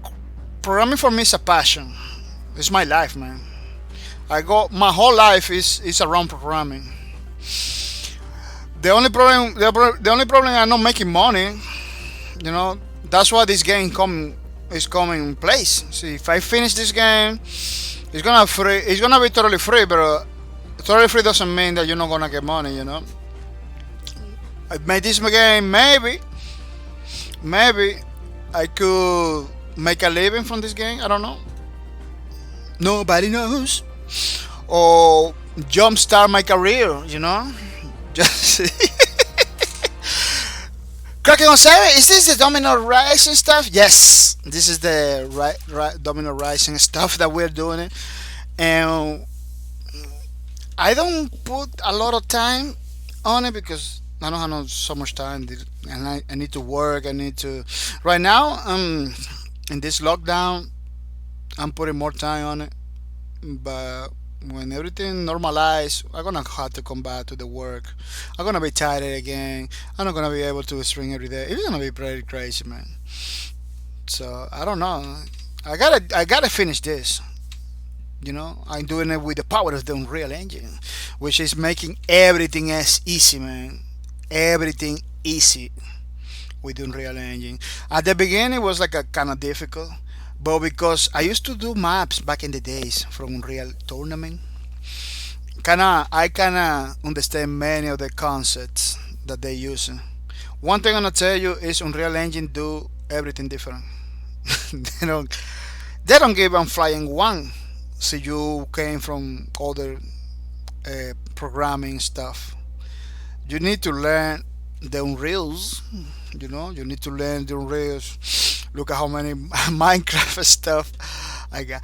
Programming for me is a passion. It's my life, man. My whole life is around programming. The only problem I'm not making money. You know, that's why this game is coming in place. See, if I finish this game, it's gonna be totally free, but totally free doesn't mean that you're not gonna get money. You know, I made this game. Maybe I could make a living from this game. I don't know. Nobody knows. Or jumpstart my career. You know, just. Cracking on 7, is this the domino rising stuff? Yes, this is the domino rising stuff that we're doing it. And I don't put a lot of time on it because I don't have so much time, and I need to work. Right now, in this lockdown, I'm putting more time on it. But when everything normalized, I'm gonna have to come back to the work. I'm gonna be tired again. I'm not gonna be able to stream every day. It's gonna be pretty crazy, man. So I don't know. I gotta finish this. You know, I'm doing it with the power of the Unreal Engine, which is making everything as easy, man. Everything easy with the Unreal Engine. At the beginning, it was like a kind of difficult. But because I used to do maps back in the days from Unreal Tournament, I kinda understand many of the concepts that they use. One thing I'm gonna tell you is Unreal Engine do everything different. they don't they don't give a flying one. So you came from other programming stuff. You need to learn the Unreals. You know, you need to learn the Unreals. Look at how many Minecraft stuff I got.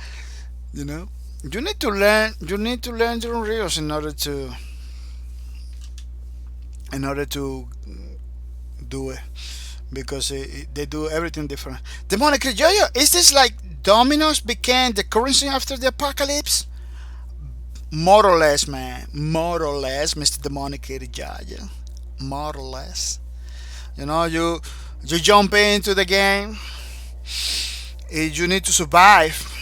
You know, you need to learn. You need to learn the Unreals in order to do it, because they do everything different. Demonic Jojo, is this like dominoes became the currency after the apocalypse? More or less, man. More or less, Mr. Demonic Jojo. More or less. You know, you jump into the game. You need to survive.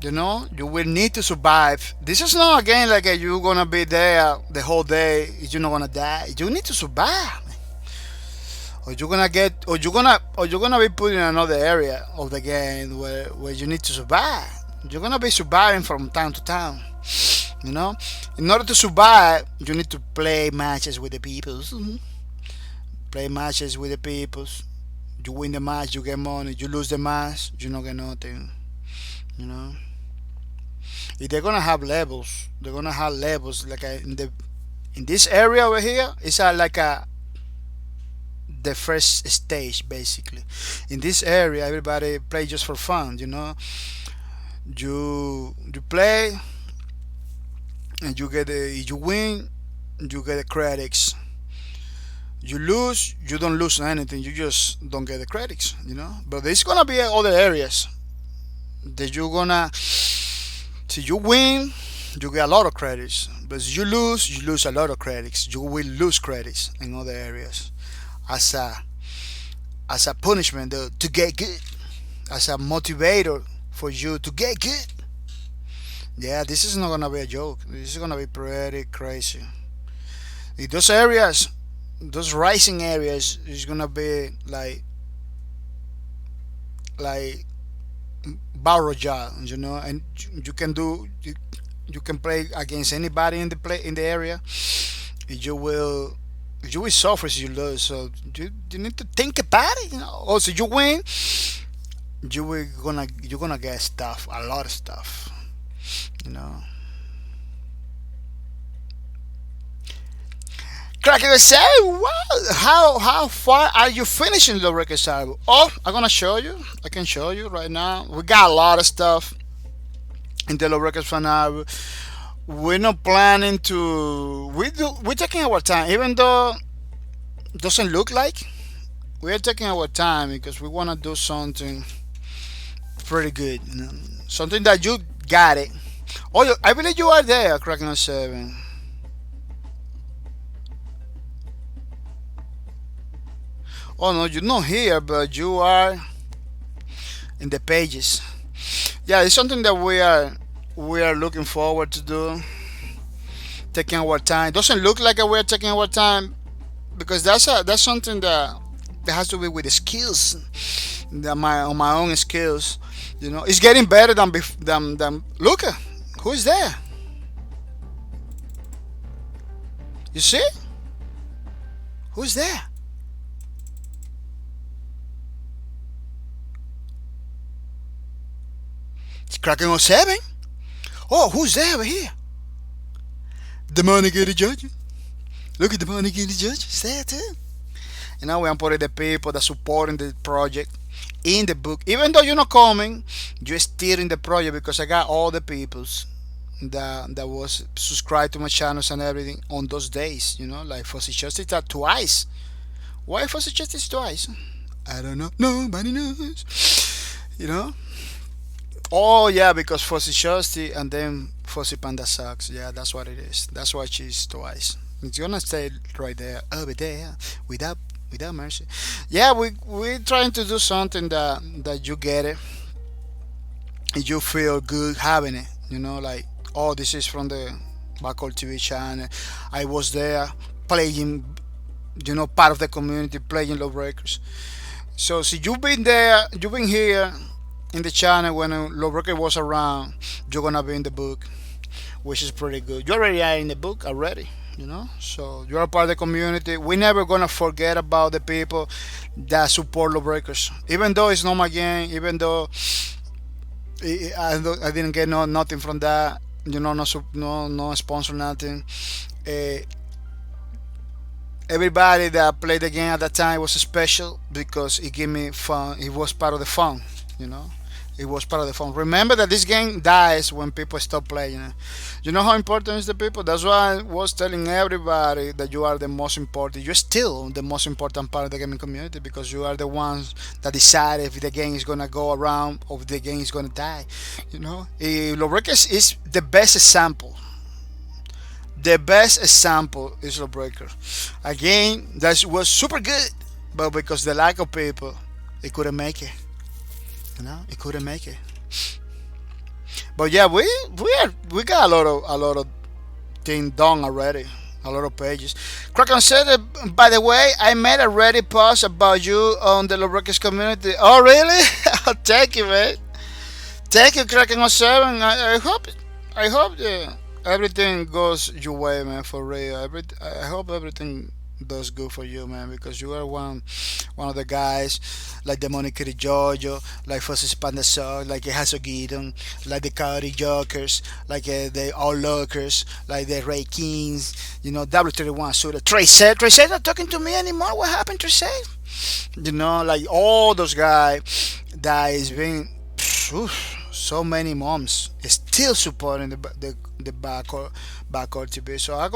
You know, you will need to survive. This is not a game like you're gonna be there the whole day. You're not gonna die. You need to survive, or you're gonna be put in another area of the game where you need to survive. You're gonna be surviving from time to time. You know, in order to survive, you need to play matches with the peoples. Play matches with the peoples. You win the match, you get money. You lose the match, you don't get nothing. You know. If they're gonna have levels, they're gonna have levels like in this area over here. It's like the first stage basically. In this area, everybody play just for fun. You know. You play, and you get you win, you get the credits. You lose, you don't lose anything. You just don't get the credits. You know. But there's gonna be other areas that you're gonna. So you win, you get a lot of credits. But you lose a lot of credits. You will lose credits in other areas as a punishment to get good, as a motivator for you to get good. Yeah, this is not gonna be a joke. This is gonna be pretty crazy. In those areas, those rising areas, is gonna be like battle royale, and you can you can play against anybody in the area. You will you will suffer if you lose. So you need to think about it. Also, you win, you're gonna get stuff, a lot of stuff. You know. Cracker say, wow, how far are you finishing the record cycle? Oh, I'm gonna show you. I can show you right now. We got a lot of stuff in the low records for now. We're not planning to. We're taking our time, even though it doesn't look like we're taking our time because we wanna do something pretty good. Something that you got it. Oh, I believe you are there, Cracking on 7. Oh no, you're not here, but you are in the pages. Yeah, it's something that we are looking forward to do. Taking our time. Doesn't look like we're taking our time because that's something that has to be with the skills. On my own skills. It's getting better than look. Who's there? You see? Who's there? It's Cracking on 7. Oh, who's there over here? Demonic the Judge. Look at Demonic the Judge. It's there too. And now we are putting the people that supporting the project in the book. Even though you're not coming, you're still in the project because I got all the peoples that was subscribed to my channels and everything on those days. Like Fuzzy Justice that twice. Why Fuzzy Justice twice? I don't know. Nobody knows. Oh yeah, because Fuzzy Shusty and then Fuzzy Panda sucks. Yeah, that's what it is. That's why she's twice. It's gonna stay right there, over there, without mercy. Yeah, we're trying to do something that you get it, and you feel good having it. Like, oh, this is from the bahcorp TV channel. I was there playing, part of the community playing Lawbreakers. So see, you've been there, you've been here in the channel when Lawbreaker was around. You're gonna be in the book, which is pretty good. You already are in the book already, so you're a part of the community. We're never gonna forget about the people that support Lawbreakers, even though it's not my game, even though I didn't get nothing from that, no sponsor, nothing. Everybody that played the game at that time was special because it gave me fun. It was part of the fun, It was part of the fun. Remember that this game dies when people stop playing it. You know how important is the people? That's why I was telling everybody that you are the most important. You're still the most important part of the gaming community because you are the ones that decide if the game is gonna go around or if the game is gonna die. Lawbreakers is the best example. The best example is Lawbreaker. A game that was super good, but because the lack of people, it couldn't make it. It couldn't make it. But yeah, we got a lot of things done already. A lot of pages. Kraken said, by the way, I made a Reddit post about you on the Lawbreakers community. Oh really? Thank you, man. Thank you, Kraken 07. I hope everything goes your way, man. For real. I hope everything does good for you, man, because you are one of the guys like the Monica Jojo, like Fuzzy Panda Sog, like Hasso Gideon, like the Coyote Jokers, like the All Lookers, like the Ray Kings, W31. So the Trace not talking to me anymore. What happened, Trace? Like all those guys that is being so many moms still supporting the bahcorp TV. So I'm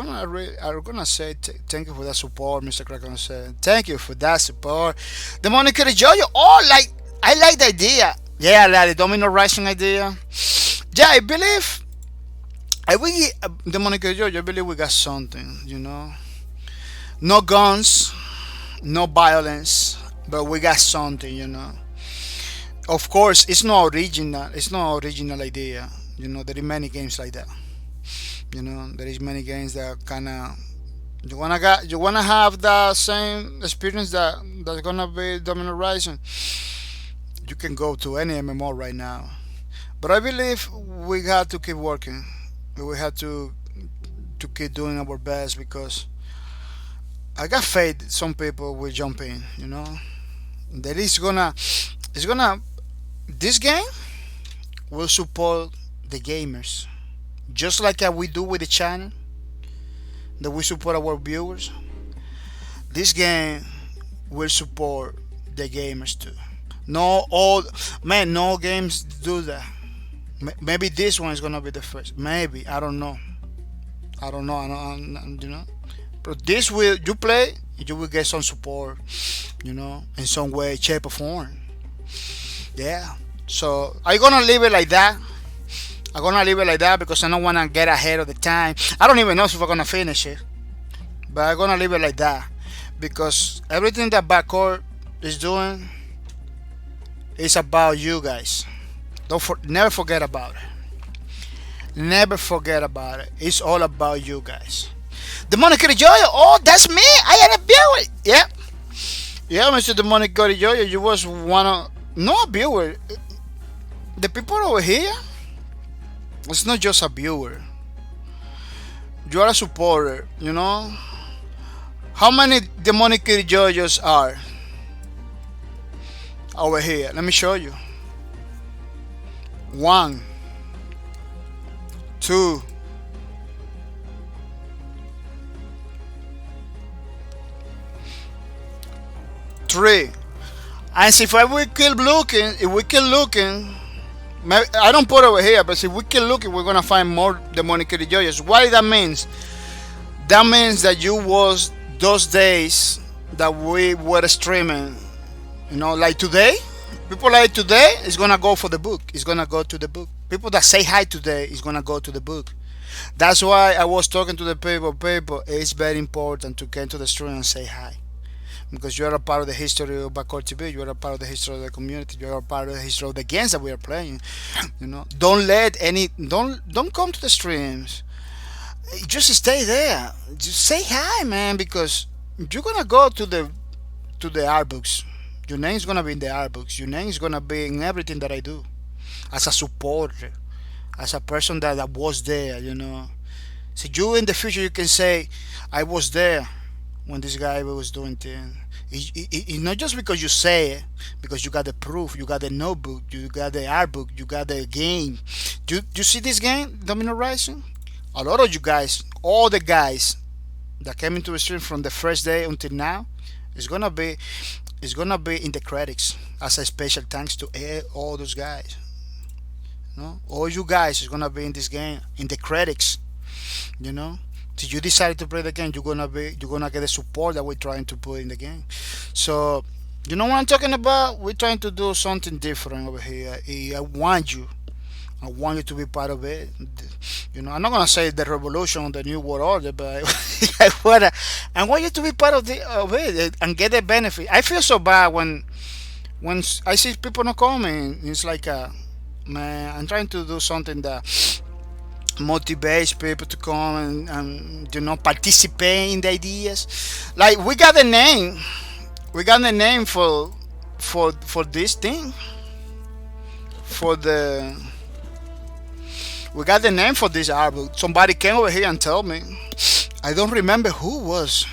gonna say thank you for that support, Mr. Kraken. Thank you for that support. The Monica Jojo. Oh, I like the idea. Yeah, like the Domino Rising idea. Yeah, I believe. The Monica Jojo. I believe we got something. No guns, no violence, but we got something. Of course, it's not original. It's not original idea. There are many games like that. There is many games that kinda you wanna have the same experience that's gonna be Domino Rising. You can go to any MMO right now. But I believe we have to keep working. We have to keep doing our best because I got faith some people will jump in, that it's gonna this game will support the gamers. Just like we do with the channel, that we support our viewers. This game will support the gamers too. No all man, no games do that. Maybe this one is gonna be the first. Maybe I don't know. I don't know. But this will you play, you will get some support, in some way, shape, or form. Yeah. So I'm gonna leave it like that. I'm gonna leave it like that because I don't wanna get ahead of the time. I don't even know if we're gonna finish it, but I'm gonna leave it like that because everything that bahcorp is doing is about you guys. Never forget about it. Never forget about it. It's all about you guys. The Monica Joyo. Oh, that's me. I am a viewer. Yeah. Yeah, Mr. The Monica Joyo. You was one of no viewer. The people over here. It's not just a viewer. You are a supporter. How many demonic Joyos are over here? Let me show you. 1, 2, 3. And see, if we keep looking, I don't put over here, but if we keep looking, we're gonna find more demonic joyous. What that means? That means that you was those days that we were streaming. Like today. People like today is gonna go for the book. It's gonna go to the book. People that say hi today is gonna go to the book. That's why I was talking to the people. People, it's very important to get to the stream and say hi, because you are a part of the history of bahcorp TV. You are a part of the history of the community. You are a part of the history of the games that we are playing. Don't come to the streams. Just stay there. Just say hi, man, because you're gonna go to the art books. Your name is gonna be in the art books. Your name is gonna be in everything that I do, as a supporter, as a person that was there. So you in the future you can say, I was there when this guy was doing things. It's not just because you say it, because you got the proof, you got the notebook, you got the art book, you got the game. You see this game, Domino Rising? A lot of you guys, all the guys that came into the stream from the first day until now, it's gonna be in the credits as a special thanks to all those guys. All you guys is gonna be in this game in the credits. If you decide to play the game, you're gonna get the support that we're trying to put in the game. So you know what I'm talking about? We're trying to do something different over here. I want you to be part of it. I'm not gonna say the revolution, the new world order, but I want you to be part of it and get the benefit. I feel so bad when I see people not coming. It's like, man, I'm trying to do something that motivates people to come and participate in the ideas. Like we got the name for this thing, we got the name for this album. Somebody came over here and told me. I don't remember who it was,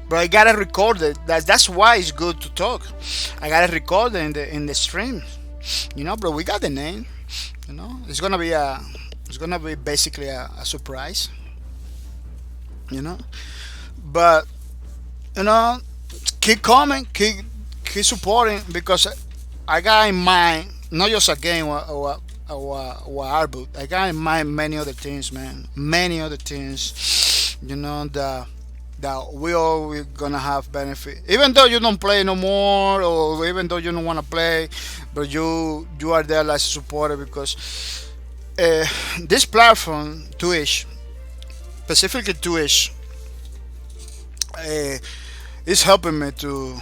but I got it recorded. That's why it's good to talk. I got it recorded in the stream. But we got the name. It's gonna be basically a surprise. But keep coming, keep supporting, because I got in mind not just a game or art book. I got in mind many other things, man. Many other things, that we all gonna have benefit. Even though you don't play no more, or even though you don't wanna play, but you are there as a supporter, because this platform, Twitch, specifically Twitch, is helping me to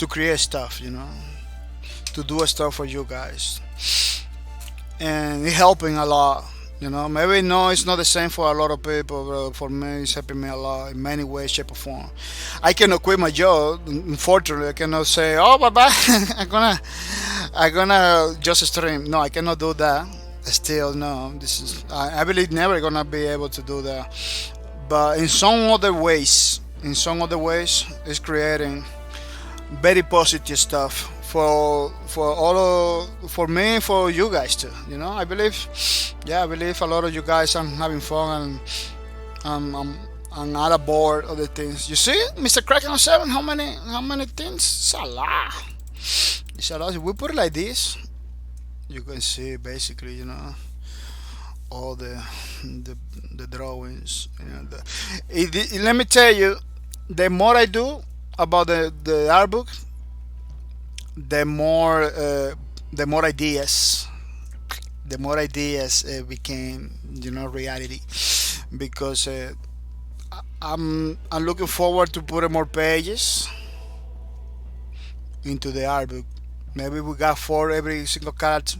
create stuff, to do stuff for you guys, and it's helping a lot. Maybe no, it's not the same for a lot of people, but for me, it's helping me a lot in many ways, shape, or form. I cannot quit my job. Unfortunately, I cannot say, "Oh, bye bye." I gonna just stream. No, I cannot do that. Still, no. This is. I believe never gonna be able to do that. But in some other ways, it's creating very positive stuff for for me, for you guys too. You know, I believe. Yeah, I believe a lot of you guys are having fun and I'm not bored of the things. You see, Mr. Kraken on 7, how many things? It's a lot. It's a lot. If we put it like this, you can see basically, you know, all the drawings. You know, let me tell you, the more I do about the art book, the more ideas, became, you know, reality, because I'm looking forward to putting more pages into the art book. Maybe we got 4 every single character.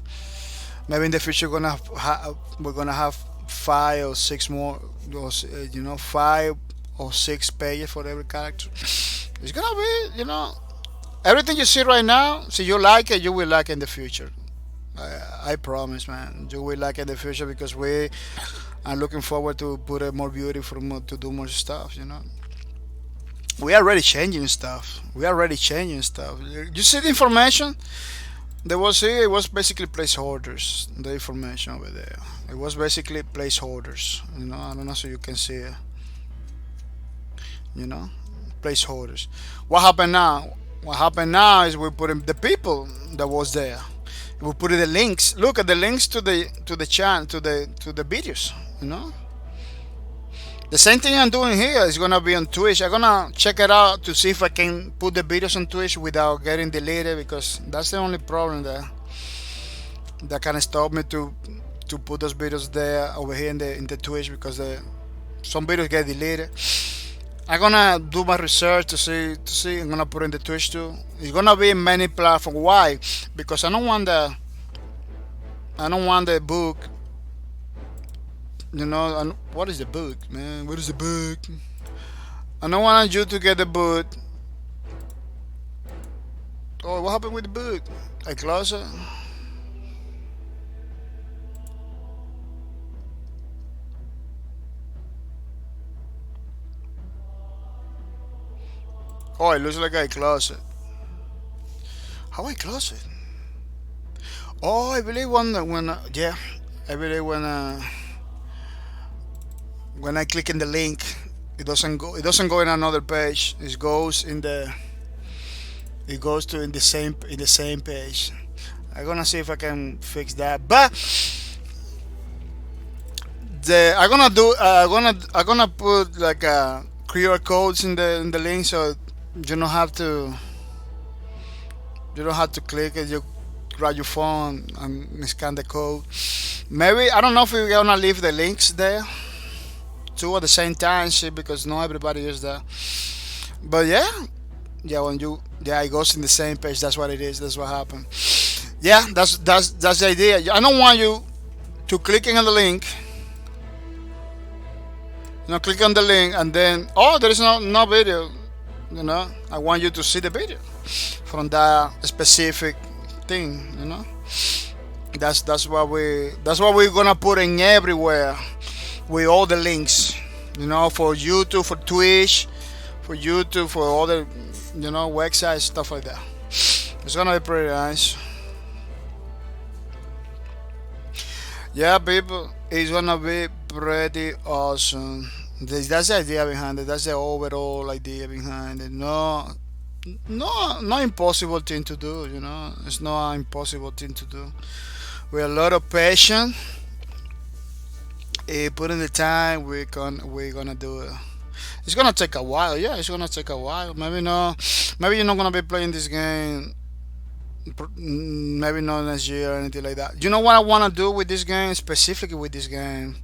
Maybe in the future we're gonna have 5 or 6 more. You know, 5 or 6 pages for every character. It's gonna be, you know, everything you see right now. See, you like it, you will like it in the future. I promise, man. You will like it in the future, because we are looking forward to put a more beauty to do more stuff. You know, we are already changing stuff. You see the information. There was here. It was basically placeholders. The information over there. It was basically placeholders. You know, I don't know, so you can see it. You know, placeholders. What happened now? What happened now is we put in the people that was there. We put in the links. Look at the links to the channel, to the videos. You know. The same thing I'm doing here is gonna be on Twitch. I'm gonna check it out to see if I can put the videos on Twitch without getting deleted, because that's the only problem that can stop me to put those videos there over here in the Twitch, because some videos get deleted. I'm gonna do my research to see. I'm gonna put in the Twitch too. It's gonna be in many platforms. Why? Because I don't want the book. You know, what is the book, man? What is the book? I don't want you to get the book. Oh, what happened with the book? I close it. Oh, it looks like I close it. How I close it? Oh, I believe yeah, I believe when I click in the link, it doesn't go in another page. It goes in the same page. I'm gonna see if I can fix that. But I'm gonna put like QR codes in the link, so you don't have to click it. You grab your phone and scan the code. Maybe, I don't know if we're gonna leave the links there two at the same time, see, because not everybody uses that. But yeah, it goes in the same page. That's what it is. That's what happened. Yeah, that's the idea. I don't want you to click on the link. You know, click on the link and then, oh, there is no video. You know, I want you to see the video from that specific thing. You know, that's what we're gonna put in everywhere, with all the links, you know, for YouTube, for Twitch, for YouTube, for all the, you know, websites, stuff like that. It's gonna be pretty nice. Yeah, people, it's gonna be pretty awesome. That's the idea behind it. That's the overall idea behind it. No impossible thing to do. You know, it's not an impossible thing to do. With a lot of patience, put in the time, we're gonna do it. It's gonna take a while. Yeah, it's gonna take a while. Maybe you're not gonna be playing this game. Maybe not next year or anything like that. You know what I wanna do with this game, specifically with this game?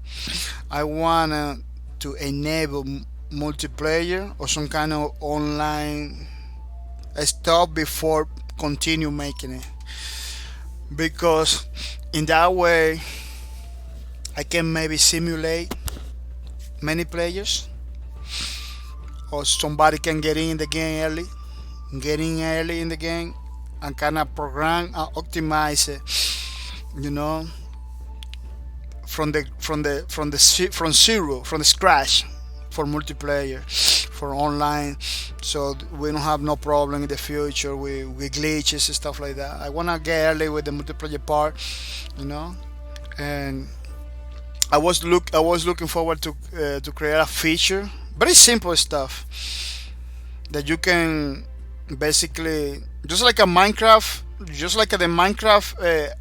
I wanna to enable multiplayer or some kind of online stuff before continue making it, because in that way I can maybe simulate many players, or somebody can get in the game early in the game and kind of program and optimize it, you know, from zero, from the scratch, for multiplayer, for online, so we don't have no problem in the future with glitches and stuff like that. I wanna get early with the multiplayer part, you know, and I was looking forward to create a feature, very simple stuff that you can basically just like a Minecraft, just like the Minecraft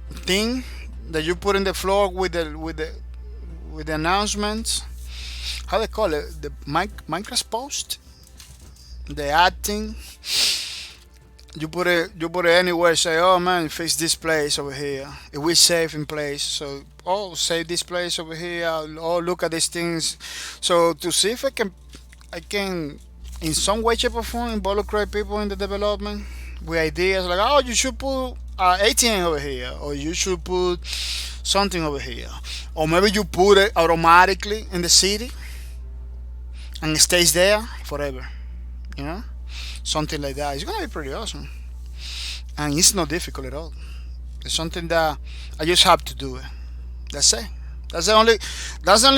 thing that you put in the floor with the announcements. How they call it? The Minecraft post, the ad thing. You put it anywhere. Say, oh man, fix this place over here. It will save in place. So, oh, save this place over here. Oh, look at these things. So to see if I can, in some way, shape, or form, involve people in the development with ideas like, oh, you should put ATM over here, or you should put something over here, or maybe you put it automatically in the city and it stays there forever. You know, something like that. It's gonna be pretty awesome, and it's not difficult at all. It's something that I just have to do it. That's it. That's the only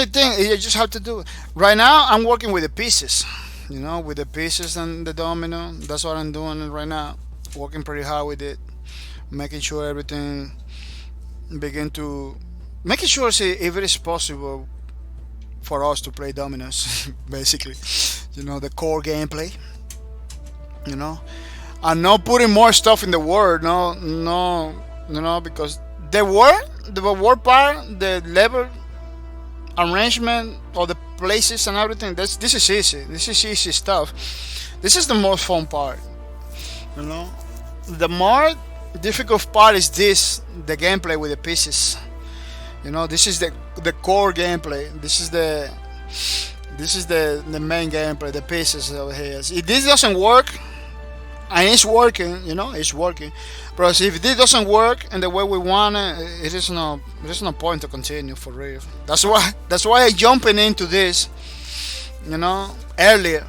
thing. You just have to do it. Right now, I'm working with the pieces. You know, with the pieces and the domino. That's what I'm doing right now. Working pretty hard with it, making sure everything making sure, see, if it is possible for us to play dominoes, basically. You know, the core gameplay. You know, and not putting more stuff in the word. No, you know, because the word part, the level arrangement of the places and everything. This is easy. This is easy stuff. This is the most fun part. You know, the more difficult part is the gameplay with the pieces. You know, this is the core gameplay. This is the main gameplay, the pieces over here. If this doesn't work, and it's working, you know, it's working. But if this doesn't work in the way we want it, there is no point to continue, for real. That's why I jumping into this, you know, earlier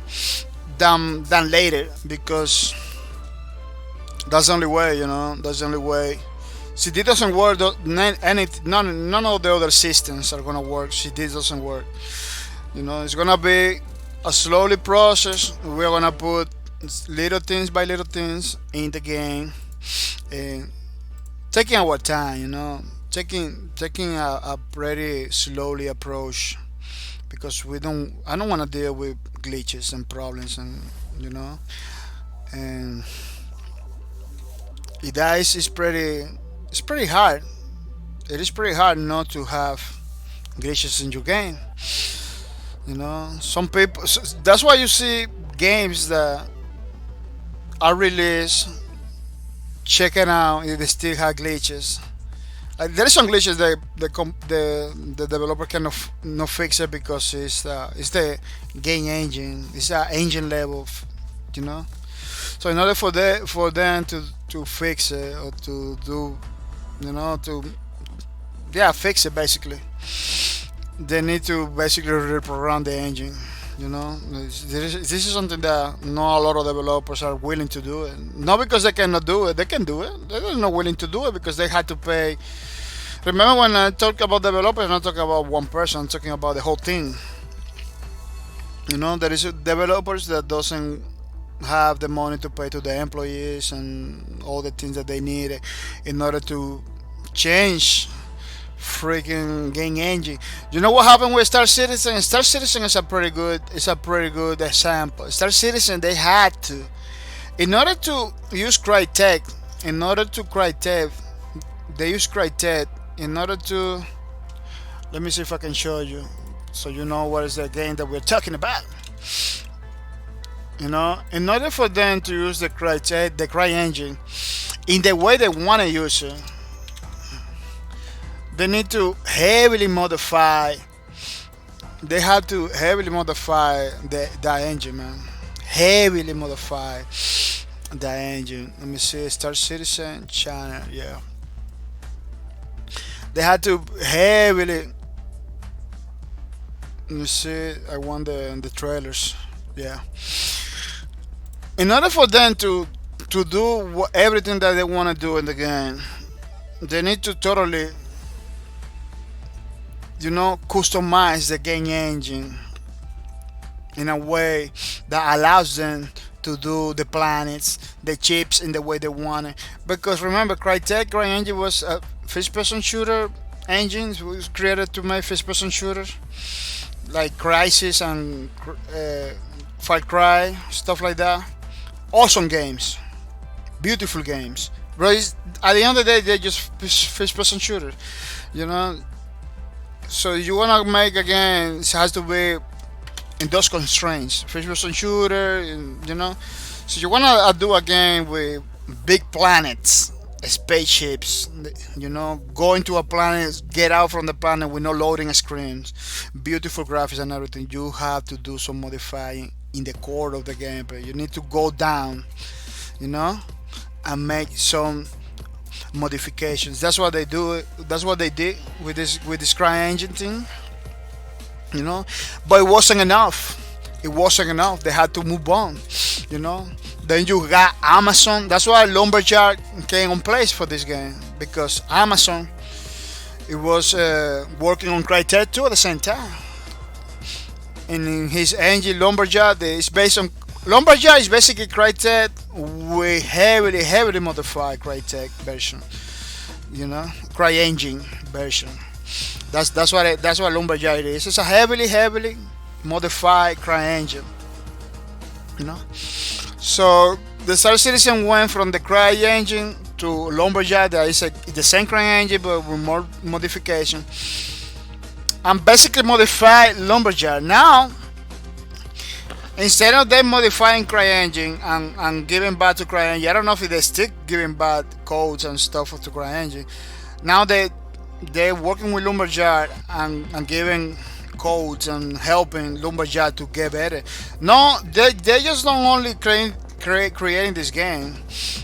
than later, because that's the only way, you know. That's the only way. See, this doesn't work. None of the other systems are gonna work. See, this doesn't work. You know, it's gonna be a slowly process. We're gonna put little things by little things in the game, and taking our time. You know, taking a pretty slowly approach, because I don't want to deal with glitches and problems, and you know, and it's pretty hard. It is pretty hard not to have glitches in your game. You know, some people. That's why you see games that are released, checking out if they still have glitches. There are some glitches that the developer cannot not fix it, because it's the game engine. It's an engine level, you know. So in order for them to fix it, or to do, you know, fix it basically, they need to basically reprogram the engine. You know, this is something that not a lot of developers are willing to do. It. Not because they cannot do it; they can do it. They're not willing to do it because they had to pay. Remember, when I talk about developers, I'm not talking about one person. I'm talking about the whole thing. You know, there is developers that doesn't have the money to pay to the employees and all the things that they need in order to change freaking game engine. You know what happened with Star Citizen? Star Citizen is a pretty good example. Star Citizen, they had to, in order to use Crytek, they use Crytek in order to, let me see if I can show you so you know what is the game that we're talking about. You know, in order for them to use the Crytek, the Cry engine in the way they want to use it, they need to heavily modify. They have to heavily modify the engine, man. Heavily modify the engine. Let me see, Star Citizen China, yeah. They had to heavily. Let me see. I want the trailers, yeah. In order for them to to do everything that they want to do in the game, they need to totally, customize the game engine in a way that allows them to do the planets, the chips in the way they want it. Because remember, CryEngine was a first-person shooter engine. It was created to make first-person shooters like Crisis and Far Cry, stuff like that. Awesome games, beautiful games. But at the end of the day, they're just first-person shooters, you know. So you wanna make a game, it has to be in those constraints, first-person shooter, you know. So you wanna do a game with big planets, spaceships, go into a planet, get out from the planet with no loading screens, beautiful graphics and everything. You have to do some modifying in the core of the gameplay. You need to go down, and make some modifications. That's what they do. That's what they did with this CryEngine thing, But it wasn't enough. It wasn't enough. They had to move on, Then you got Amazon. That's why Lumberjack came on place for this game, because Amazon, it was working on Crytek 2 at the same time. And in his engine, Lumberjack is based on Lumberjack is basically Crytek with heavily modified Crytek version, CryEngine version. That's what Lumberjack is. It's a heavily modified CryEngine, So the Star Citizen went from the CryEngine to Lumberjack. That is the same CryEngine but with more modification. And basically modified Lumberjack. Now, instead of them modifying CryEngine and giving back to CryEngine, I don't know if they still giving back codes and stuff to CryEngine. Now they're working with Lumberjack and giving codes and helping Lumberjack to get better. No, they just don't only creating this game.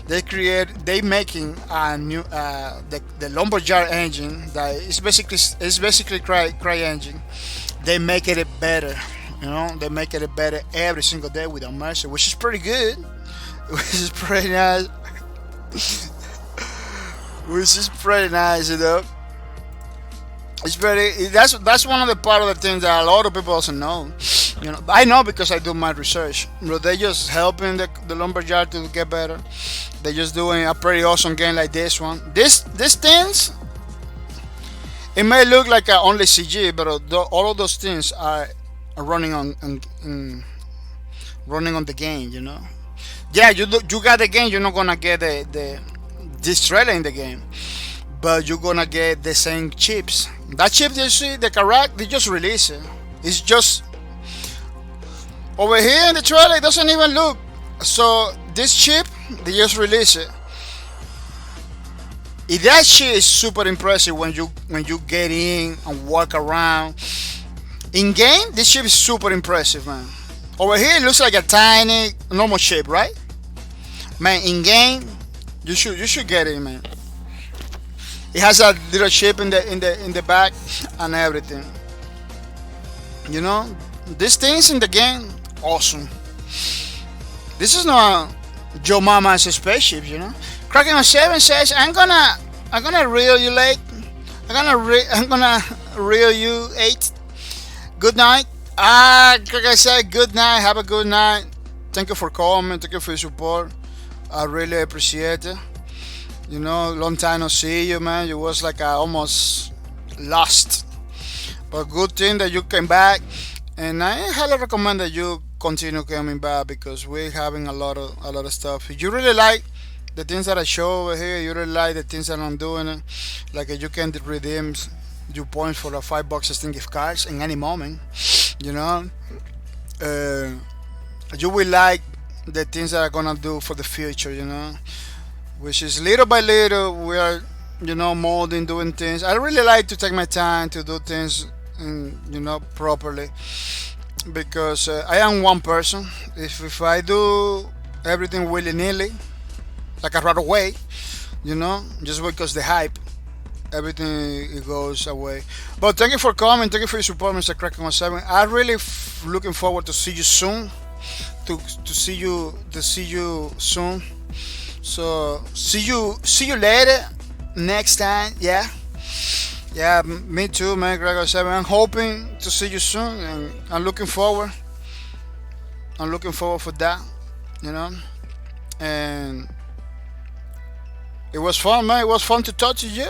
They making a new the Lumberjack engine that is basically CryEngine. They make it better. They make it better every single day without mercy, which is pretty good. Which is pretty nice. Which is pretty nice, It's very. That's one of the part of the things that a lot of people also know. I know because I do my research. But they're just helping the Lumberjack to get better. They're just doing a pretty awesome game like this one. These things, it may look like only CG, but all of those things are running on the game. Yeah, you got the game. You're not gonna get this trailer in the game, but you're gonna get the same chips. That chip you see, the correct, they just release it. It's just over here in the trailer. It doesn't even look. So this chip, they just release it. That shit is super impressive when you get in and walk around. In game, this chip is super impressive, man. Over here, it looks like a tiny normal chip, right? Man, in game, you should get it, man. It has a little chip in the back and everything. These things in the game, awesome. This is not Joe Mama's spaceship, Kraken07 says, I'm gonna reel you late. I'm gonna reel you 8. Good night. Like I said, good night. Have a good night. Thank you for calling. Thank you for your support. I really appreciate it. Long time no see you, man. You was like almost lost, but good thing that you came back, and I highly recommend that you continue coming back because we're having a lot of stuff. If you really like the things that I show over here, you really like the things that I'm doing, like you can redeem your points for the $5 Steam gift cards in any moment. You will like the things that I'm gonna do for the future. Which is little by little we are molding, doing things. I really like to take my time to do things properly, because I am one person. If I do everything willy-nilly, like a right away, just because the hype, everything it goes away. But thank you for coming. Thank you for your support, Mr. Kraken07. I really looking forward to see you soon. To see you soon. So see you later next time. Yeah. Yeah, me too, man. Gregor 7. I'm hoping to see you soon, and I'm looking forward. I'm looking forward for that, you know. And it was fun, man. It was fun to talk to you.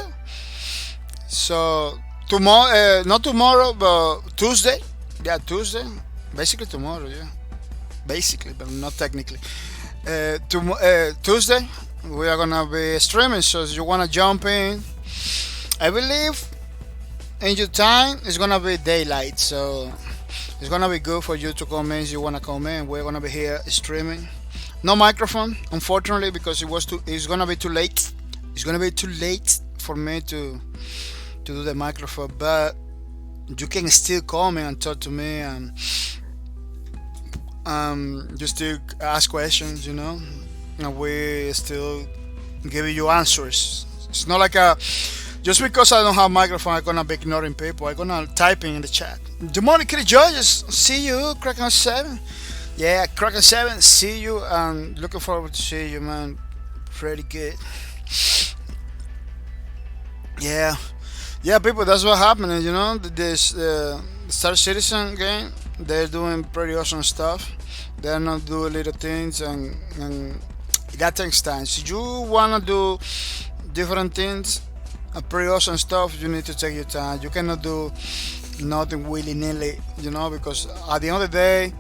So tomorrow, not tomorrow, but Tuesday. Yeah, Tuesday. Basically tomorrow. Yeah, basically, but not technically. Tuesday, we are gonna be streaming. So if you wanna jump in, I believe in your time it's gonna be daylight. So it's gonna be good for you to come in if you wanna come in. We're gonna be here streaming. No microphone, unfortunately, because it's gonna be too late. It's gonna be too late for me to do the microphone, but you can still call me and talk to me, and you still ask questions, you know, and we still give you answers. It's not like a just because I don't have microphone, I'm gonna be ignoring people. I'm gonna typing in the chat. Good morning, Kitty Georges. See you, Kraken 7. Yeah, Kraken 7. See you, and looking forward to see you, man. Pretty good. Yeah, yeah, people. That's what happening. You know, this Star Citizen game. They're doing pretty awesome stuff. They're not doing little things, and that takes time. So you wanna do different things, pretty awesome stuff. You need to take your time. You cannot do nothing willy nilly, you know, because at the end of the day,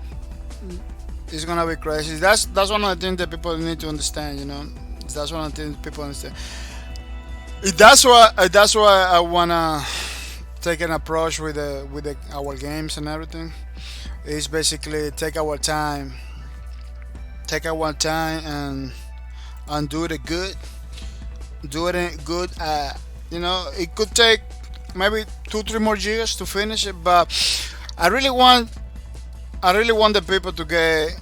it's gonna be crazy. That's one of the things that people need to understand. You know, that's one of the things people understand. That's why I wanna take an approach with our games and everything. It's basically take our time, and do it good, you know, it could take maybe 2-3 more years to finish it, but I really want the people to get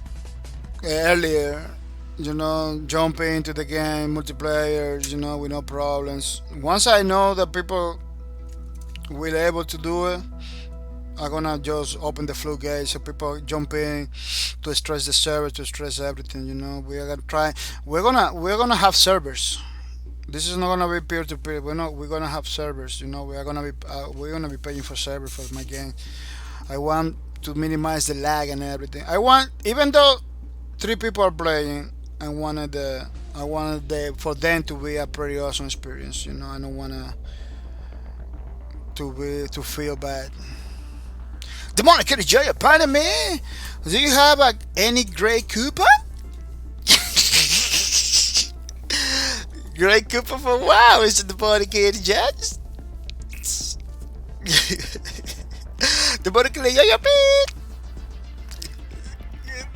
earlier, you know, jump into the game, multiplayer, you know, with no problems. Once I know that people will able to do it, I'm gonna just open the floodgates so people jump in to stress the server, to stress everything. You know, we are gonna try. We're gonna have servers. This is not gonna be peer to peer. We're gonna have servers. You know, we're gonna be paying for servers for my game. I want to minimize the lag and everything. I want, even though 3 people are playing, I wanted for them to be a pretty awesome experience. You know, I don't wanna to feel bad. Demonic Kitty Joy, pardon me. Do you have any Grey Cooper? Grey Cooper for wow, is it the Demonic Kitty Judge? Demonic Kitty Joy, beat.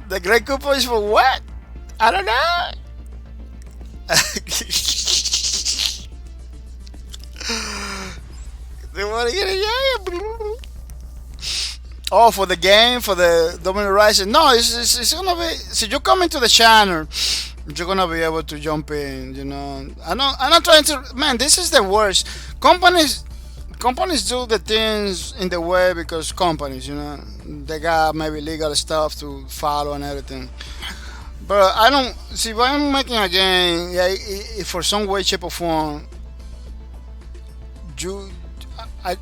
The Grey Cooper is for what? I don't know. Demonic Kitty Joy. Oh, for the game, for the Dominic Rising. No, it's gonna be. So you come into the channel, you're gonna be able to jump in. You know, I'm not trying to. Man, this is the worst. Companies do the things in the way because companies, you know, they got maybe legal stuff to follow and everything. But I don't see if I'm making a game. Yeah, if for some way, shape, or form, I'm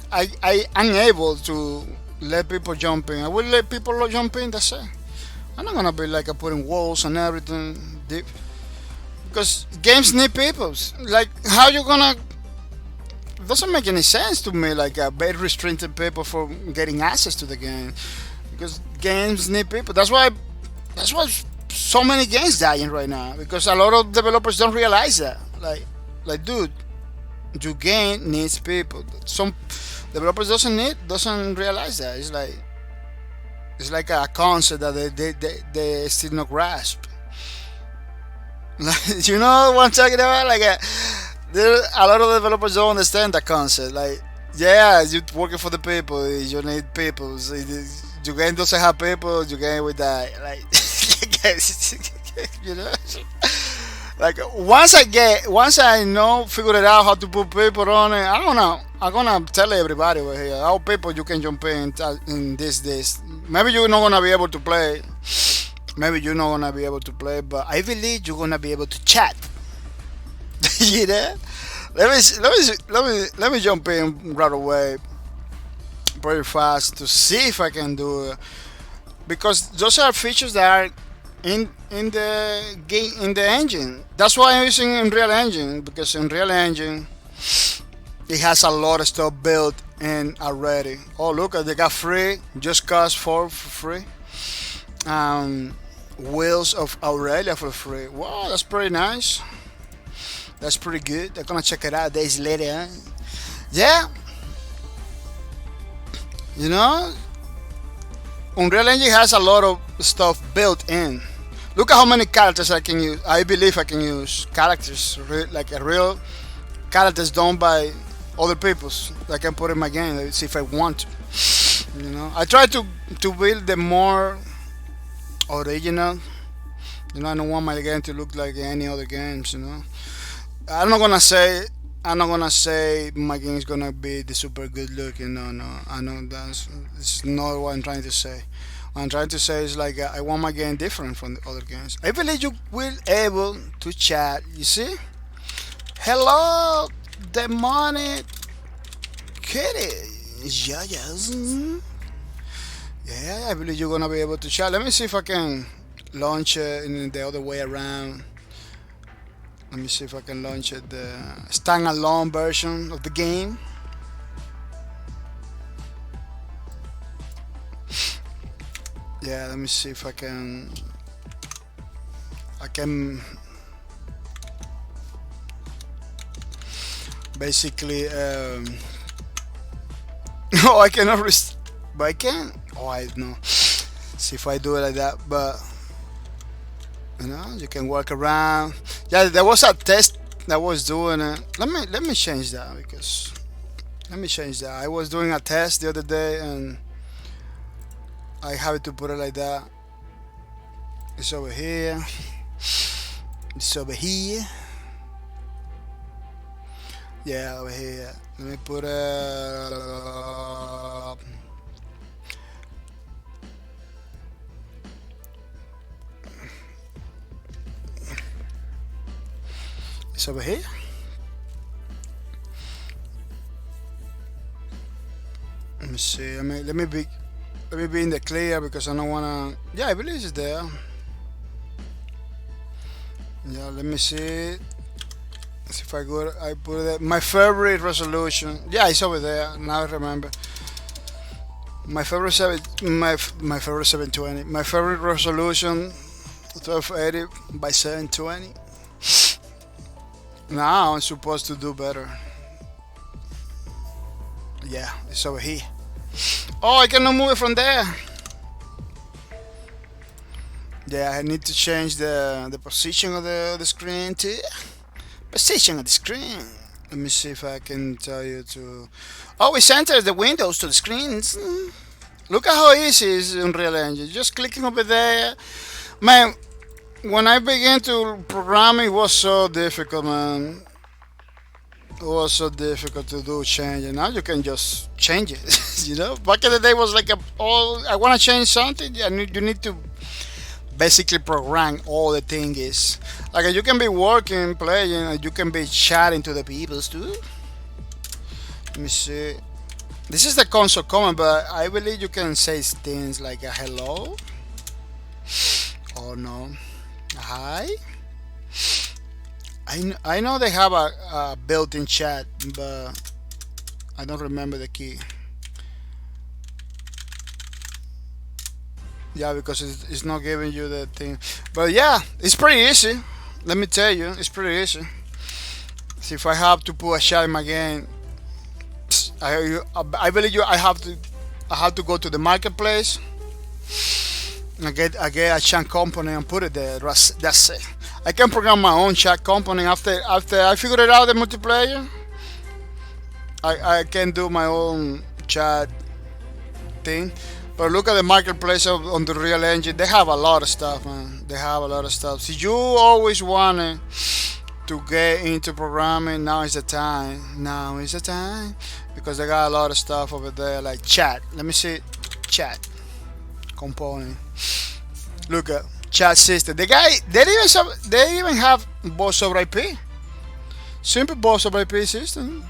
able to let people jump in. I will let people jump in. That's it. I'm not gonna be like putting walls and everything deep, because games need people. Like, how you gonna? It doesn't make any sense to me. Like very restricted people for getting access to the game, because games need people. That's why so many games dying right now, because a lot of developers don't realize that. Like dude, your game needs people. Some developers doesn't realize that. It's like a concept that they still not grasp. Like, you know what I'm talking about? Like a lot of developers don't understand that concept. Like, yeah, you're working for the people. You need people. So your game doesn't have people. Your game will die. Like, you know. Like once I figure it out how to put people on it, I'm gonna tell everybody over here how people you can jump in this. Maybe you're not gonna be able to play. But I believe you're gonna be able to chat. You know? Let me jump in right away, very fast to see if I can do it because those are features that are in the game in the engine. That's why I'm using Unreal Engine because Unreal Engine it has a lot of stuff built in already. Oh look, they got free just cause for free. Wheels of Aurelia for free. Wow, that's pretty nice. That's pretty good. They're gonna check it out days later. Huh? Yeah, you know, Unreal Engine has a lot of stuff built in. Look at how many characters I can use. I believe I can use characters like a real characters done by other people's. I can put in my game. Let's see if I want to. You know, I try to build the more original. You know, I don't want my game to look like any other games. You know, I'm not gonna say my game is gonna be the super good looking. No, no. I know this is not what I'm trying to say. What I'm trying to say is like I want my game different from the other games. I believe you will able to chat. You see? Hello, demonic kitty. Yeah, yes. Yeah, I believe you're gonna be able to chat. Let me see if I can launch it in the other way around. Let me see if I can launch it the standalone version of the game. Yeah, let me see if I can basically oh I cannot but I can. Oh I know. See if I do it like that, but you know, you can walk around. Yeah, there was a test that was doing it. Let me change that because let me change that. I was doing a test the other day and I have to put it like that. It's over here. It's over here. Yeah, over here. Let me put it. It's over here. Let me see. Let me be in the clear because I don't wanna. Yeah, I believe it's there. Yeah, let me see. See if I go. I put it. My favorite resolution. Yeah, it's over there. Now I remember. My favorite my favorite 720. My favorite resolution 1280 by 720. Now I'm supposed to do better. Yeah, it's over here. Oh, I cannot move it from there. Yeah, I need to change the position of the screen to position of the screen. Let me see if I can tell you to. Oh, we center the windows to the screens. Look at how easy it is in Unreal Engine. Just clicking over there, man. When I began to program, it was so difficult, man. It was so difficult to do change, and now you can just change it. You know, back in the day it was like I want to change something, and you need to basically program all the things. Like you can be working, playing, and you can be chatting to the people too. Let me see. This is the console comment, but I believe you can say things like a hello or no. Hi. I know they have a built-in chat, but I don't remember the key. Yeah, because it's not giving you the thing. But yeah, it's pretty easy. Let me tell you, it's pretty easy. See if I have to put a chat in my game. I believe I have to go to the marketplace. I get a chat component and put it there. That's it. I can program my own chat component after I figured it out the multiplayer. I can do my own chat thing. But look at the marketplace on the Real Engine. They have a lot of stuff, man. They have a lot of stuff. See, you always wanted to get into programming. Now is the time. Now is the time because they got a lot of stuff over there like chat. Let me see, chat component. Look at chat system. They even have voice over IP. Simple boss operating system.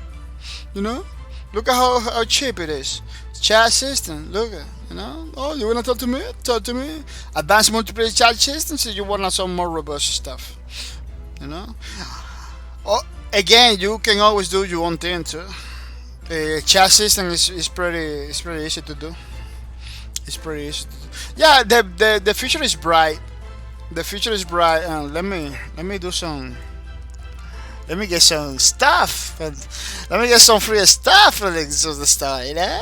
You know, look at how cheap it is. Chat system. Look at Oh, you wanna talk to me? Talk to me. Advanced multiplayer chat system. So you want some more robust stuff. You know. Oh, again, you can always do your own thing too. Chat system is pretty easy to do. It's pretty easy. To do. Yeah, the future is bright. The future is bright. Let me do some. Let me get some stuff. Let me get some free stuff for the start. You know?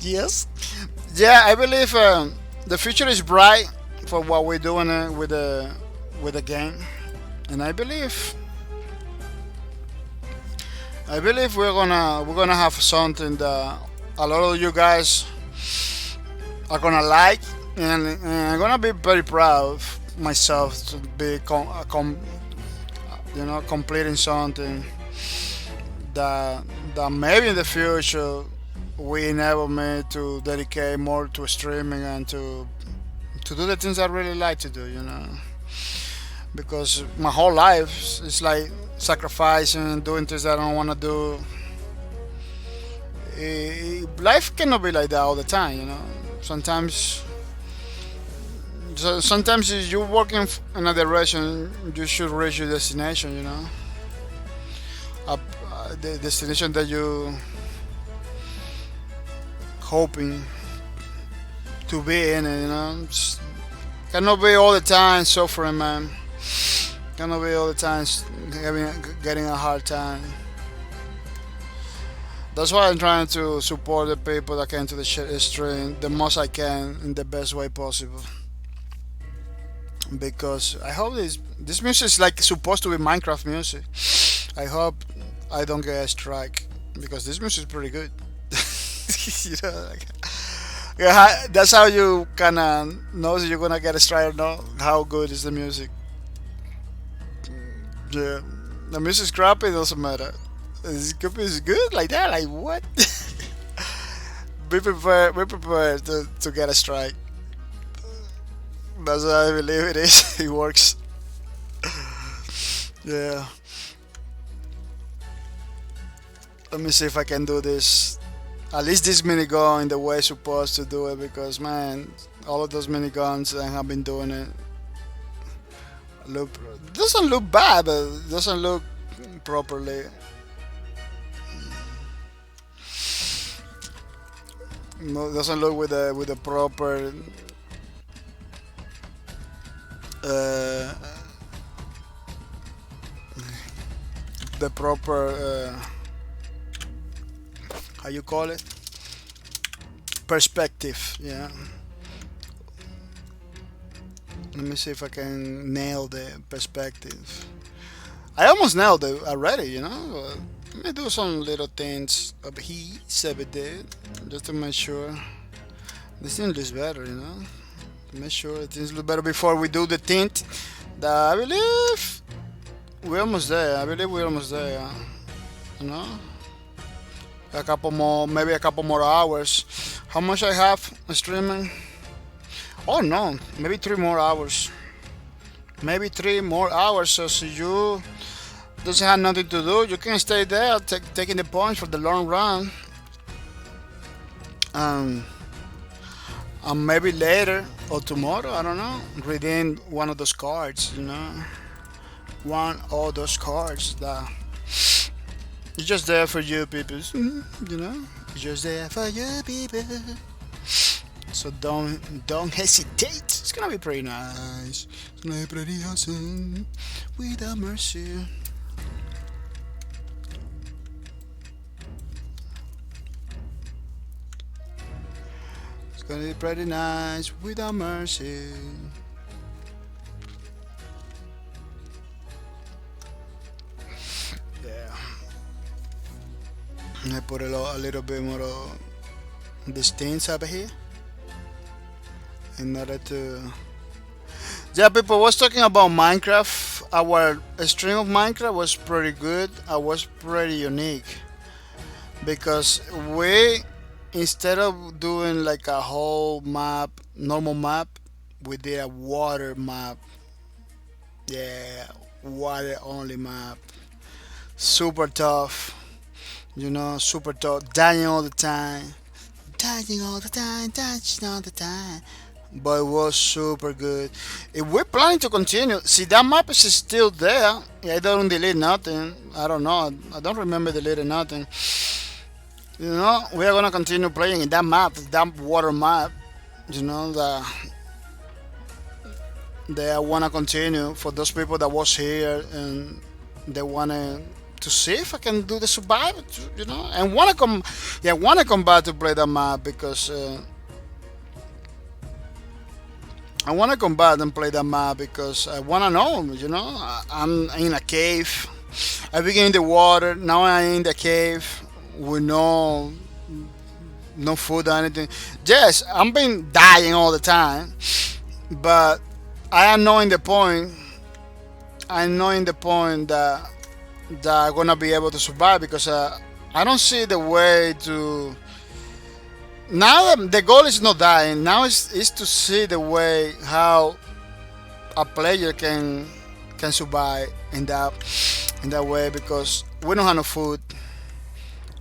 Yes. Yeah, I believe the future is bright for what we're doing with the game, and I believe we're gonna have something that a lot of you guys are gonna like, and I'm gonna be very proud of myself to be completing something that maybe in the future we enable me to dedicate more to streaming and to do the things I really like to do. Because my whole life is like sacrificing, doing things that I don't want to do. Life cannot be like that all the time. Sometimes if you're working in a direction, you should reach your destination. The destination that you hoping to be in. Cannot be all the time suffering, man. Cannot be all the time getting a hard time. That's why I'm trying to support the people that came to the stream the most I can in the best way possible. Because I hope this music is like supposed to be Minecraft music. I hope I don't get a strike because this music is pretty good. Yeah, that's how you kinda know if you're gonna get a strike or not. How good is the music? Yeah, the music's crappy. It doesn't matter. It's good like that. Like what? Be prepared. Be prepared to get a strike. That's what I believe it is. It works. Yeah. Let me see if I can do this. At least this minigun the way it's supposed to do it, because man, all of those miniguns I have been doing it. Doesn't look bad, but it doesn't look properly. No, doesn't look with the proper uh, the proper how you call it, perspective. Yeah, let me see if I can nail the perspective. I almost nailed it already, but let me do some little things up here, over there, just to make sure this thing looks better, to make sure things look better before we do the tint. That I believe we're almost there. I believe we're almost there. You know, a couple more, maybe a couple more hours. How much I have streaming? Oh no, maybe 3 more hours. Maybe 3 more hours. So you doesn't have nothing to do, you can stay there taking the points for the long run. And maybe later or tomorrow, I don't know, redeem one of those cards. One of those cards that it's just there for you people. It's just there for you people. So don't hesitate. It's gonna be pretty nice. It's gonna be pretty awesome. Without mercy. It's gonna be pretty nice without mercy. Yeah. I put a little bit more of these things over here in order to. Yeah, people was talking about Minecraft. Our stream of Minecraft was pretty good. I was pretty unique because we, instead of doing like a whole map, normal map, we did a water map. Yeah, water only map. Super tough. Super tough. Dying all the time. Dying all the time. Dying all the time. But it was super good. If we're planning to continue, see that map is still there. Yeah, I don't delete nothing. I don't know. I don't remember deleting nothing. We are gonna continue playing in that map, that water map. The they wanna continue for those people that was here and they wanna to see if I can do the survival, and wanna come, yeah, wanna come back to play that map because I wanna come back and play that map because I wanna know, I'm in a cave. I begin in the water. Now I'm in the cave with no food or anything. Yes, I'm been dying all the time, but I am knowing the point. I'm knowing the point that I'm gonna be able to survive because I don't see the way to. Now the goal is not dying. Now is to see the way how a player can survive in that way because we don't have no food.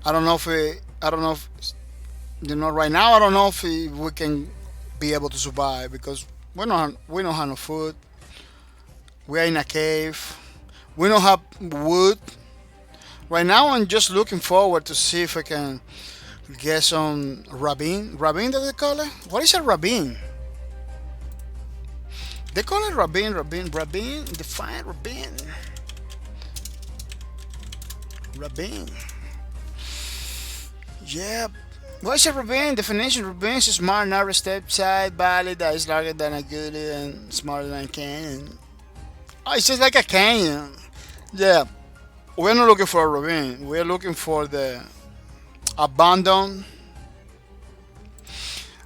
I don't know if I don't know if right now I don't know if we can be able to survive because we don't have no food. We are in a cave. We don't have wood. Right now I'm just looking forward to see if I can get some rabin. Rabin that they call it? What is a rabin? They call it rabin. Define rabin. Rabin. Yeah. What is a rabin? Definition: rabin is a smart, narrow step side valley that is larger than a gully and smaller than a canyon. Oh, it's just like a canyon. Yeah. We're not looking for a ravine. We're looking for the abandoned.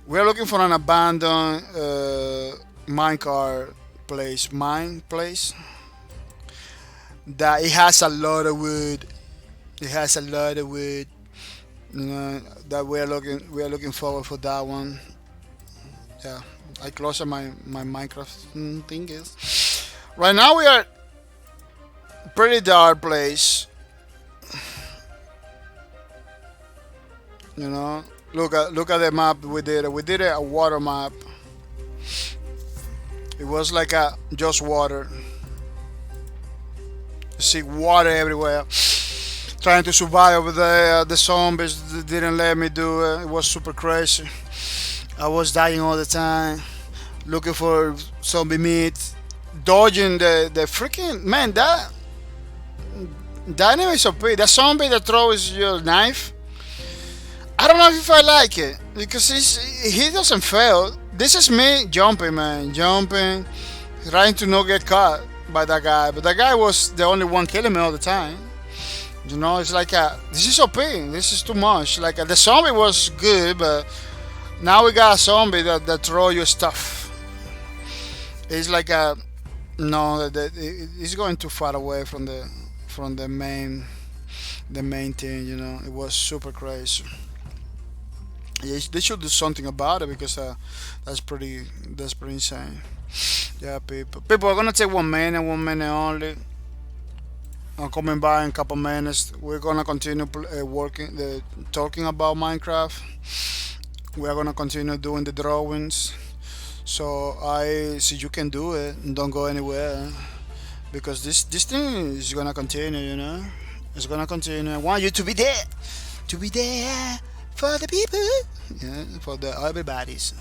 We're looking for an abandoned minecart place, mine place that it has a lot of wood. It has a lot of wood. That we're looking forward for that one. Yeah, I closed my Minecraft thing is. Right now we are pretty dark place. Look at the map we did. We did a water map. It was like just water. You see water everywhere. Trying to survive over there. The zombies didn't let me do it. It was super crazy. I was dying all the time, looking for zombie meat, dodging the freaking man. That name is OP. That zombie that throws your knife. I don't know if I like it because he doesn't fail. This is me jumping, man, jumping, trying to not get caught by that guy. But that guy was the only one killing me all the time. It's like this is OP. This is too much. Like the zombie was good, but now we got a zombie that throw you stuff. It's like no, it's going too far away from the main thing. It was super crazy. Yeah, they should do something about it because that's pretty insane. Yeah, people are gonna take 1 minute only. I'm coming back in a couple minutes. We're gonna continue talking about Minecraft. We are gonna continue doing the drawings. So I see you can do it and don't go anywhere because this thing is gonna continue. It's gonna continue. I want you to be there for the people, for the everybody's.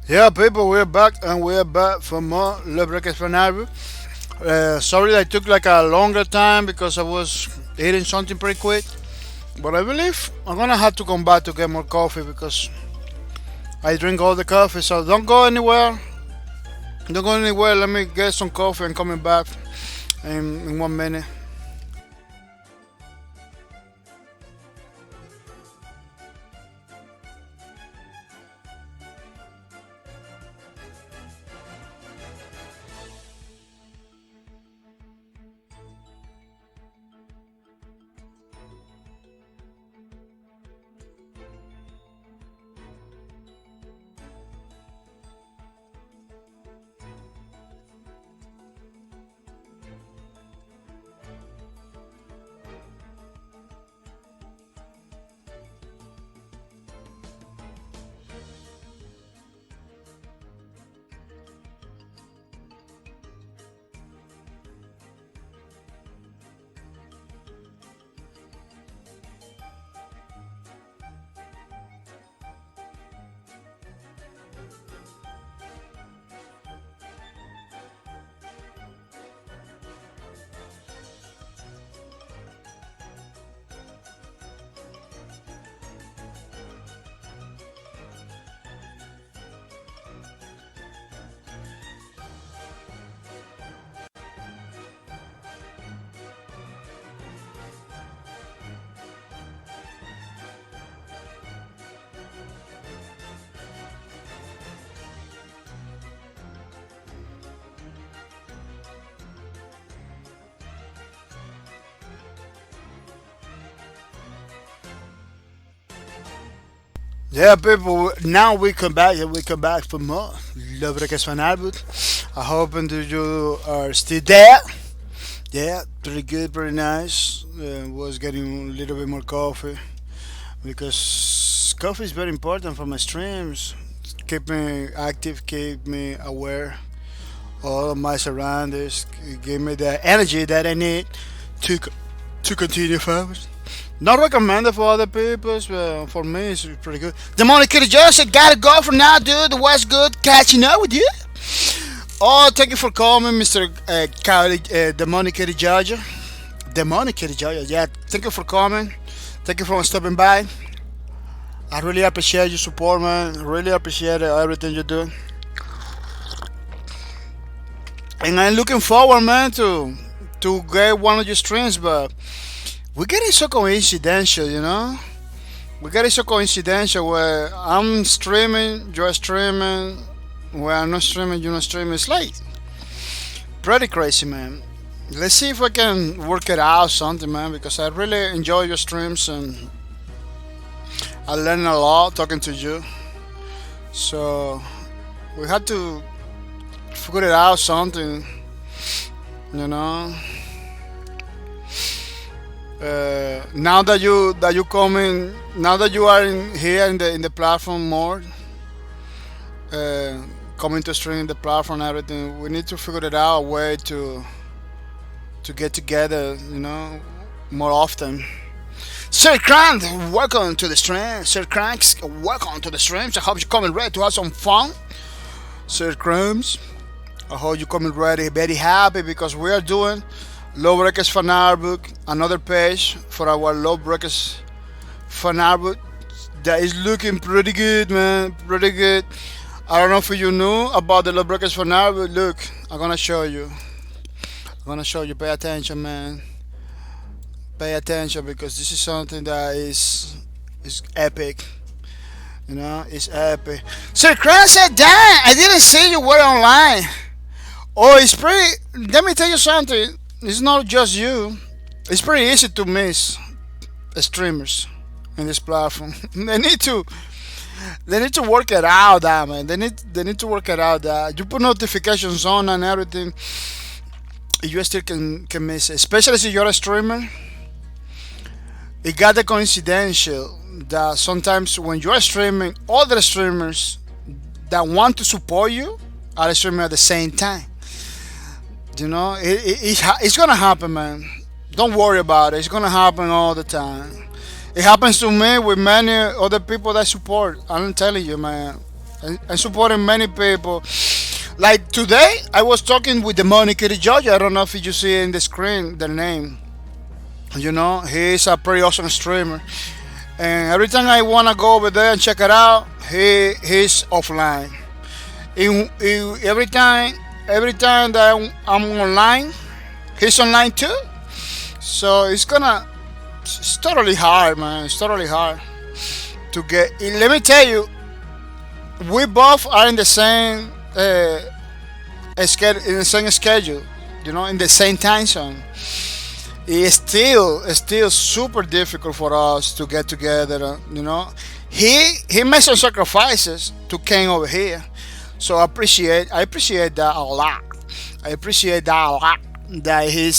Yeah, people, we're back and we're back for more Lubricant Fanarbu. Sorry that I took like a longer time because I was eating something pretty quick. But I believe I'm gonna have to come back to get more coffee because I drink all the coffee. So don't go anywhere. Don't go anywhere. Let me get some coffee and coming back in 1 minute. Yeah, people. Now we come back. We come back for more Lubricants Fanarbu. I hope that you are still there. Yeah, pretty good, pretty nice. Was getting a little bit more coffee because coffee is very important for my streams. Keep me active, keep me aware all of my surroundings, give me the energy that I need to to continue forward. Not recommended for other people, but for me it's pretty good. The Monica Joseph gotta go for now, dude. What's good? Catching up with you. Oh, thank you for calling, Mr. Demonic Kitty Georgia. Demonic Kitty Georgia, yeah. Thank you for coming. Thank you for stopping by. I really appreciate your support, man. Really appreciate everything you do. And I'm looking forward, man, to get one of your streams, but we get it so coincidental, you know? We get it so coincidental where I'm streaming, you're streaming, where I'm not streaming, you're not streaming. It's like pretty crazy, man. Let's see if I can work it out something, man, because I really enjoy your streams and I learn a lot talking to you. So we had to figure it out something, you know. Now that you coming, now that you are here in the platform more, coming to stream the platform and everything, we need to figure it out a way to get together, you know, more often. Sir Crank, welcome to the stream. Sir Cranks, welcome to the streams. I hope you're coming ready to have some fun. Sir Crumbs, I hope you're coming ready, very happy because we are doing Low Breakers Fan Art Book, another page for our Low Breakers Fan Art Book that is looking pretty good, man, pretty good. I don't know if you knew about the Low Breakers Fan Art Book. Look, I'm gonna show you. I'm gonna show you. Pay attention, man. Pay attention because this is something that is epic. You know, it's epic. Sir Cross said, "Damn, I didn't see you were online." Oh, it's pretty. Let me tell you something. It's not just you. It's pretty easy to miss streamers in this platform. They need to work it out, that man. They need to work it out. That you put notifications on and everything, you still can miss it. Especially if you're a streamer. It got the coincidental that sometimes when you're streaming, other streamers that want to support you are streaming at the same time. You know, it's gonna happen, man. Don't worry about it. It's gonna happen all the time. It happens to me with many other people that support. I'm telling you, man. and supporting many people. Like today, I was talking with the Monica Judge. I don't know if you see in the screen the name. He's a pretty awesome streamer. And every time I wanna go over there and check it out, he's offline. Every time that I'm online, he's online too. So it's totally hard, man. It's totally hard to get. Let me tell you, we both are in the same schedule, in the same time zone. It's still super difficult for us to get together. He made some sacrifices to came over here, so I appreciate that a lot. I appreciate that a lot. That he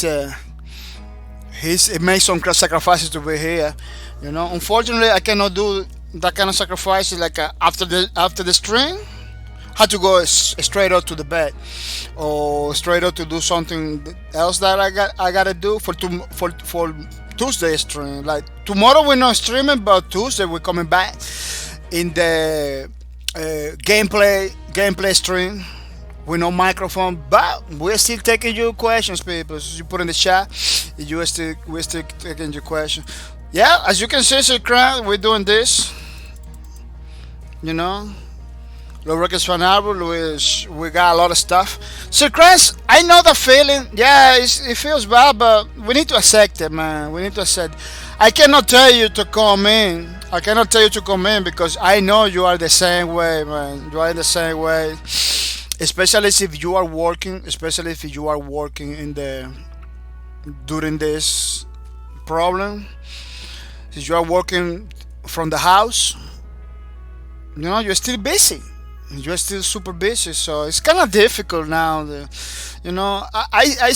made some sacrifices to be here. Unfortunately, I cannot do that kind of sacrifices. Like after the stream, had to go straight up to the bed, or straight up to do something else that I gotta do for Tuesday stream. Like tomorrow we're not streaming, but Tuesday we're coming back in the gameplay stream with no microphone, but we're still taking your questions, people. So you put in the chat, we're still taking your questions. Yeah, as you can see, Sir Crowd, we're doing this. Los Records Fan Album, we got a lot of stuff. So, Chris, I know the feeling. Yeah, it feels bad, but we need to accept it, man. We need to accept. I cannot tell you to come in. I cannot tell you to come in because I know you are the same way, man. You are the same way. Especially if you are working. Especially if you are working during this problem. If you are working from the house, you're still busy. You're still super busy, so it's kind of difficult now. I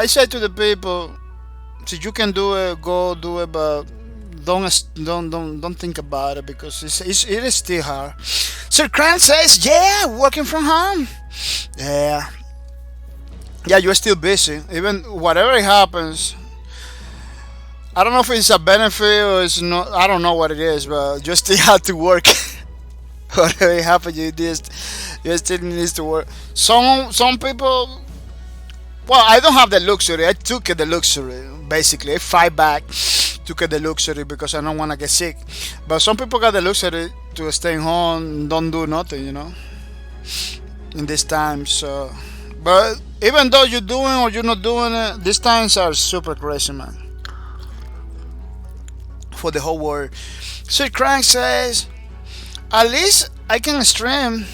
say to the people, if you can do it, go do it, but don't think about it because it is still hard. Sir Cran says, yeah, working from home. Yeah, you're still busy. Even whatever happens, I don't know if it's a benefit or it's not. I don't know what it is, but you still have to work. Whatever happens, you still need to work. Some people. Well, I don't have the luxury. I took the luxury basically. I fight back, took the luxury because I don't want to get sick. But some people got the luxury to stay home, don't do nothing, in these times. So, but even though you're doing or you're not doing it, these times are super crazy, man. For the whole world. Sir Crank says, at least I can stream.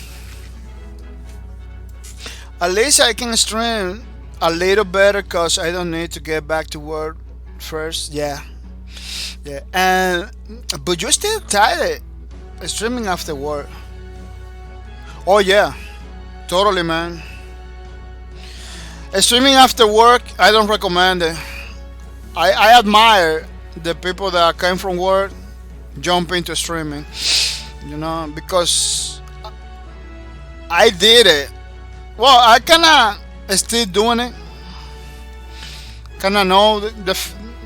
At least I can stream a little better because I don't need to get back to work first. Yeah. But you're still tired streaming after work. Oh yeah, totally, man. Streaming after work, I don't recommend it. I admire the people that came from work jump into streaming, because I did it. Well, I kinda still doing it. Kinda know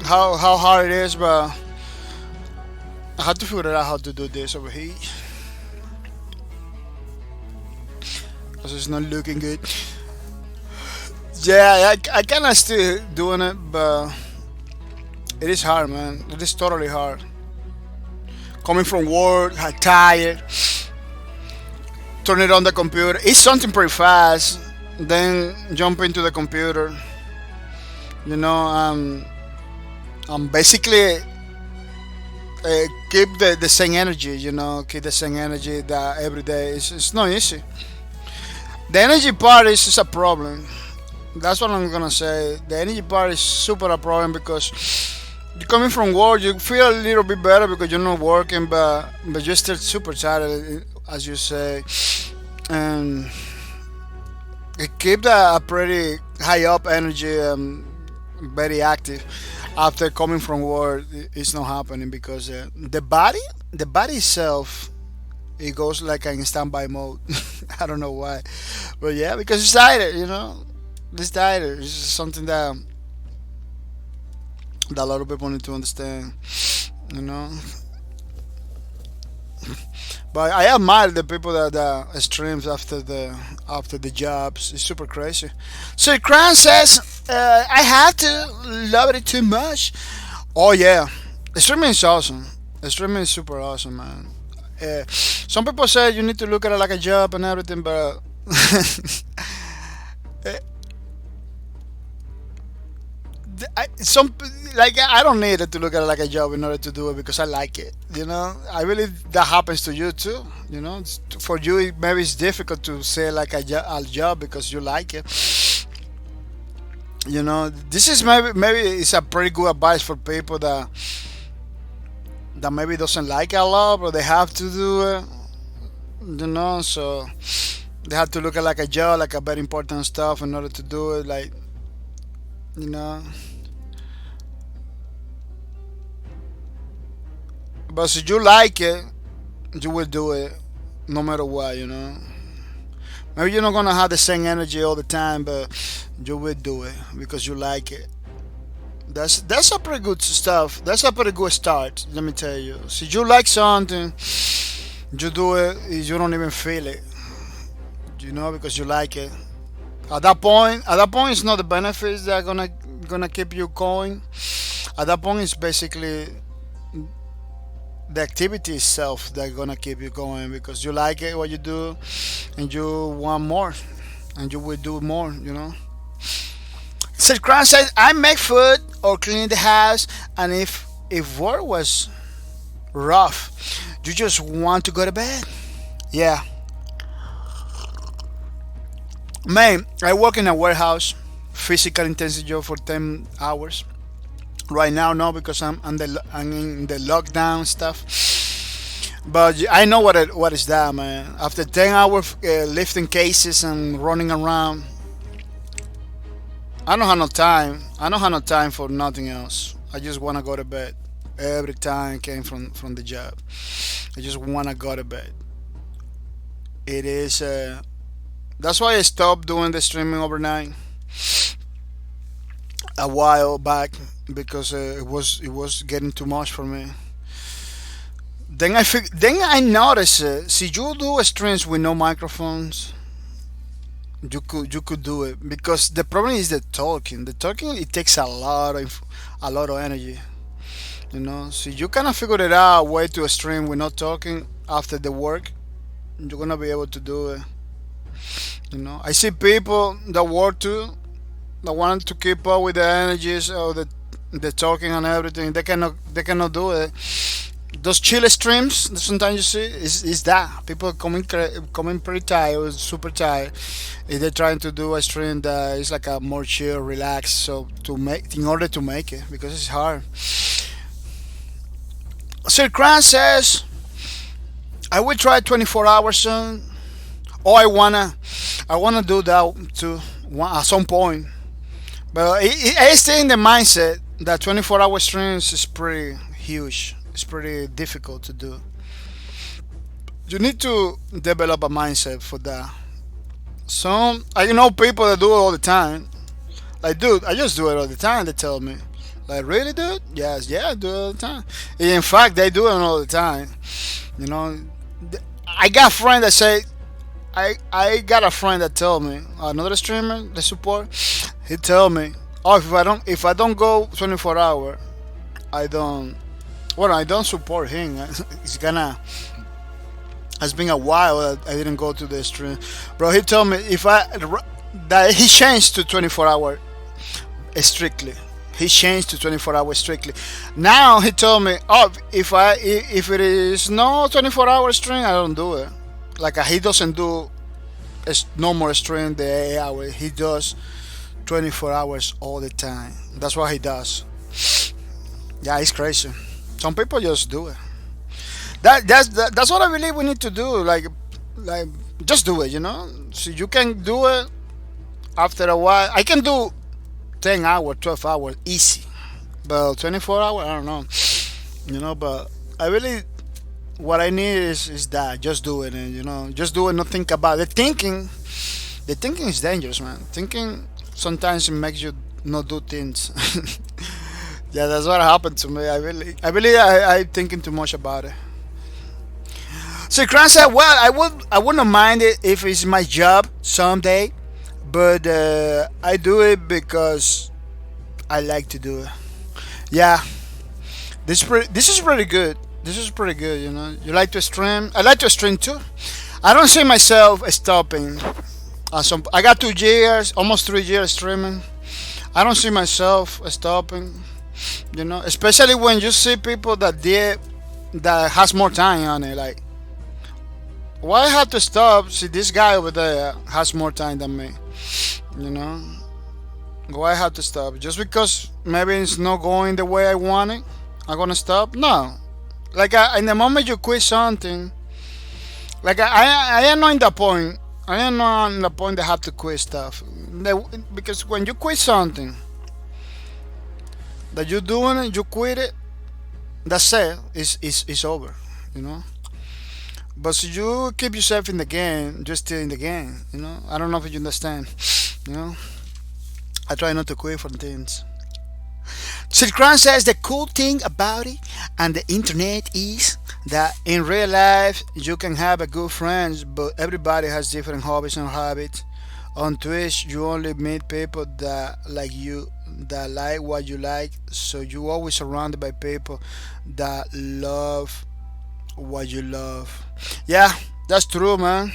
how hard it is, but I had to figure out how to do this over here because it's not looking good. Yeah, I kinda still doing it, but it is hard, man. It is totally hard. Coming from work, tired, turn it on the computer. It's something pretty fast. Then jump into the computer. I'm basically keep the same energy. Keep the same energy that every day. It's not easy. The energy part is just a problem. That's what I'm gonna say. The energy part is super a problem because you coming from work, you feel a little bit better because you're not working, but you're still super tired, as you say, and it keeps a pretty high up energy, very active. After coming from work, it's not happening because the body itself, it goes like in standby mode. I don't know why, but yeah, because it's tired, It's tired. It's something that a lot of people need to understand, But I admire the people that streams after the jobs. It's super crazy. So Crown says, I have to love it too much. Oh yeah, streaming is awesome. Streaming is super awesome, man. Some people say you need to look at it like a job and everything, but some like I don't need it to look at it like a job in order to do it because I like it. You know, I really that happens to you too. You know, for you maybe it's difficult to say like a job because you like it. You know, this is maybe it's a pretty good advice for people that maybe doesn't like it a lot, but they have to do it. You know, so they have to look at like a job, like a very important stuff in order to do it. Like, you know. But if you like it, you will do it no matter what, you know. Maybe you're not gonna have the same energy all the time, but you will do it because you like it. That's a pretty good stuff. That's a pretty good start. Let me tell you. So you like something, you do it. You don't even feel it, you know, because you like it. At that point, it's not the benefits that are gonna keep you going. At that point, it's basically the activity itself that's gonna keep you going because you like it what you do, and you want more, and you will do more. You know. So Crown says, I make food or clean the house, and if work was rough, you just want to go to bed. Yeah, man. I work in a warehouse, physical intensive job for 10 hours. Right now, no, because I'm in the lockdown stuff. But I know what is that, man. After 10 hours lifting cases and running around, I don't have no time. I don't have no time for nothing else. I just want to go to bed. Every time I came from the job, I just want to go to bed. It is. That's why I stopped doing the streaming overnight a while back because it was getting too much for me. Then I noticed, see, you do streams with no microphones, you could do it because the problem is the talking. The talking it takes a lot of energy. You know, so you kind of figured it out a way to stream with not talking after the work. You're gonna be able to do it. You know, I see people that work too that want to keep up with the energies of the talking and everything. They cannot do it. Those chill streams that sometimes you see is that people coming pretty tired or super tired. If they're trying to do a stream that is like a more chill, relaxed, so in order to make it because it's hard. Sir Kran says, I will try 24 hours soon. Or I wanna do that too at some point. But I stay in the mindset that 24-hour streams is pretty huge. It's pretty difficult to do. You need to develop a mindset for that. I know people that do it all the time. Like, dude, I just do it all the time. They tell me, like, really, dude? Yes, yeah, I do it all the time. In fact, they do it all the time. You know, I got friends that say, I got a friend that tell me another streamer, the support. He tell me, oh, if I don't go 24 hour, I don't. Well, I don't support him. It's been a while that I didn't go to the stream, bro. He told me that he changed to 24 hour strictly. He changed to 24 hours strictly. Now he told me, oh, if it is no 24-hour stream, I don't do it. Like he doesn't do no more stream the 8 hours. He does 24 hours all the time. That's what he does. Yeah, it's crazy. Some people just do it. That's what I believe we need to do. Like just do it. You know, so you can do it after a while. I can do 10 hours, 12 hours easy, but 24 hours, I don't know. You know, but I really what I need is that just do it, and you know, just do it. Not think about it. The thinking is dangerous, man. Thinking sometimes it makes you not do things. Yeah, that's what happened to me. I believe I thinking too much about it. So Kran said, "Well, I wouldn't mind it if it's my job someday, but I do it because I like to do it." Yeah, this is pretty good. This is pretty good. You know, you like to stream. I like to stream too. I don't see myself stopping. I got 2 years, almost 3 years streaming. I don't see myself stopping. You know, especially when you see people that has more time on it. Like, why I have to stop? See, this guy over there has more time than me. You know, why I have to stop? Just because maybe it's not going the way I want it, I'm gonna stop? No. Like, in the moment you quit something, like I am not in the point. I am not on the point that I have to quit stuff. Because when you quit something that you're doing it, you quit it. That's it. It's over. You know. But so you keep yourself in the game, you're still in the game. You know. I don't know if you understand. You know. I try not to quit for things. Sid Kran says the cool thing about it and the internet is that in real life you can have a good friends, but everybody has different hobbies and habits. On Twitch, you only meet people that like you, that like what you like, so you always surrounded by people that love what you love. Yeah, that's true, man.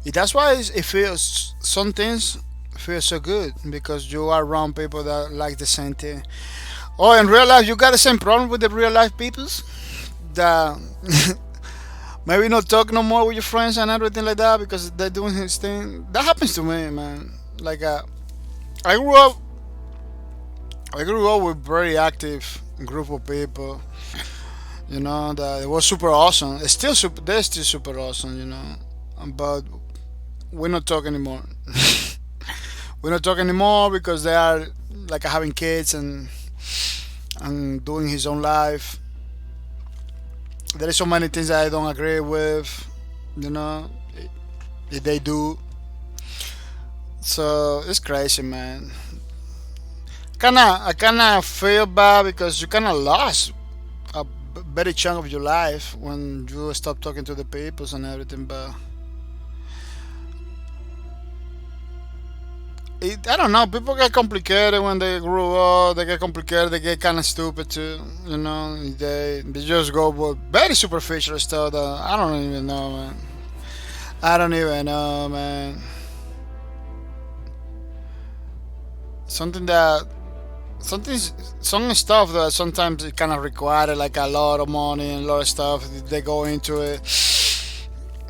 That's why it feels some things feel so good because you are around people that like the same thing. Oh, in real life, you got the same problem with the real life peoples that maybe not talk no more with your friends and everything like that because they're doing his thing. That happens to me, man. Like I grew up, I grew up with very active group of people. You know that it was super awesome. It's still super. They're still super awesome. You know, but we're not talking anymore. We're not talking anymore because they are like having kids and doing his own life. There is so many things that I don't agree with. You know, if they do. So it's crazy, man. I kinda feel bad because you kinda lost a very chunk of your life when you stop talking to the peoples and everything. But I don't know. People get complicated when they grow up. They get complicated. They get kind of stupid too. You know, they just go with very superficial stuff that I don't even know, man. I don't even know, man. Something that some stuff that sometimes it kind of require like a lot of money and a lot of stuff. They go into it.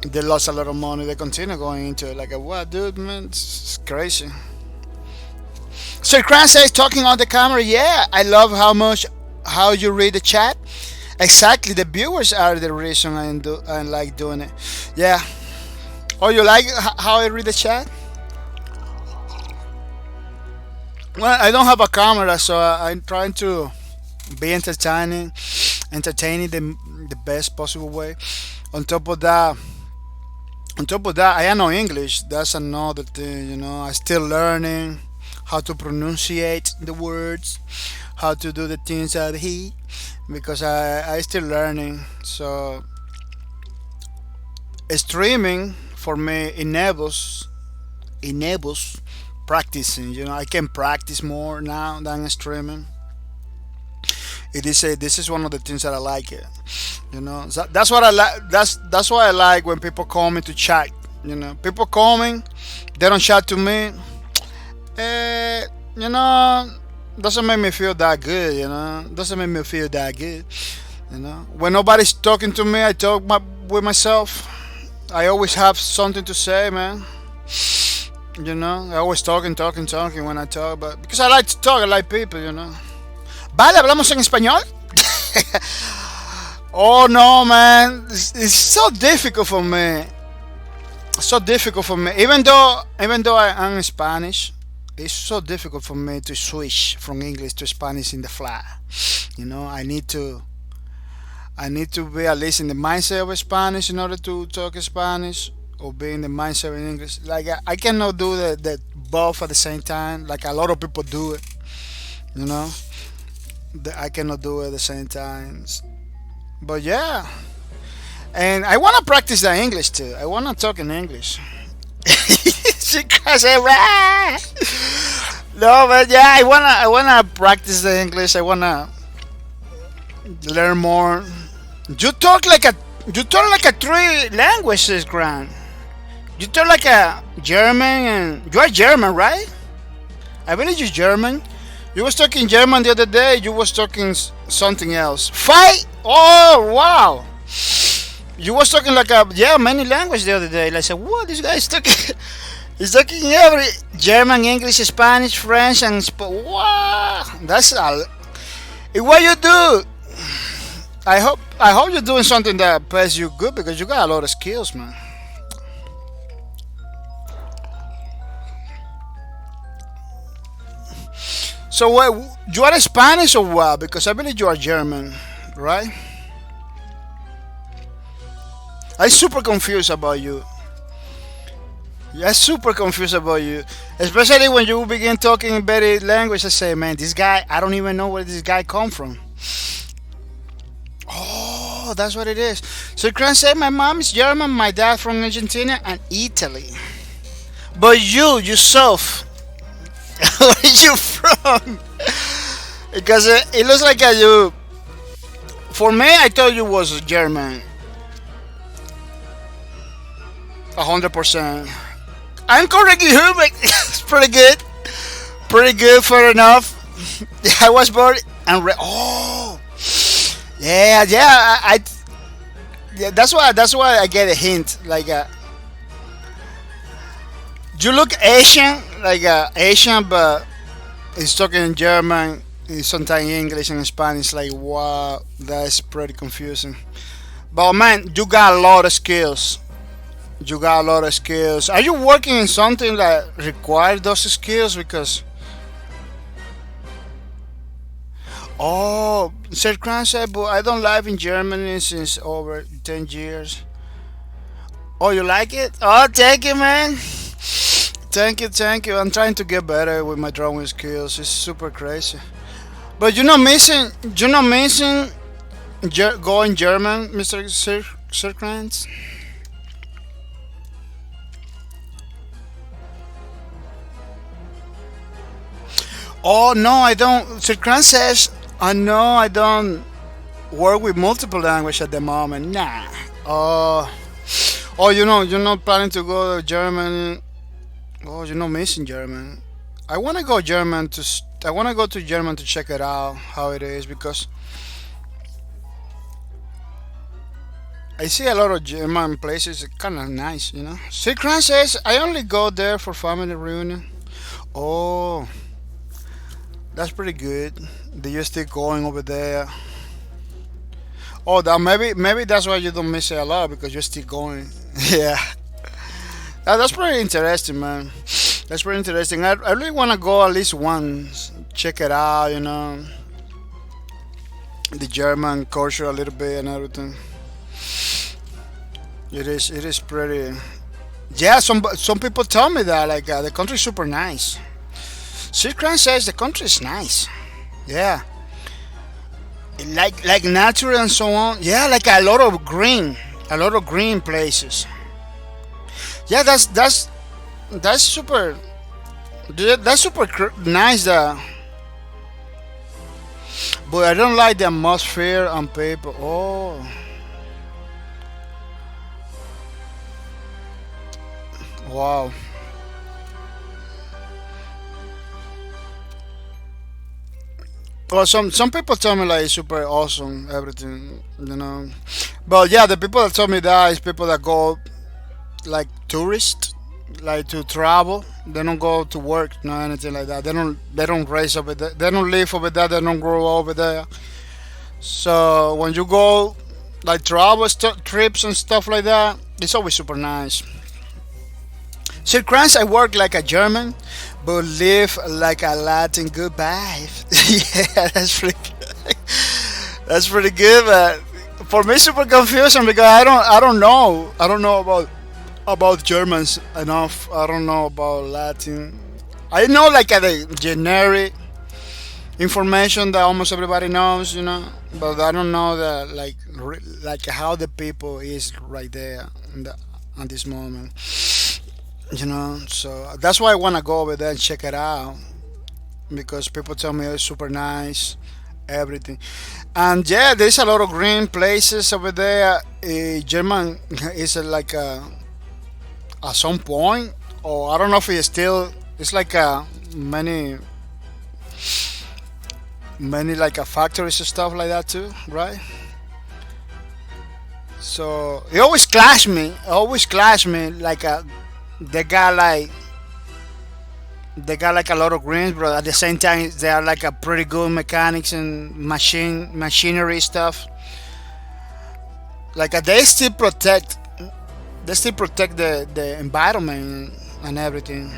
They lost a lot of money. They continue going into it. Like, what, dude, man? It's crazy. Sir Kran says, talking on the camera, yeah, I love how you read the chat. Exactly, the viewers are the reason I like doing it. Yeah. Oh, you like how I read the chat? Well, I don't have a camera, so I'm trying to be entertaining the best possible way. On top of that, I know English. That's another thing, you know. I'm still learning how to pronunciate the words, how to do the things that he, because I still learning. So streaming for me enables practicing. You know, I can practice more now than streaming. This is one of the things that I like it. You know, so that's what I like. That's why I like when people call me to chat. You know, people call me, they don't chat to me. You know, doesn't make me feel that good. You know, doesn't make me feel that good. You know, when nobody's talking to me, I talk with myself. I always have something to say, man. You know, I always talking when I talk, but because I like to talk, I like people. You know. Vale, hablamos en español. Oh no, man, it's so difficult for me. So difficult for me. Even though I'm Spanish, it's so difficult for me to switch from English to Spanish in the fly. You know, I need to be at least in the mindset of Spanish in order to talk Spanish, or be in the mindset of English. Like I cannot do the both at the same time. Like a lot of people do it. You know, I cannot do it at the same time. But yeah, And I want to practice the English too. I want to talk in English. She can say, "Rah!" No, but yeah, I wanna practice the English. I wanna learn more. You talk like a you talk like a three languages, Grant. You talk like a German, and you are German, right? I believe you're German. You was talking German the other day. You was talking something else. Fight! Oh wow! You was talking like a many language the other day. Like I said, what this guy is talking? He's talking every German, English, Spanish, French, and wow! That's all. What you do? I hope you're doing something that pays you good because you got a lot of skills, man. So what? You are Spanish or what? Because I believe you are German, right? I'm super confused about you. Yeah, super confused about you. Especially when you begin talking in better language. I say, man, this guy, I don't even know where this guy come from. Oh, that's what it is. So you can say my mom is German, my dad from Argentina and Italy. But you, yourself, where are you from? Because it looks like you. For me, I thought you was German. 100%. I'm correct you, but it's pretty good. Pretty good, fair enough. I was born and oh, yeah. Yeah. That's why I get a hint. Like, you look Asian, like Asian, but he's talking in German. Sometimes English and Spanish. Like, wow, that's pretty confusing. But man, you got a lot of skills. You got a lot of skills. Are you working in something that requires those skills? Because oh, Sir Kran said, but I don't live in Germany since over 10 years. Oh, you like it? Oh, thank you, man. Thank you. I'm trying to get better with my drawing skills. It's super crazy. But you're not missing going German, Mr. Sir Krantz? Oh no, I don't. Sir Krantz says, no, I don't work with multiple language at the moment. Nah. Oh, you're not planning to go to Germany. Oh, you're not missing German. I wanna go to German to check it out how it is because I see a lot of German places. It's kind of nice. Sikran says I only go there for family reunion. Oh, that's pretty good. That you're still going over there. Oh, that maybe that's why you don't miss it a lot because you're still going. Yeah, that's pretty interesting, man. That's pretty interesting. I really want to go at least once, check it out. The German culture a little bit and everything. It is pretty. Yeah, some people tell me that like the country's super nice. Sikran says the country is nice. Yeah, like natural and so on. Yeah, like a lot of green places. Yeah, that's super. That's super nice. But I don't like the atmosphere on paper. Oh, wow. Well, some people tell me like it's super awesome everything. But yeah, the people that tell me that is people that go like tourists, like to travel. They don't go to work, no anything like that. They don't raise over there. They don't live over there. They don't grow over there. So when you go like travel trips and stuff like that, it's always super nice. Sir Krantz, I work like a German, but live like a Latin. Goodbye. Yeah, that's pretty good. But for me, super confusing because I don't know about Germans enough. I don't know about Latin. I know like the generic information that almost everybody knows, but I don't know that like how the people is right there at this moment, So that's why I want to go over there and check it out because people tell me it's super nice, everything, and yeah, there's a lot of green places over there. German is like at some point, or I don't know if it's still. It's like many like factories and stuff like that too, right? So it always clash me like they got like they got like a lot of greens, but at the same time they are like a pretty good mechanics and machinery stuff. Like they still protect the environment and everything,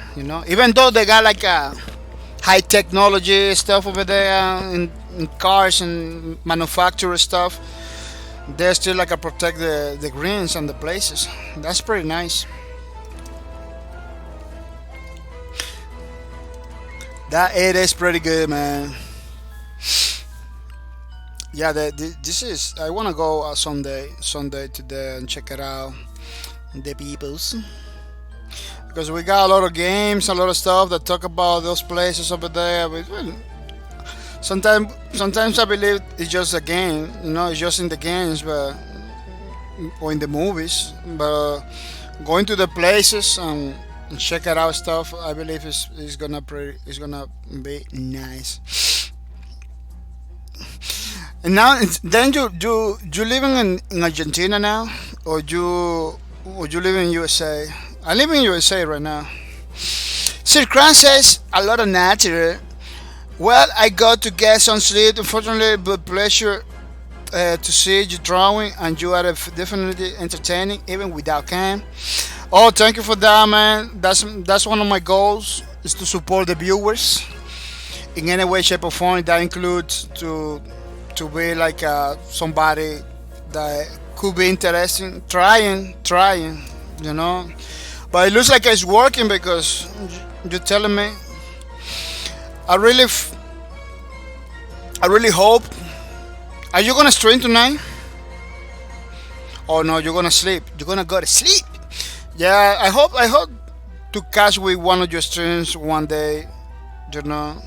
Even though they got like a high technology stuff over there in cars and manufacturer stuff, they still like protect the greens and the places. That's pretty nice. That it is pretty good, man. Yeah, this is. I wanna go Sunday today and check it out. The peoples, because we got a lot of games, a lot of stuff that talk about those places over there. But, well, sometimes I believe it's just a game, it's just in the games, but or in the movies. But going to the places and check it out stuff, I believe is gonna be nice. And now, then you living in Argentina now, or you live in USA? I live in USA right now. Sir Kran says a lot of natural. Well, I got to get some sleep. Unfortunately, but pleasure to see you drawing, and you are definitely entertaining, even without cam. Oh, thank you for that, man. That's one of my goals is to support the viewers in any way, shape, or form. That includes to be like somebody that could be interesting. Trying, But it looks like it's working because you're telling me. I really hope. Are you gonna stream tonight? Oh no, you're gonna sleep. You're gonna go to sleep. Yeah, I hope to catch with one of your streams one day. Because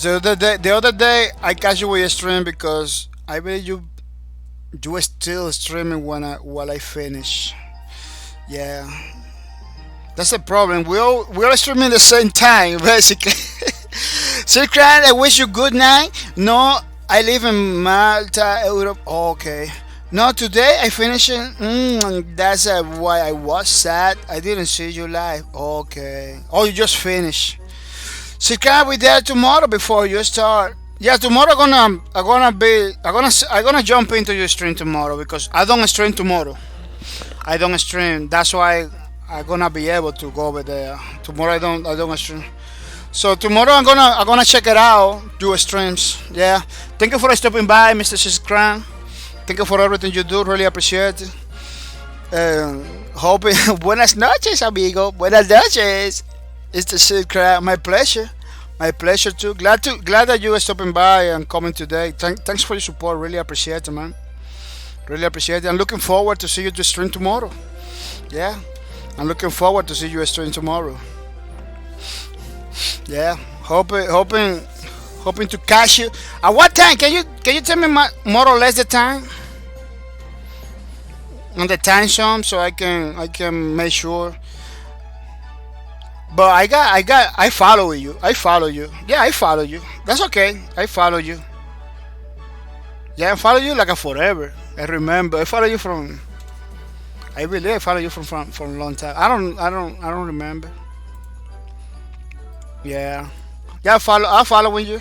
the other day I catch you with a stream because I believe you were still streaming while I finish. Yeah, that's the problem. We all streaming the same time basically. So, Cran, I wish you good night. No, I live in Malta, Europe. Okay. No, today I finished it. That's why I was sad. I didn't see you live. Okay. Oh, you just finished. So can we there tomorrow before you start? Yeah, tomorrow I'm gonna jump into your stream tomorrow because I don't stream tomorrow. I don't stream. That's why I'm gonna be able to go over there. Tomorrow I don't stream. So tomorrow I'm gonna check it out. Do streams. Yeah. Thank you for stopping by, Mr. Shishkran. Thank you for everything you do. Really appreciate it. Hoping buenas noches, amigo. Buenas noches. It's the Shishkran. My pleasure. My pleasure too. Glad that you are stopping by and coming today. Thanks for your support. Really appreciate it, man. Really appreciate it. I'm looking forward to see you to stream tomorrow. Yeah. I'm looking forward to see you stream tomorrow. Yeah. Hoping to catch you. At what time? Can you tell me more or less the time? On the time zone so I can make sure. But I follow you. Yeah, I follow you. That's okay. I follow you. Yeah, I follow you like a forever. I remember. I follow you from. I really follow you from a long time. I don't remember. Yeah. Yeah, I'm following you.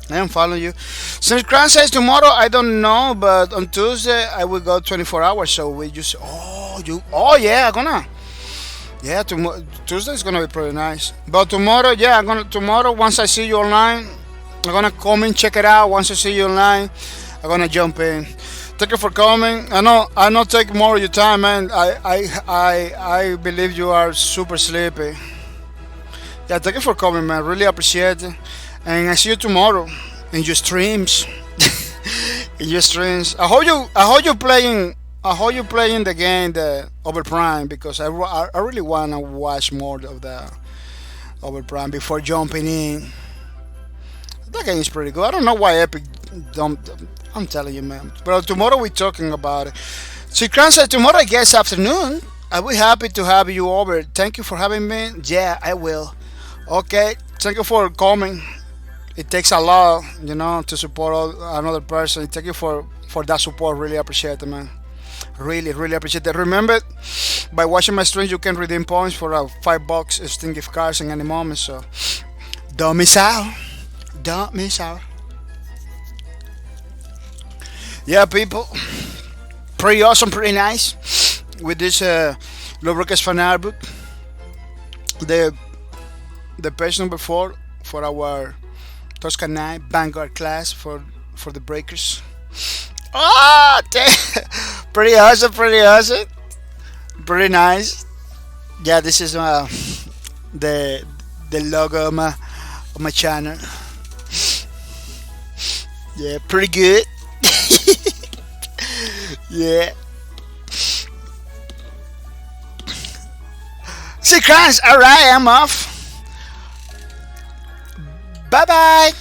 I am following you. Since Grant says tomorrow, I don't know, but on Tuesday I will go 24 hours. So we just yeah, I'm gonna. Yeah, Tuesday is gonna be pretty nice. But tomorrow, yeah, tomorrow once I see you online, I'm gonna come and check it out. Once I see you online, I'm gonna jump in. Thank you for coming. I know take more of your time, man. I believe you are super sleepy. Yeah, thank you for coming, man. Really appreciate it. And I see you tomorrow in your streams. In your streams. I hope you playing. I hope you playing the game, the Over Prime, because I really wanna watch more of the Over Prime before jumping in. That game is pretty good. I don't know why Epic don't. I'm telling you, man. But tomorrow we're talking about it. So Kran said tomorrow, I guess afternoon. I'll be happy to have you over. Thank you for having me. Yeah, I will. Okay. Thank you for coming. It takes a lot, to support another person. Thank you for that support. Really appreciate it, man. Really, really appreciate it. Remember, by watching my streams, you can redeem points for $5 Steam gift cards in any moment. So don't miss out. Don't miss out. Yeah, people. Pretty awesome, pretty nice. With this Lubricants fan art book. The page number 4 for our Toscan 9 Vanguard class for the breakers. Oh, pretty awesome, pretty awesome. Pretty nice. Yeah, this is the logo of my channel. Yeah, pretty good. Yeah. Sequence, alright, I'm off. Bye bye.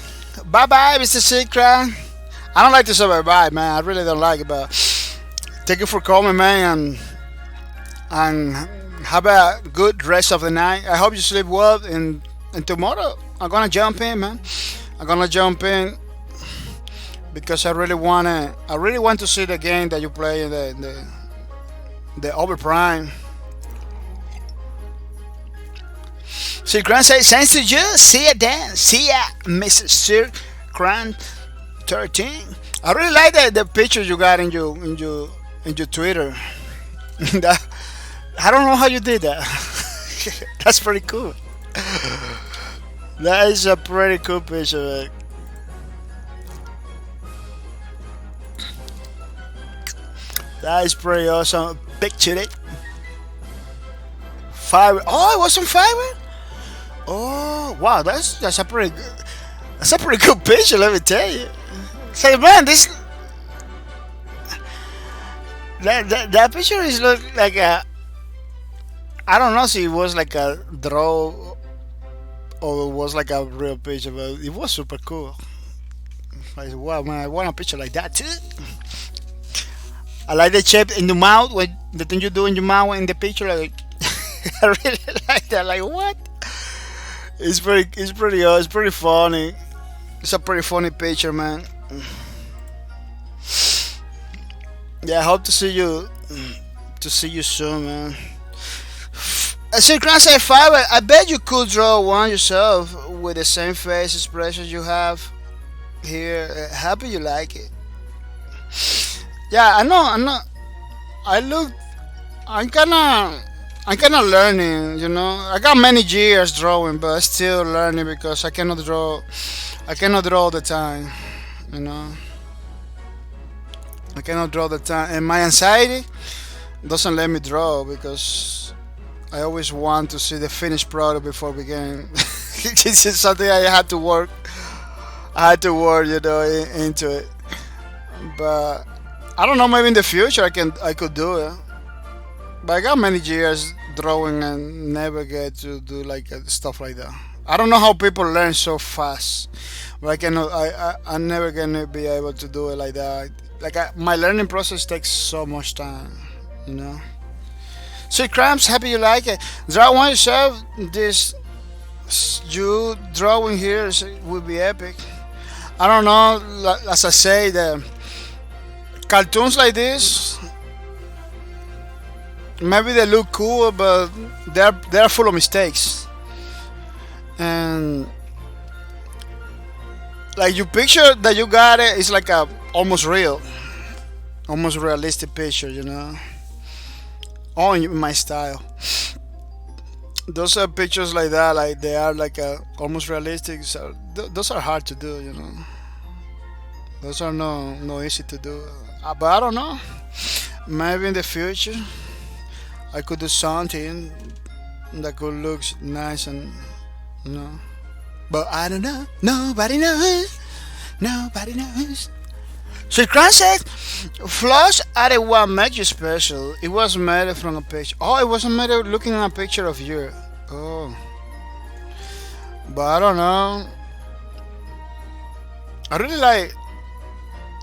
Bye bye, Mr. Secret. I don't like to say bye bye, man. I really don't like it, but thank you for coming, man, and have a good rest of the night. I hope you sleep well, and tomorrow I'm gonna jump in, man. I'm gonna jump in because I really want to see the game that you play in the Over Prime. See, Grant says, thanks to you. See ya, Dan. See ya, Mr. Sir Grant 13. I really like the pictures you got in your Twitter. I don't know how you did that. That's pretty cool. That is a pretty cool picture, man. That is pretty awesome. Picture it. Fiber. Oh, it was on fiber. Oh wow, that's a pretty good picture. Let me tell you. Say, man, that picture is look like a. I don't know if it was like a draw or it was like a real picture, but it was super cool. I said, wow, man, I want a picture like that too. I like the shape in the mouth, what the thing you do in your mouth in the picture. Like, I really like that. Like, what? It's pretty funny. It's a pretty funny picture, man. Yeah, I hope to see you soon, man. Synchronized fiber. I bet you could draw one yourself with the same face expressions you have here. Happy you like it. Yeah, I know. I'm kind of learning, I got many years drawing, but I'm still learning because I cannot draw all the time, I cannot draw all the time, and my anxiety doesn't let me draw because I always want to see the finished product before beginning. It's just something I had to work. Into it. But I don't know. Maybe in the future I could do it. But I got many years drawing and never get to do like stuff like that. I don't know how people learn so fast, but I cannot. I'm never gonna be able to do it like that. My learning process takes so much time. So Cramps, happy you like it. Draw one yourself. This you drawing here would be epic. I don't know. As I say, the cartoons like this. Maybe they look cool, but they're full of mistakes. And like you picture that you got it's like a almost realistic picture, All in my style. Those are pictures like that, like they are like almost realistic. So those are hard to do, Those are no easy to do. But I don't know. Maybe in the future. I could do something that could look nice and No, but I don't know. Nobody knows. Nobody knows. So Grant said, flaws added what made you special. It was made from a picture. Oh, it wasn't made looking at a picture of you. Oh, but I don't know. I really like,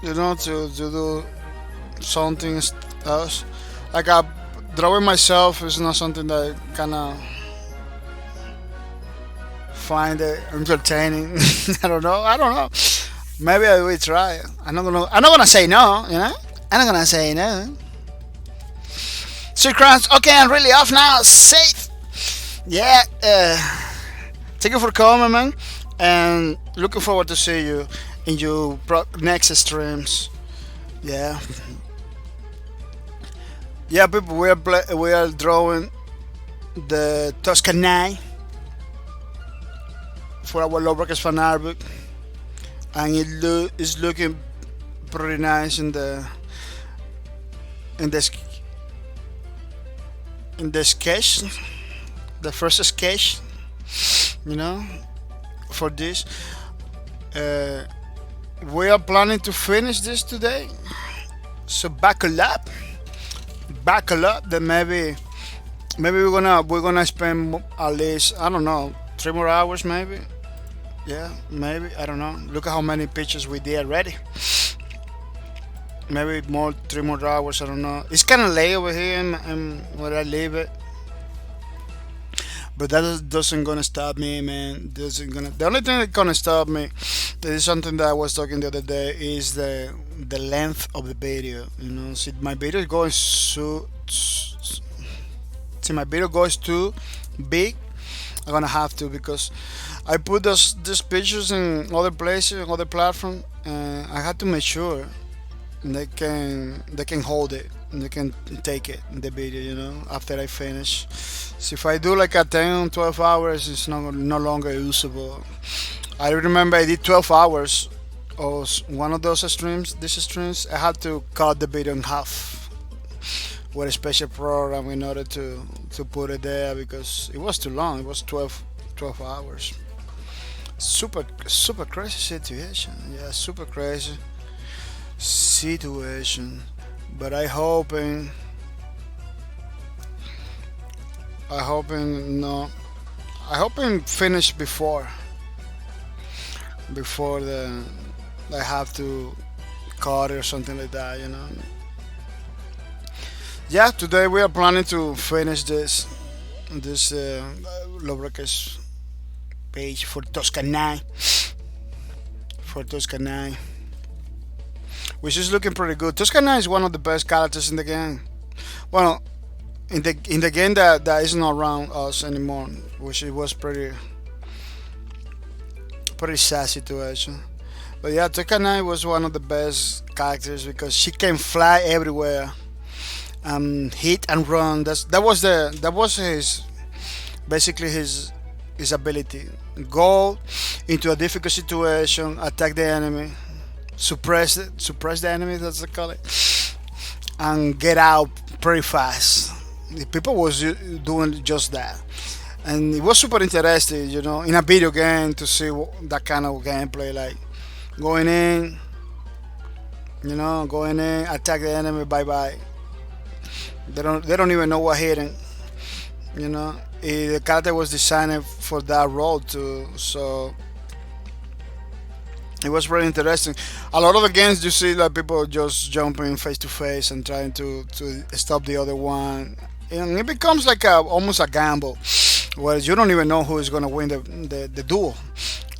to do something else. Like drawing myself is not something that kind of find it entertaining. I don't know. Maybe I will try. I'm not gonna say no. I'm not gonna say no. So crowns. Okay, I'm really off now. Safe. Yeah. Thank you for coming, man. And looking forward to see you in your next streams. Yeah. Yeah, people. We are drawing the Toscanai for our Lawbreakers fan art book, and it's looking pretty nice in the in the sketch, the first sketch, for this. We are planning to finish this today, so buckle up. Then maybe we're gonna spend at least, I don't know, 3 more hours maybe. Yeah, maybe, I don't know. Look at how many pictures we did already. Maybe 3 more hours. I don't know. It's kind of late over here, and where I live it. But that doesn't gonna stop me, man. The only thing that gonna stop me, this is something that I was talking the other day, is the length of the video. See, my video going my video goes too big. I'm gonna have to, because I put these pictures in other places, in other platforms, and I had to make sure they can hold it, and they can take it in the video, after I finish. So if I do like a 10, 12 hours, it's no longer usable. I remember I did 12 hours of one of these streams. I had to cut the video in half with a special program in order to put it there, because it was too long. It was 12 hours. Super crazy situation. Yeah, super crazy situation. But I hoping finish before I have to cut it or something like that. Yeah, today we are planning to finish this Lawbreakers page for Toscanai. Which is looking pretty good. Toscanai is one of the best characters in the game. Well, in the game that is not around us anymore, which it was pretty sad situation. But yeah, Toscanai was one of the best characters because she can fly everywhere. Hit and run. That was his basically his ability. Go into a difficult situation, attack the enemy, suppress the enemy. That's what they call it, and get out pretty fast. The people was doing just that, and it was super interesting, in a video game to see that kind of gameplay, like going in, attack the enemy, bye bye. They don't even know what hitting. The character was designed for that role too, so it was very interesting. A lot of the games you see like people just jumping face to face and trying to stop the other one, and it becomes like almost a gamble, where you don't even know who is gonna win the duel.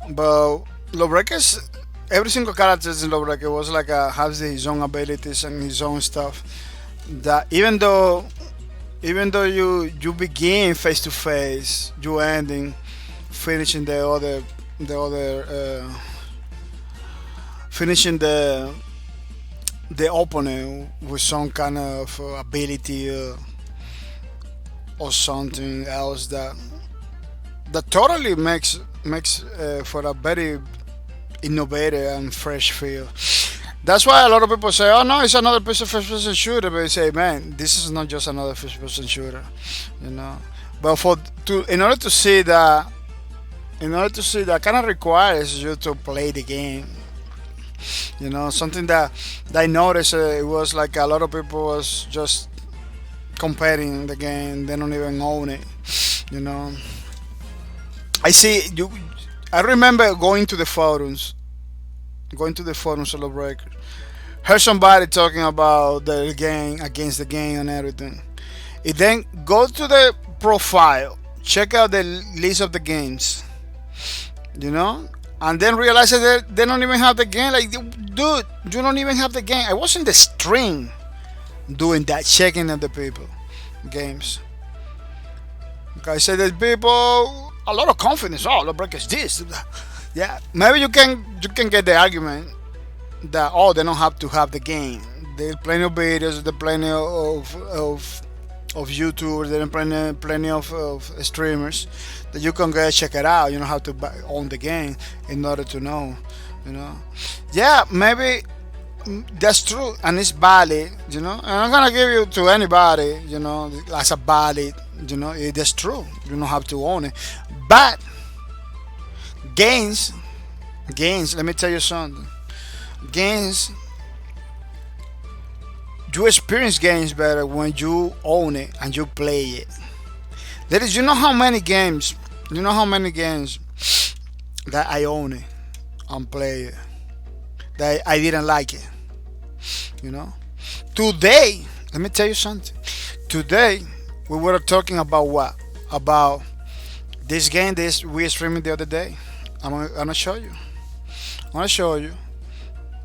But Lawbreakers, every single character in Lawbreaker was like has his own abilities and his own stuff. That even though you begin face to face, you ending finishing finishing the opponent with some kind of ability or something else that totally makes for a very innovative and fresh feel. That's why a lot of people say, "Oh no, it's another piece of first-person shooter." But they say, "Man, this is not just another first-person shooter," But in order to see that in order to see that kind of requires you to play the game. Something that I noticed, it was like a lot of people was just comparing the game. They don't even own it. You know, I see you. I remember going to the forums of the record. Heard somebody talking about the game against the game and everything. It then go to the profile, check out the list of the games, you know, and then realize that they don't even have the game. Like, dude, you don't even have the game. I was in the stream doing that, checking of the people games. Okay, I said that people a lot of confidence. Oh, the break is this. Yeah, maybe you can get the argument that they don't have to have the game. There's plenty of videos, there's plenty of YouTubers, there's plenty of streamers that you can go check it out. You don't have to own the game in order to know. You know, yeah, maybe that's true and it's valid. And I'm gonna give you to anybody. As a valid. It is true. You don't have to own it, but games. Let me tell you something. Games, you experience games better when you own it and you play it. There is, how many games, that I own it and play it that I didn't like it. Today, let me tell you something. Today, we were talking about what? About this game this we streamed the other day. I'm gonna show you. I'm gonna show you.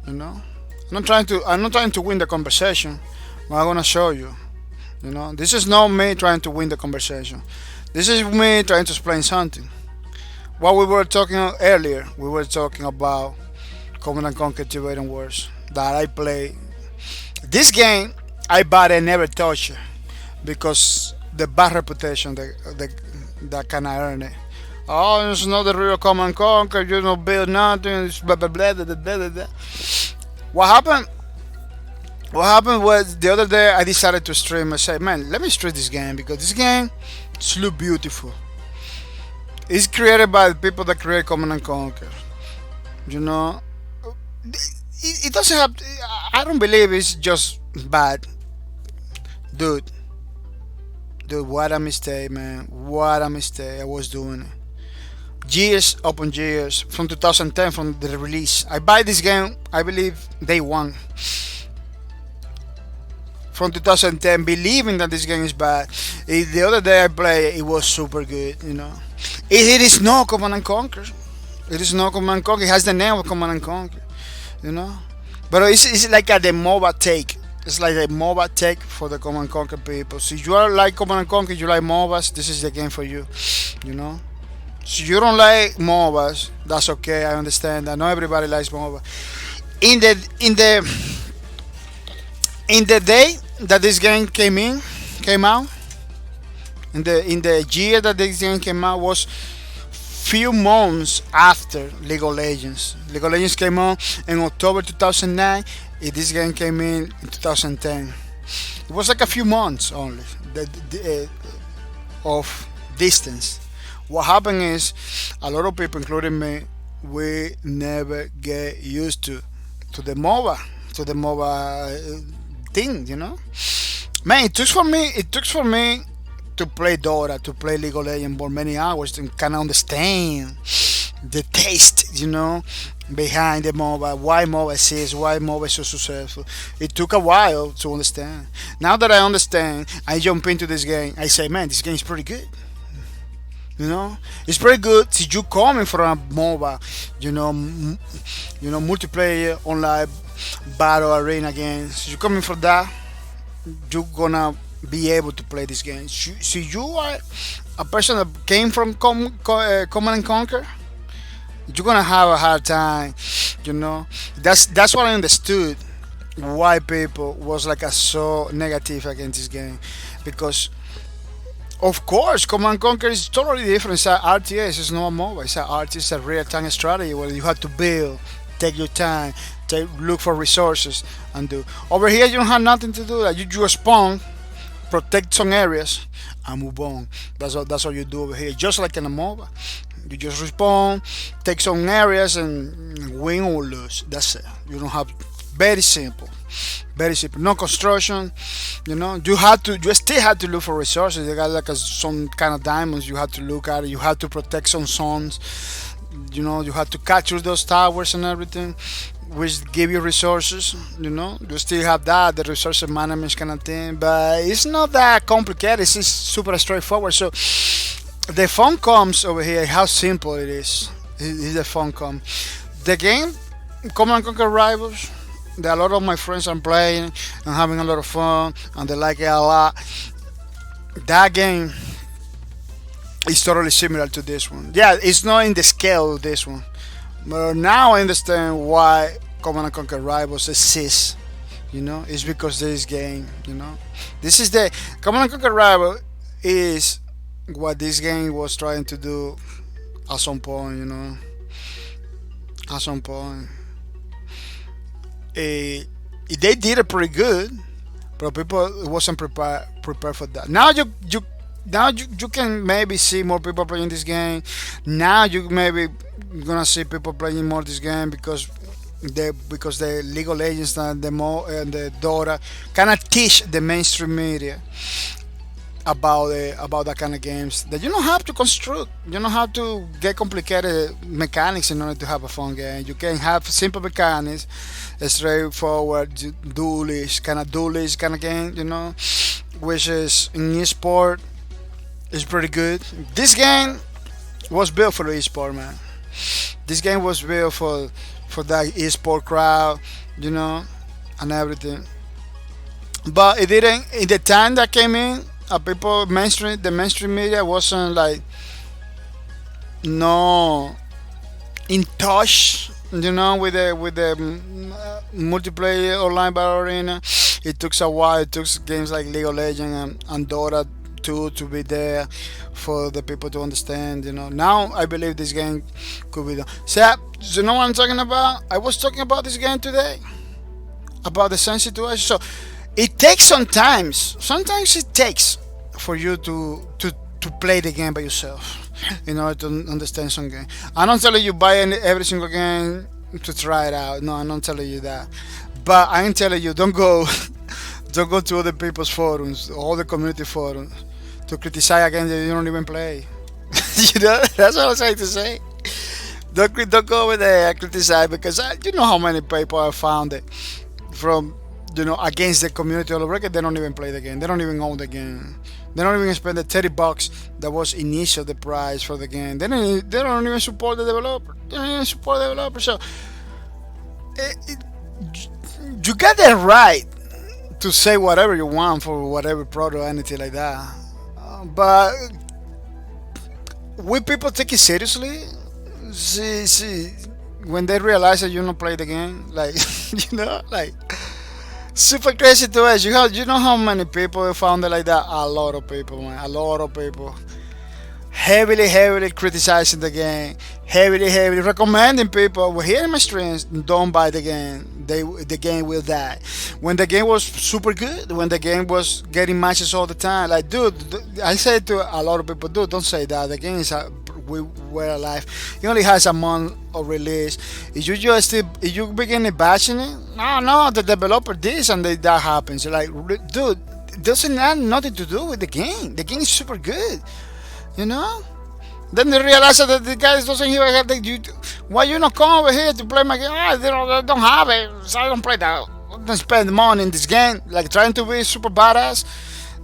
I'm not trying to win the conversation, but I'm gonna show you. This is not me trying to win the conversation. This is me trying to explain something. What we were talking earlier, we were talking about Command and Conquer Tibetan Wars that I play. This game, I bought and never touched it because the bad reputation that can I earn it. Oh, it's not the real Command and Conquer. You don't build nothing. It's blah blah blah blah blah blah blah. What happened? What happened was the other day I decided to stream. I said, man, let me stream this game because this game looks beautiful. It's created by the people that create Command and Conquer. It doesn't have. I don't believe it's just bad, dude. Dude, what a mistake, man. What a mistake. I was doing it. Years upon years from 2010, from the release. I buy this game, I believe, day one. From 2010, believing that this game is bad. The other day I played, it was super good. It is no Command and Conquer. It is no Command and Conquer. It has the name of Command and Conquer. But it's like the MOBA take. It's like a MOBA take for the Command and Conquer people. So if you are like Command and Conquer, you like MOBAs, this is the game for you. So you don't like MOBAs, that's okay. I understand that. Not everybody likes MOBA. In the day that this game came out, in the year that this game came out was few months after League of Legends. League of Legends came out in October 2009. This game came in 2010. It was like a few months only of distance. What happened is a lot of people, including me, we never get used to the MOBA thing. Man, it took for me to play Dota, to play League of Legends for many hours to kind of understand the taste, behind the MOBA, why MOBA exists, why MOBA is so successful. It took a while to understand. Now that I understand, I jump into this game. I say, man, this game is pretty good. It's pretty good. See, you coming from a MOBA, multiplayer online battle arena games. You coming from that, you're gonna be able to play this game. So you are a person that came from Command and Conquer. You're gonna have a hard time. That's what I understood. Why people was like so negative against this game, because of course, Command Conquer is totally different. It's an RTS. It's not a MOBA. It's an RTS. It's a real-time strategy where you have to build, take your time, look for resources, and do. Over here, you don't have nothing to do. You just spawn, protect some areas, and move on. That's what you do over here. Just like in a MOBA, you just respawn, take some areas, and win or lose. That's it. You don't have very simple. Very simple. No construction. You still have to look for resources. You got like some kind of diamonds. You have to look at it. You have to protect some zones. You have to capture those towers and everything, which give you resources. You still have that, the resource management kind of thing, but it's not that complicated. It's just super straightforward. So the fun comes over here. How simple it is. Is the fun come? The game, Command and Conquer Rivals. A lot of my friends are playing and having a lot of fun, and they like it a lot. That game is totally similar to this one. Yeah, it's not in the scale of this one, but now I understand why Command and Conquer Rivals exists. It's because this game. This is the Command and Conquer Rival is what this game was trying to do at some point. At some point. They did it pretty good, but people wasn't prepared for that. Now you can maybe see more people playing this game. Now you maybe gonna see people playing more this game because the League of Legends and the Dota kind of teach the mainstream media about that kind of games, that you don't have to construct, you don't have to get complicated mechanics in order to have a fun game. You can have simple mechanics, a straightforward duelist kind of game, which is in esport is pretty good. This game was built for the esport, man. This game was built for that esport crowd, and everything. But it didn't. In the time that came in, the mainstream media wasn't like no in touch, with the multiplayer online battle arena. It took a while. It took games like League of Legends and Dota 2 to be there for the people to understand. Now I believe this game could be done. So you know what I'm talking about? I was talking about this game today, about the same situation. So it takes sometimes it takes for you to play the game by yourself in order to understand some game. I'm not telling you buy every single game to try it out. No, I'm not telling you that. But I'm telling you, don't go to other people's forums, all the community forums, to criticize a game that you don't even play. That's what I'm trying to say. Don't go over there and criticize, because you know how many people have found it from against the community all over again. They don't even play the game. They don't even own the game. They don't even spend the $30 that was initial the price for the game. They don't even support the developer. They don't even support the developer. So you got the right to say whatever you want for whatever product or anything like that. But will people take it seriously? See, when they realize that you don't play the game, like like. Super crazy to us. You know how many people found it like that? A lot of people, man. A lot of people. Heavily criticizing the game. Heavily recommending people. Well, here in my streams, don't buy the game. The game will die. When the game was super good, when the game was getting matches all the time, like, dude, I said to a lot of people, dude, don't say that. The game is we're alive. It only has a month of release. If you begin bashing it, no, the developer this and that happens. Like, dude, it doesn't have nothing to do with the game. The game is super good, Then they realize that the guys doesn't even have why you not come over here to play my game? They don't have it, so I don't play that. I don't spend money in this game, like trying to be super badass.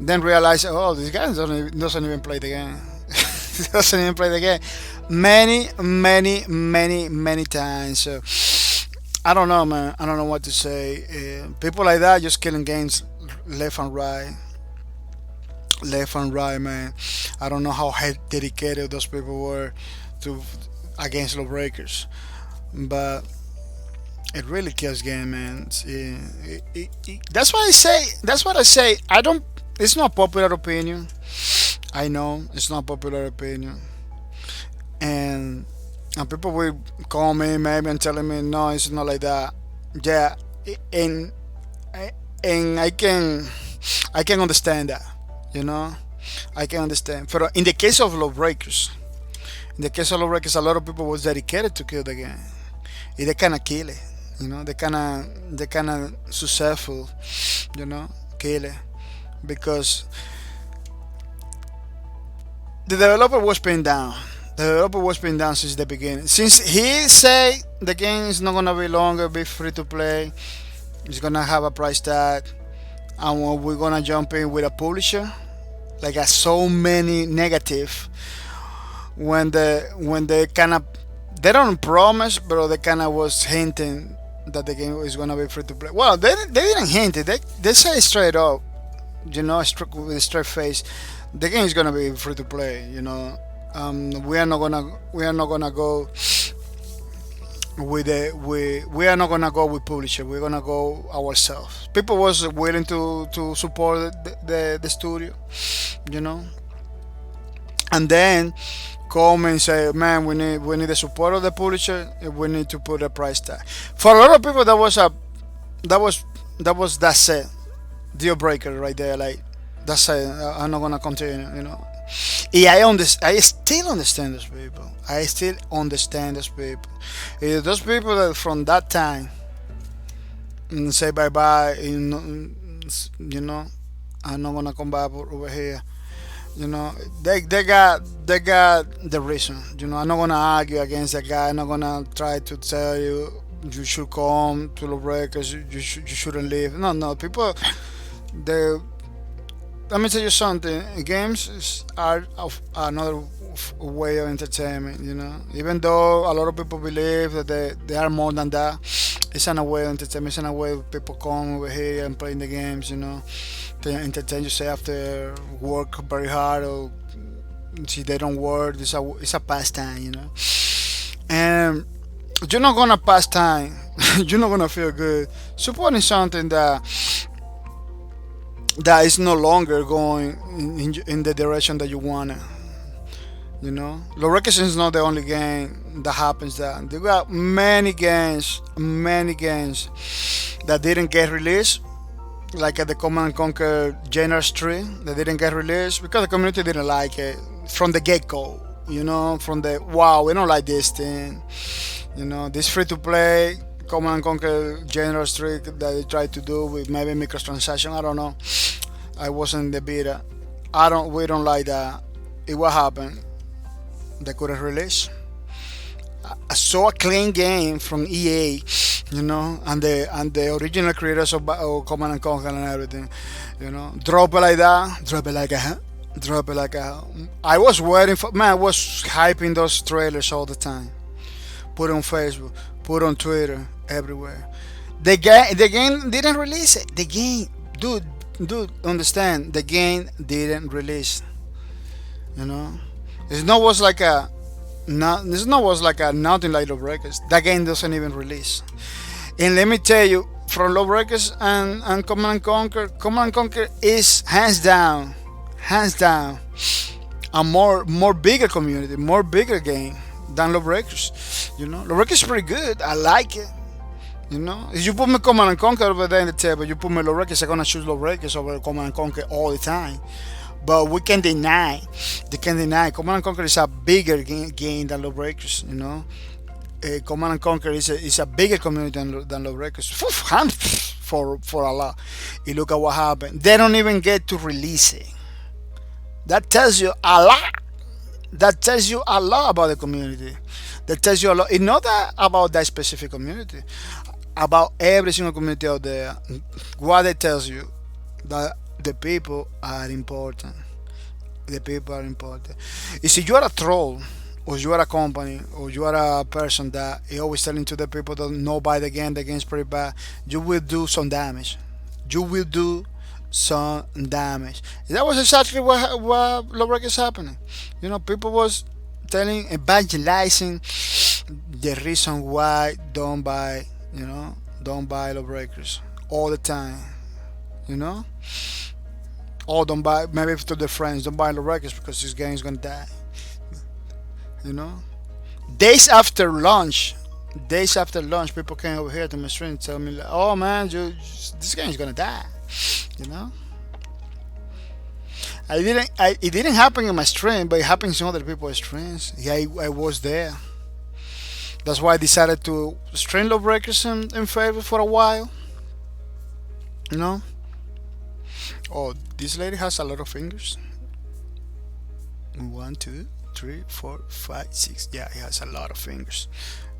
Then realize, oh, this guy doesn't even play the game. Doesn't even play the game many times. So I don't know, man. I don't know what to say. People like that just killing games left and right, man. I don't know how dedicated those people were to against lawbreakers, but it really kills game, man. That's why I say. That's what I say. I don't. It's not popular opinion. I know it's not popular opinion, and people will call me maybe and telling me no, it's not like that. Yeah, and I can understand that. You know, I can understand. But in the case of lawbreakers, a lot of people was dedicated to kill the game. And they kind of kill it. They kind of successful. Kill it because the developer was pinned down. The developer was pinned down since the beginning. Since he say the game is not gonna be longer, be free to play, it's gonna have a price tag, and we're gonna jump in with a publisher. Like so many negative when they kind of they don't promise, but they kind of was hinting that the game is gonna be free to play. Well, they didn't hint it. They say straight up, with a straight face, the game is gonna be free to play. We are not gonna go with we are not gonna go with publisher. We're gonna go ourselves. People was willing to support the studio, you know, and then come and say, man, we need the support of the publisher. We need to put a price tag. For a lot of people, that's it, deal breaker right there. Like that's it. I'm not gonna continue. Yeah, I still understand those people. Those people that from that time say bye bye. I'm not gonna come back over here. They got the reason. I'm not gonna argue against that guy. I'm not gonna try to tell you should come to the breakers. You shouldn't leave. No, people. They Let me tell you something. Games are another way of entertainment. Even though a lot of people believe that they are more than that, it's an way of entertainment. It's an way people come over here and play the games. To entertain yourself after work very hard, or see they don't work. It's a pastime. And you're not gonna pass time. You're not gonna feel good supporting something that is no longer going in the direction that you want it. Lawbreakers is not the only game that happens. That there got many games that didn't get released, like the Command and Conquer Generous Tree, that didn't get released because the community didn't like it from the get-go. From the wow, we don't like this thing. This free to play Command and Conquer Generous Tree that they tried to do with maybe microtransaction. I don't know. I wasn't in the beta. We don't like that. What happened? They couldn't release. I saw a clean game from EA, and the original creators of Command and Conquer and everything, drop it like that, drop it like a. I was waiting for, man. I was hyping those trailers all the time. Put on Facebook, put on Twitter, everywhere. The game didn't release it. The game, dude, understand? The game didn't release. It's not was like a. This not was like a nothing like Lawbreakers. That game doesn't even release. And let me tell you, from Lawbreakers and Command and Conquer is hands down, a more bigger community, more bigger game than Lawbreakers. Lawbreakers is pretty good. I like it. If you put me Command and Conquer over there in the table, you put me Lawbreakers, I'm gonna choose Lawbreakers over Command and Conquer all the time. But we can deny. They can deny. Command and Conquer is a bigger game than Lawbreakers. Command and Conquer is a bigger community than Lawbreakers. For a lot. You look at what happened. They don't even get to release it. That tells you a lot. That tells you a lot about the community. That tells you a lot. It's not that about that specific community. About every single community out there. What it tells you that the people are important. The people are important. You see, you are a troll, or you are a company, or you are a person that is always telling to the people that know by the game is pretty bad. You will do some damage. That was exactly what Lawbreakers is happening. People was evangelizing the reason why don't buy Lawbreakers all the time. Or don't buy, maybe to their friends, don't buy Lawbreakers because this game is gonna die. Days after launch, people came over here to my stream and tell me, like, "Oh man, this game is gonna die." It didn't happen in my stream, but it happens in other people's streams. Yeah, I was there. That's why I decided to stream Lawbreakers in favor for a while. You know. Oh, this lady has a lot of fingers. 1, 2, 3, 4, 5, 6. Yeah, he has a lot of fingers.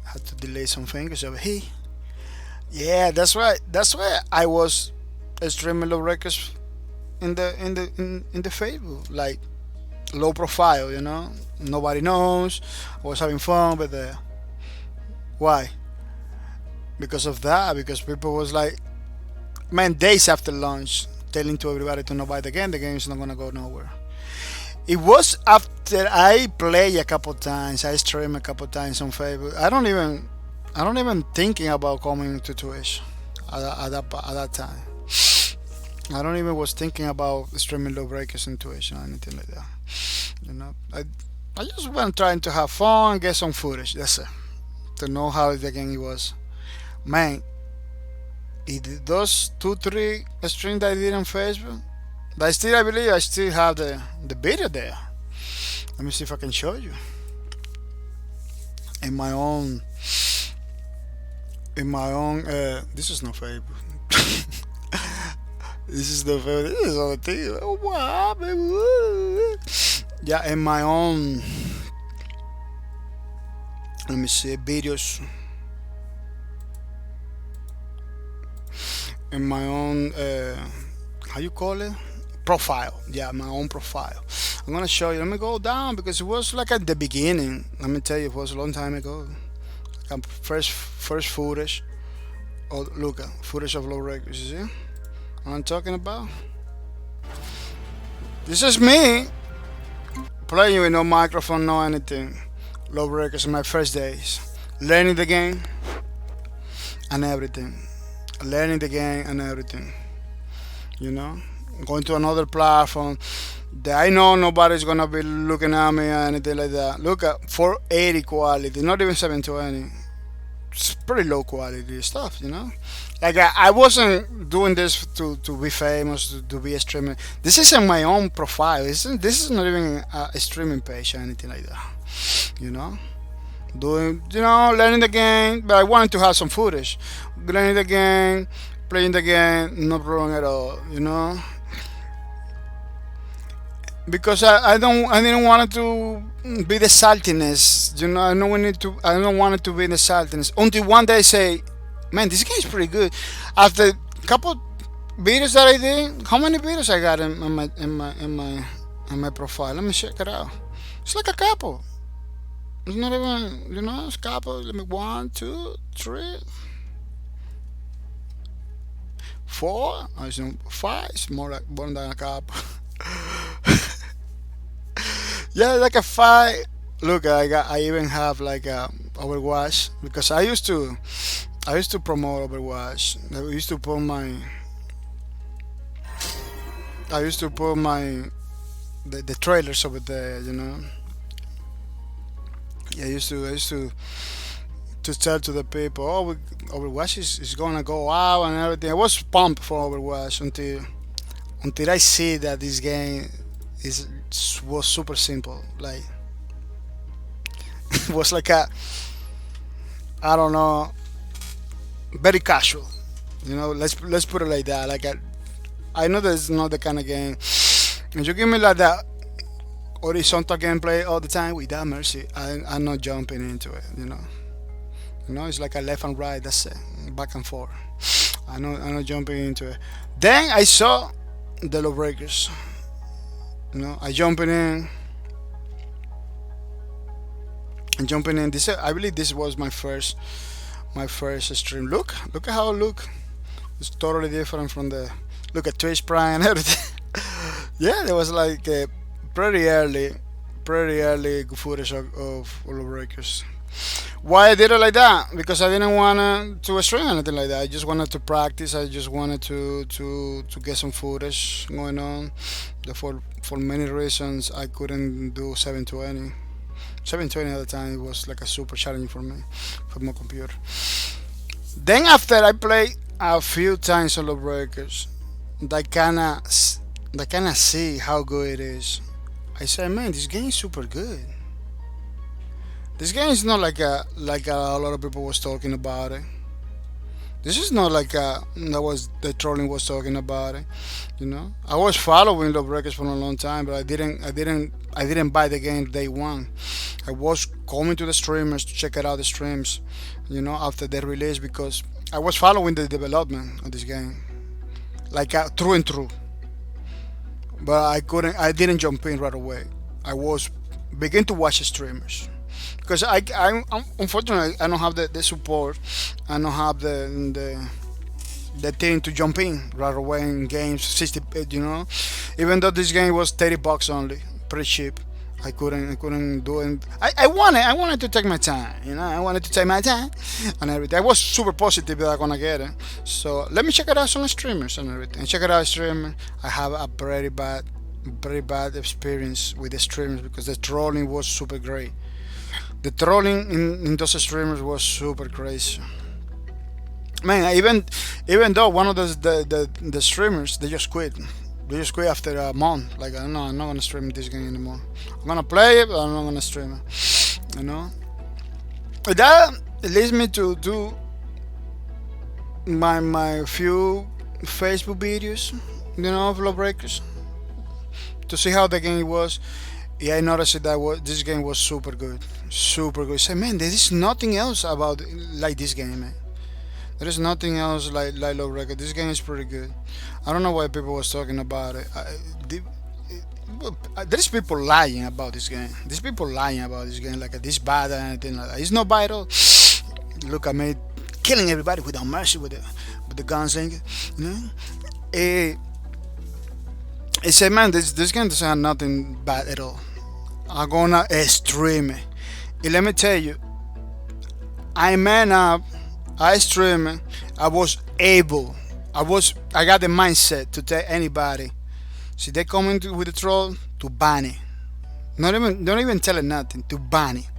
I had to delay some fingers over here. Yeah, that's right. That's why I was streaming Lawbreakers in the Facebook, like low profile. You know, nobody knows. I was having fun, but why? Because of that. Because people was like, man, days after launch, telling to everybody to not buy the game. The game is not gonna go nowhere. It was after I play a couple times. I stream a couple times on Facebook. I don't even thinking about coming to Twitch at that time. I don't even was thinking about streaming Lawbreakers in Twitch or anything like that. You know, I just went trying to have fun, get some footage. That's it. To know how the game was. Man, those 2-3 streams that I did on Facebook, I believe I still have the video there. Let me see if I can show you. In my own this is not Facebook. This is the Facebook. This is other thing. Oh, wow, baby. Yeah, in my own, let me see, videos. In my own how you call it, profile. Yeah, my own profile. I'm gonna show you. Let me go down because it was like at the beginning. Let me tell you, it was a long time ago. Like first footage. Oh, look, footage of Lawbreakers. You see what I'm talking about? This is me playing with no microphone, no anything. Lawbreakers in my first days, learning the game and everything. Learning the game and everything, you know, going to another platform that I know nobody's gonna be looking at me or anything like that. Look at 480 quality, not even 720. It's pretty low quality stuff, you know. Like I wasn't doing this to be famous, to be a streamer. This isn't my own profile. This is not even a streaming page or anything like that, you know. Doing, you know, learning the game, but I wanted to have some footage. Learning the game, playing the game, no problem at all, you know. Because I didn't want it to be the saltiness, you know. I don't want it to be the saltiness. Until one day I say, man, this game is pretty good. After a couple videos that I did, how many videos I got in my profile? Let me check it out. It's like a couple. It's not even, you know, it's a couple. Let me 1, 2, 3, 4. I assume 5. It's more than a couple. Yeah, like a 5. Look, I even have like a Overwatch because I used to promote Overwatch. I used to put the trailers over there, you know. Yeah, I used to tell to the people, oh, Overwatch is gonna go out and everything. I was pumped for Overwatch until I see that this game was super simple. Like it was like I don't know, very casual. You know, let's put it like that. Like I know that it's not the kind of game. If you give me like that horizontal gameplay all the time, without mercy, I'm not jumping into it. You know, it's like a left and right. That's it, back and forth. I'm not jumping into it. Then I saw the Lawbreakers. You know, I jumping in. This, I believe this was my first stream. Look at how it look. It's totally different from the look at Twitch Prime and everything. Yeah, there was like a pretty early footage of Lawbreakers. Why I did it like that? Because I didn't want to stream anything like that. I just wanted to practice. I just wanted to get some footage going on. For many reasons, I couldn't do 720. 720 at the time, it was like a super challenging for me, for my computer. Then after I played a few times on Lawbreakers, that kinda I kind of see how good it is. I said, man, this game is super good. This game is not like a lot of people was talking about it. This is not like that was the trolling was talking about it. You know, I was following Lawbreakers for a long time, but I didn't buy the game day one. I was coming to the streamers to check it out the streams, after they release because I was following the development of this game, like through and through. But I didn't jump in right away. I was begin to watch the streamers because unfortunately I don't have the support. I don't have the thing to jump in right away in games 60, even though this game was $30 only, pretty cheap. I couldn't do it. I wanted to take my time, I wanted to take my time and everything. I was super positive that I'm gonna get it. So let me check it out on streamers and everything. Check it out streamer. I have a very bad experience with the streamers because the trolling was super great. The trolling in those streamers was super crazy. Man, even though one of the streamers they just quit. They just quit after a month. Like, I don't know, I'm not gonna stream this game anymore. I'm gonna play it, but I'm not gonna stream it. That leads me to do my few Facebook videos, of Lawbreakers, to see how the game was. Yeah, I noticed that this game was super good, super good. I said, man, there is nothing else about like this game, man. There is nothing else like Lawbreakers. This game is pretty good. I don't know why people was talking about it. There's people lying about this game. There's people lying about this game like this bad and anything like that. It's not bad at all. Look at me killing everybody without mercy with the gunslinger. It said, man, this game doesn't have nothing bad at all. I'm gonna stream it. And let me tell you, I man up. I stream. I was able. I got the mindset to tell anybody. See, they coming with the troll to ban it. Don't even tell it nothing to ban it.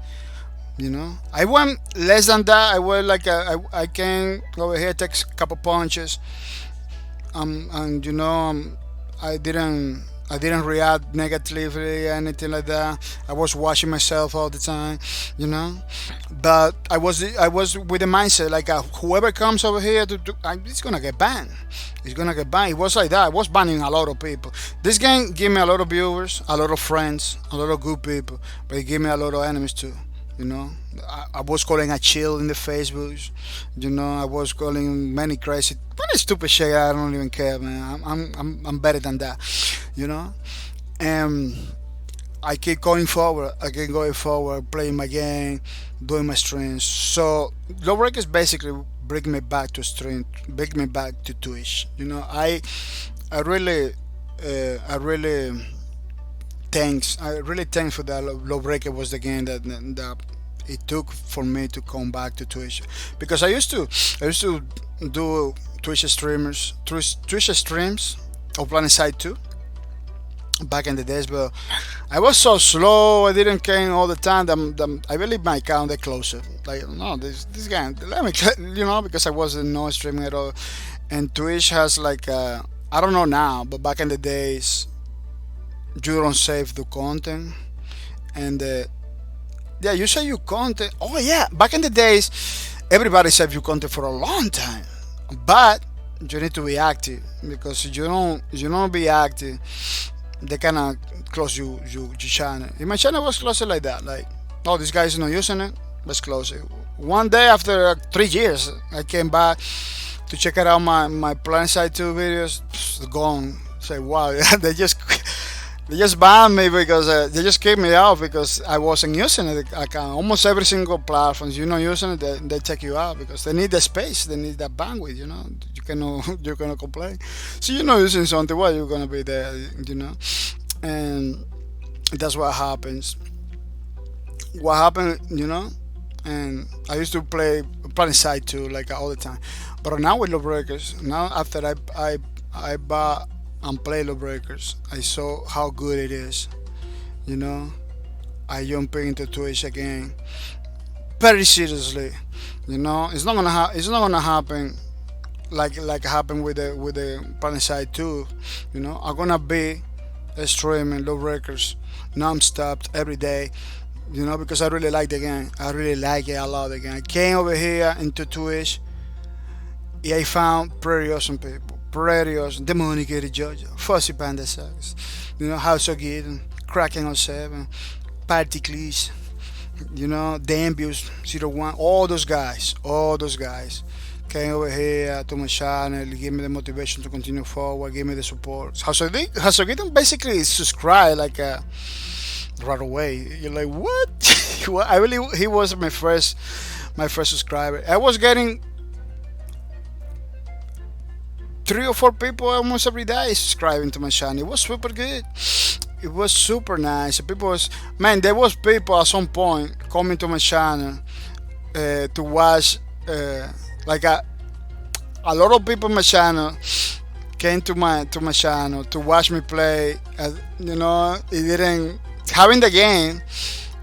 I went less than that. I went like I can go over here, take a couple punches. And I didn't react negatively or anything like that. I was watching myself all the time, But I was with the mindset like whoever comes over here it's gonna get banned. It's gonna get banned. It was like that. I was banning a lot of people. This game gave me a lot of viewers, a lot of friends, a lot of good people, but it gave me a lot of enemies too. I was calling a chill in the Facebook. I was calling many crazy, pretty stupid shit. I don't even care, man. I'm better than that, And I keep going forward. I keep going forward, playing my game, doing my streams. So Lawbreakers basically bring me back to stream, bring me back to Twitch. I really, I really thanks for that. Lawbreaker was the game that it took for me to come back to Twitch because I used to do Twitch streams of Planet Side 2 back in the days, but I was so slow. I didn't came all the time. I believe my account they closed it. Like, no, this guy, let me, because I wasn't no streaming at all. And Twitch has like I don't know now, but back in the days, you don't save the content, and yeah, you save your content. Oh yeah, back in the days, everybody saved your content for a long time, but you need to be active because if you don't be active, they cannot close your channel. And my channel was closed like that. Like, oh, this guy is not using it. Let's close it. One day after 3 years, I came back to check out my Planet Side 2 videos. It's gone. Say, wow, they just banned me because they just kicked me out because I wasn't using it. Almost every single platform, you're not using it, they take you out because they need the space, they need that bandwidth. You cannot complain. So you're not using something, why you're gonna be there, and that's what happens. What happened, and I used to play Planet Side 2 like all the time, but now with Lawbreakers, now after I bought and play Lawbreakers, I saw how good it is. I jump into Twitch again, very seriously. It's not gonna happen like happened with the Planet Side 2. I'm gonna be streaming low records non-stop every day. Because I really like the game. I really like it. I love the game. I came over here into Twitch. Yeah, I found pretty awesome people. Pretty awesome. Demonicated Georgia. Fuzzy Panda Sucks. House of Gideon. Kraken on 7. Party Cleese. The Ambius 01. All those guys. All those guys. Came over here to my channel, give me the motivation to continue forward, give me the support. House of Gideon basically subscribe like right away. You're like, what? I really, he was my first subscriber. I was getting 3 or 4 people almost every day subscribing to my channel. It was super good. It was super nice. There was people at some point coming to my channel to watch. Like a lot of people on my channel came to my channel to watch me play. It didn't having the game.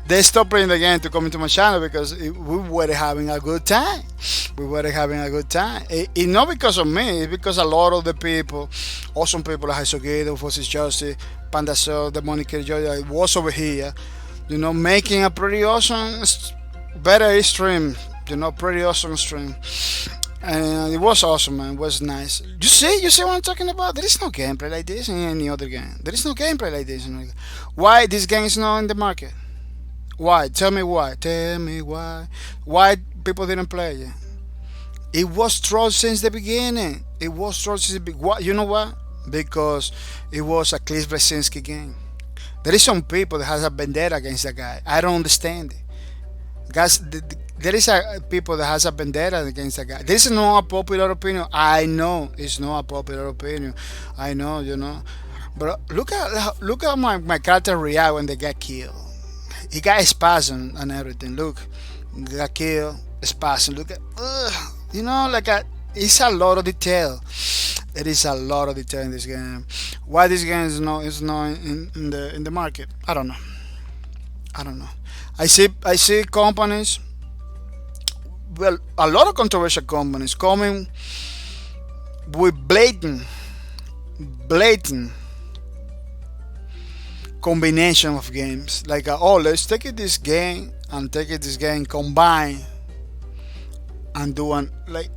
They stopped playing the game to come into my channel because we were having a good time. We were having a good time. It's not because of me. It's because a lot of the people, awesome people like Hisogido, Forces Justice, Panda Soul, the Monica Joy, was over here. Making a pretty awesome, better stream. Pretty awesome stream. And it was awesome, man. It was nice. You see what I'm talking about? There is no gameplay like this in any other game. There is no gameplay like this. Why this game is not in the market? Why? Tell me why. Tell me why. Why people didn't play it? It was trolled since the beginning. It was trolled since the beginning. You know what? Because it was a Cliff Blesinski game. There is some people that has a vendetta against that guy. I don't understand it. Guys, there is people that has a vendetta against that guy. This is not a popular opinion. I know it's not a popular opinion. I know. But look at my character react when they get killed. He got spasm and everything. Look, he got killed, spasm. Look at, it's a lot of detail. There is a lot of detail in this game. Why this game is not in the market? I don't know. I see companies, well, a lot of controversial companies coming with blatant combination of games. Like, let's take this game and combine and do one like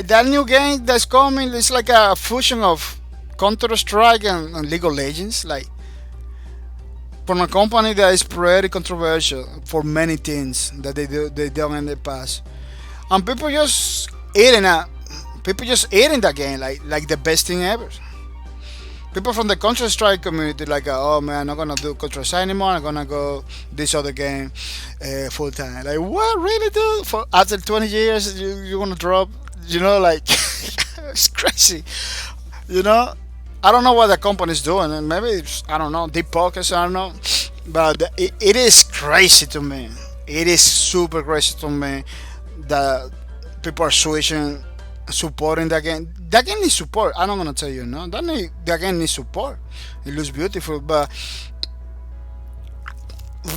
that new game that's coming. It's like a fusion of Counter-Strike and League of Legends. Like, from a company that is pretty controversial for many things that they done in the past, and people just eating that game like the best thing ever. People from the Counter-Strike community like, oh man, I'm not gonna do Counter-Strike anymore. I'm gonna go this other game full time. Like, what, really, dude? For after 20 years, you wanna drop? It's crazy. I don't know what the company's doing, and maybe I don't know, deep pockets, I don't know, but it is crazy to me. It is super crazy to me that people are supporting that game. That game needs support. I'm not gonna tell you no. That game needs support. It looks beautiful, but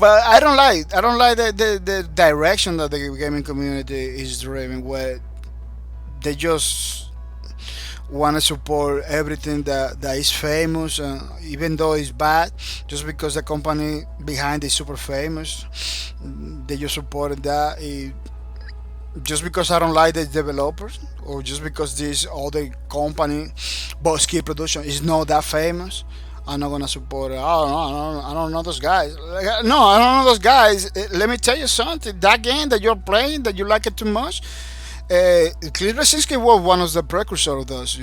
I don't like the direction that the gaming community is driving, where they just want to support everything that is famous, even though it's bad, just because the company behind is super famous. They just supported that. Just because I don't like the developers, or just because this other company, Boski Production, is not that famous, I'm not gonna support it. I don't know those guys. No, I don't know those guys. Let me tell you something. That game that you're playing, that you like it too much, Chris Blesinski was one of the precursors of those,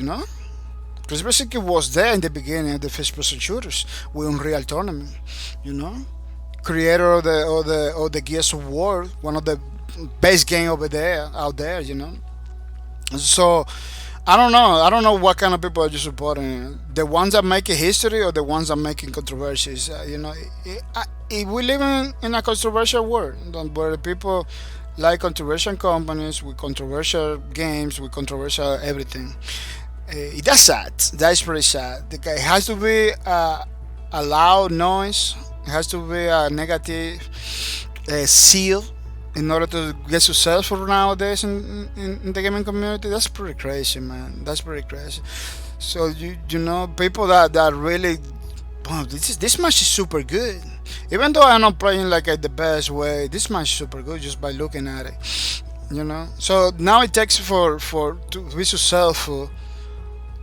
Chris Blesinski was there in the beginning of the first-person shooters with Unreal Tournament, Creator of the Gears of War, one of the best game out there, So I don't know what kind of people are you supporting. The ones that make history or the ones that making controversies. We live in a controversial world where people like controversial companies with controversial games with controversial everything. That's sad. That's pretty sad. It has to be a loud noise. It has to be a negative seal in order to get successful nowadays in the gaming community. That's pretty crazy, man. That's pretty crazy. So you know people that really, wow, this match is super good. Even though I'm not playing like at the best way, this match is super good just by looking at it. You know. So now it takes for to be successful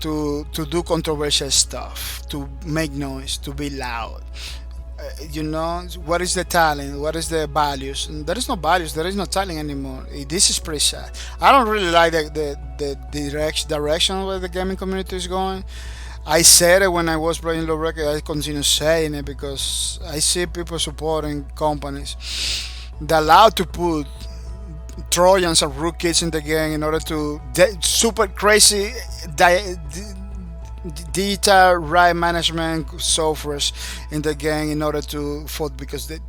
to do controversial stuff, to make noise, to be loud. You know, what is the talent? What is the values? And there is no values. There is no talent anymore. This is pretty sad. I don't really like the direction where the gaming community is going. I said it when I was playing low record. I continue saying it because I see people supporting companies that allow to put Trojans and rootkits in the game in order to super crazy digital right management softwares in the game in order to vote because they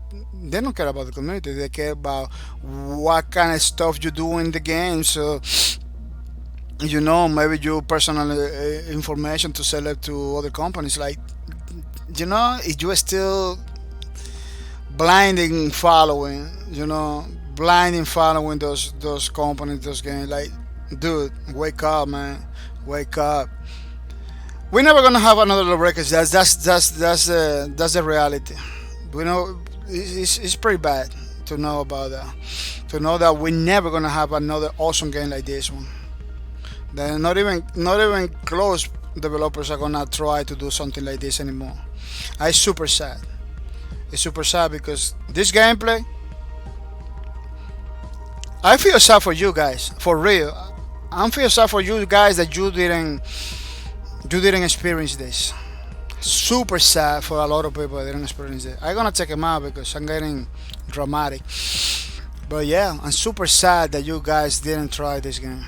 don't care about the community. They care about what kind of stuff you do in the game. So you know, maybe your personal information to sell it to other companies. Like, you know, if you are still blinding following, you know, blinding following those companies, those games. Like, dude, wake up, man, wake up. We're never gonna have another low records. That's the reality. We know it's pretty bad to know about that. To know that we're never gonna have another awesome game like this one. Then not even close developers are gonna try to do something like this anymore. It's super sad. It's super sad because this gameplay. I feel sad for you guys, for real. I feel sad for you guys that you didn't experience this. Super sad for a lot of people that didn't experience it. I'm gonna check them out because I'm getting dramatic. But yeah, I'm super sad that you guys didn't try this game.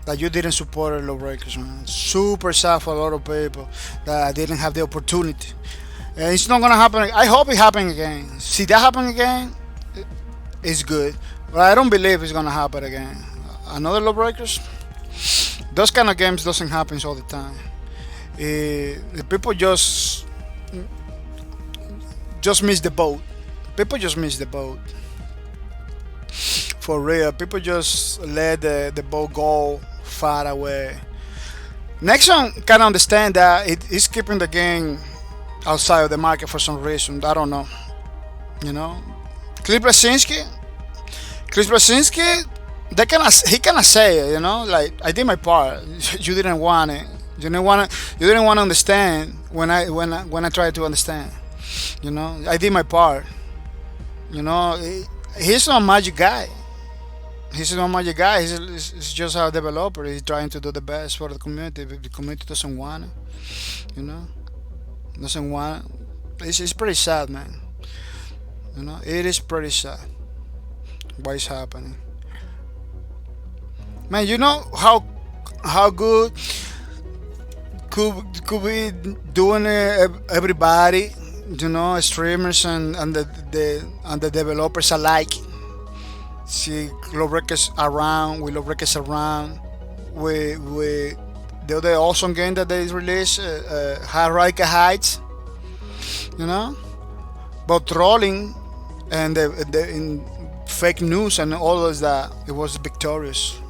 That you didn't support Lawbreakers, man. Super sad for a lot of people that didn't have the opportunity. And it's not gonna happen. I hope it happens again. See that happen again, it's good. But I don't believe it's gonna happen again. Another Lawbreakers. Those kind of games doesn't happen all the time. The people just miss the boat. People just miss the boat. For real, people just let the boat go far away. Nexon can understand that it is keeping the game outside of the market for some reason. I don't know. You know, Chris Brasinski, he cannot say it, you know, like I did my part. You didn't want it. You didn't want to understand when I tried to understand. You know, I did my part. You know, he's not a magic guy. He's not a magic guy. He's just a developer. He's trying to do the best for the community. If the community doesn't want it, you know, doesn't want it. It's pretty sad, man. You know, it is pretty sad what is happening. Man, you know how good could be doing everybody, you know, streamers and the developers alike. See Lawbreakers around, with Lawbreakers around, with the other awesome game that they released, Harika Heights, you know, but trolling and in fake news and all of that, it was victorious.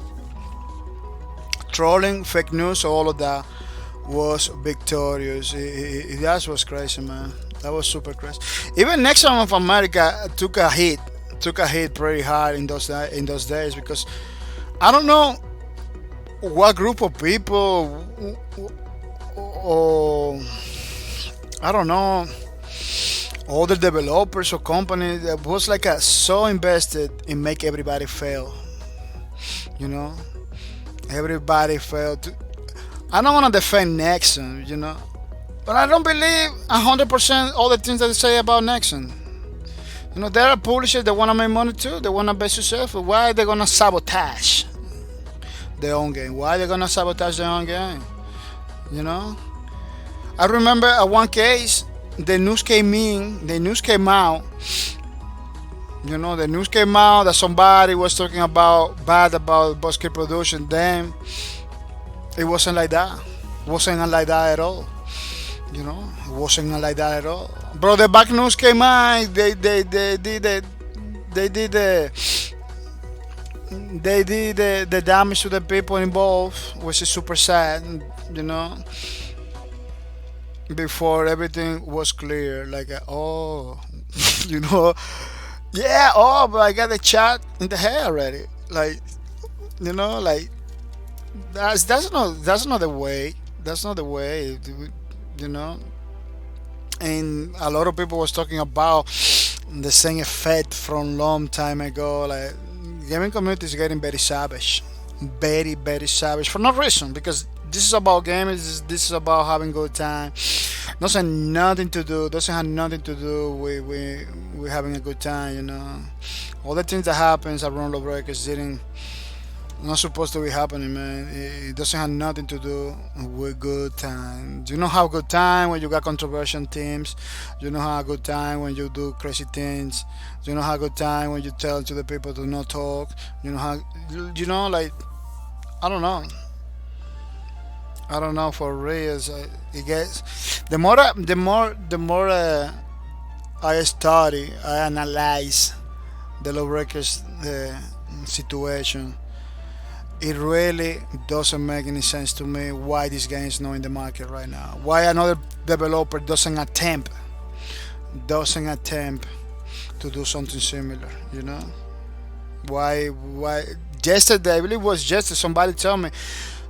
Trolling, fake news, all of that was victorious. That was crazy, man. That was super crazy. Even Nexon of America took a hit pretty hard in those days because I don't know what group of people or I don't know other developers or companies that was like so invested in make everybody fail. You know, everybody failed. I don't want to defend Nexon, you know, but I don't believe 100% all the things that they say about Nexon. You know, there are publishers that want to make money too. They want to be successful. Why are they gonna sabotage their own game? Why are they gonna sabotage their own game? You know, I remember at one case, the news came out. You know, the news came out that somebody was talking about bad about Basket production. Then it wasn't like that. It wasn't like that at all. You know, it wasn't like that at all. Bro, the back news came out. They did the damage to the people involved, which is super sad. You know, before everything was clear, like oh, you know, yeah, oh, but I got the shot in the head already. Like, you know, like that's not the way. That's not the way. You know, and a lot of people was talking about the same effect from long time ago. Like gaming community is getting very savage, very savage for no reason because this is about gaming. This is about having good time. Doesn't have nothing to do with having a good time. You know, all the things that happens around Lawbreakers didn't not supposed to be happening, man. It doesn't have nothing to do with good time. You know how good time when you got controversial teams. You know how good time when you do crazy things. You know how good time when you tell to the people to not talk. You know how you know like I don't know. I don't know for real. It gets the more I study, I analyze the lawbreakers the situation. It really doesn't make any sense to me why this game is not in the market right now. Why another developer doesn't attempt to do something similar, you know? Why yesterday, I believe it was yesterday, somebody told me,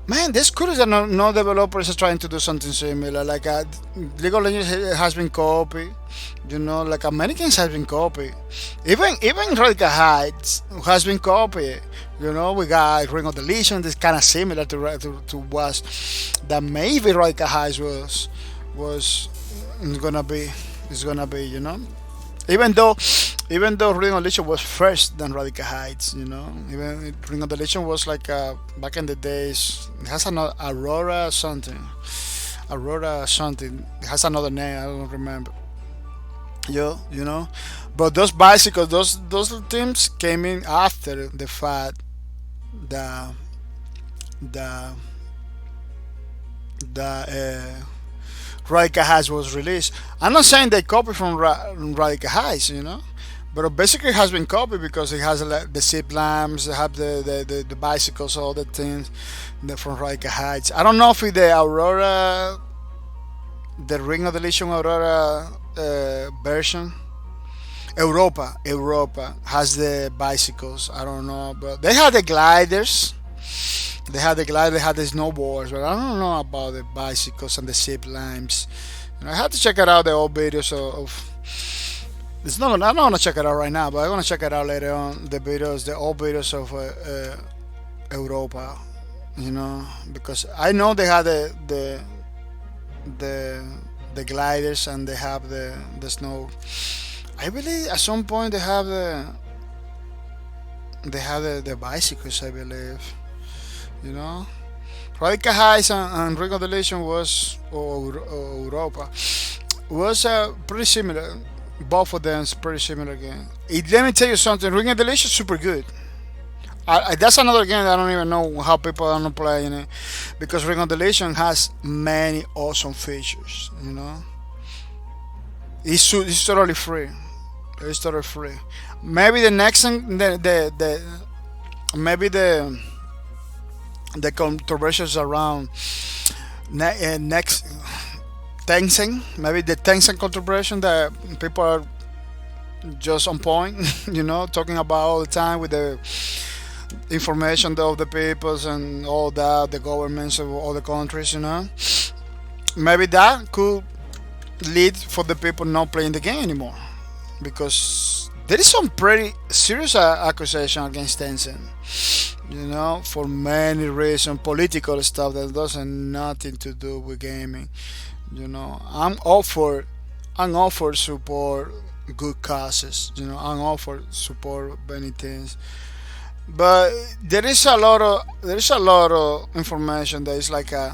man, this cool is that no developers are trying to do something similar. Like League of Legends has been copied, you know, like many games has been copied. Even Radical Heights has been copied. You know, we got Ring of Deletion that's kind of similar to was that maybe Radical Heights was gonna be is gonna be, you know. Even though Ring of Deletion was first than Radical Heights, you know. Even Ring of Deletion was like back in the days. It has another Aurora something. Aurora something. It has another name. I don't remember. You know. But those bicycles, those teams came in after the fact that the Radical Heights was released. I'm not saying they copied from Radical Heights, you know, but basically it has been copied because it has like, the zip lamps, they have the bicycles, all the things from Radical Heights. I don't know if it's the Aurora, the Ring of Deletion Aurora version. Europa has the bicycles. I don't know, but they have the gliders. They had the glider, they had the snowboards, but I don't know about the bicycles and the zip lines. You know, I had to check it out the old videos of. It's not. I'm not gonna check it out right now, but I'm gonna check it out later on. The old videos of Europa. You know, because I know they had the gliders and they have the snow. I believe at some point they have the bicycles. I believe. You know, Radical Heights and Ring of Deletion was or Europa was pretty similar. Both of them is pretty similar game. Let me tell you something. Ring of Deletion is super good. That's another game that I don't even know how people are not playing it because Ring of Deletion has many awesome features. You know, it's totally free. It's totally free. Maybe the next thing, maybe the controversies around next Tencent, maybe the Tencent controversy that people are just on point, you know, talking about all the time with the information of the peoples and all that, the governments of all the countries, you know. Maybe that could lead for the people not playing the game anymore because there is some pretty serious accusation against Tencent. You know, for many reasons, political stuff that doesn't nothing to do with gaming. You know, I'm all for support good causes. You know, I'm all for support many things, but there is a lot of information that is like a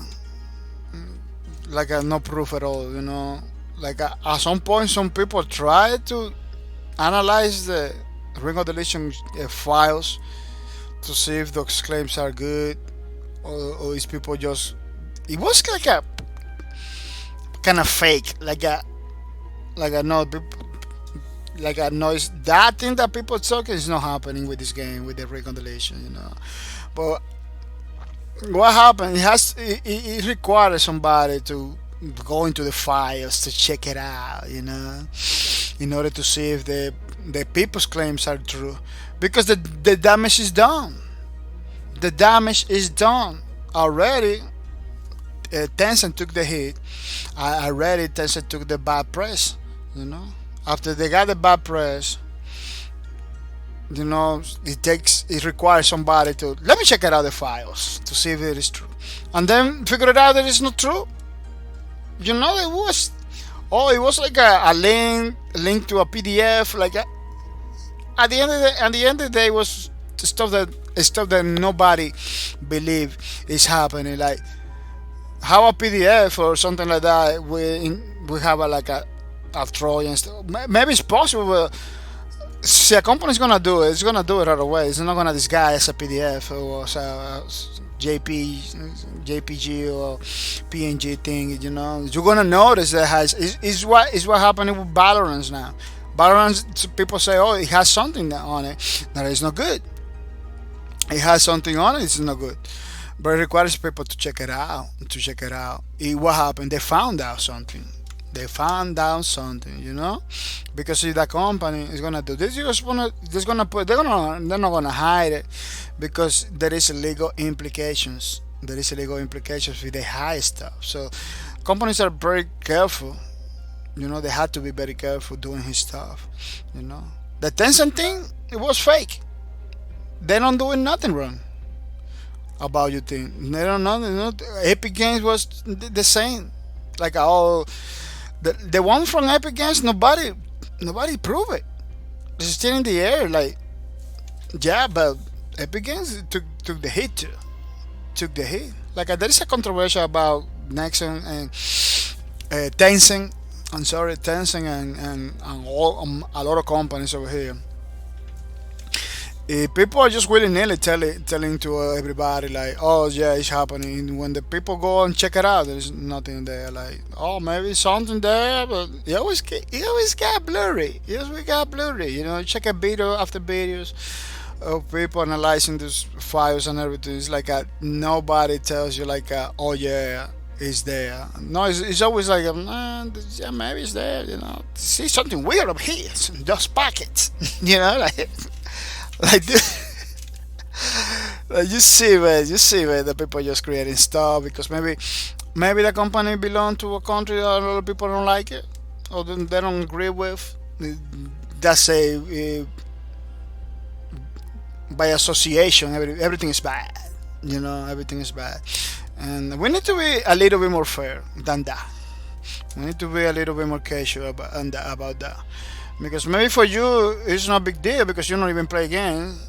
no proof at all. You know, like at some point, some people try to analyze the Ring of Deletion files to see if those claims are good or is people just it was like a kind of fake like a no like a noise. That thing that people talking is not happening with this game with the reconciliation, But what happened? It requires somebody to go into the files to check it out, in order to see if the people's claims are true, because the damage is done. The damage is done already. Tencent took the hit. Already Tencent took the bad press. After they got the bad press, it requires somebody to let me check it out the files to see if it is true, and then figure it out that it's not true. It was like a link to a PDF. At the end of the day, it was stuff that nobody believe is happening. Like how a PDF or something like that we have a Trojan stuff. Maybe it's possible, but see, a company's gonna do it. It's gonna do it right away. It's not gonna disguise a PDF or a JPG or PNG thing. You're gonna notice that is what happening with Valorant now. Valorant, people say, oh, it has something on it that is not good. It has something on it. It's not good. But it requires people to check it out. What happened? They found out something. Because if the company is gonna do this, they're not gonna hide it, because there is legal implications. If they hide stuff. So companies are very careful. They had to be very careful doing his stuff. The Tencent thing, it was fake. They don't doing nothing wrong about your thing. They don't know. Epic Games was the same. Like the one from Epic Games, nobody proved it. It's still in the air. Like, yeah, but Epic Games took the hit too. Took the hit. Like there is a controversy about Nexon and Tencent. I'm sorry, Tencent and a lot of companies over here. People are just willy-nilly telling to everybody like, oh yeah, it's happening. When the people go and check it out, there's nothing there. Like, oh, maybe something there, but it always got blurry. Check a video after videos of people analyzing these files and everything. It's like nobody tells you like, oh yeah, it's there. No, it's always like, yeah, maybe it's there. See something weird up here, those pockets. Like this. Like you see, man, the people just creating stuff because maybe the company belong to a country that a lot of people don't like it or they don't agree with. That's by association, everything is bad. Everything is bad, and we need to be a little bit more fair than that. We need to be a little bit more casual about that. Because maybe for you it's not a big deal because you don't even play games,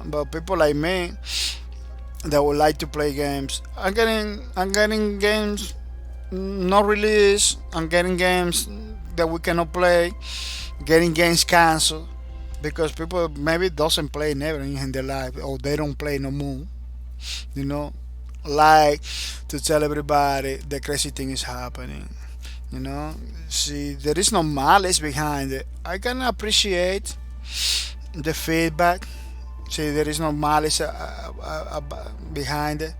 But people like me that would like to play games, I'm getting games not released. I'm getting games that we cannot play. Getting games canceled because people maybe doesn't play never in their life or they don't play no more. Like to tell everybody the crazy thing is happening. See, there is no malice behind it. I can appreciate the feedback. See, there is no malice behind it.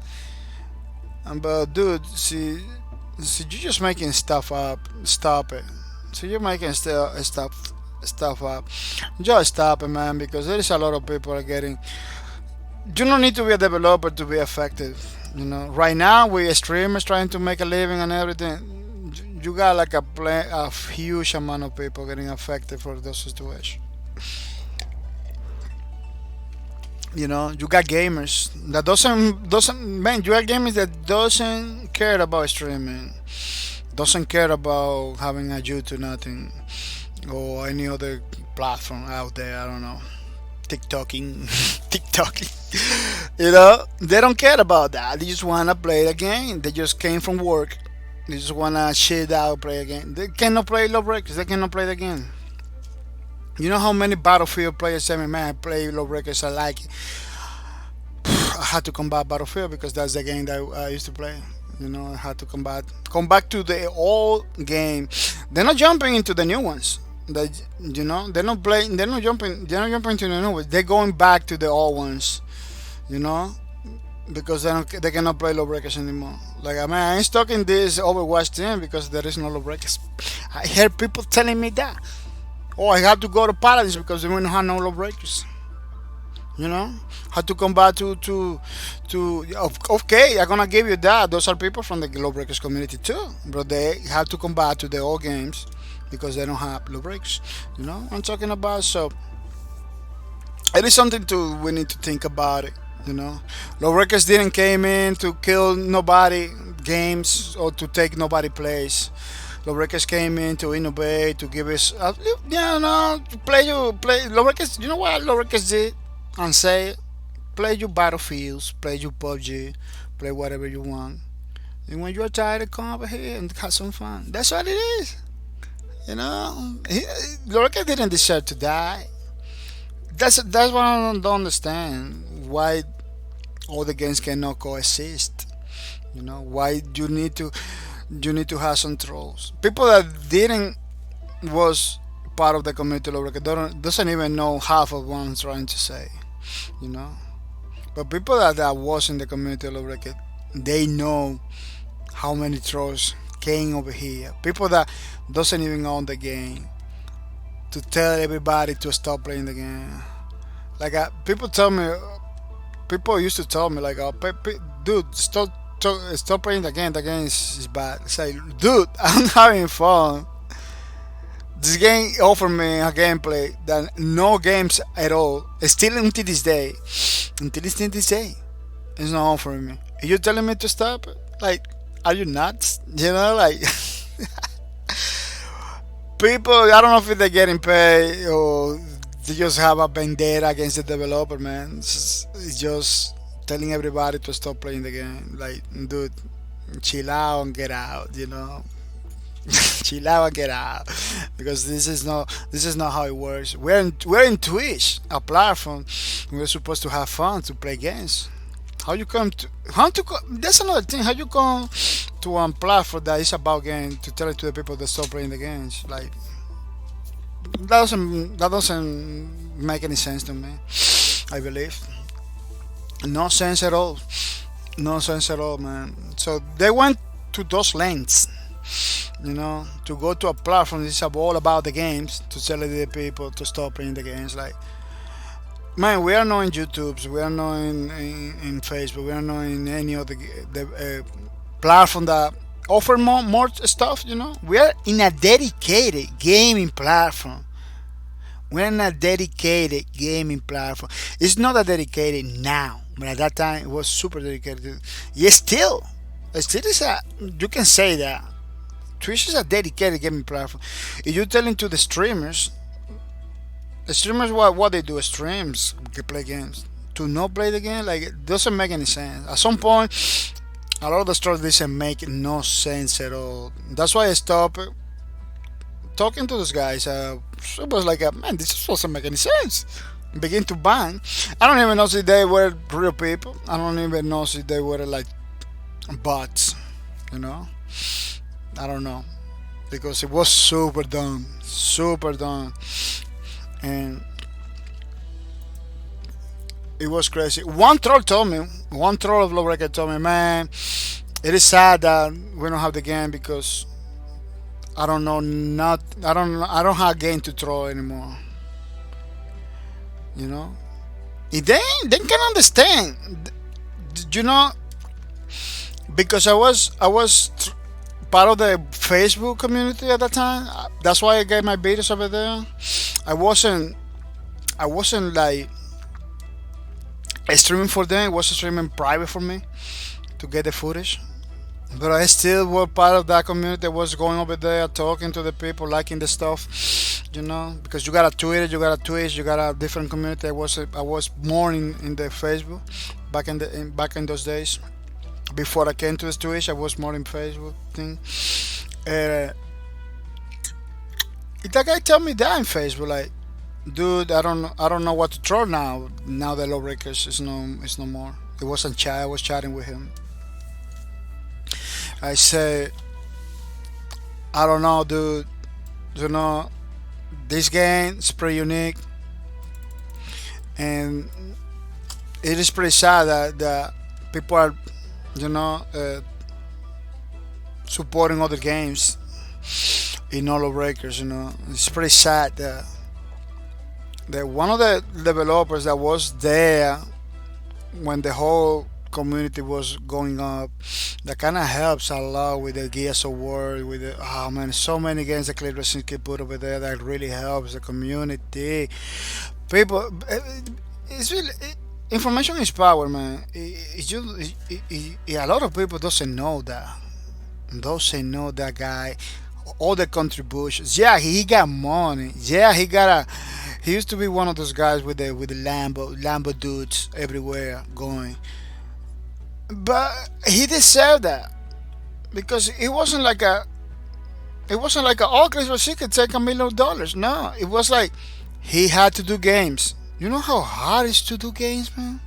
But dude, see, you're just making stuff up. Stop it. So you're making stuff up. Just stop it, man, because there is a lot of people are getting. You don't need to be a developer to be affected. Right now we streamers trying to make a living and everything. You got like a huge amount of people getting affected for those situations. You got gamers that doesn't man. You got gamers that doesn't care about streaming, doesn't care about having a YouTube, nothing, or any other platform out there. I don't know, TikToking, they don't care about that. They just wanna play the game. They just came from work. They just wanna shit out, play a game. They cannot play Lawbreakers. They cannot play the game. You know how many Battlefield players say, man, I play Lawbreakers, I like it. I had to combat Battlefield because that's the game that I used to play. I had to come back to the old game. They're not jumping into the new ones. That they're not playing. They're not jumping. They're not jumping to the new ones. They're going back to the old ones. You know, because they cannot play lawbreakers anymore. Like I mean, I ain't stuck in this Overwatch team because there is no lawbreakers. I hear people telling me that. Oh, I have to go to Paladins because they don't have no lawbreakers. You know, had to come back okay, I'm gonna give you that. Those are people from the lawbreakers community too, but they have to come back to the old games because they don't have lawbreakers. You know, I'm talking about. So it is something to we need to think about it. You know, lawbreakers didn't came in to kill nobody games or to take nobody place. Lawbreakers came in to innovate, to give us, to play. Lawbreakers, you know what Lawbreakers did? And say, play your battlefields, play your PUBG, play whatever you want. And when you're tired, come over here and have some fun. That's what it is. You know, Lawbreakers didn't deserve to die. That's what I don't understand. Why all the games cannot coexist? You know, why you need to have some trolls. People that didn't was part of the community doesn't even know half of what I'm trying to say. You know, but people that was in the community they know how many trolls came over here. People that doesn't even own the game to tell everybody to stop playing the game. Like people used to tell me like, dude, stop playing the game. The game is bad. It's like, dude, I'm having fun. This game offered me a gameplay that no games at all, still until this day, it's not offering me. Are you telling me to stop? Like, are you nuts? You know, like, people, I don't know if they're getting paid or they just have a vendetta against the developer, man. It's just telling everybody to stop playing the game. Like, dude, chill out and get out, you know. Chill out and get out, because this is not how it works. We're in Twitch, a platform. We're supposed to have fun, to play games. That's another thing. How you come to a platform that is about games to tell it to the people that stop playing the games? Like, that doesn't make any sense to me. I believe no sense at all. No sense at all, man. So they went to those lengths, you know, to go to a platform that's all about the games, to tell the people to stop playing the games. Like, man, we are not in YouTube, we are not in Facebook, we are not in any other platform that offer more stuff. You know, we are in a dedicated gaming platform. We're in a dedicated gaming platform. It's not a dedicated now, but at that time it was super dedicated. Yes, still is a. You can say that Twitch is a dedicated gaming platform. If you're telling to the streamers what they do, streams, play games. To not play the game, like, it doesn't make any sense. At some point, a lot of the stories doesn't make no sense at all. That's why I stopped talking to those guys. It was like, man, this just doesn't make any sense. Begin to ban. I don't even know if they were real people. I don't even know if they were like bots. You know, I don't know, because it was super dumb, and it was crazy. One troll of Lawbreaker told me, man, it is sad that we don't have the game because I don't have a game to throw anymore. You know, they can understand. You know, because I was part of the Facebook community at that time. That's why I gave my videos over there. I wasn't like streaming for them. I was streaming private for me to get the footage. But I still was part of that community. I was going over there, talking to the people, liking the stuff, you know. Because you got a Twitter, you got a Twitch, you got a different community. I was more in the Facebook back in those days. Before I came to the Twitch, I was more in Facebook thing. That guy told me that in Facebook, like, dude, I don't know what to throw now. Now the Lawbreakers is no more. It wasn't chat. I was chatting with him. I said, I don't know, dude. You know, This game is pretty unique, and it is pretty sad that people are, you know, supporting other games in all breakers. You know, it's pretty sad that one of the developers that was there when the whole community was going up, that kind of helps a lot with the Gears of War, with the, oh man, so many games that Cliff Racine put over there that really helps the community. People, it's really, information is power, man. A lot of people doesn't know that. Doesn't know that guy. All the contributions. Yeah, he got money. Yeah, he got a. He used to be one of those guys with the Lambo dudes everywhere going. But he deserved that because it wasn't like a oh Chris Rossi could take $1 million. No, it was like he had to do games. You know how hard it is to do games, man.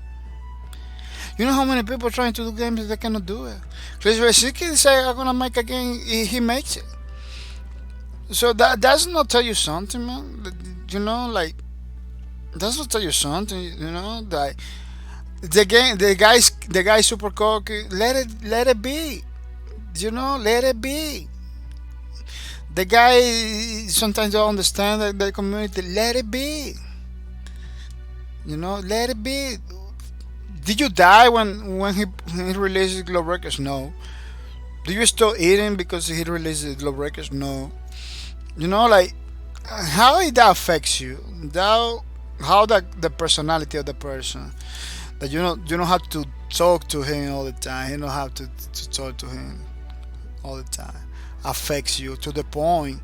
You know how many people trying to do games that they cannot do it. Chris Resicki say I'm gonna make a game, he makes it. So that does not tell you something, man. You know, like does not tell you something. You know, like the guy's super cocky. Let it be. You know, let it be. The guy sometimes don't understand the community. Let it be. You know, let it be. Did you die when he released Globe Records? No. Do you still eating because he released Globe Records? No. You know, like how that affects you. How the personality of the person. That you don't have to talk to him all the time. You don't have to talk to him all the time. Affects you to the point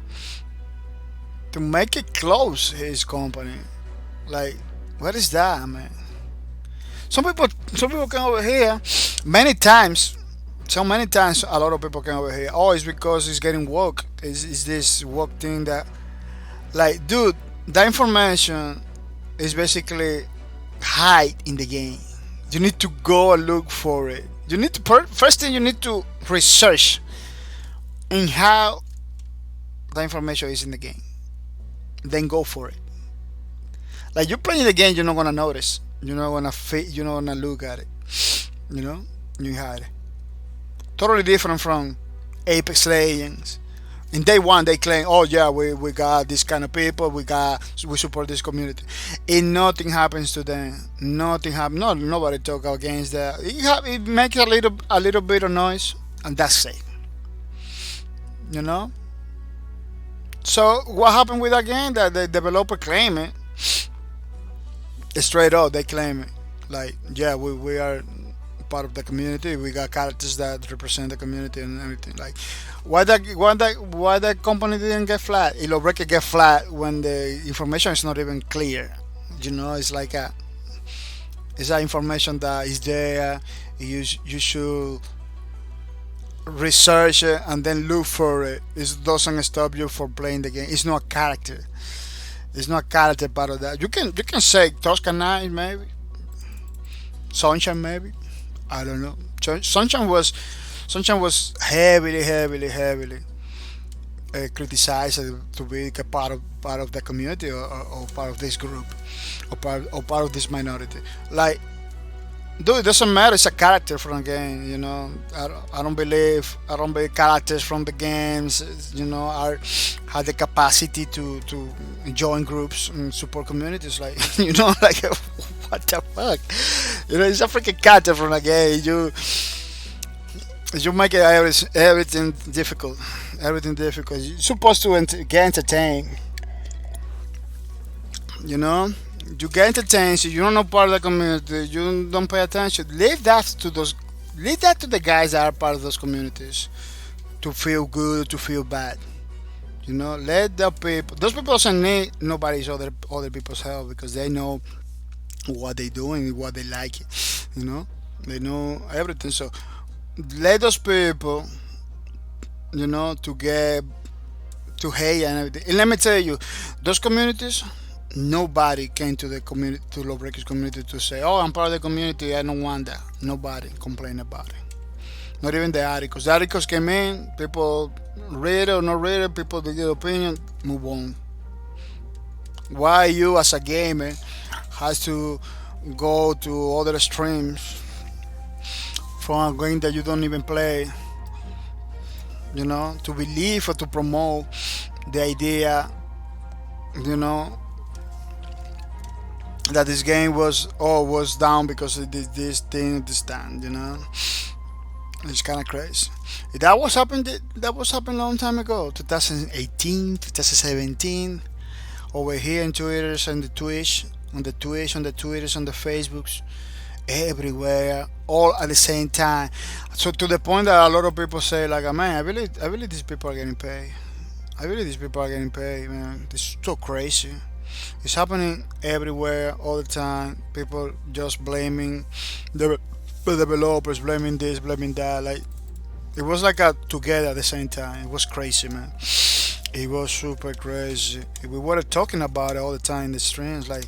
to make it close his company. Like, what is that, man? Some people come over here many times. So many times, a lot of people come over here. Oh, it's because it's getting woke. Is this woke thing that, like, dude, that information is basically hide in the game. You need to go and look for it. You need to first thing you need to research in how the information is in the game. Then go for it. Like you're playing the game, you're not gonna notice. You're not gonna fit. You're not gonna look at it. You know, you hide it. Totally different from Apex Legends. In day one, they claim, "Oh yeah, we got this kind of people. We support this community." And nothing happens to them. Nothing happens. No, nobody talk against that. It makes a little bit of noise, and that's it. You know. So what happened with that game? That the developer claim it straight up. They claim it like, yeah, we are part of the community. We got characters that represent the community and everything. Like, why that company didn't get flat? It'll break it get flat when the information is not even clear. You know, it's like it's that information that is there. You should research it and then look for it. It doesn't stop you from playing the game. It's not a character. It's not a character part of that. You can say Tosca Knight maybe, Sunshine maybe. I don't know. Sunshine was heavily criticized to be a part of the community or part of this group or part of this minority. Like, dude, it doesn't matter. It's a character from a game. You know, I don't believe characters from the games. You know, have the capacity to join groups and support communities. Like, you know, like what the fuck? You know, it's a freaking character from a game. You make it everything difficult. Everything difficult. You're supposed to get entertained. You know, you get entertained. So you're not part of the community. You don't pay attention. Leave that to the guys that are part of those communities to feel good, to feel bad. You know, let the people. Those people doesn't need nobody's other people's help because they know what they doing, what they like. You know, they know everything. So let those people, you know, to get to hate and everything. And let me tell you, those communities, nobody came to the community, to Lawbreakers community, to say, "Oh, I'm part of the community. I don't want that." Nobody complained about it. Not even the articles. The articles came in. People read it or not read it. People give their opinion. Move on. Why you as a gamer has to go to other streams from a game that you don't even play, to believe or to promote the idea, you know, that this game was down because it did this thing, this that. It's kind of crazy. That was happened a long time ago, 2018, 2017, over here in Twitter and the Twitch, on the Twitters, on the Facebooks, everywhere, all at the same time. So to the point that a lot of people say, like, man, I believe these people are getting paid. I believe these people are getting paid, man. This is so crazy. It's happening everywhere all the time. People just blaming the developers, blaming this, blaming that. Like, it was like a together at the same time. It was crazy, man. It was super crazy. We were talking about it all the time in the streams, like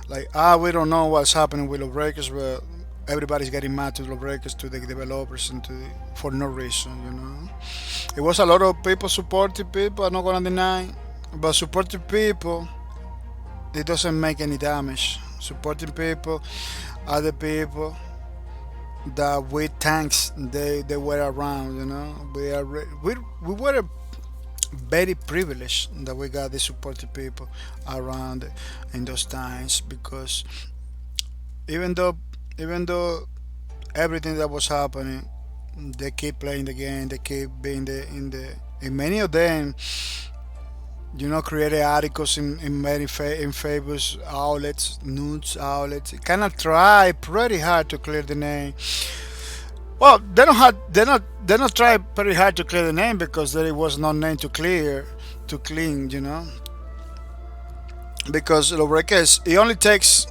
we don't know what's happening with Lawbreakers, but everybody's getting mad to Lawbreakers, to the developers, and for no reason. It was a lot of people supporting people. I'm not gonna deny, but supporting people, it doesn't make any damage. Supporting people, other people that with tanks they were around. We were very privileged that we got the supportive people around in those times, because even though everything that was happening, they keep playing the game, they keep being and many of them, created articles in many in famous outlets, news outlets. Kind of try pretty hard to clear the name. Well, they're not trying pretty hard to clear the name, because there was no name to clean. Because Lawbreakers, it only takes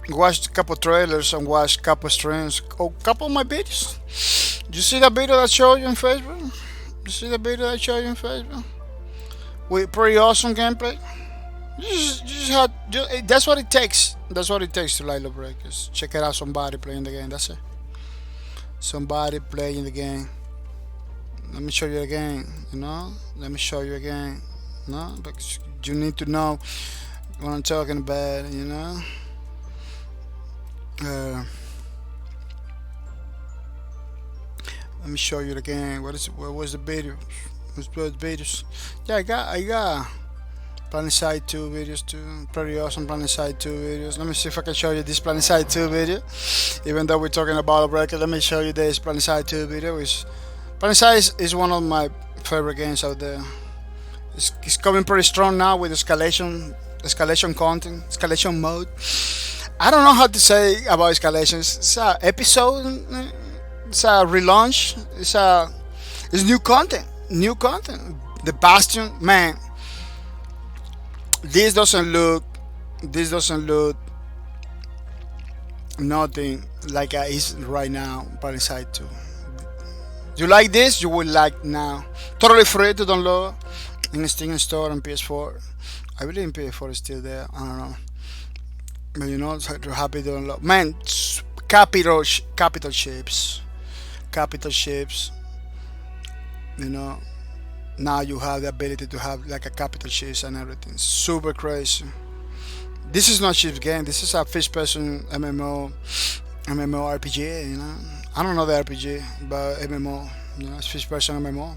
watch a couple trailers and watch a couple streams, or couple of my videos. You see that video that showed you on Facebook? You see the video that showed you on Facebook? With pretty awesome gameplay. That's what it takes. That's what it takes to like Lawbreakers. Check it out, somebody playing the game. That's it. Somebody playing the game. Let me show you again. Let me show you again. Because you need to know what I'm talking about. Let me show you again. What was the video? What's the videos? Yeah, I got Planet Side 2 videos too. Pretty awesome Planet Side 2 videos. Let me see if I can show you this Planet Side 2 video. Even though we're talking about a breaker, let me show you this Planet Side 2 video. Planet Side is one of my favorite games out there. It's coming pretty strong now with escalation content, escalation mode. I don't know how to say about escalations. It's a episode. It's a relaunch. It's new content. New content. The Bastion, man. This doesn't look nothing like it is right now. Planet Side 2. You like this? You will like now. Totally free to download in Steam Store and PS4. I believe in PS4 is still there. I don't know. But you're happy to download. Man, capital ships. Capital ships. Now you have the ability to have like a capital ships and everything. Super crazy. This is not ships game. This is a first person MMO RPG. I don't know the RPG, but MMO. It's first person MMO.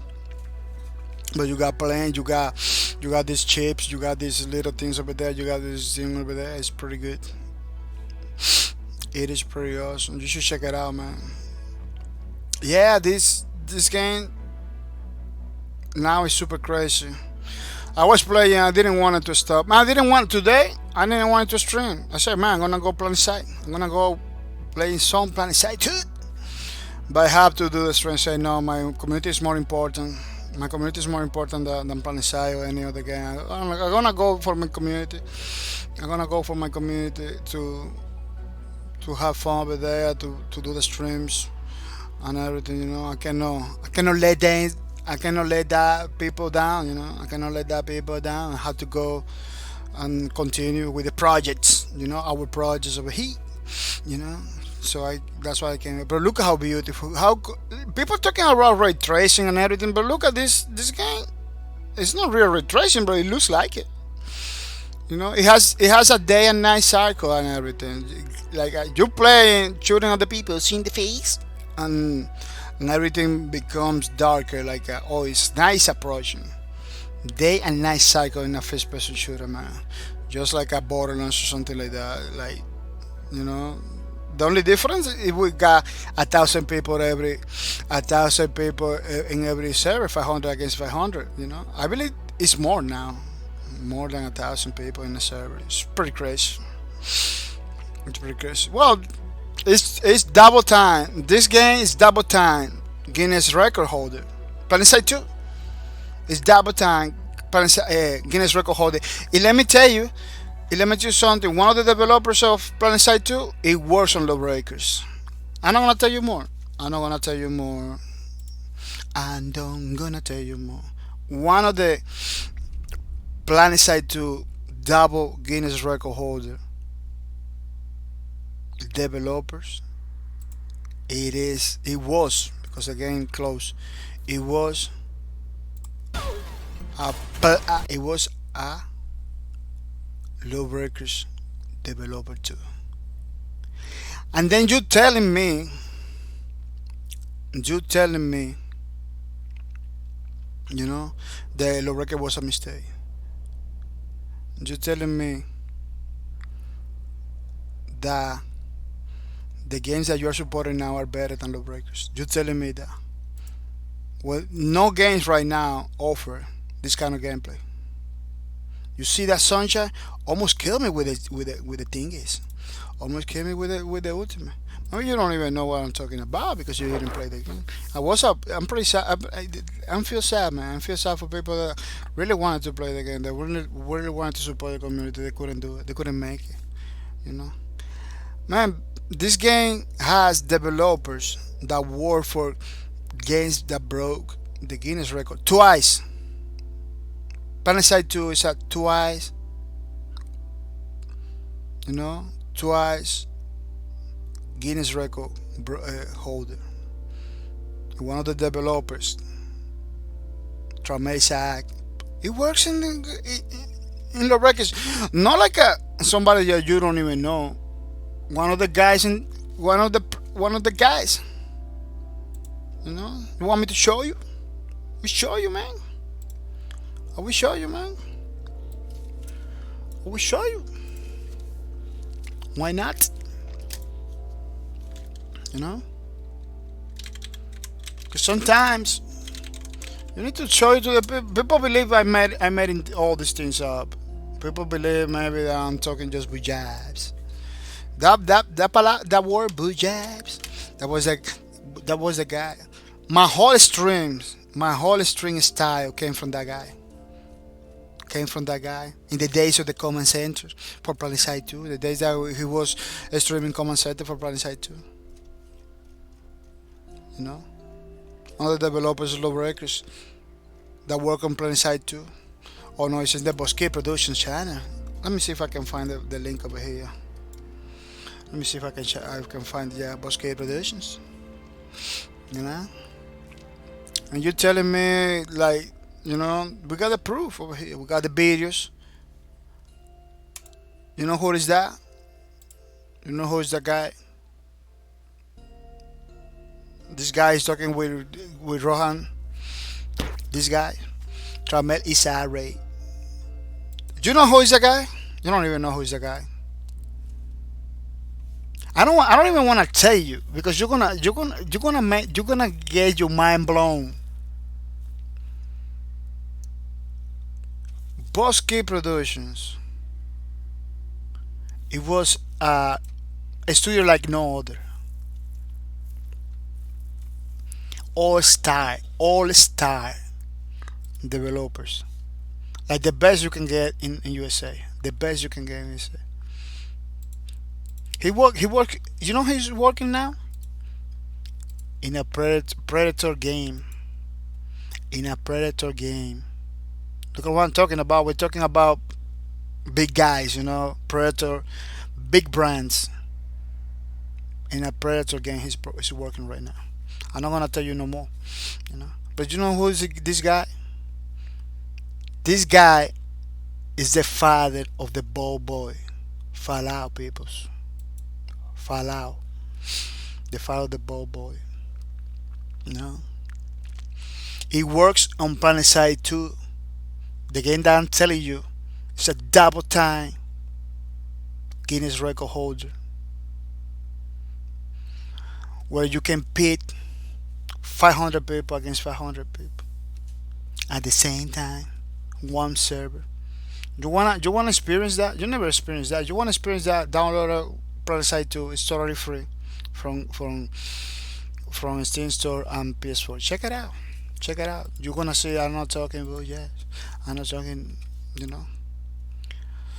But you got planes, you got these chips, you got these little things over there, you got this thing over there. It's pretty good. It is pretty awesome. You should check it out, man. Yeah, this game now is super crazy. I was playing, I didn't want it to stop. Man, I didn't want it to stream. I said, man, I'm gonna go Planet Side. I'm gonna go play some Planet Side 2. But I have to do the stream. Say, no, my community is more important. My community is more important than Planet Side or any other game. I'm gonna go for my community. I'm gonna go for my community to have fun over there, to do the streams and everything. I cannot let that people down. I cannot let that people down. I have to go and continue with the projects. Our projects over here. So that's why I came. But look how beautiful. People talking about ray tracing and everything, but look at this game. It's not real ray tracing, but it looks like it. You know, it has a day and night cycle and everything. Like you playing, shooting at the people, seeing the face, and everything becomes darker. Like oh, it's nice approaching. Day and night cycle in a first-person shooter, man. Just like a Borderlands or something like that. Like you know, the only difference is we got 1,000 people in every server, 500 against 500. You know, I believe it's more now, more than 1,000 people in the server. It's pretty crazy. It's pretty crazy. Well, it's double time. This game is double time. Guinness record holder. Planet 2 is double time. Guinness record holder. And let me tell you. Let me tell you something. One of the developers of Planet 2, it works on lawbreakers. I'm not gonna tell you more. I'm not gonna tell you more. And I'm gonna tell you more. One of the Planet 2 double Guinness record holder developers. It was because the game closed. It was it was a lawbreakers developer too. And then you telling me, you know, the lawbreaker was a mistake. You telling me that the games that you are supporting now are better than lawbreakers. You telling me that? Well, no games right now offer this kind of gameplay. You see that Sunshine almost killed me with the thingies. Almost killed me with the ultimate. Maybe you don't even know what I'm talking about because you didn't play the game. I'm pretty sad. I feel sad, man. I feel sad for people that really wanted to play the game. That really wanted to support the community. They couldn't do it. They couldn't make it. You know, man. This game has developers that work for games that broke the Guinness record twice. Planet 2 is at twice. You know, twice Guinness record holder. One of the developers, Tramesac, it works in the records. Not like somebody that you don't even know. One of the guys. You know, you want me to show you? We show you, man. I will show you, man. I will show you. Why not? You know? Because sometimes you need to show it to the people. People believe I made all these things up. People believe maybe that I'm talking just with jabs. That word bujabs. That was the guy. My whole string style came from that guy. In the days of the Command Center for Planet 2. The days that he was streaming Command Center for Planet 2. You know? One of the developers of Lawbreakers that work on Planet 2. Oh no, it's in the bahcorp Productions channel. Let me see if I can find the link over here. Let me see if I can find bahcorp Productions. You know? And you're telling me like, you know, we got the proof over here. We got the videos. You know who is that? You know who is that guy? This guy is talking with Rohan. This guy, Tramel Isare. Do you know who is that guy? You don't even know who is that guy. I don't even want to tell you because you're gonna get your mind blown. bahcorp Productions. It was a studio like no other. All star developers. Like the best you can get in USA. The best you can get in USA. He work. You know he's working now in a Predator game. In a Predator game. Look at what I'm talking about. We're talking about big guys, you know, Predator, big brands. In a Predator game, he's working right now. I'm not gonna tell you no more, you know. But you know who is this guy? This guy is the father of the ball boy. Fallout, peoples. Fallout. The father of the ball boy. You know? It works on Planet Side too. The game that I'm telling you is a double time Guinness record holder where you can pit 500 people against 500 people at the same time, one server. You wanna experience that? You never experienced that. You wanna experience that? Download a Planet 2. It's totally free from Steam Store and PS4. Check it out. Check it out. You're gonna see I'm not talking about yes. I'm not talking, you know.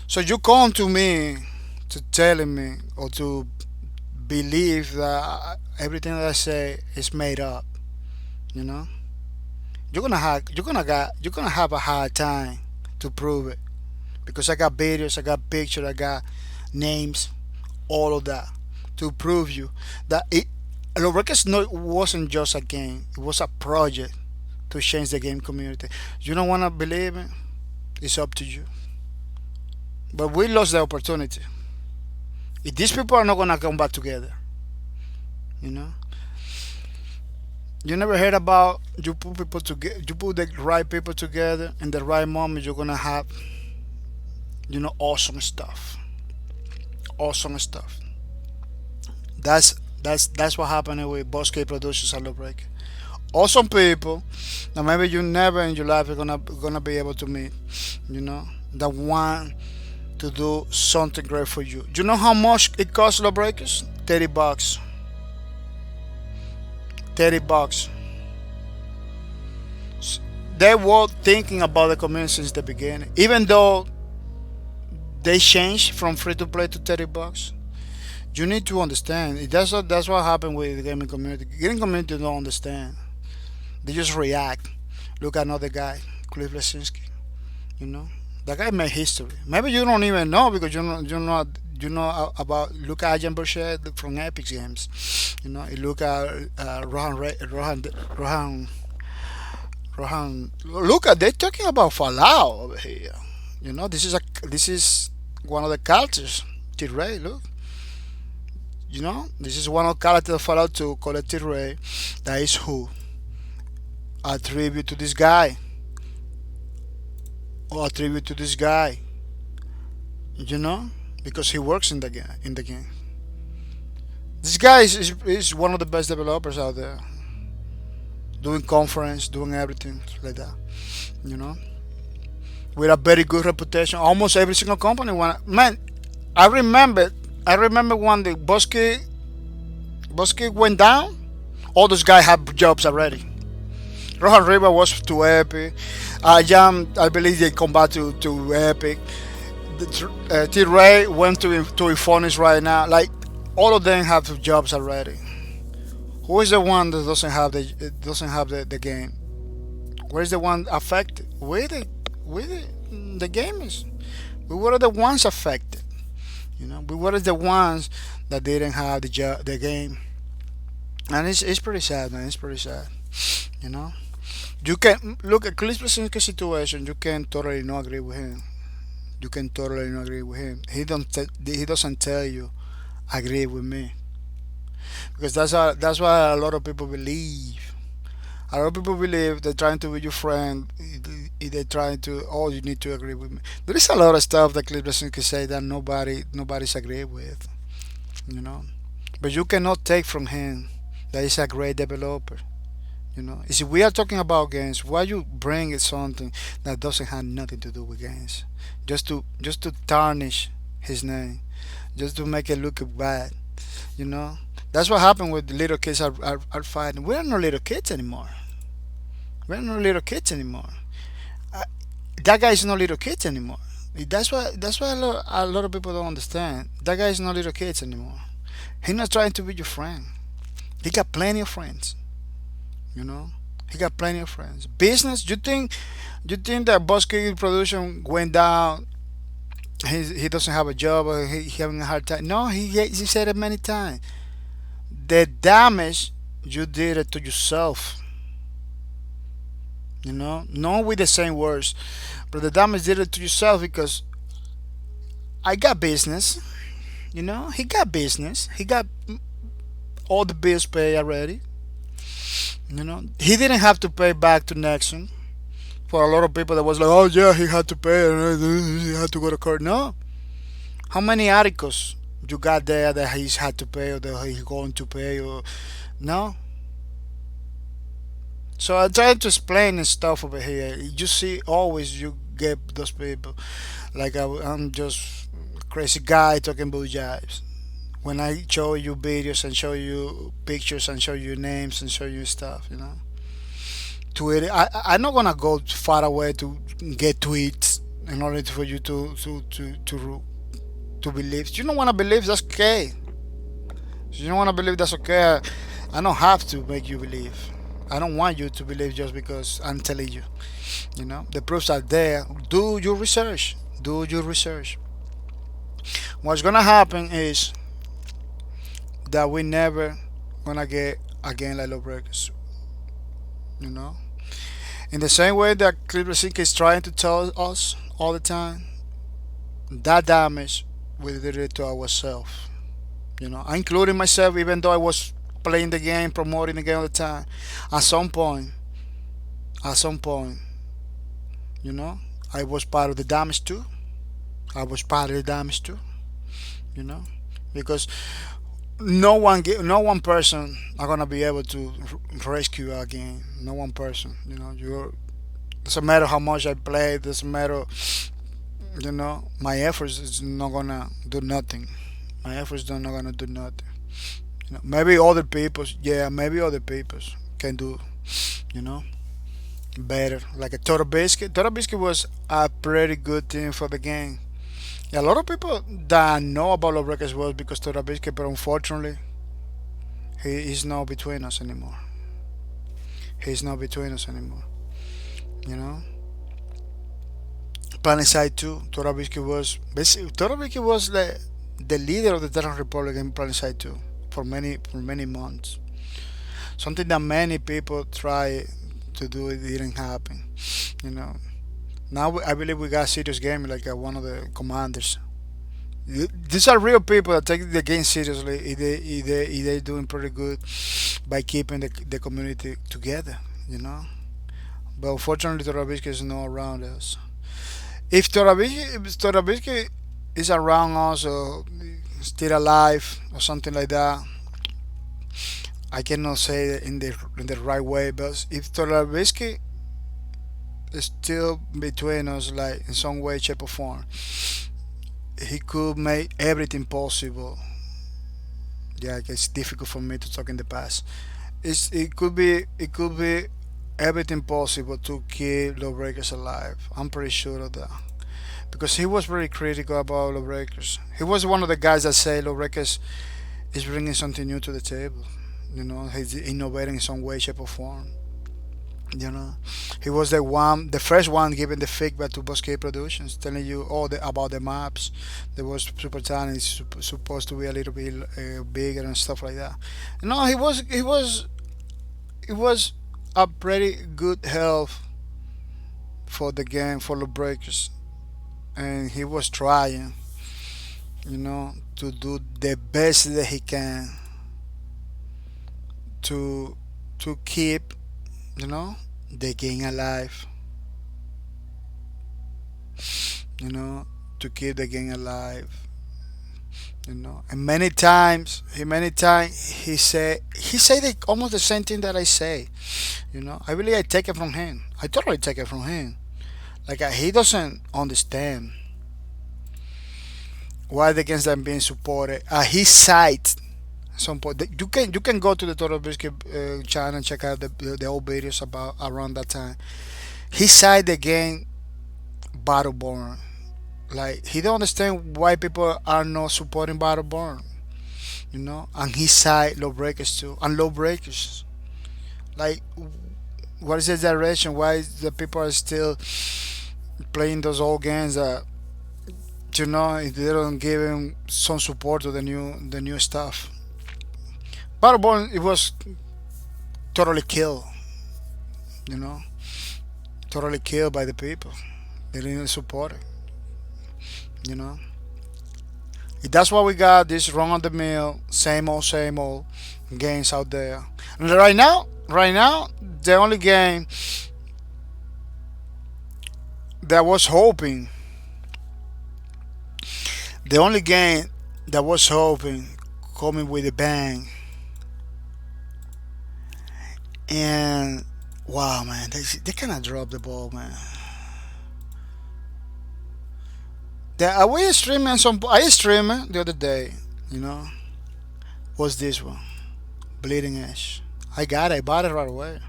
So you come to me to telling me or to believe that everything that I say is made up, you know. You're gonna have a hard time to prove it because I got videos, I got pictures, I got names, all of that to prove you that Lobreakers wasn't just a game; it was a project to change the game community. You don't wanna believe it? It's up to you. But we lost the opportunity. If these people are not gonna come back together, you know. You never heard about you put people together, you put the right people together in the right moment. You're gonna have, awesome stuff. Awesome stuff. That's what happened with Bosque Productions and Lawbreaker. Awesome people that maybe you never in your life are gonna be able to meet. That want to do something great for you. You know how much it costs, Lawbreakers? $30. $30. They were thinking about the community since the beginning, even though they changed from free to play to $30. You need to understand. That's what happened with the gaming community. Gaming community don't understand. They just react. Look at another guy, Cliff Lesinski. You know, that guy made history. Maybe you don't even know because about look at Jan Burchett from Epic Games. You look at Rohan. Look at they're talking about Fallout over here. This is one of the characters. T-Ray, look. This is one of the characters of Fallout 2 called T-Ray. That is who attribute to this guy. Or attribute to this guy. Because he works in the game. This guy is one of the best developers out there. Doing conference, doing everything like that. With a very good reputation. Almost every single company man, I remember when the Bosque went down, all those guys had jobs already. Rohan River was to Epic. I believe they come back to Epic. T-Ray went to Infonis right now. Like all of them have jobs already. Who is the one that doesn't have the game? Where is the one affected? We the gamers. We were the ones affected. We were the ones that didn't have the game. And it's pretty sad, man. It's pretty sad. You can look at Chris Blasinski's situation. You can totally not agree with him. You can totally not agree with him. He doesn't tell you agree with me because that's what a lot of people believe. A lot of people believe they're trying to be your friend. They're trying to. Oh, you need to agree with me. There is a lot of stuff that Cliff Blasinski say that nobody's agree with. But you cannot take from him that he's a great developer. You see, we are talking about games. Why you bring something that doesn't have nothing to do with games, just to tarnish his name, just to make it look bad. That's what happened with the little kids are fighting. We're not little kids anymore. We're not little kids anymore. That guy is not little kids anymore. That's why a lot of people don't understand. That guy is not little kids anymore. He's not trying to be your friend. He got plenty of friends. He got plenty of friends. Business, you think that Bosque production went down? He doesn't have a job or he having a hard time. No, he said it many times. The damage you did it to yourself. Not with the same words, but the damage did it to yourself because I got business. He got business. He got all the bills paid already. He didn't have to pay back to Nexon. For a lot of people that was like, oh yeah, he had to pay, he had to go to court. No, how many articles you got there that he's had to pay or that he's going to pay or no? So I try to explain and stuff over here. You see, always you get those people like I'm just a crazy guy talking about jobs. When I show you videos and show you pictures and show you names and show you stuff. Tweet. I'm not gonna go far away to get tweets in order for you to believe. You don't wanna believe, that's okay. You don't wanna believe, that's okay. I don't have to make you believe. I don't want you to believe just because I'm telling you. The proofs are there. Do your research. Do your research. What's gonna happen is that we never gonna get again like lawbreakers. You know, in the same way that Cleveland is trying to tell us all the time, that damage we did it to ourselves. Including myself, even though I was playing the game, promoting the game all the time. At some point, at some point, you know, I was part of the damage too. I was part of the damage too. You know, because no one person are gonna be able to rescue you again. No one person. You're. Doesn't matter how much I play. Doesn't matter. My efforts is not gonna do nothing. My efforts are not gonna do nothing. Maybe other people, yeah, maybe other people can do, you know, better. Like a Total Biscuit. Total Biscuit was a pretty good team for the game. Yeah, a lot of people that know about Lawbreakers was because Total Biscuit, but unfortunately, he is not between us anymore. He's not between us anymore. You know. Planet Side 2, Total Biscuit was basically Total Biscuit was the leader of the Terran Republic in Planet Side 2 for many months. Something that many people try to do, it didn't happen. You know. Now I believe we got serious gaming like one of the commanders. These are real people that take the game seriously. They doing pretty good by keeping the community together. You know. But unfortunately, Torabisky is not around us. If Torabisky is around us or still alive or something like that, I cannot say it in the right way. But if Torabisky is still between us, like in some way, shape, or form, he could make everything possible. Yeah, it's difficult for me to talk in the past. It could be everything possible to keep Lawbreakers alive. I'm pretty sure of that because he was very critical about Lawbreakers. He was one of the guys that say Lawbreakers is bringing something new to the table. You know, he's innovating in some way, shape, or form. You know, he was the first one giving the feedback to Bosque Productions, telling you about the maps. There was Super Talent is supposed to be a little bit bigger and stuff like that. No, he was a pretty good help for the game for the breakers, and he was trying, to do the best that he can to keep, the game alive. To keep the game alive. And many times he say almost the same thing that I say. I believe I take it from him. I totally take it from him. Like he doesn't understand why the games are being supported. His side, some point you can go to the Total Biscuit channel and check out the old videos about around that time. He side the game Battleborn. Like he don't understand why people are not supporting Battleborn. And his side Lawbreakers too, and Lawbreakers. Like, what is the direction? Why the people are still playing those old games that if they don't give him some support to the new stuff? Battleborn, it was totally killed. You know, totally killed by the people. They didn't support it. You know. That's why we got this run of the mill, same old games out there. And right now, the only game that was hoping, the only game that was hoping coming with a bang, and wow, man, they cannot drop the ball, man. We streaming some. I streamed the other day. You know, what's this one? Bleeding Edge. I got it. I bought it right away.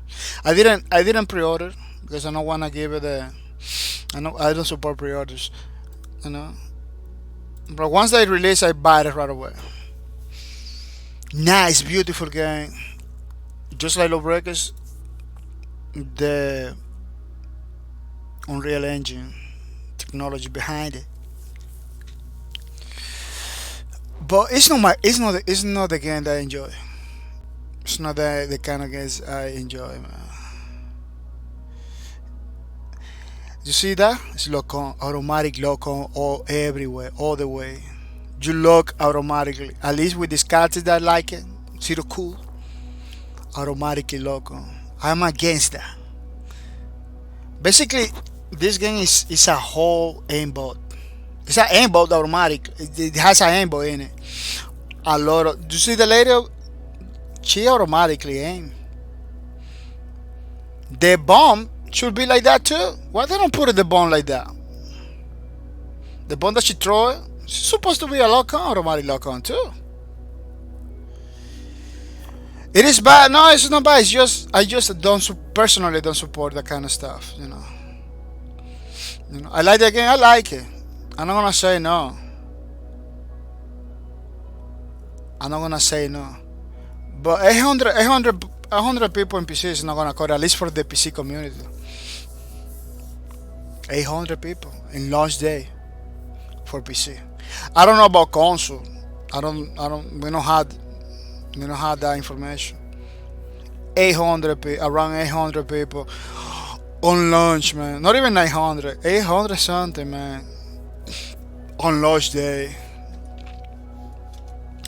I didn't pre-order because I don't wanna give it a. I know I don't support pre-orders. You know, but once they release, I buy it right away. Nice, beautiful game. Just like Lawbreakers, the Unreal Engine technology behind it. But it's not the game that I enjoy. It's not the kind of games I enjoy, man. You see that? It's lock on, automatic lock on all everywhere, all the way. You lock automatically. At least with these cards that like it, see the cool, automatically lock on. I'm against that. Basically, this game is a whole aimbot. It's an aimbot automatic. It has an aimbot in it. A lot of. You see the lady? She automatically aim. The bomb should be like that too. Why they don't put it the bomb like that? The bomb that she throw it, she's supposed to be a lock on, automatic lock on too. It is bad. No, it's not bad. It's just I just personally don't support that kind of stuff. You know. I like the game. I like it. I'm not gonna say no. I'm not gonna say no. But 100 people in PC is not gonna cover, at least for the PC community. 800 people in launch day for PC. I don't know about console. We don't have that information. 800 around 800 people on launch, man. Not even 900, 800 something, man. On launch day.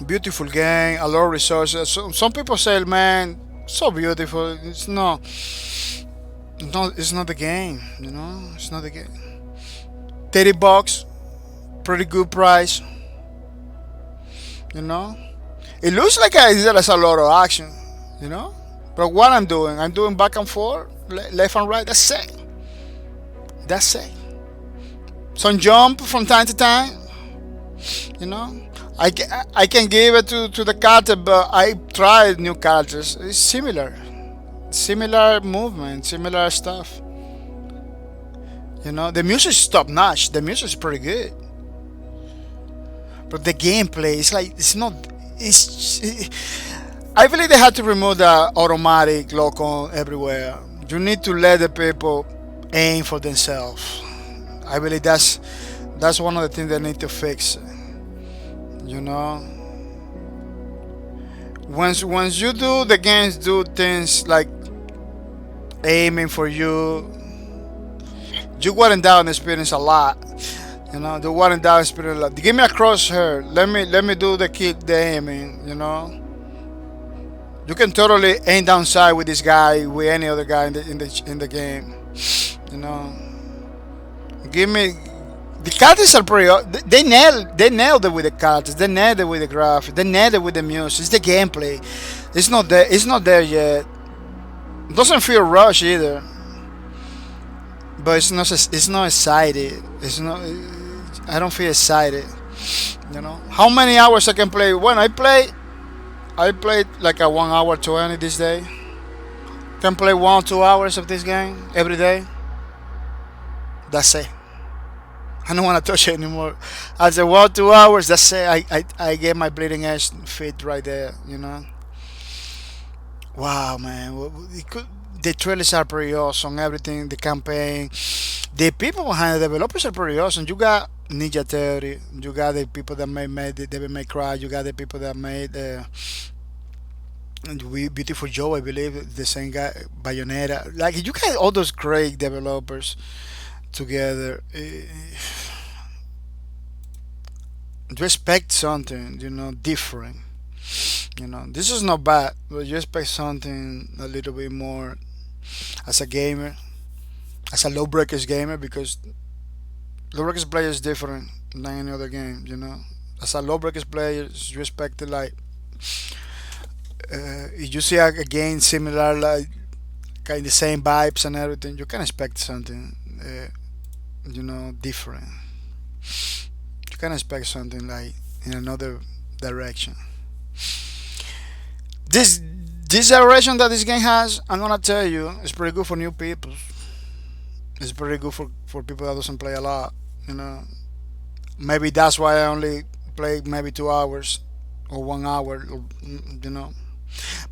Beautiful game, a lot of resources. Some people say, man, so beautiful. It's not. No, it's not the game. You know, it's not the game. $30, pretty good price. You know, it looks like there's a lot of action. You know, but what I'm doing back and forth, left and right. That's it. That's it. Some jump from time to time. You know. I can give it to the character, but I tried new characters. It's similar movement, similar stuff. You know, the music is top notch. The music is pretty good, but the gameplay is like it's not. I believe they had to remove the automatic lock on everywhere. You need to let the people aim for themselves. I believe that's one of the things they need to fix. You know, once you do the games do things like aiming for you, you weren't down experience a lot. You know, the weren't down experience a lot. Give me a crosshair. Let me do the aiming. You know, you can totally aim downside with this guy, with any other guy in the game. You know, give me. The characters are pretty. They nailed it with the characters. They nailed it with the graphics. They nailed it with the music. It's the gameplay. It's not there. It's not there yet. It doesn't feel rushed either. But it's not. It's not excited. It's not. I don't feel excited. You know. How many hours I can play? When I played like a 1 hour 20 this day. Can play 1 or 2 hours of this game every day. That's it. I don't want to touch it anymore. I said, well, 2 hours. That's it. I get my bleeding edge fit right there. You know. Wow, man. The trailers are pretty awesome. Everything, the campaign, the people behind the developers are pretty awesome. You got Ninja Theory. You got the people that made Devil May Cry. You got the people that made and Beautiful Joe, I believe, the same guy, Bayonetta. Like you got all those great developers together. You expect something, different. This is not bad, but you expect something a little bit more as a gamer, as a low breakers gamer, because low breakers player is different than any other game. As a low breakers player, you expect to like if you see a game similar, like kind of the same vibes and everything, you can expect something, different. You can expect something like in another direction. This direction that this game has, I'm gonna tell you, it's pretty good for new people. It's pretty good for people that doesn't play a lot. You know, maybe that's why I only play maybe 2 hours or 1 hour.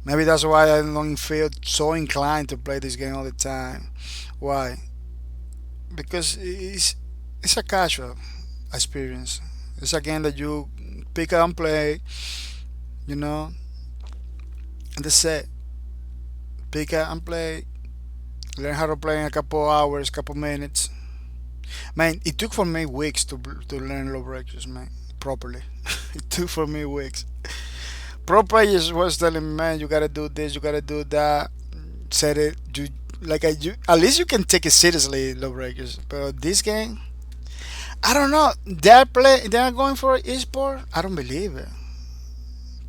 Maybe that's why I don't feel so inclined to play this game all the time. Why? Because it's a casual experience. It's a game that you pick up and play. You know, and that's it. Pick up and play. Learn how to play in a couple hours, couple minutes. Man, it took for me weeks to learn low breakers, man, properly. It took for me weeks. Pro players was telling me, man, you gotta do this, you gotta do that. Said it, at least you can take it seriously, low breakers. But this game, I don't know. They're going for esport. I don't believe it.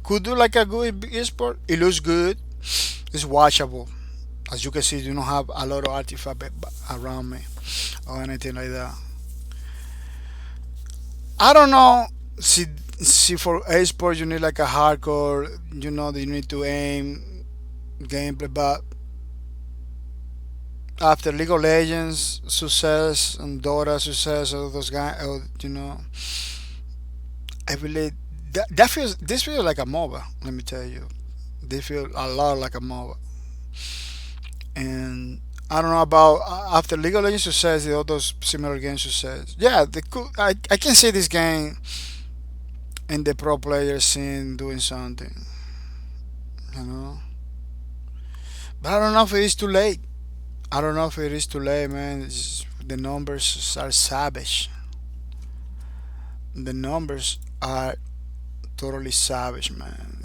Could do like a good esport. It looks good. It's watchable. As you can see, you don't have a lot of artifact around me or anything like that. I don't know. See, for esport you need like a hardcore. That you need to aim gameplay, but after League of Legends success and Dota success, all those guys, I believe this feels like a MOBA. Let me tell you, they feel a lot like a MOBA. And I don't know about after League of Legends success, the other similar games success. Yeah, they could. I can see this game in the pro player scene doing something, you know. But I don't know if it is too late. I don't know if it is too late, man. The numbers are savage. The numbers are totally savage, man.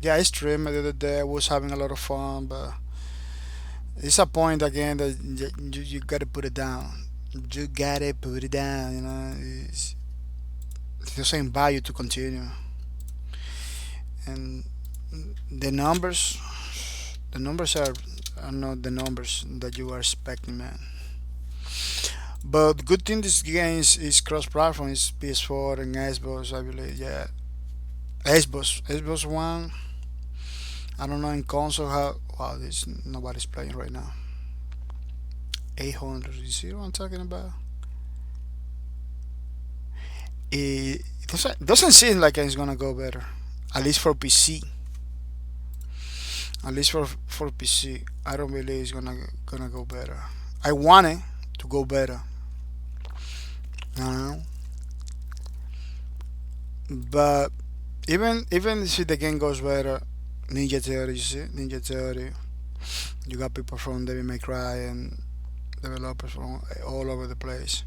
Yeah, I streamed it the other day. I was having a lot of fun, but it's a point again that you gotta put it down. You gotta put it down. It doesn't invite you to continue. And the numbers, the numbers are not the numbers that you are expecting, man. But good thing this game is cross-platform. It's PS4 and Xbox, I believe. Yeah, Xbox One. I don't know in console how. Wow, this nobody's playing right now. 800. You see what I'm talking about? It doesn't seem like it's gonna go better. At least for PC. At least for PC, I don't believe it's gonna go better. I want it to go better. Uh, but even if the game goes better, Ninja Theory, you see, Ninja Theory. You got people from Devil May Cry and developers from all over the place.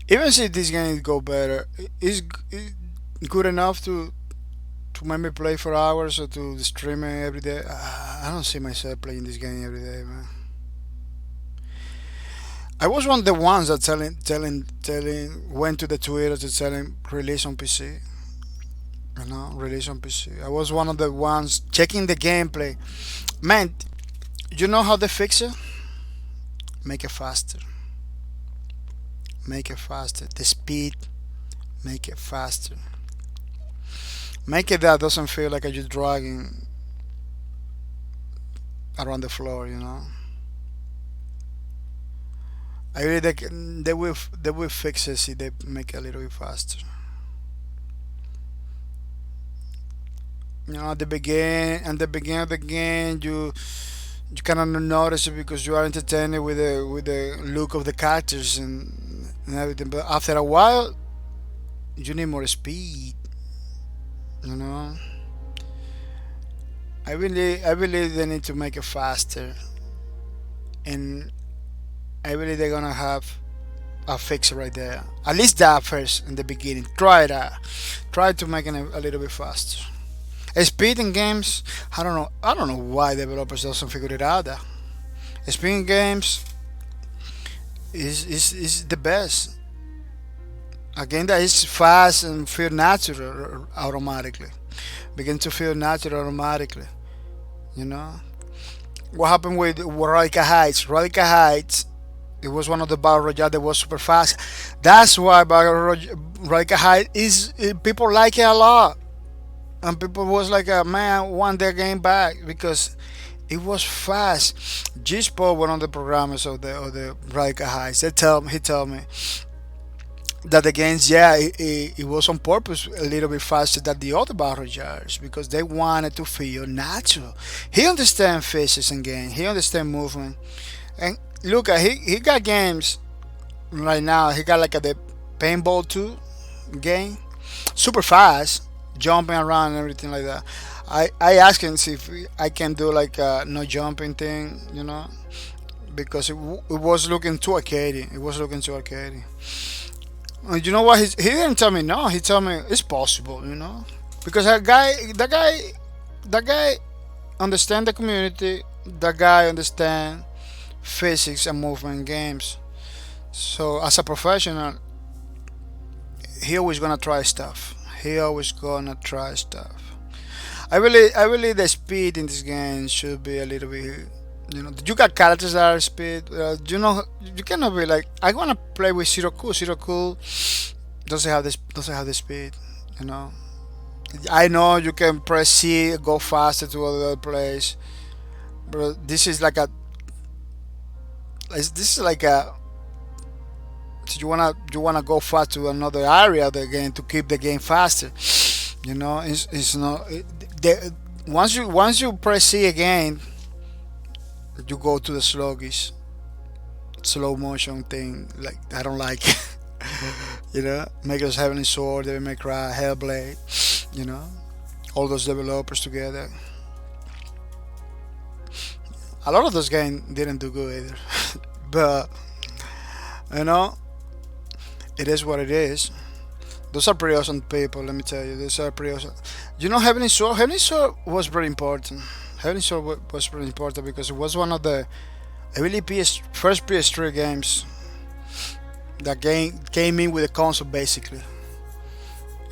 Even if this game go better, is good enough to make me play for hours or to stream it every day. I don't see myself playing this game every day, man. I was one of the ones that telling went to the Twitter to telling release on PC. Release on PC. I was one of the ones checking the gameplay. Man, you know how they fix it? Make it faster. Make it faster. The speed. Make it faster. Make it that doesn't feel like you're dragging around the floor. I really they will fix it if they make it a little bit faster. At the beginning of the game, you cannot notice it because you are entertained with the look of the characters and everything. But after a while, you need more speed. You know, I believe they need to make it faster, and I believe they're gonna have a fix right there. At least that first in the beginning. Try that. Try to make it a little bit faster. Speed in games, I don't know. I don't know why developers doesn't figure it out. That speed in games is the best. A game that is fast and feel natural automatically. Begin to feel natural automatically. You know what happened with Radical Heights? Radical Heights. It was one of the battle royale that was super fast. That's why Radical Heights people like it a lot, and people was like, man, want their game back because it was fast. G-Sport, one of the programmers of the Radical Heights, he told me that the games, yeah, it was on purpose a little bit faster than the other battle royales because they wanted to feel natural. He understands physics in game. He understands movement. And look, he got games right now. He got like the Paintball 2 game, super fast, jumping around and everything like that. I asked him see if I can do like a no jumping thing, because it was looking too arcadey. It was looking too arcadey. You know what? He didn't tell me no. He told me it's possible. Because that guy understand the community. That guy understand physics and movement in games. So as a professional, he always gonna try stuff. He always gonna try stuff. I believe the speed in this game should be a little bit. You got characters that are speed. You cannot be like I wanna play with Zero Cool. Zero Cool doesn't have the speed. You know. I know you can press C, go faster to other place, but this is like a. This is like a. So you wanna go fast to another area of the game to keep the game faster. It's not. Once you press C again, you go to the slow motion thing. Like I don't like. Make us Heavenly Sword, Devil May Cry, Hellblade. All those developers together. A lot of those games didn't do good either, but it is what it is. Those are pretty awesome people, let me tell you. Those are pretty awesome. Heavenly Sword? Heavenly Sword was pretty important. Heavenly Sword was pretty important because it was one of the, I believe, first PS3 games that came in with a console, basically.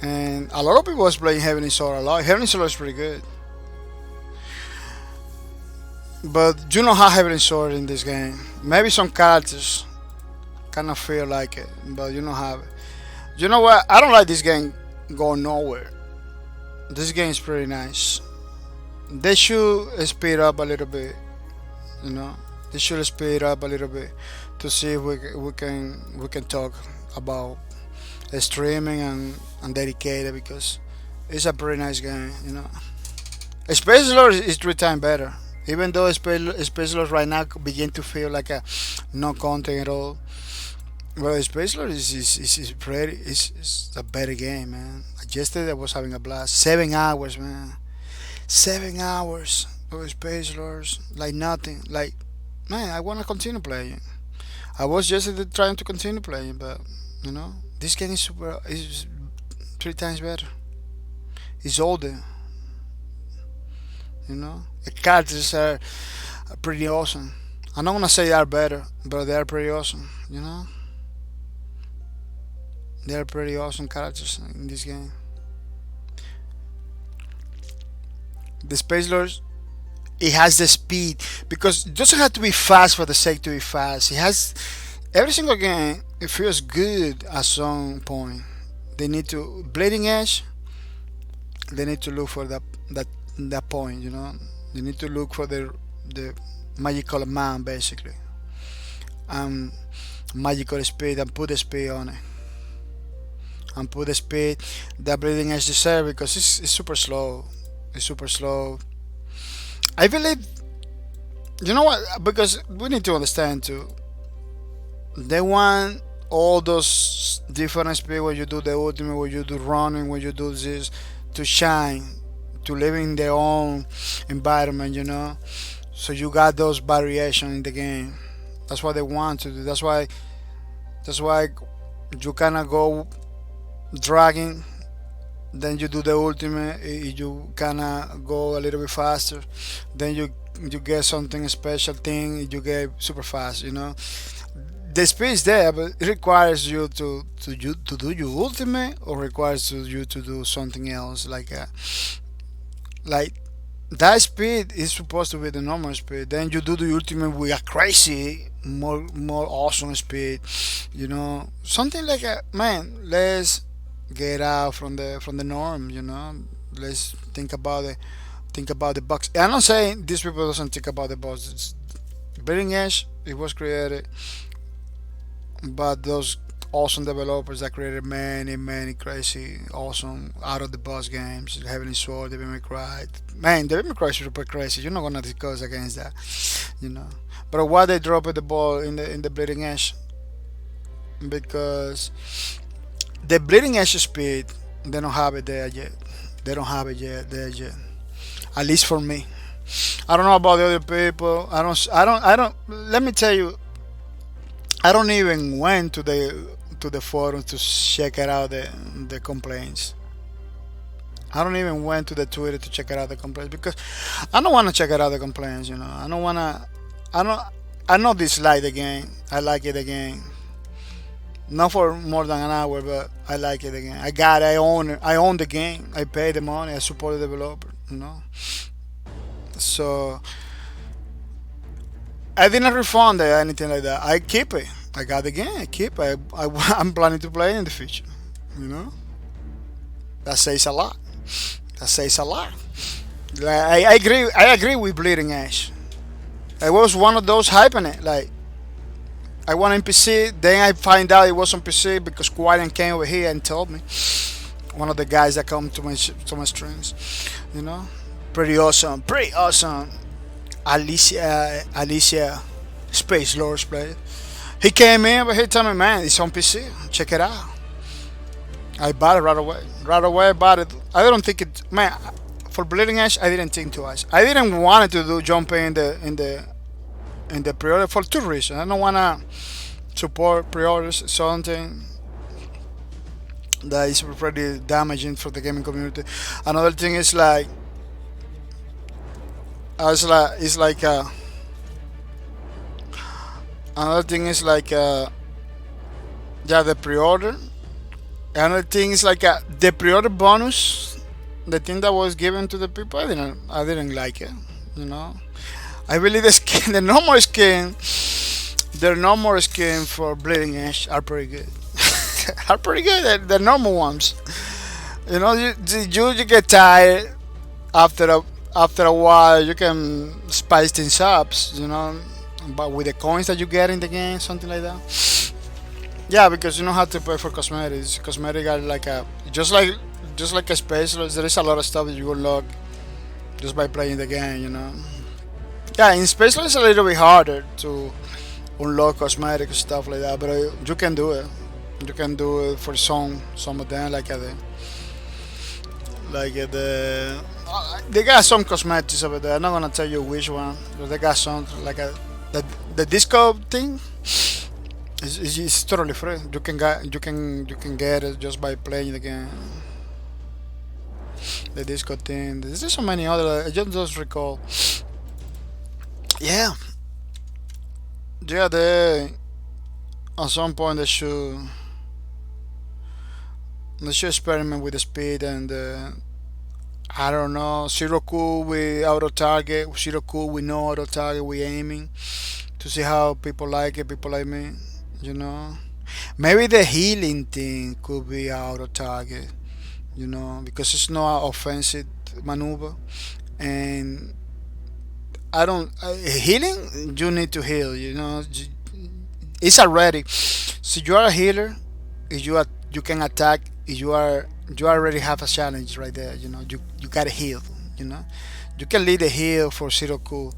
And a lot of people was playing Heavenly Sword a lot. Heavenly Sword is pretty good. But you know how Heavenly Sword in this game. Maybe some characters kind of feel like it, but you don't have it. You know what? I don't like this game going nowhere. This game is pretty nice. They should speed up a little bit. They should speed up a little bit to see if we can talk about streaming and dedicated because it's a pretty nice game. Space Lord is 3 times better. Even though Space Lord right now begin to feel like a no content at all. Well, Space Lord is a better game, man. Yesterday I was having a blast. 7 hours, man. 7 hours of Space Lords, like nothing. Like, man, I wanna continue playing. I was yesterday trying to continue playing, but this game is 3 times better. It's older. The characters are pretty awesome. I'm not gonna say they are better, but they are pretty awesome. They are pretty awesome characters in this game. The Space Lords, it has the speed because it doesn't have to be fast for the sake to be fast. It has every single game. It feels good at some point. They need to bleeding edge. They need to look for that point. They need to look for the magical man basically. Magical speed and put the speed on it. And put the speed that bleeding edge deserve because it's super slow. It's super slow. I believe, what? Because we need to understand too. They want all those different speed when you do the ultimate, when you do running, when you do this to shine to live in their own environment, you know. So you got those variation in the game. That's what they want to do. That's why you kinda go dragging, then you do the ultimate, you kinda go a little bit faster, then you get something special thing, you get super fast, you know. The speed is there, but it requires you to do your ultimate, or requires you to do something else like that. Speed is supposed to be the normal speed. Then you do the ultimate with a crazy, more awesome speed. You know, something like a man. Let's get out from the norm. You know, let's think about the box. I'm not saying these people doesn't think about the box. It's Bleeding Edge. It was created, but those awesome developers that created many crazy awesome out of the box games, Heavenly Sword, Devil May Cry. Man, Devil May Cry is super crazy. You're not gonna discuss against that, you know. But why they dropped the ball in the Bleeding Edge? Because the Bleeding Edge speed, they don't have it there yet. They don't have it yet there yet. At least for me. I don't know about the other people. I don't. Let me tell you, I don't even went to the forum to check it out the complaints. I don't even went to the Twitter to check it out the complaints, because I don't want to check it out the complaints. You know, I don't wanna. I don't. I know dislike the game. I like it again. Not for more than an hour, but I like it again. I got it. I own it. I own the game. I pay the money. I support the developer. You know. So I didn't refund it or anything like that. I keep it. I got the game. I keep it. I'm planning to play in the future. You know. That says a lot. That says a lot. Like, I agree. I agree with Bleeding Edge. I was one of those hyping it. Like, I want on PC. Then I find out it was on PC because Quarian came over here and told me. One of the guys that come to my streams. You know, pretty awesome. Pretty awesome. Alicia, Space Lords player. He came in, but he told me, man, it's on PC. Check it out. I bought it right away. Right away, I bought it. I don't think it, man. For Bleeding Edge, I didn't think twice. I didn't want to do jump in the pre-order for two reasons. I don't wanna support pre-orders, something that is pretty damaging for the gaming community. Another thing is like, another thing is like, yeah, the pre-order. Another thing is like the pre-order bonus. The thing that was given to the people, I didn't like it. You know, I believe the skin, the normal skin for Bleeding Edge are pretty good. Are pretty good. The normal ones. You know, you get tired after a while. You can spice things up. You know, but with the coins that you get in the game, something like that. Yeah, because you don't have to pay for cosmetics. Cosmetics are like just like a space. There is a lot of stuff that you unlock just by playing the game. You know. Yeah, in space it's a little bit harder to unlock cosmetic stuff like that, but you can do it. You can do it for some of them, they got some cosmetics over there. I'm not gonna tell you which one, but they got some the disco thing. It's totally free. You can get it just by playing the game. The disco thing. There's so many other. I just recall. Yeah. Yeah, they at some point they should experiment with the speed and I don't know, zero cool with auto target, zero cool with no auto target with aiming to see how people like it, people like me, you know. Maybe the healing thing could be auto target, you know, because it's not an offensive maneuver and I don't healing. You need to heal. You know, it's already. So you are a healer. If you can attack. If you already have a challenge right there. You know, you gotta heal. You know, you can lead the heal for zero cool,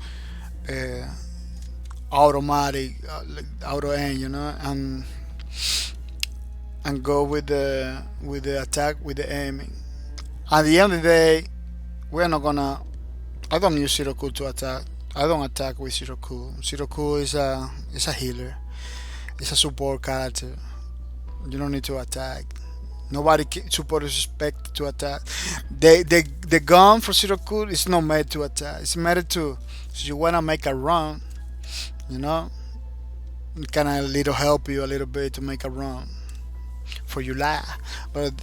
automatic, auto aim. You know, and go with the attack with the aiming. At the end of the day, we're not gonna. I don't use Zero Cool to attack. I don't attack with Zero Cool. Zero Cool is a healer. It's a support character. You don't need to attack. Nobody support is expected to attack. The gun for Zero Cool is not made to attack. It's made to, so you wanna make a run. You know, it kind of little help you a little bit to make a run for your life. But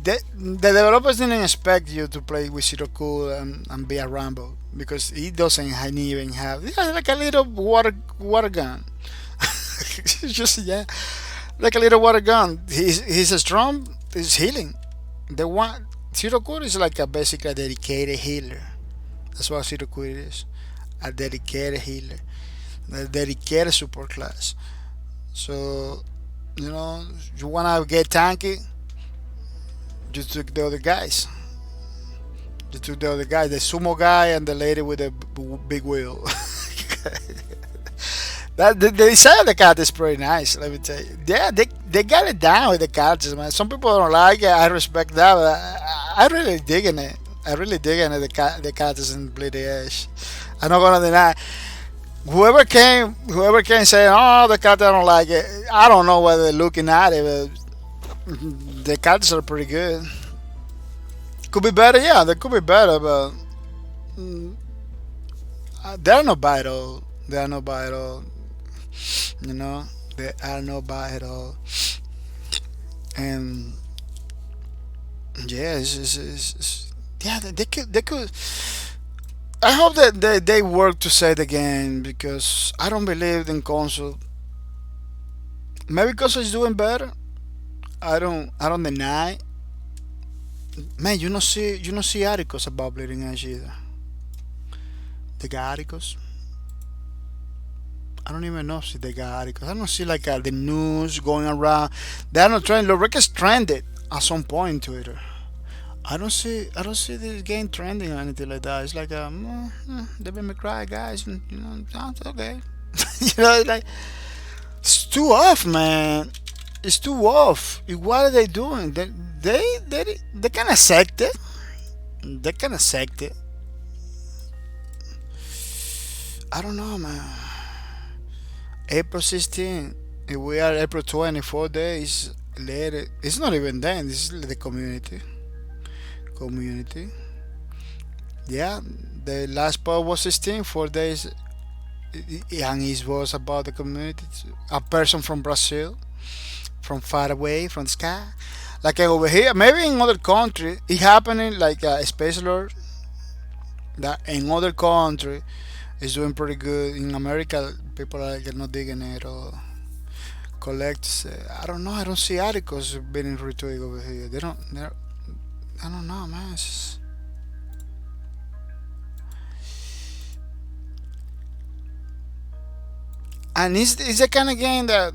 the developers didn't expect you to play with Zero Cool and be a Rambo because he doesn't even have. He has like a little water gun. It's just yeah, like a little water gun. His strong is healing. The one Zero Cool is like a basically a dedicated healer. That's what Zero Cool is, a dedicated healer, a dedicated support class. So you know you wanna get tanky. You took the other guys. You took the other guy, the sumo guy and the lady with the big wheel. That the design of the cat is pretty nice. Let me tell you. Yeah, they got it down with the characters, man. Some people don't like it. I respect that, but I really digging it. I really digging it. The characters in Bleeding Edge. I'm not gonna deny. Whoever came saying, "Oh, the character I don't like it." I don't know whether they're looking at it, but the characters are pretty good. Could be better, yeah. They could be better, but they're not bad at all. They are not bad at all. You know, they are not bad at all. And yeah, yeah. They could. I hope that they work to say it again because I don't believe in console. Maybe console is doing better. I don't deny. Man, you don't see articles about Bleeding Edge either. They got articles. I don't even know if they got articles. I don't see like the news going around. They're not trending. Lorek is trended at some point in Twitter. I don't see this game trending or anything like that. It's like they made me cry, guys. And, you know, it's okay. You know, like it's too off, man. It's too off. What are they doing? They kind of sect it. They kind of sect it. I don't know, man. April 16. If we are April 24 days later, it's not even then. This is the community. Community. Yeah, the last part was 16, 4 days, and it was about the community. A person from Brazil, from far away, from the sky. Like over here, maybe in other country, it happening like a space lord that in other country is doing pretty good. In America, people are like not digging it or collect. I don't know. I don't see articles being retweeted over here. They don't. I don't know, man. And it's the kind of game that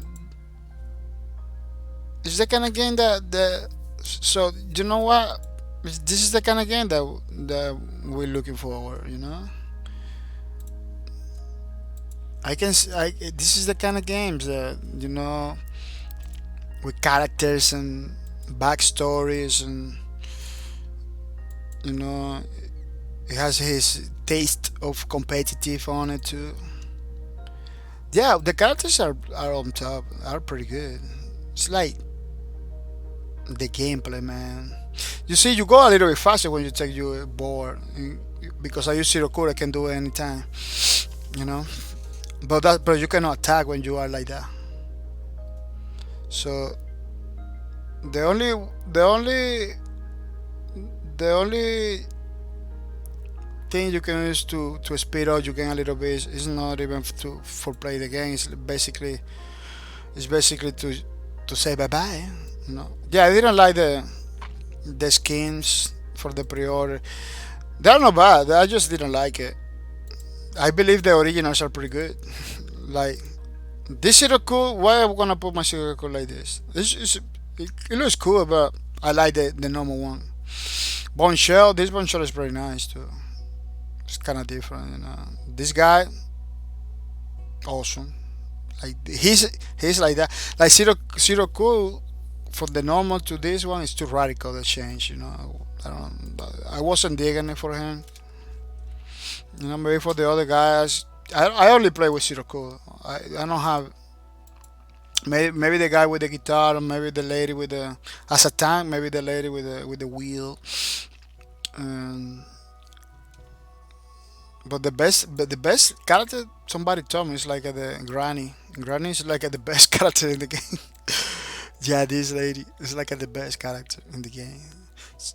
it's the kind of game that so you know what, this is the kind of game that we're looking forward, you know. This is the kind of games that, you know, with characters and backstories, and you know, it has his taste of competitive on it too. Yeah, the characters are on top, are pretty good. It's like the gameplay, man. You see, you go a little bit faster when you take your board, because I use Zero Cool. I can do it anytime, you know. But you cannot attack when you are like that. So the only the only the only thing you can use to speed up your game a little bit is not even for play the game. It's basically to say bye bye. You know. Yeah, I didn't like the skins for the pre-order. They're not bad. I just didn't like it. I believe the originals are pretty good. Like this Zero Cool. Why am I gonna put my Zero Cool like this? It looks cool, but I like the normal one. Bone Shell. This Bone Shell is pretty nice too. It's kind of different, you know. This guy, awesome. Like he's like that. Like Zero Cool for the normal to this one, it's too radical the change. I don't. I wasn't digging it for him. Maybe for the other guys, I only play with Zero Cool. I don't have. Maybe the guy with the guitar, or maybe the lady with the as a tank, maybe the lady with the wheel. Um, but the best character somebody told me is like the Granny. Granny is like the best character in the game. Yeah, this lady is like the best character in the game.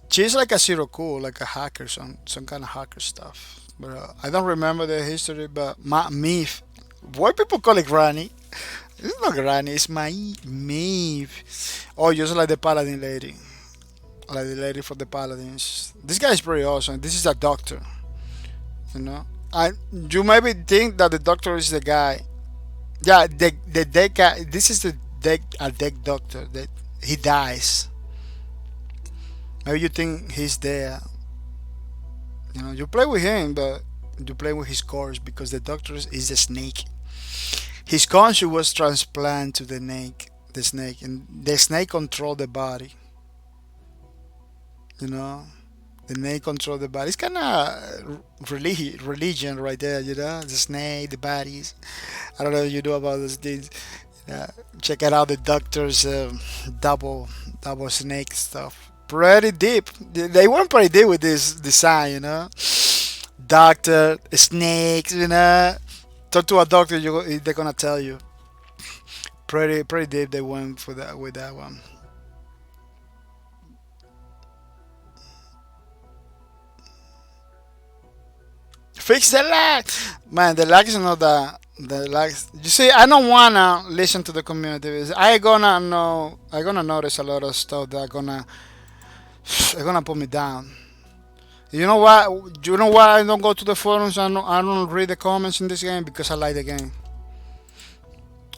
She's like a Zero Cool, like a hacker, some kind of hacker stuff. But I don't remember the history. But my Meave, why people call it Granny? It's not Granny, it's my Meave. Oh, just like the Paladin lady, like the lady for the Paladins. This guy is pretty awesome. This is a doctor, you know. And you maybe think that the doctor is the guy. Yeah, the deck guy. This is the deck a deck doctor that he dies. Maybe you think he's there. You play with him, but you play with his corpse because the doctor is a snake. His conscience was transplanted to the snake, and the snake control the body. You know, the snake control the body. It's kind of religion right there. The snake, the bodies. I don't know if you know about those things. Check it out, the doctor's double snake stuff. Pretty deep. They went pretty deep with this design. Doctor, snakes. Talk to a doctor, they're gonna tell you. Pretty deep. They went for that with that one. Fix the lag, man. The lag is not the lag. You see, I don't wanna listen to the community. I gonna notice a lot of stuff that are gonna put me down. You know what? You know why I don't go to the forums? I don't read the comments in this game because I like the game.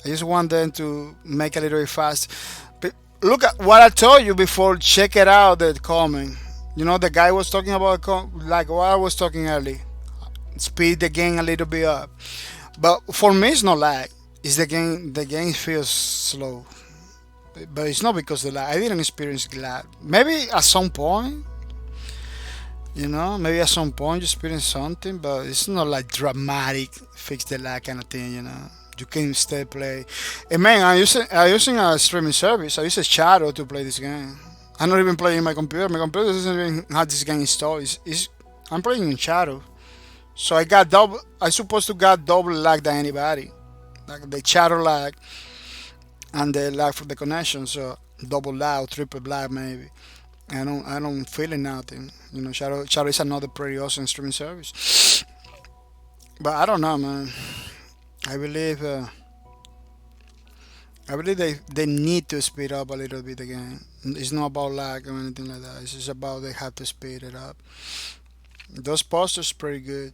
I just want them to make a little bit fast. But look at what I told you before. Check it out. The comment. The guy was talking about like what I was talking earlier. Speed the game a little bit up. But for me, it's not lag. It's the game. The game feels slow. But it's not because of the lag. I didn't experience lag. Maybe at some point. Maybe at some point you experience something, but it's not like dramatic fix the lag kind of thing. You can still play. And man, I'm using a streaming service. I use a Shadow to play this game. I'm not even playing my computer. My computer doesn't even have this game installed. I'm playing in Shadow. So I supposed to got double lag than anybody. Like the Shadow lag and the lag for the connection. So double lag, triple lag maybe. I don't feel it nothing. Shadow is another pretty awesome streaming service. But I don't know, man. I believe they need to speed up a little bit again. It's not about lag or anything like that. It's just about they have to speed it up. Those posters pretty good.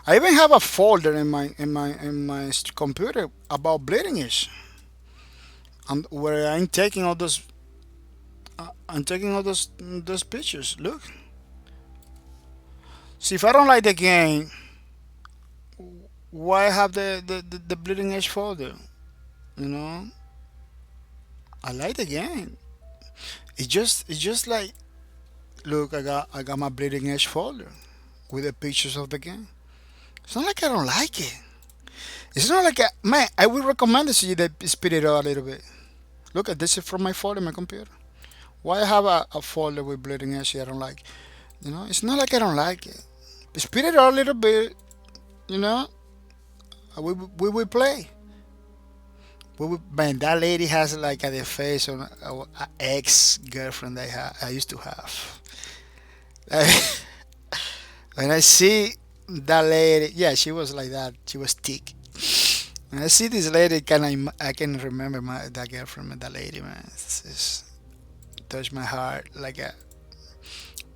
I even have a folder in my computer about bleeding edge, and where I'm taking all those pictures. Look. See, if I don't like the game, why have the bleeding edge folder? You know, I like the game. It's just like, look, I got my bleeding edge folder with the pictures of the game. It's not like I don't like it. It's not like man. I would recommend it to you that speed it up a little bit. Look at this is from my folder in my computer. Why I have a folder with bleeding edge I don't like? It's not like I don't like it. Speed it up a little bit. You know, we will play. Man, that lady has like the face of an ex girlfriend I used to have. When I see that lady, yeah, she was like that. She was thick. When I see this lady, I can remember that girlfriend, that lady, man. It's touched my heart like a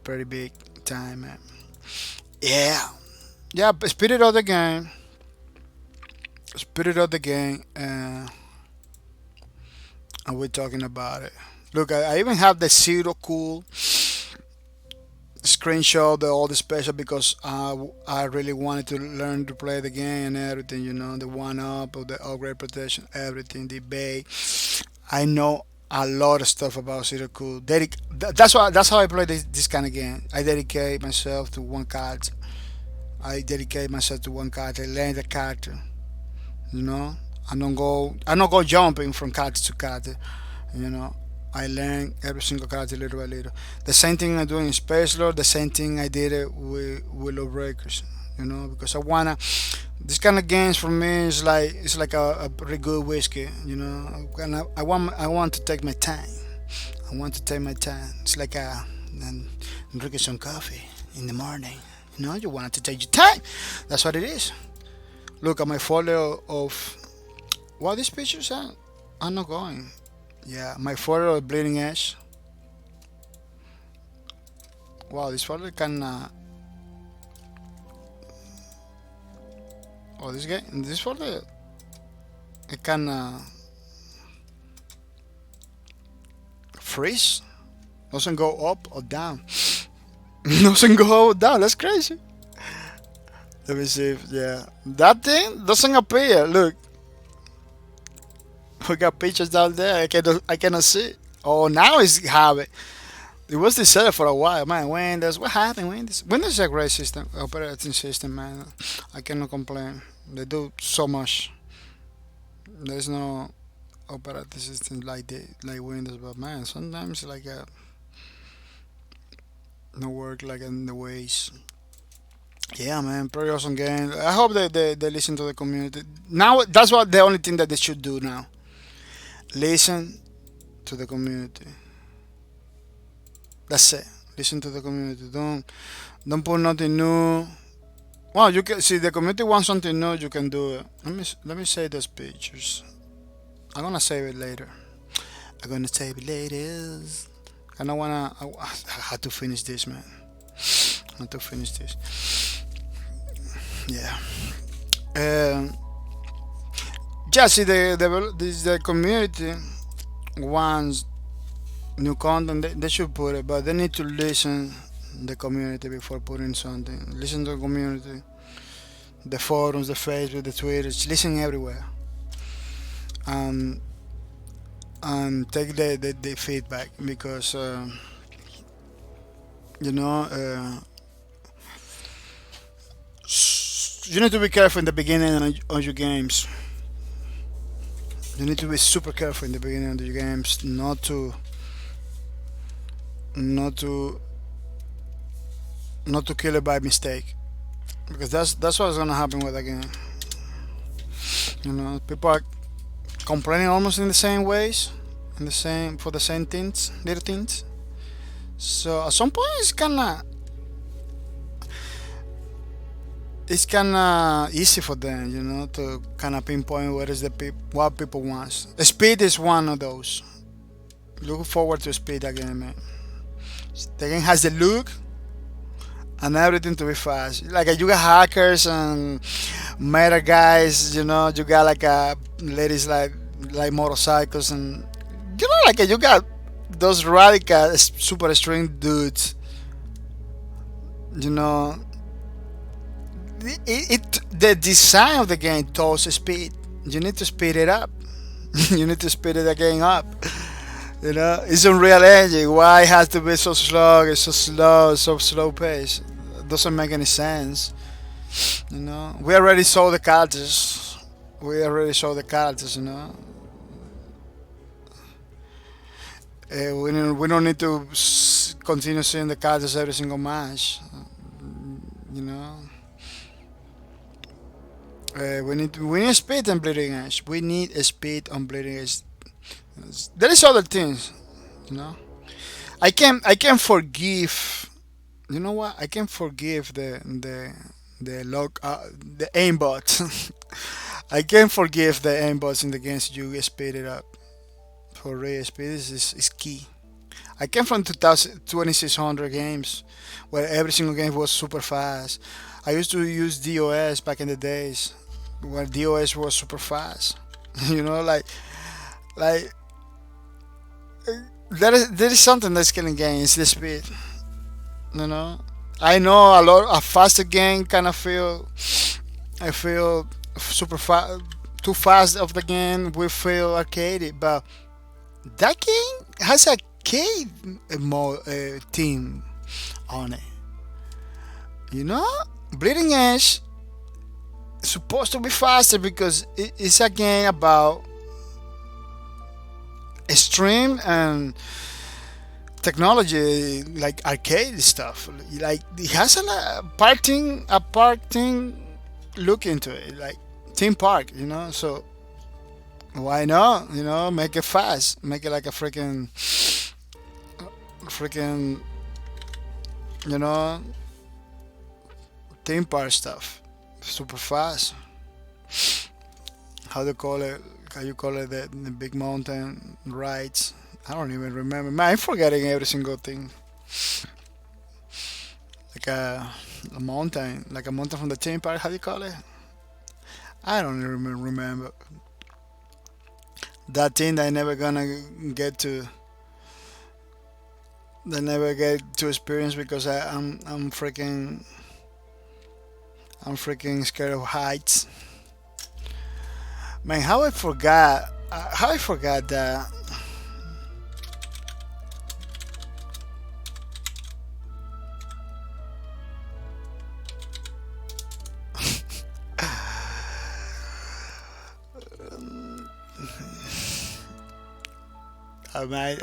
pretty big time, man. Yeah, yeah. But Spirit of the game, Spirit of the game, and we're talking about it. Look, I even have the zero cool screenshot all the special because I really wanted to learn to play the game and everything. The one up of the upgrade protection, everything, the bay. I know a lot of stuff about Zero Cool. That's how I play this kind of game. I dedicate myself to one card. I dedicate myself to one card. I learn the character. You know, I don't go jumping from character to character. You know, I learn every single character little by little. The same thing I do in Space Lord. The same thing I did it with Lawbreakers. You know, because I wanna. This kind of games for me is like it's like a pretty good whiskey. You know, and I want to take my time. I want to take my time. It's like drinking some coffee in the morning. You know, you want to take your time. That's what it is. Look at my folio of what these pictures are. I'm not going. Yeah, my folio of Bleeding Edge. Wow, this folio can. Oh, this folio, it can freeze. Doesn't go up or down. Doesn't go up or down. That's crazy. Let me see. Yeah, that thing doesn't appear. Look, we got pictures down there. I cannot see. Oh, now it's have it. It was decided for a while, man. What happened? Windows is a great system, operating system, man. I cannot complain. They do so much. There's no operating system like Windows, but man, sometimes like no work like in the ways. Yeah, man, pretty awesome game. I hope they listen to the community. Now that's what the only thing that they should do now. Listen to the community. That's it. Listen to the community. Don't put nothing new. Well, you can see the community wants something new. You can do it. Let me save those pictures. I'm gonna save it later. I'm gonna save it later. I don't wanna. I had to finish this, man. I had to finish this. Yeah. Just see the community wants new content. They should put it, but they need to listen the community before putting something. Listen to the community, the forums, the Facebook, the Twitter. Listen everywhere. Um, and take the feedback because you know you need to be careful in the beginning of your games. You need to be super careful in the beginning of your games, not to kill it by mistake, because that's what's gonna happen with the game. You know, people are complaining almost in the same ways, for the same things, little things. So at some point it's kinda easy for them, you know, to kind of pinpoint what people want. Speed is one of those. Looking forward to speed again, man. The game has the look and everything to be fast. Like you got hackers and meta guys, you know. You got like ladies like motorcycles, and you know, like you got those radical super string dudes. You know, the design of the game tells speed. You need to speed it up. You need to speed it again up. You know, it's Unreal Engine. Why it has to be so slow? It's so slow pace. It doesn't make any sense. You know, we already saw the characters. You know, we don't need to continue seeing the characters every single match. You know, we need speed on Bleeding Edge. We need a speed on Bleeding Edge. There is other things, you know. I can forgive. You know what? I can forgive the aimbot. I can forgive the aimbots in the games you speed it up. For real, speed is key. I came from 2600 games where every single game was super fast. I used to use DOS back in the days where DOS was super fast. You know, like there is something that's killing games. The speed. You know, I know a faster game kind of I feel super fast. Too fast of the game we feel arcadey, but That game has a K theme on it. You know, Bleeding Edge is supposed to be faster because it's a game about extreme and technology, like arcade stuff. Like it has a parting look into it, like theme park. So why not? Make it fast, make it like a freaking, you know, theme park stuff, super fast. How do you call it? How you call it the big mountain rides? I don't even remember. Man, I'm forgetting every single thing. Like a mountain from the theme park. How do you call it? I don't even remember. That thing that I never gonna get to. That never get to experience because I'm freaking scared of heights. Man, how I forgot that.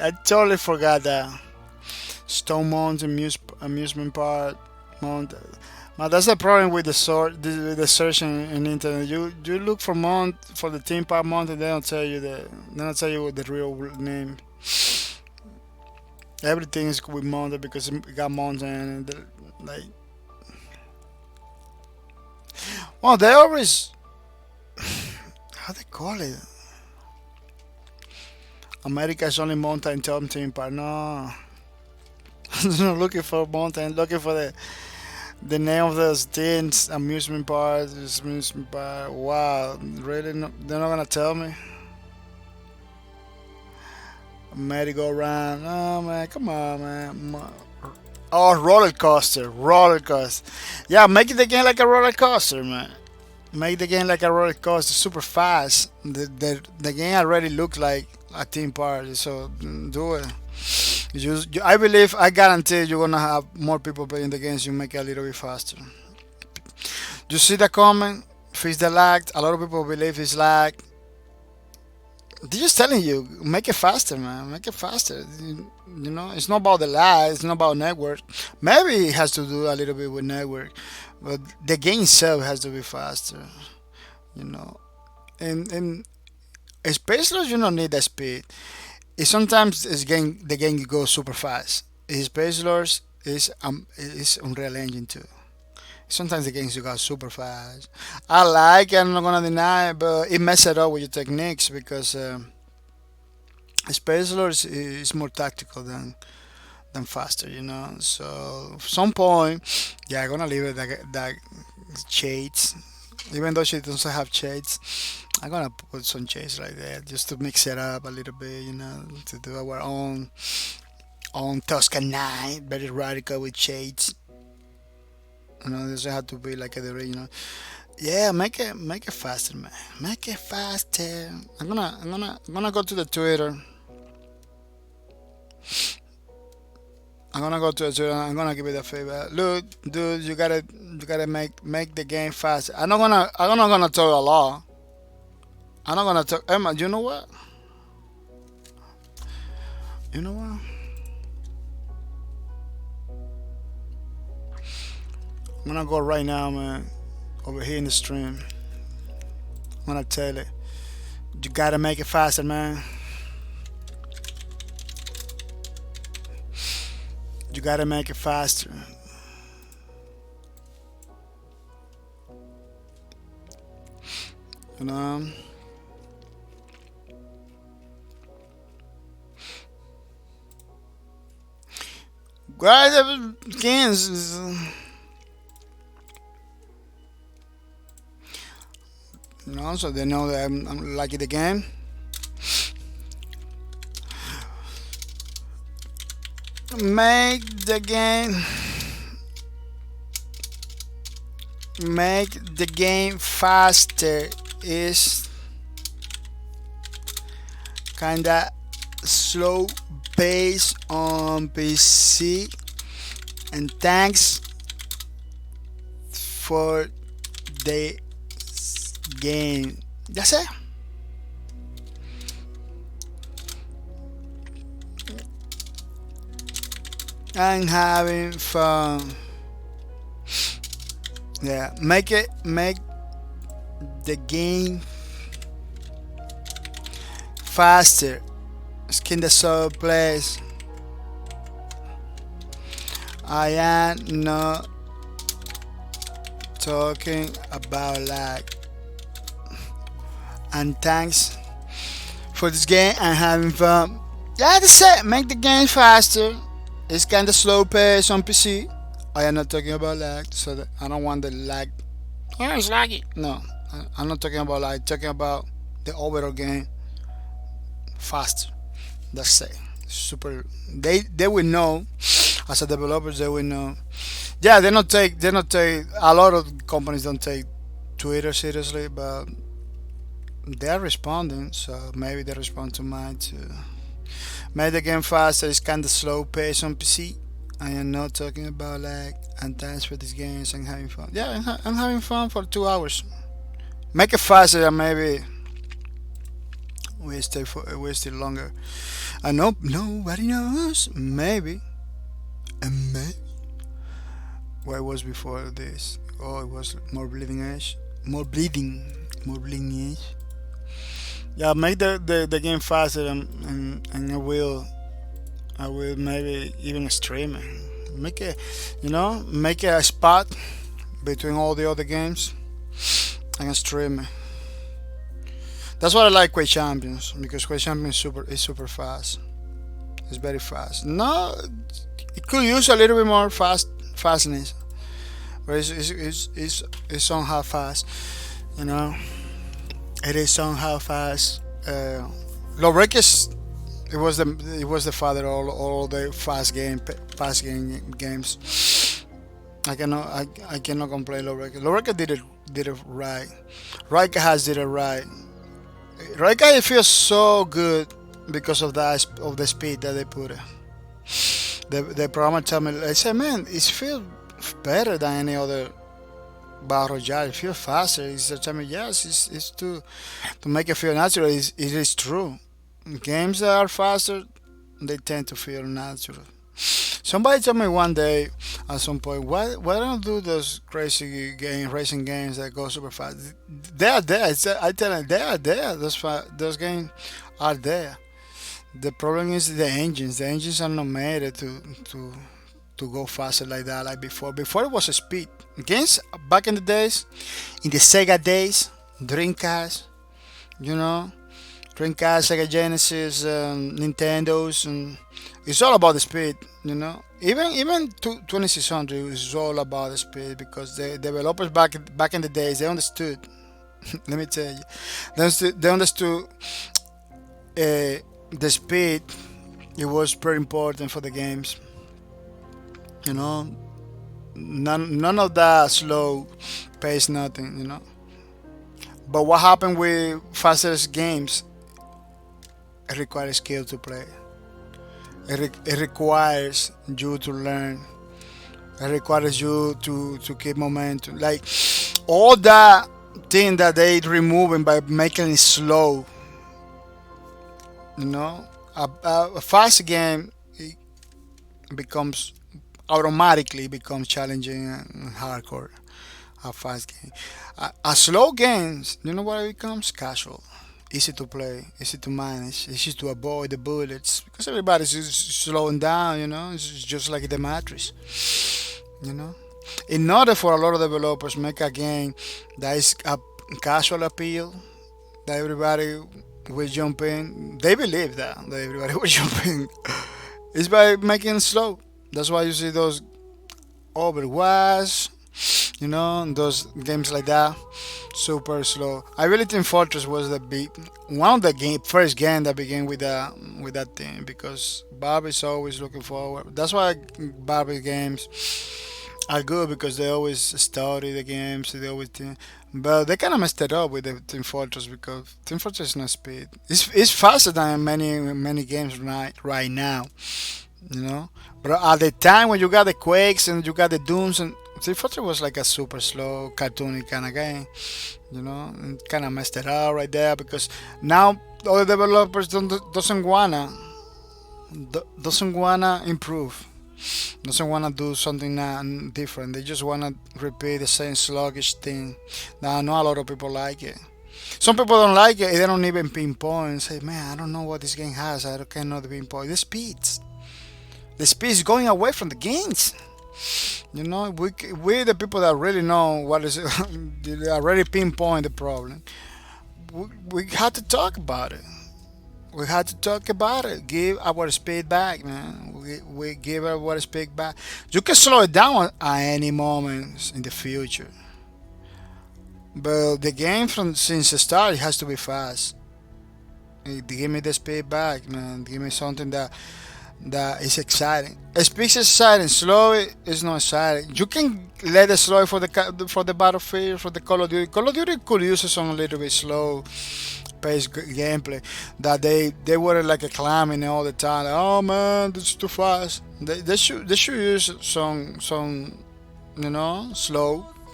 I totally forgot that Stone Mountain amusement park. Mount. But that's the problem with the search in internet. You look for the theme park mountain. They don't tell you the real name. Everything is with mountain because it got mountain and like. Well, they always how they call it. America's only mountain top theme park. No, not looking for mountain. Looking for the name of those things. Amusement park. Amusement park. Wow, really? No, they're not gonna tell me. Merry-go-round. Oh man, come on, man. Oh, roller coaster. Roller coaster. Yeah, make the game like a roller coaster, man. Make the game like a roller coaster, super fast. The game already looks like a theme park, so do it. I believe, I guarantee you're gonna have more people playing the games. You make it a little bit faster. You see the comment? Fix the lag. A lot of people believe it's lag. They're just telling you, make it faster, man. Make it faster. It's not about the lag. It's not about network. Maybe it has to do a little bit with network, but the game itself has to be faster. You know, and especially you don't need that speed. Sometimes the game goes super fast. Space Lords is Unreal Engine too. Sometimes the games you got super fast. I like it, I'm not gonna deny it, but it messes it up with your techniques because Space Lords is more tactical than faster. So at some point, yeah, I'm gonna leave it that shades. Even though she doesn't have shades, I'm gonna put some shades right there just to mix it up a little bit, to do our own Toscan night, very radical with shades. It doesn't have to be like the original. Yeah, make it faster, man. Make it faster. I'm gonna go to the Twitter. I'm gonna go to the Twitter. I'm gonna give it a feedback. Look, dude, you gotta make the game faster. I'm not gonna talk a lot. I'm not gonna talk. Emma, you know what? You know what? I'm gonna go right now, man. Over here in the stream. I'm gonna tell it. You gotta make it faster, man. You gotta make it faster. You know? Guys, games. So they know that I'm liking the game. Make the game faster is kinda slow pace on PC. And thanks for the game. That's it. I'm having fun. Yeah, make the game faster. Skin the soul place. I am not talking about lag. And thanks for this game. I'm having fun. Yeah, that's it. Make the game faster. It's kinda slow pace on PC. I am not talking about lag, so that I don't want the lag. Oh, it's laggy. No, I'm not talking about lag. I'm talking about the overall game faster. That's it. Super. They will know. As a developers, they will know. Yeah, they not take. A lot of companies don't take Twitter seriously, but they are responding. So maybe they respond to mine too. Made the game faster. It's kind of slow pace on PC. I am not talking about lag. And thanks for these games. I'm having fun. Yeah, I'm having fun for 2 hours. Make it faster and maybe we stay longer. I know nobody knows. Maybe. And maybe. What it was before this? Oh, it was more bleeding edge. More bleeding edge. Yeah, make the game faster and I will maybe even stream it. Make it, make a spot between all the other games and stream it. That's what I like Quake Champions, because Quake Champions is super fast. It's very fast. No, it could use a little bit more fastness, but it's somehow fast. You know, it is somehow fast. Lowbreakers, it was the father of all the fast games. I cannot complain. Lowbreaker did it right. Raika has did it right. Raika, it feels so good because of the speed that they put it. The programmer told me, I said, man, it feels better than any other battle royale. It feels faster. He said to me, yes, it's to make it feel natural. It is true. Games that are faster, they tend to feel natural. Somebody told me one day at some point, why don't do those crazy racing games that go super fast? They are there. I tell them they are there. Those games are there. The problem is the engines. The engines are not made to go faster like that, like before. Before it was a speed. Games back in the days, in the Sega days, Dreamcast, you know, Dreamcast, Sega Genesis, Nintendos, and it's all about the speed, you know. Even 2600 is all about the speed, because the developers back in the days, they understood. Let me tell you, they understood the speed. It was very important for the games, you know. None of that slow pace, nothing, you know. But what happened with fastest games? It requires skill to play. It requires you to learn. It requires you to keep momentum. Like all that thing that they removing by making it slow. You know, a fast game becomes automatically becomes challenging and hardcore. A fast game, a slow games, you know what it becomes? Casual, easy to play, easy to manage, easy to avoid the bullets, because everybody's just slowing down. You know, it's just like the Matrix. You know, in order for a lot of developers make a game that is a casual appeal, that everybody will jump in, they believe that everybody will jump in, is by making it slow. That's why you see those Overwatch, you know, those games like that, super slow. I really think Fortress was one of the first game that began with that thing, because Barbie's always looking forward. That's why Barbie games are good because they always study the games. They always think, but they kind of messed it up with the Team Fortress because Team Fortress is not speed. It's faster than many games right now. You know. But at the time when you got the Quakes and you got the Dooms and Team Fortress was like a super slow, cartoony kind of game. You know, and kind of messed it up right there because now other developers doesn't wanna improve, doesn't wanna do something different. They just wanna repeat the same sluggish thing. Now I know a lot of people like it. Some people don't like it. They don't even pinpoint. Say, man, I don't know what this game has. I cannot pinpoint the speeds. The speed is going away from the games. You know, we the people that really know what is they already pinpoint the problem. We had to talk about it. We had to talk about it. Give our speed back, man. We give our speed back. You can slow it down at any moment in the future. But the game from since the start it has to be fast. Give me the speed back, man. Give me something that is exciting. Speed is exciting. Slow it is not exciting. You can let it slow for the Battlefield, for the Call of Duty. Call of Duty could use some a little bit slow paced gameplay that they were like a climbing all the time. Like, oh man, this is too fast. They should use some slow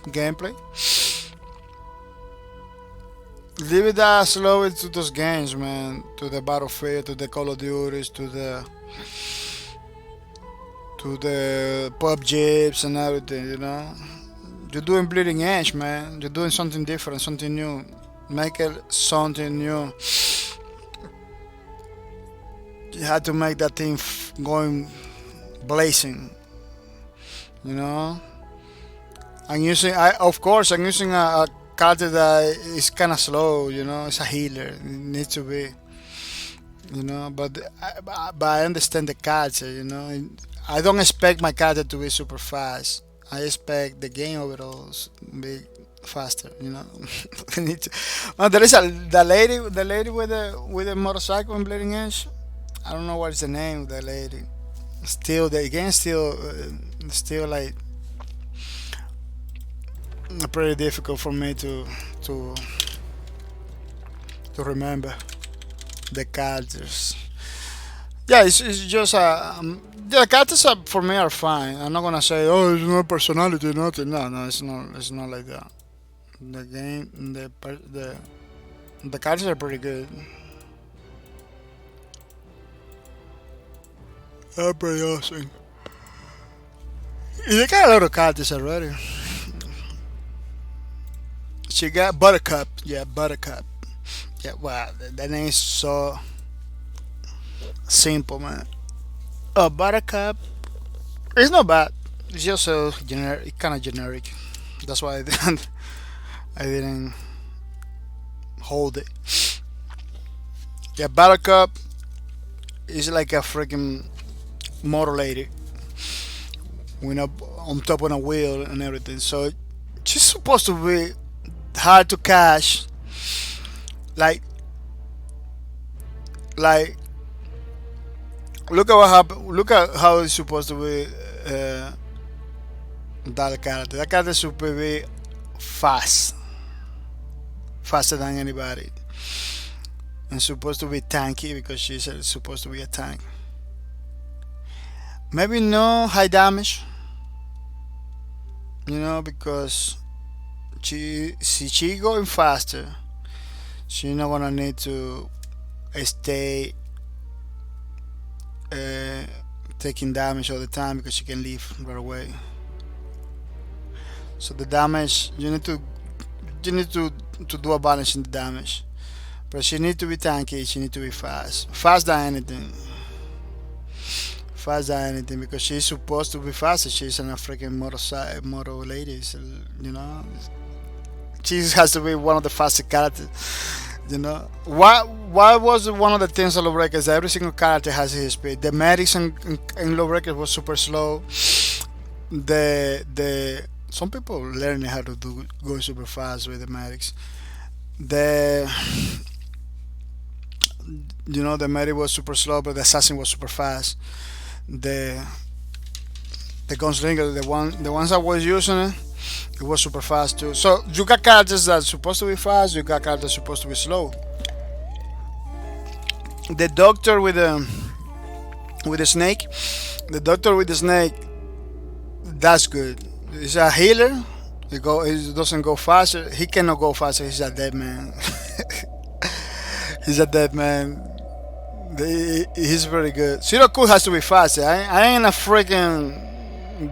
gameplay. Leave it that slow to those games, man. To the Battlefield, to the Call of Duties, to the PUBGs and everything. You know, you're doing bleeding edge, man. You're doing something different, something new. Make it something new. You had to make that thing going blazing. You know. I'm using, I'm using a character that is kind of slow. You know, it's a healer. It needs to be. You know, but I understand the character. You know, I don't expect my character to be super fast. I expect the game overall to be faster. You know, I need to, there is the lady with the motorcycle in Bleeding Edge. I don't know what is the name of the lady. Still, the game still like pretty difficult for me to remember the characters. Yeah, it's just the characters for me are fine. I'm not gonna say oh it's no personality, nothing. No, it's not like that. The game, the characters are pretty good. They're pretty awesome. They got a lot of characters already. She got Buttercup. Yeah, Buttercup. Yeah, wow, that name is so simple, man. Oh, Buttercup. It's not bad. It's just so generic, kind of generic. That's why I didn't hold it. Yeah, Buttercup is like a freaking motor lady, with on top of a wheel and everything. So she's supposed to be hard to catch, like like look at what happened. Look at how it's supposed to be. That character. That character is supposed to be fast, faster than anybody, and supposed to be tanky because she's supposed to be a tank. Maybe no high damage, because she going faster, she's not gonna need to stay taking damage all the time because she can leave right away. So the damage you need to do a balance in the damage, but she need to be tanky. She need to be fast than anything. Fast than anything because she's supposed to be faster. She's in a freaking motor lady. So, she has to be one of the fastest characters. What was one of the things on Lawbreakers? Every single character has his speed. The medics in Lawbreakers was super slow. The some people learning how to go super fast with the medics. The the medic was super slow, but the assassin was super fast. The The gunslinger, the ones I was using it was super fast too. So you got characters that's supposed to be fast, you got characters supposed to be slow. The doctor with the snake, the doctor with the snake, that's good. He's a healer. He doesn't go faster. He cannot go faster. He's a dead man. He's a dead man. He's very good. Zero Cool has to be faster. I ain't a freaking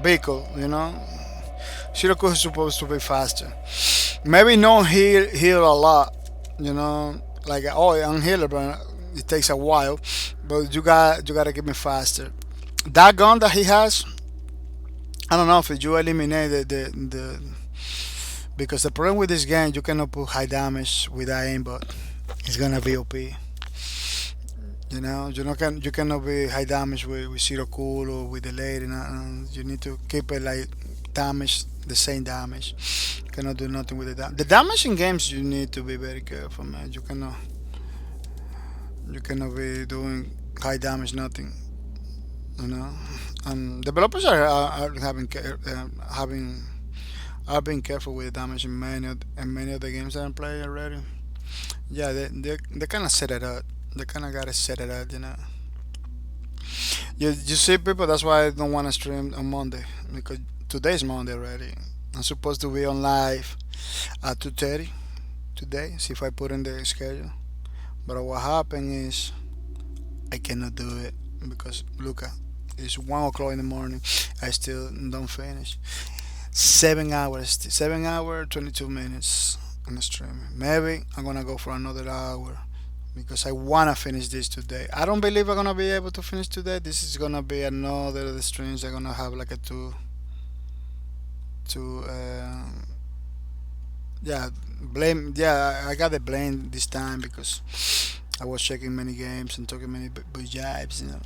vehicle, you know. Shiroko is supposed to be faster. Maybe no heal a lot, you know. Like oh, I'm healer, but it takes a while. But you gotta give me faster. That gun that he has, I don't know if you eliminate the because the problem with this game you cannot put high damage with that aimbot. It's gonna be OP. You know, you cannot be high damage with zero cool or with the lady. You need to keep it like damage the same damage. You cannot do nothing with the damage. The damage in games you need to be very careful, man. You cannot be doing high damage nothing. You know, developers are are being careful with the damage in many of the games that I'm playing already. Yeah, they kind of set it up. They kind of gotta set it up, you know. You see people. That's why I don't want to stream on Monday because today's Monday already. I'm supposed to be on live at 2:30 today. See if I put in the schedule. But what happened is I cannot do it because look, it's 1 o'clock in the morning. I still don't finish. 7 hours, 7 hour, 22 minutes on the stream. Maybe I'm gonna go for another hour because I wanna finish this today. I don't believe I'm gonna be able to finish today. This is gonna be another of the streams. I'm gonna have like a yeah, blame. Yeah, I got the blame this time because I was checking many games and talking many jibes, you know.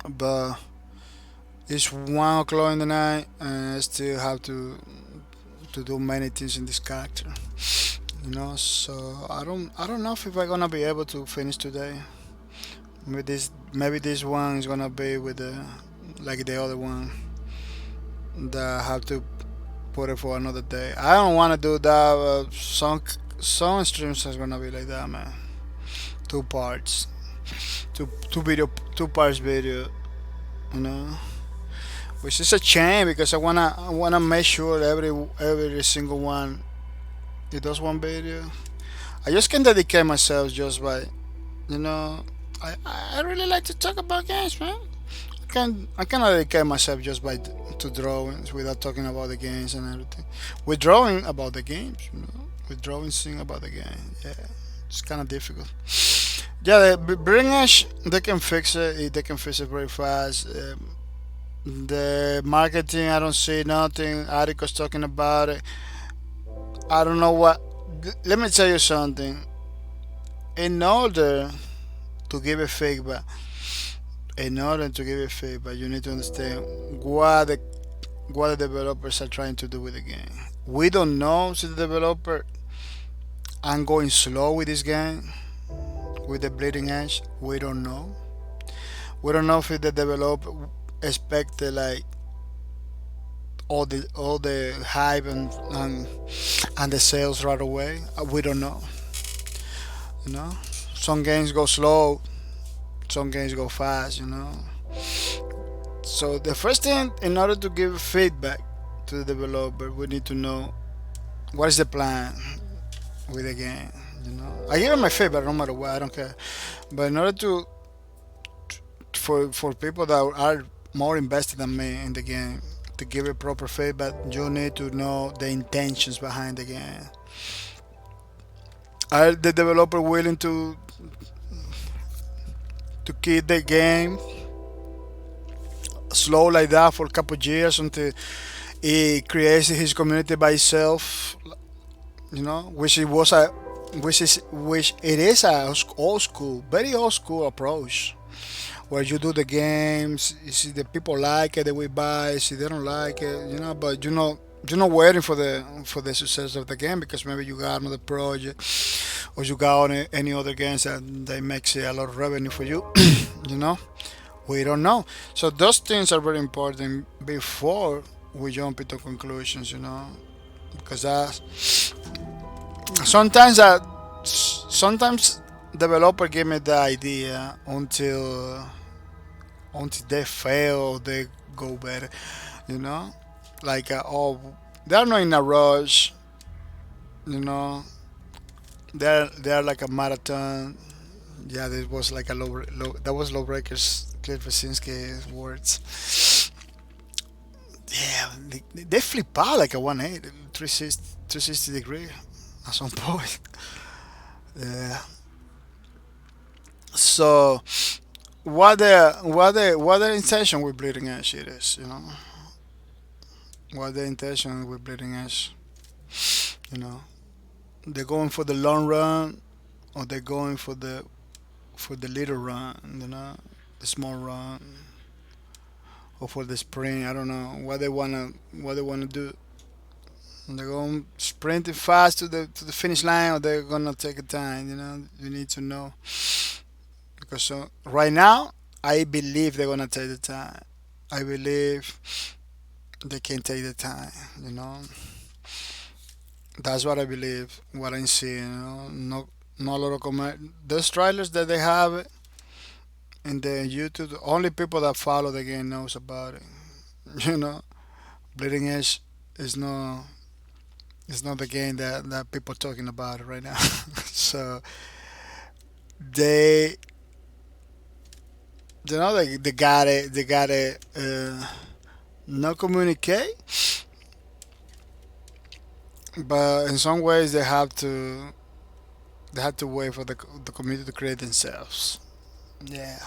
But it's 1 o'clock in the night, and I still have to do many things in this character, you know. So I don't know if I'm gonna be able to finish today. Maybe this one is gonna be with the like the other one that I have to put it for another day. I don't want to do that. Some streams is gonna be like that, man. Two parts, two parts video, you know. Which is a shame because I wanna make sure every single one it does one video. I just can dedicate myself just by, you know, I really like to talk about games, man. I can dedicate myself just by to drawings without talking about the games and everything. With drawing about the games, you know, with drawing thing about the game, yeah, it's kind of difficult. Yeah, the Bring Edge they can fix it. They can fix it very fast. The marketing, I don't see nothing. Articles talking about it. I don't know what. Let me tell you something. In order to give a feedback, you need to understand what the developers are trying to do with the game. We don't know if the developer. I'm going slow with this game, with the Bleeding Edge. We don't know. We don't know if the developer expected like all the hype and the sales right away. We don't know. You know, some games go slow, some games go fast. You know, so the first thing, in order to give feedback to the developer, we need to know what is the plan with the game. You know, I give them my feedback no matter what. I don't care. But in order for people that are more invested than me in the game to give it proper feedback, you need to know the intentions behind the game. Are the developer willing to keep the game slow like that for a couple of years until he creates his community by itself? You know, which it is a old school, very old school approach where you do the games, you see the people like it, they will buy. See they don't like it, you know. But you're not waiting for the success of the game because maybe you got another project or you got any other games that they make say a lot of revenue for you, you know. We don't know. So those things are very important before we jump into conclusions, because sometimes that sometimes developer give me the idea until they fail, they go better, you know, like oh, they're not in a rush, you know, they're like a marathon. Yeah, this was like a that was Lowbreaker's Cliff Wasinski words. Yeah, they flip out like a 180, 360 degree at some point. Yeah. So what the intention with bleeding edge it is, what the intention with bleeding edge, you know, they're going for the long run or they're going for the little run, the small run or for the sprint. I don't know what they wanna do. They're going sprinting fast to the finish line, or they're gonna take a time. You need to know because right now I believe they're gonna take the time. I believe they can take the time. That's what I believe. What I'm seeing. No, a lot of those trailers that they have in the YouTube. Only people that follow the game knows about it. You know, Bleeding Edge is no. It's not the game that people talking about right now. So they, they got it. They got it. Not communicate, but in some ways they have to wait for the community to create themselves. Yeah,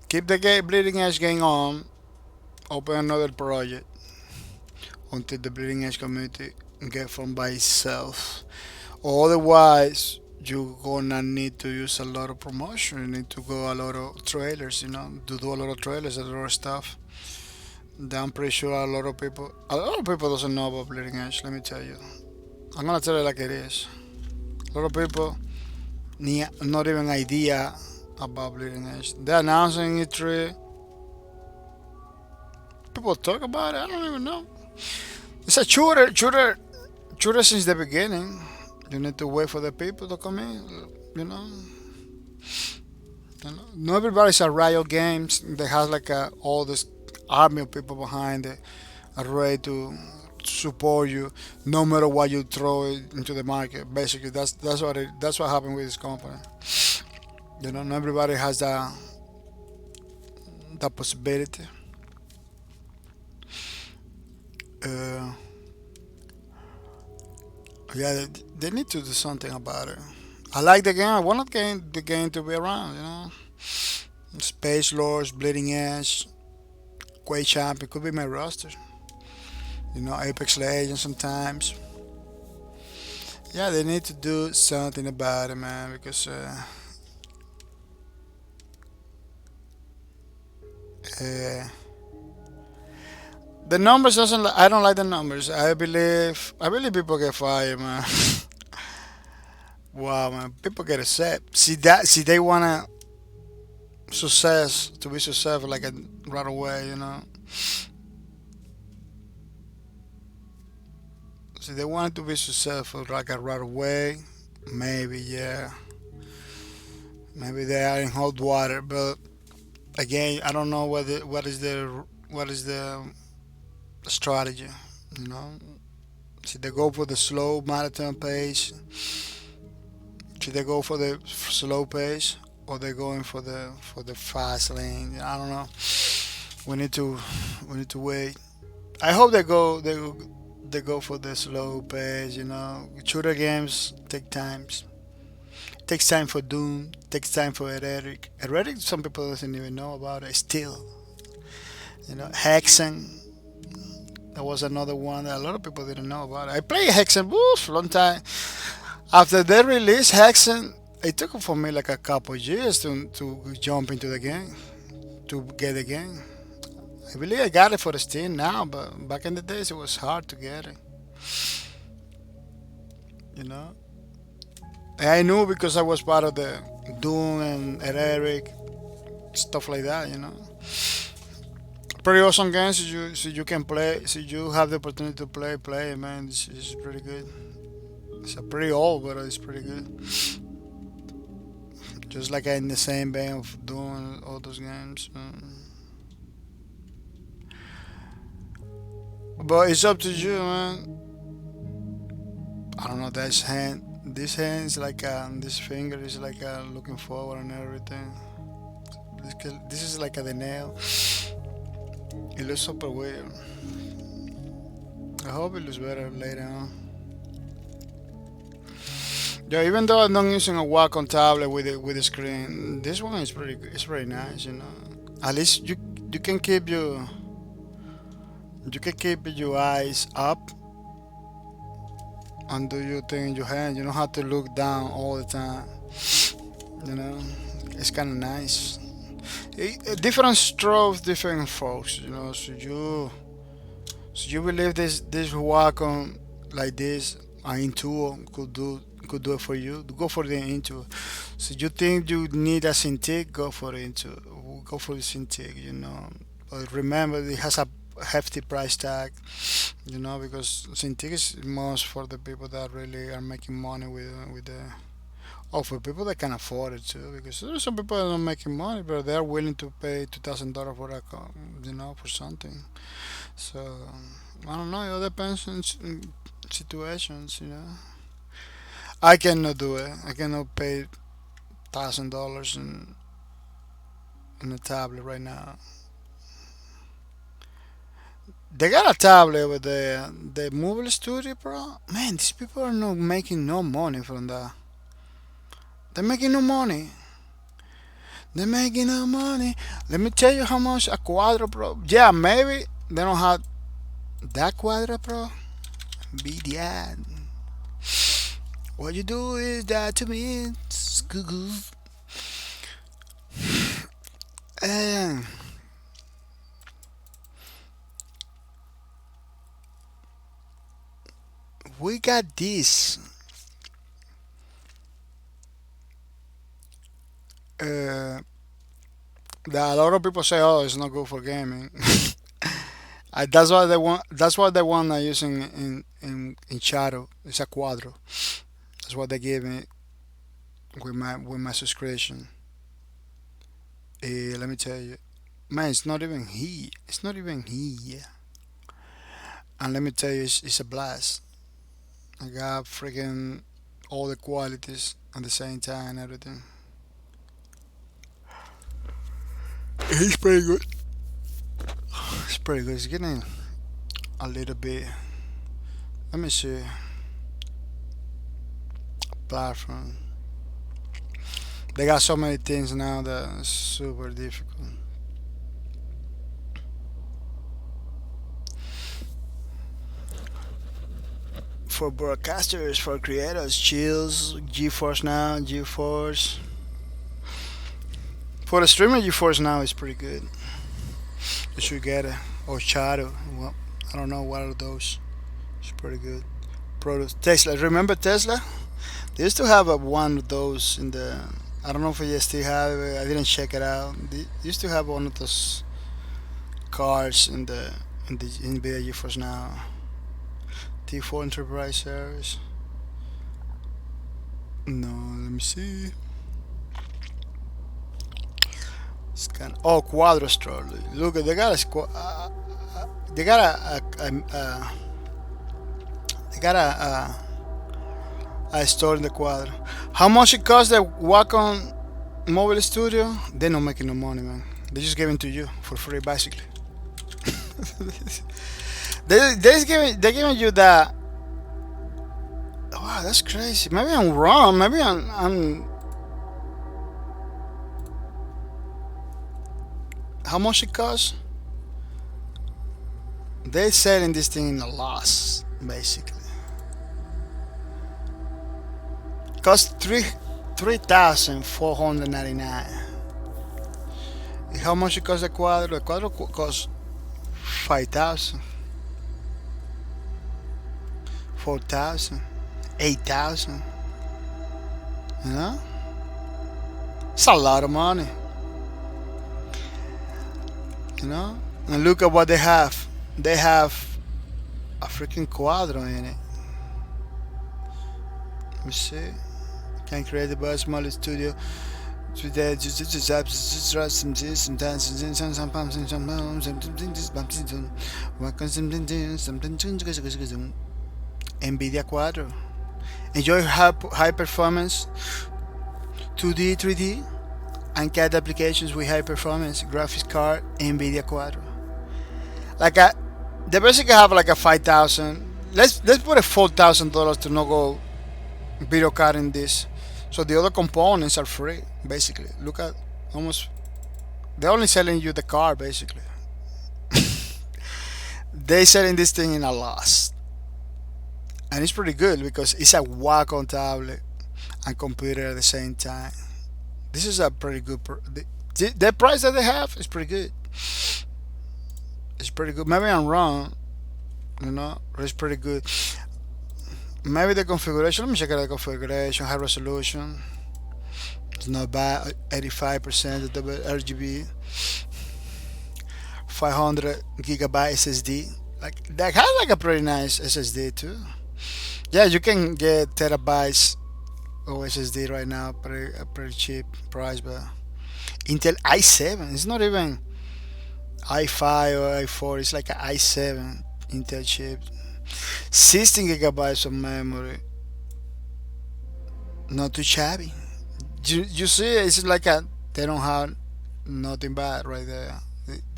keep the game Bleeding Edge game on. Open another project until the Bleeding Edge community get formed by itself. Otherwise, you're gonna need to use a lot of promotion. You need to go a lot of trailers, to do a lot of trailers, a lot of stuff. Then I'm pretty sure a lot of people doesn't know about Bleeding Edge. Let me tell you. I'm gonna tell you like it is. A lot of people not even idea about Bleeding Edge. They're announcing it. People talk about it. I don't even know. It's a shooter since the beginning. You need to wait for the people to come in. You know, not everybody's a Riot Games. They has like all this army of people behind it, are ready to support you, no matter what you throw it into the market. Basically, that's what happened with this company. Not everybody has that possibility. Uh, yeah, they need to do something about it. I like the game. I want the game to be around. Space Lords, Bleeding Edge, Quake Champion could be my roster. Apex Legends sometimes. Yeah, they need to do something about it, man. Because uh, the numbers doesn't. I don't like the numbers. I believe people get fired, man. Wow, man. People get upset. See, they wanna success to be successful like right away. See, they want it to be successful like a right away. Maybe, yeah. Maybe they are in hot water, but again, I don't know what is the strategy. You know, should they go for the slow marathon pace? Should they go for the slow pace, or they going for the fast lane? I don't know. We need to we need to wait. I hope they go for the slow pace. Shooter games take times. Takes time for Doom. Takes time for Heretic. Heretic, some people doesn't even know about it. Still, Hexen. That was another one that a lot of people didn't know about. I played Hexen, woof, long time. After they released Hexen, it took for me like a couple years to jump into the game, to get the game. I believe I got it for the Steam now, but back in the days it was hard to get it. You know, and I knew because I was part of the Doom and Eric. stuff like that. Pretty awesome games. So you can play. So you have the opportunity to play. Man, this is pretty good. It's a pretty old, but it's pretty good. Just like in the same vein of doing all those games. But it's up to you, man. I don't know. This hand. This hand is like this finger is like looking forward and everything. This is like the nail. It looks super weird. I hope it looks better later on. Yeah, even though I'm not using a Wacom tablet with the screen, this one is pretty good. It's pretty nice. At least you can keep your eyes up and do your thing in your hand. You don't have to look down all the time. It's kind of nice. Different strokes, different folks. So you believe this Wacom like this, an Intuo could do it for you? Go for the Intuo. So you think you need a Cintiq? Go for the Intuo. Go for the Cintiq. But remember, it has a hefty price tag. Because Cintiq is most for the people that really are making money with the. Oh, for people that can afford it too, because there are some people that are not making money, but they are willing to pay $2,000 for for something. So I don't know. It all depends on situations. I cannot do it. I cannot pay $1,000 in a tablet right now. They got a tablet with the mobile studio, bro. Man, these people are not making no money from that. They're making no money. They're making no money. Let me tell you how much a Quadro Pro. Yeah, maybe they don't have that Quadro Pro. Be that. What you do is that to me. It's Google. And we got this. That a lot of people say, "Oh, it's not good for gaming." That's what they want. That's what they want. I using in Shadow. It's a Quadro. That's what they give me with my subscription. Let me tell you, man, it's not even here. It's not even here. And let me tell you, it's a blast. I got freaking all the qualities at the same time and everything. It's pretty good. It's pretty good. It's getting a little bit. Let me see. Platform. They got so many things now that it's super difficult. For broadcasters, for creators, chills, GeForce now, GeForce. For the streamer, GeForce now is pretty good. You should get it. Or Shadow. Well, I don't know what are those. It's pretty good. Tesla. Remember Tesla? They used to have one of those in the. I don't know if they still have it. I didn't check it out. They used to have one of those cars in the NVIDIA GeForce now. T4 Enterprise Series. No, let me see. Scan. Oh, Quadro Store. Look, they got a they got a store in the Quadro. How much it costs the Wacom Mobile Studio? They're not making no money, man. They just giving to you for free, basically. They're giving you that. Wow, that's crazy. Maybe I'm wrong. Maybe I'm. How much it costs? They're selling this thing in a loss, basically. Costs $3,499. How much it costs the Quadro? The Quadro costs 5,000, 4,000, 8,000. You know, it's a lot of money. you know. And look at what they have. They have a freaking Quadro in it. Let me see. Can create a small studio. NVIDIA Quadro. Enjoy high performance 2D, 3D, and CAD applications with high performance graphics card NVIDIA Quadro. Like they basically have like a 5,000. Let's put a $4,000 to not go video card in this. So the other components are free, basically. Look at almost. They're only selling you the car, basically. They selling this thing in a loss, and it's pretty good because it's a Wacom tablet and computer at the same time. This is a pretty good. The price that they have is pretty good. It's pretty good. Maybe I'm wrong, but it's pretty good. Maybe the configuration. Let me check out the configuration. High resolution. It's not bad. 85% of RGB. 500 gigabyte SSD. Like that has like a pretty nice SSD too. Yeah, you can get terabytes of SSD right now, pretty cheap price. But Intel i7. It's not even i5 or i4. It's like an i7 Intel chip. 16 gigabytes of memory. Not too shabby. You see, it's like they don't have nothing bad right there.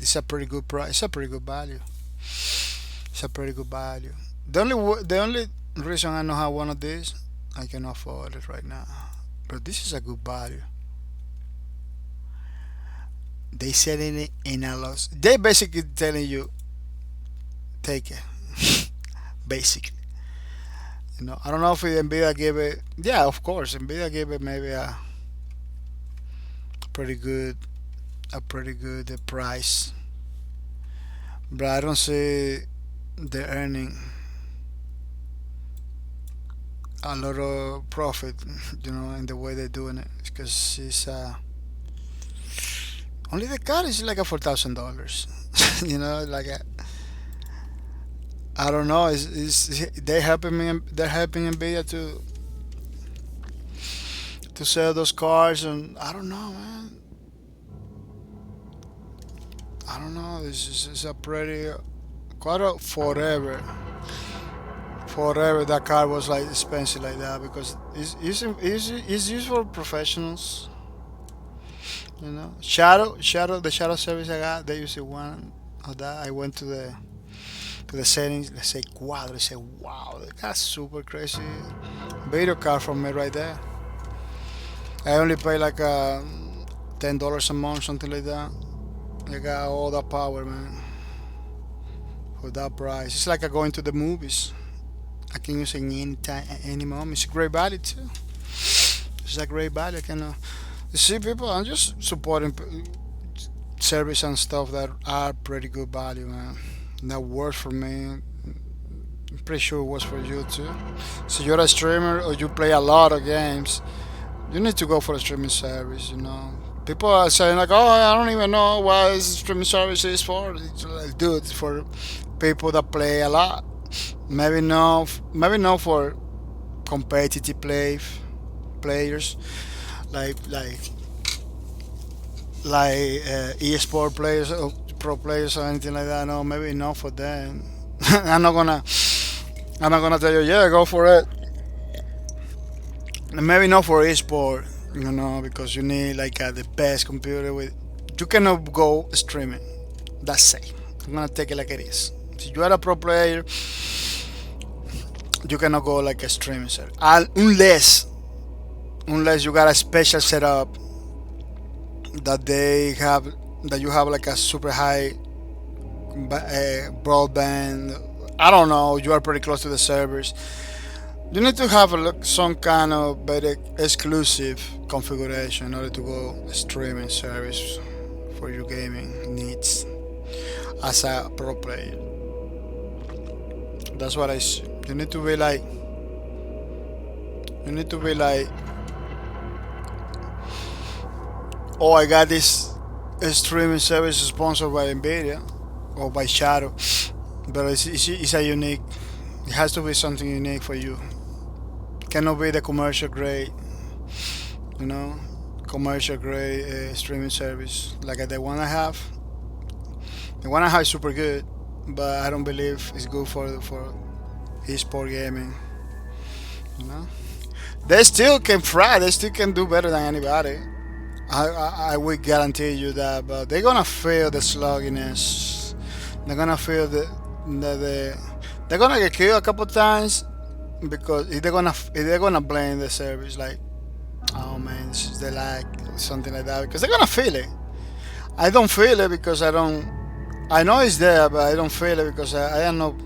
It's a pretty good price. It's a pretty good value. It's a pretty good value. The only reason I don't have one of these, I can afford it right now. But this is a good value. They selling it in a loss. They basically telling you, take it. Basically, I don't know if Nvidia gave it. Yeah, of course, Nvidia gave it maybe a pretty good price, but I don't see the earning a lot of profit, in the way they're doing it, because it's only the car is like a $4,000. Like I don't know. They're helping me. They're helping Nvidia to sell those cars, and I don't know, man. I don't know. This is a pretty quite forever. Forever, that car was like expensive like that because it's used for professionals. The shadow service I got. They use one of that. I went to the settings. Let's say Quadro. They say, wow, that's super crazy video card for me right there. I only pay like $10 a month, something like that. I got all that power, man, for that price. It's like going to the movies. I can use it any time, any moment. It's a great value too. It's a great value. I can. You see, people, I'm just supporting service and stuff that are pretty good value, man. That works for me. I'm pretty sure it works for you too. So you're a streamer or you play a lot of games, you need to go for a streaming service. People are saying like, "Oh, I don't even know what this streaming service is for." It's like, dude, it's for people that play a lot. Maybe not for competitive players like e-sport players or pro players or anything like that. No, maybe not for them. I'm not gonna tell you, yeah, go for it. Maybe not for e-sport, because you need like the best computer with. You cannot go streaming. That's it. I'm gonna take it like it is. If you are a pro player, you cannot go like a streaming service unless you got a special setup that you have like a super high broadband. I don't know. You are pretty close to the servers. You need to have some kind of very exclusive configuration in order to go streaming service for your gaming needs as a pro player. That's what I see. You need to be like, oh, I got this streaming service is sponsored by Nvidia or by Shadow, but it's a unique. It has to be something unique for you. Cannot be the commercial grade, you know, commercial grade streaming service like the one I have. The one I have is super good, but I don't believe it's good for esport gaming. You know, they still can fry. They still can do better than anybody. I will guarantee you that, but they're gonna feel the slugginess. They're gonna feel they're gonna get killed a couple times because if they're gonna blame the service like, oh man, this is the lag or something like that, because they're gonna feel it. I don't feel it because I don't. I know it's there, but I don't feel it because I am no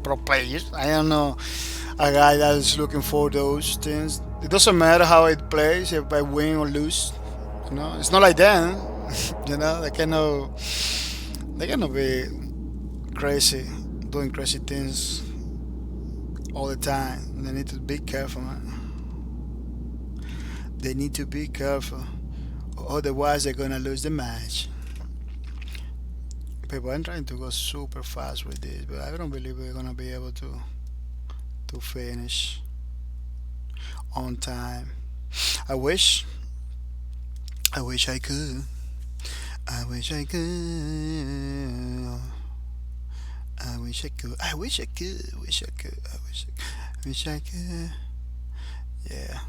pro player. I am no a guy that is looking for those things. It doesn't matter how it plays, if I win or lose. You know, it's not like them. You know, they cannot be crazy, doing crazy things all the time. They need to be careful, man. They need to be careful, otherwise they're gonna lose the match. People, I'm trying to go super fast with this, but I don't believe we're gonna be able to finish on time. I wish. I wish I could. I wish I could. I wish I could. I wish I could. Wish I could. I wish I could. Yeah.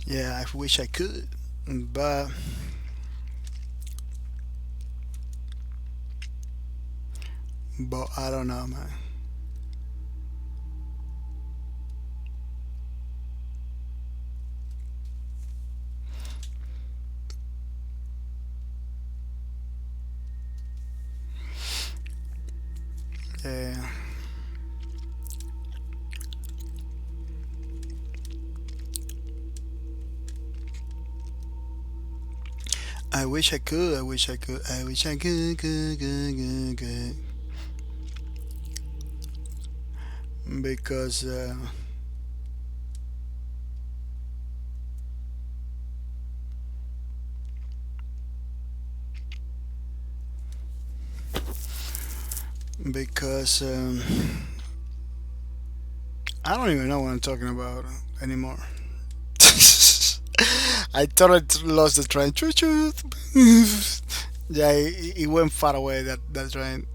Yeah, I wish I could, but I don't know, man. Yeah. I wish I could. I wish I could. I wish I could. Because because I don't even know what I'm talking about anymore. I totally lost the train. Choo choo. Yeah, it went far away. That train.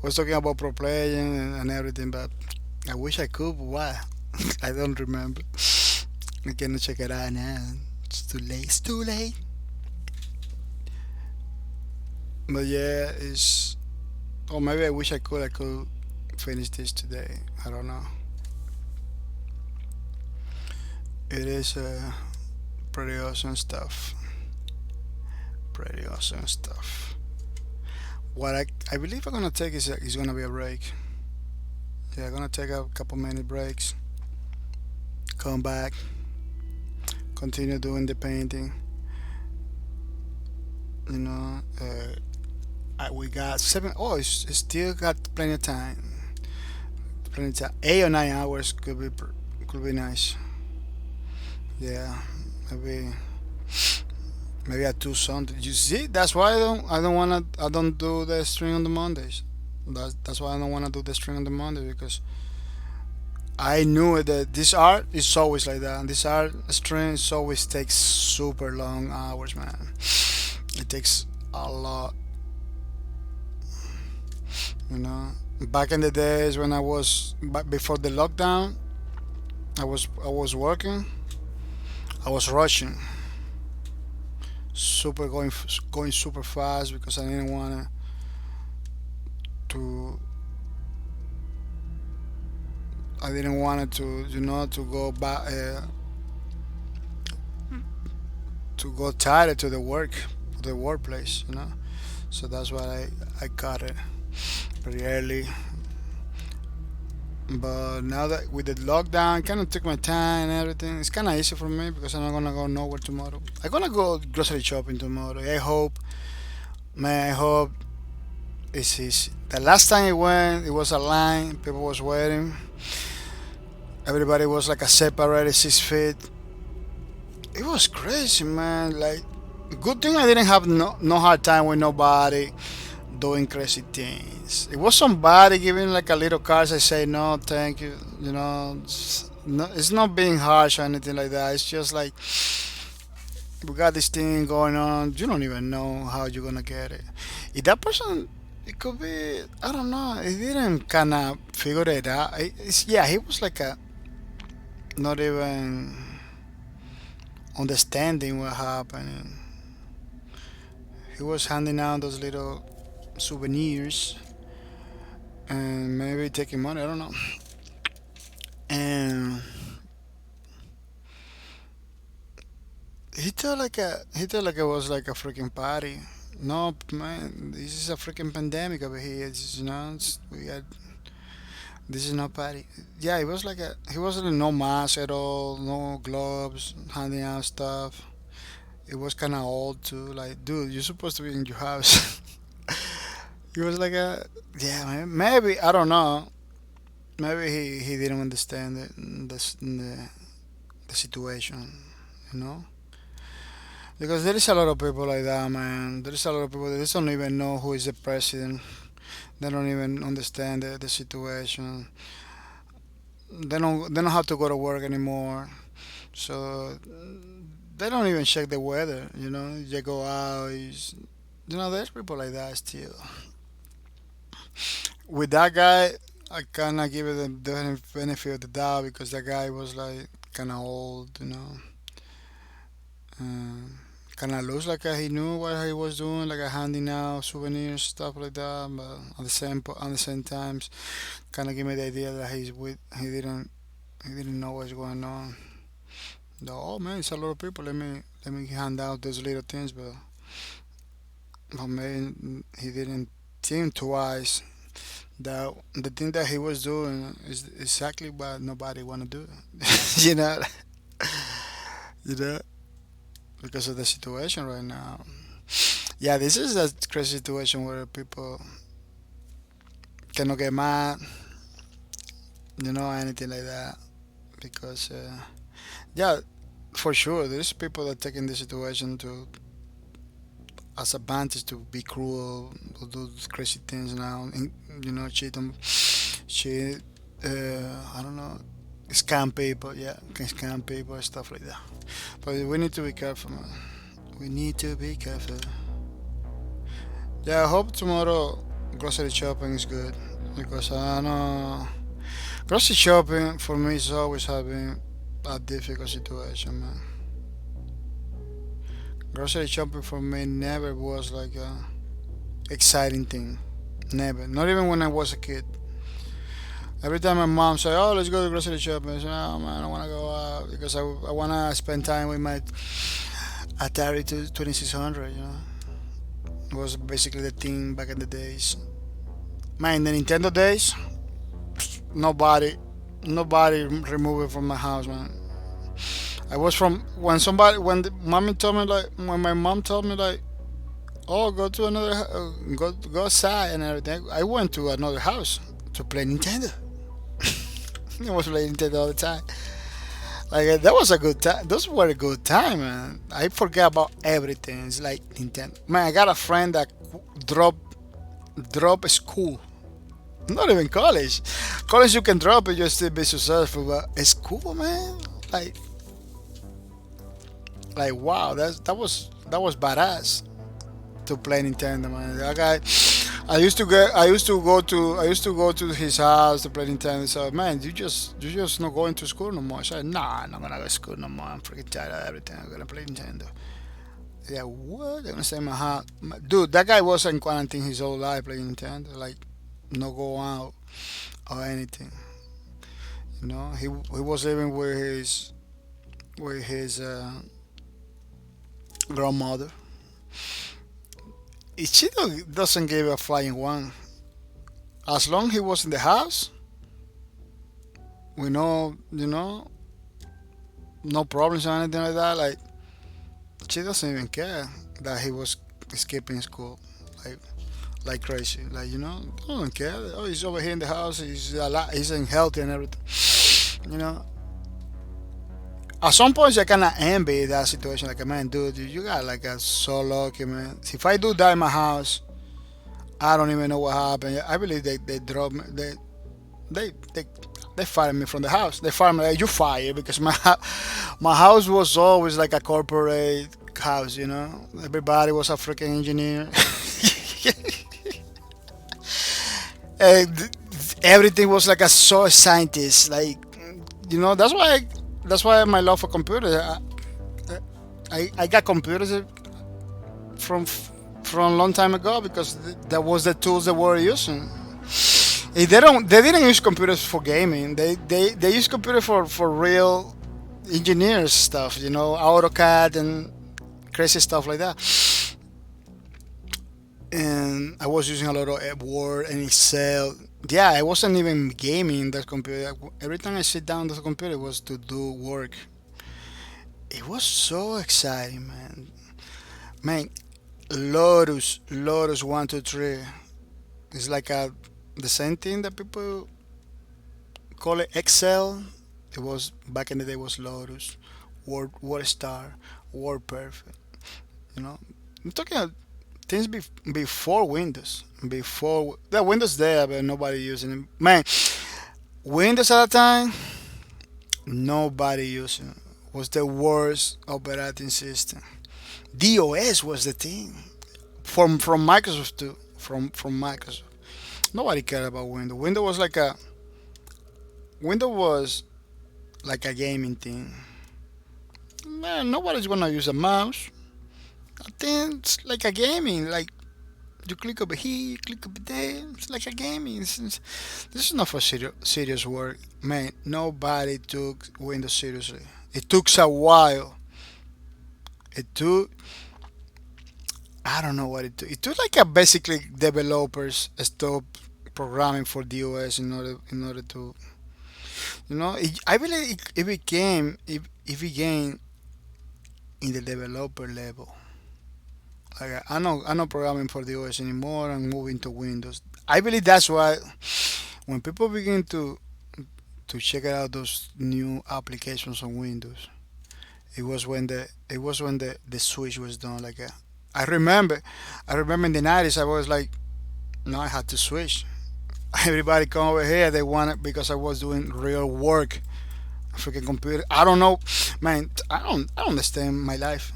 I was talking about pro playing and everything, but I wish I could. But why? I don't remember. I cannot check it out now. It's too late. It's too late. But yeah, it's. Or maybe I wish I could. I could finish this today. I don't know. It is pretty awesome stuff. Pretty awesome stuff. What I believe I'm gonna take is gonna be a break. Yeah, I'm gonna take a couple minute breaks. Come back. Continue doing the painting. You know, we got 7. Oh, it's still got plenty of time. Plenty of time. 8 or 9 hours could be nice. Yeah, maybe I do something. You see, that's why I don't do the string on the Mondays. That's why I don't wanna do the string on the Monday, because I knew that this art is always like that. And this art string always takes super long hours, man. It takes a lot. You know, back in the days when I was before the lockdown, I was working. I was rushing, going super fast because I didn't want to. I didn't want it to go back to go tired to the workplace. So that's why I cut it pretty early. But now that with the lockdown, I kind of took my time and everything. It's kind of easy for me because I'm not gonna go nowhere tomorrow. I'm gonna go grocery shopping tomorrow. I hope, man. I hope It's easy. The last time it went, it was a line. People was waiting. Everybody was like a separated 6 feet. It was crazy, man. Like, good thing I didn't have no hard time with nobody doing crazy things. It was somebody giving like a little cards. I say no, thank you. You know, it's not being harsh or anything like that. It's just like we got this thing going on. You don't even know how you're gonna get it. If that person, it could be, I don't know. He didn't kind of figure it out. Yeah, he was like a not even understanding what happened. He was handing out those little souvenirs and maybe taking money. I don't know. And he thought like it was like a freaking party. No, man, this is a freaking pandemic over here. We got this is not party. Yeah, it was like a he wasn't no mask at all, no gloves, handing out stuff. It was kind of old too. Like, dude, you're supposed to be in your house. He was like a yeah, man, maybe I don't know. Maybe he didn't understand the situation, you know. Because there is a lot of people like that, man. There is a lot of people that just don't even know who is the president. They don't even understand the situation. They don't have to go to work anymore. So they don't even check the weather. You know, they go out. There's people like that still. With that guy, I kind of give it the benefit of the doubt because that guy was like kind of old. Um, Kind of looks like he knew what he was doing, like handing out souvenirs, stuff like that. But at the same times, kind of give me the idea that he didn't know what's going on. Oh man, it's a lot of people. Let me hand out those little things, but maybe he didn't think twice that the thing that he was doing is exactly what nobody want to do. you know, you know, because of the situation right now. Yeah, this is a crazy situation where people cannot get mad, anything like that. Because, yeah, for sure, there's people that taking this situation to as advantage to be cruel, to do crazy things now, cheat them, cheat, I don't know, scam people, yeah, can scam people and stuff like that. But we need to be careful, man. We need to be careful. Yeah, I hope tomorrow grocery shopping is good because I know grocery shopping for me is always having a difficult situation, man. Grocery shopping for me never was like a exciting thing. Never. Not even when I was a kid. Every time my mom say, "Oh, let's go to grocery shopping," I say, "Oh man, I don't want to go out because I want to spend time with my Atari to 2600." It was basically the thing back in the days. Man, the Nintendo days, nobody remove it from my house, man. I was from when my mom told me like, oh, go to go outside and everything. I went to another house to play Nintendo. I was playing Nintendo all the time. Like that was a good time. Those were a good time, man. I forget about everything. It's like Nintendo. Man, I got a friend that drop school. Not even college. College you can drop it, you still be successful, but school, man. Like wow, that was badass to play Nintendo, man. That guy, I used to go to his house to play Nintendo. So man, you just not going to school no more. I said, nah, I'm not gonna go to school no more. I'm freaking tired of everything. I'm gonna play Nintendo. Yeah, what? They're gonna stay in my house, dude. That guy was in quarantine his whole life playing Nintendo, like no go out or anything. He was living with his grandmother. She doesn't give a flying one. As long he was in the house, we know, no problems or anything like that. Like she doesn't even care that he was skipping school. Like like crazy. Like I don't care. Oh, he's over here in the house. He's a lot. He's healthy and everything. You know. At some points, I kind of envy that situation. Like, man, dude, you got like a so lucky, man. If I do die in my house, I don't even know what happened. I believe they drove me. They they they fired me from the house. They fired me. Like, you fired because my house was always like a corporate house. Everybody was a freaking engineer. And everything was like a so scientist. Like that's why my love for computers. I got computers from from a long time ago because that was the tools they were using. They didn't use computers for gaming. They use computers for real engineers stuff. AutoCAD and crazy stuff like that. And I was using a lot of Word and Excel. Yeah, I wasn't even gaming that computer. Every time I sit down at the computer was to do work. It was so exciting, man. Man, Lotus 123. It's like the same thing that people call it Excel. It was back in the day. It was Lotus, Word Star, Word Perfect. I'm talking about things before Windows. Before the Windows there, but nobody using it. Man, Windows at that time, nobody using it. Was the worst operating system. DOS was the thing. From Microsoft too. From Microsoft. Nobody cared about Windows. Windows was like a gaming thing. Man, nobody's gonna use a mouse. I think it's like a gaming. Like you click over here, you click over there. It's like a gaming. This is not for serious work, man. Nobody took Windows seriously. It took a while. It took. I don't know what it took. It took like a basically developers stop programming for DOS in order to I believe it became in the developer level. Like I'm not programming for DOS anymore. I'm moving to Windows. I believe that's why when people begin to check out those new applications on Windows, it was when the switch was done. Like I remember, I remember in the 90s I was like, no, I had to switch. Everybody come over here. They want it because I was doing real work. Freaking computer. I don't know, man. I don't understand my life.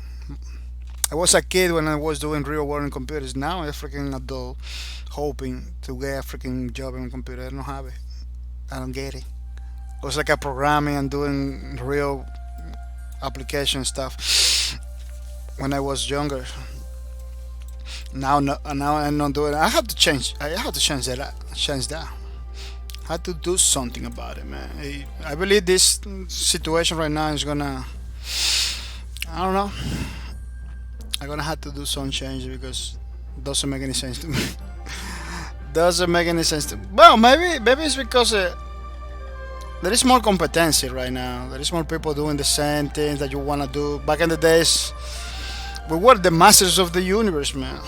I was a kid when I was doing real work in computers. Now I'm a freaking adult, hoping to get a freaking job in a computer. I don't have it. I don't get it. It was like a programming and doing real application stuff when I was younger. Now, no, now I'm not doing it. I have to change. I have to change that. Change that. I have to do something about it, man. I believe this situation right now is gonna. I don't know. I'm gonna have to do some change because it doesn't make any sense to me. Doesn't make any sense to. Well, maybe it's because there is more competency right now. There is more people doing the same things that you wanna do. Back in the days, we were the masters of the universe, man.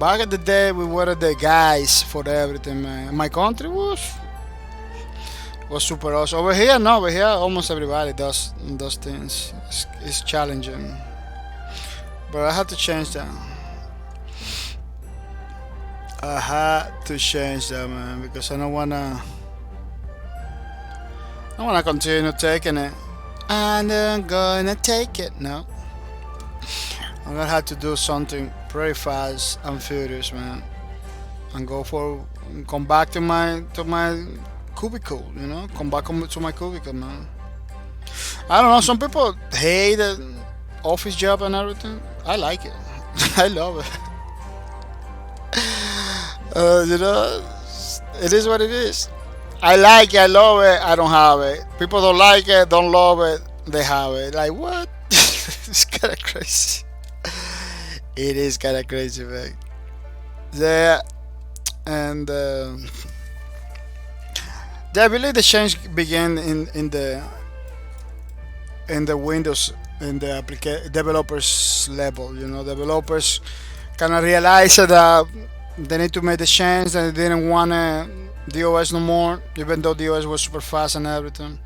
Back in the day, we were the guys for everything, man. My country was super awesome. Over here, no. Over here, almost everybody does things. It's challenging, but I had to change that. I had to change that, man, because I don't wanna continue taking it. And I'm gonna take it. No, I'm gonna have to do something pretty fast and furious, man, and come back to my cubicle, come back to my cubicle, man. I don't know. Some people hate the office job and everything. I like it. I love it. It is what it is. I like it. I love it. I don't have it. People don't like it. Don't love it. They have it. Like what? It's kind of crazy. It is kind of crazy, man. Yeah, and I believe the change began in the Windows in the developers level. Developers kind of realize that They need to make the change. They didn't want DOS no more, even though DOS was super fast and everything.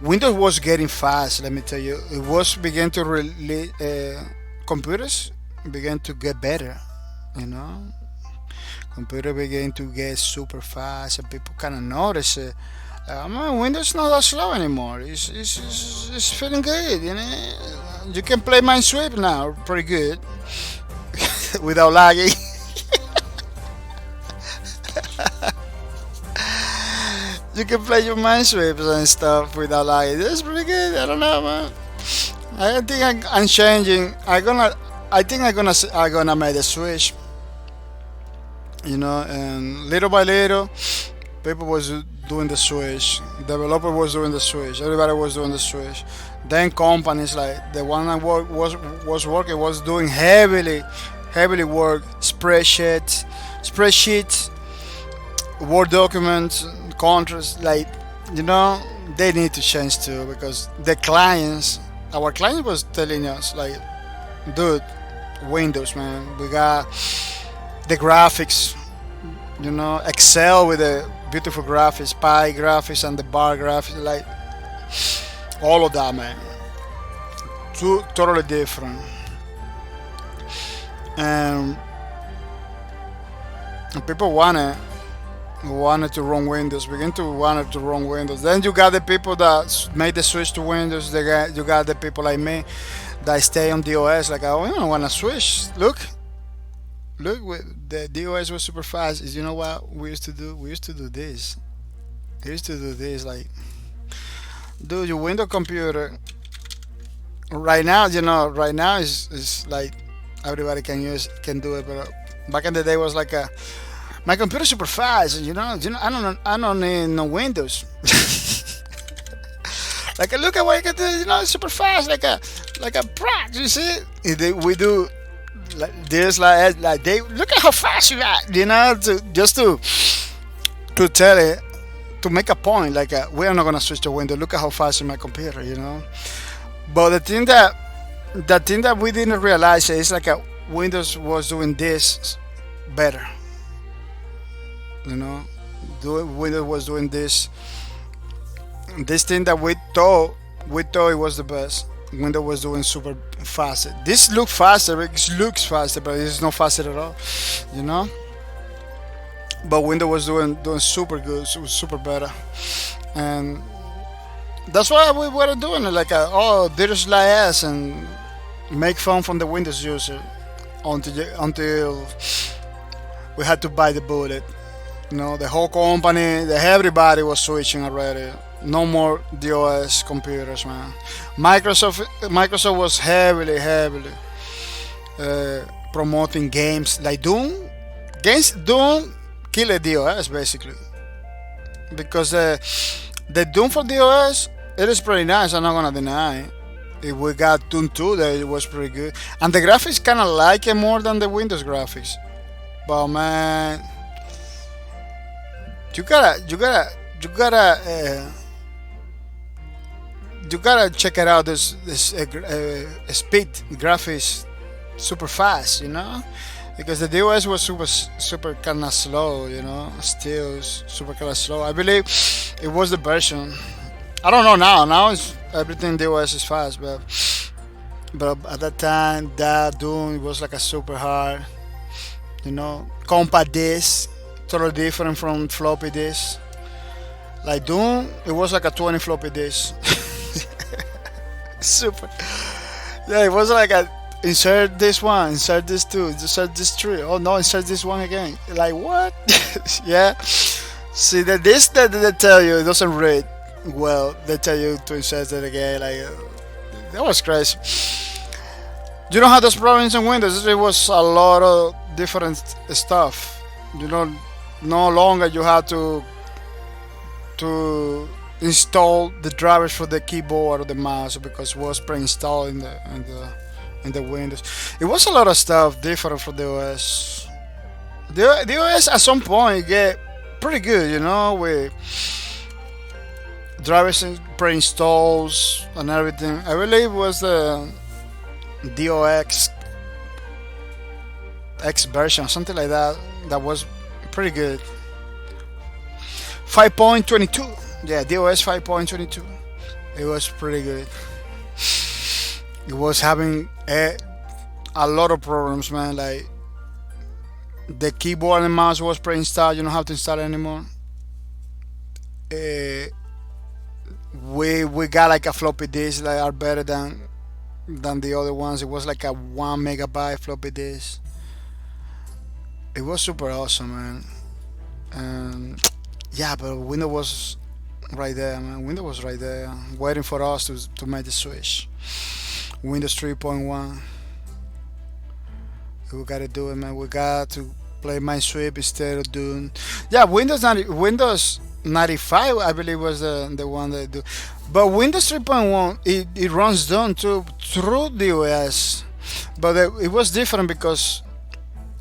Windows was getting fast. Let me tell you, it was began to really computers began to get better. You know, computer began to get super fast, and people kind of notice it. Man, Windows not that slow anymore. It's feeling good. You know, you can play Minesweep now pretty good without lagging. You can play your Minesweeps and stuff without lagging. That's pretty good. I don't know, man. I think I'm changing. I think I'm gonna make the switch. You know, and little by little, people was doing the switch. Developer was doing the switch. Everybody was doing the switch. Then companies like the one I was working was doing heavily work spreadsheets, Word documents, contracts. Like, you know, they need to change too, because our client was telling us like, dude, Windows, man, we got the graphics, you know, Excel with the beautiful graphics, pie graphics and the bar graphics, like all of that, man. Totally different. And people wanted to run Windows, begin to wanted to run Windows. Then you got the people that made the switch to Windows. You got the people like me that stay on DOS. Like, I don't want to switch. Look, the DOS was super fast. Is, you know what we used to do? We used to do this. We used to do this. Like, dude, your Windows computer right now, you know, right now is like everybody can do it. But back in the day was like my computer's super fast. You know, I don't need no Windows. Like, look at what I can do. You know, it's super fast, like a brat. You see? We do like this, like they look at how fast you are. You know, to tell it, to make a point. Like, we are not gonna switch to Windows. Look at how fast is my computer. You know. But the thing that we didn't realize is like Windows was doing this better. You know, Windows was doing this thing that we thought it was the best. Windows was doing super fast. This looks faster, it looks faster, but it's not faster at all. You know. But Windows was doing super good, super better, and that's why we were doing it. Like, there's like us and make fun from the Windows user until we had to buy the bullet. You know, the whole company, everybody was switching already. No more DOS computers, man. Microsoft was heavily promoting games like Doom. Doom killed DOS basically, because the Doom for DOS, it is pretty nice. I'm not gonna deny. If we got Doom 2, that it was pretty good, and the graphics kind of like it more than the Windows graphics. But man, you gotta check it out. This speed graphics super fast, you know, because the DOS was super kind of slow, you know, still super kind of slow. I believe it was the version. I don't know now. Now it's everything DOS is fast, but at that time, that Doom was like a super hard, you know, compact disc, totally different from floppy disk. Like Doom, it was like a 20 floppy disk. Super. Yeah, it was like a insert this one, insert this two, insert this three. Oh no, insert this one again. Like what? Yeah. See that this that they tell you it doesn't read well. They tell you to insert it again. Like that was crazy. You don't have those problems in Windows. It was a lot of different stuff. You know, no longer you have to install the drivers for the keyboard or the mouse, because it was pre-installed in the Windows. It was a lot of stuff different for the OS. The OS at some point get pretty good, you know, with drivers pre-installs and everything. I believe it was the DOX X version, something like that. That was pretty good. 5.22. Yeah, DOS 5.22. It was pretty good. It was having a lot of problems, man. Like the keyboard and mouse was pre-installed. You don't have to install it anymore. Uh, we got like a floppy disk that are better than the other ones. It was like a 1 megabyte floppy disk. It was super awesome, man. And yeah, but Windows was right there, man. Windows was right there, waiting for us to make the switch. Windows 3.1. We gotta do it, man. We got to play my sweep instead of doing. Yeah, Windows 95, I believe, was the one that do. But Windows 3.1, it runs down too through the OS. But it was different because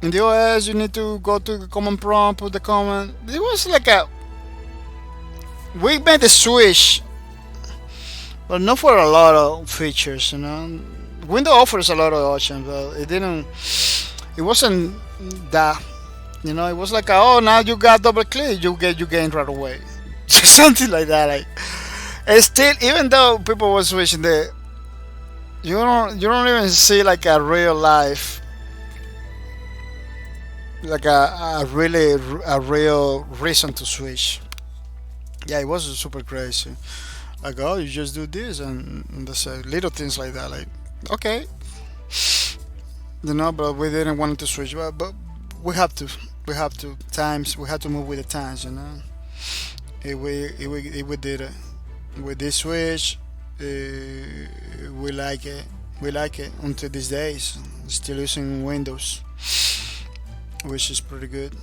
in the OS you need to go to the command prompt, put the command. It was like a. We made the switch, but not for a lot of features, you know. Windows offers a lot of options, but it didn't. It wasn't that, you know. It was like, oh, now you got double click, you gain right away, something like that. Like, and still, even though people were switching you don't even see like a real life, like a real reason to switch. Yeah, it was super crazy. Like, oh, you just do this and that's little things like that. Like, okay, you know, but we didn't want to switch. But we have to times. We have to move with the times, you know. If we did it with this switch, we like it. We like it until these days. Still using Windows, which is pretty good.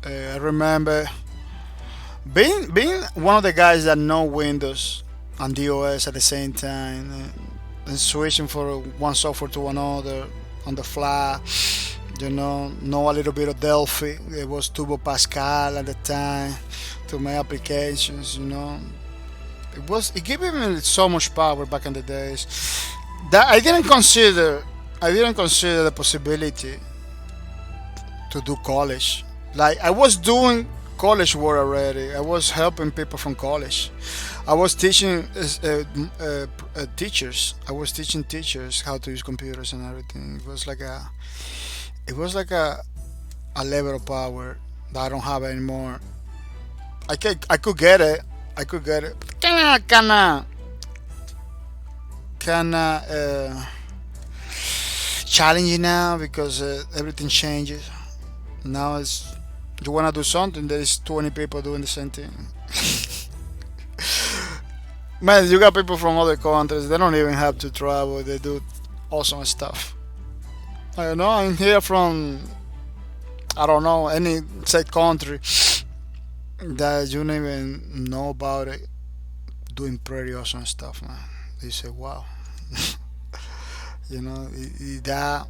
I remember being one of the guys that know Windows and DOS at the same time, and switching from one software to another on the fly. You know a little bit of Delphi. It was Turbo Pascal at the time to my applications. You know, it gave me so much power back in the days that I didn't consider. The possibility to do college. Like, I was doing college work already. I was helping people from college. I was teaching teachers. I was teaching teachers how to use computers and everything. It was like a level of power that I don't have anymore. I could get it. I could get it. Kinda challenging now because everything changes. Now it's you wanna do something, there's 20 people doing the same thing. Man, you got people from other countries. They don't even have to travel. They do awesome stuff. I know I'm here from I don't know any said country that you don't even know about it, doing pretty awesome stuff, man. You say, wow. You know, that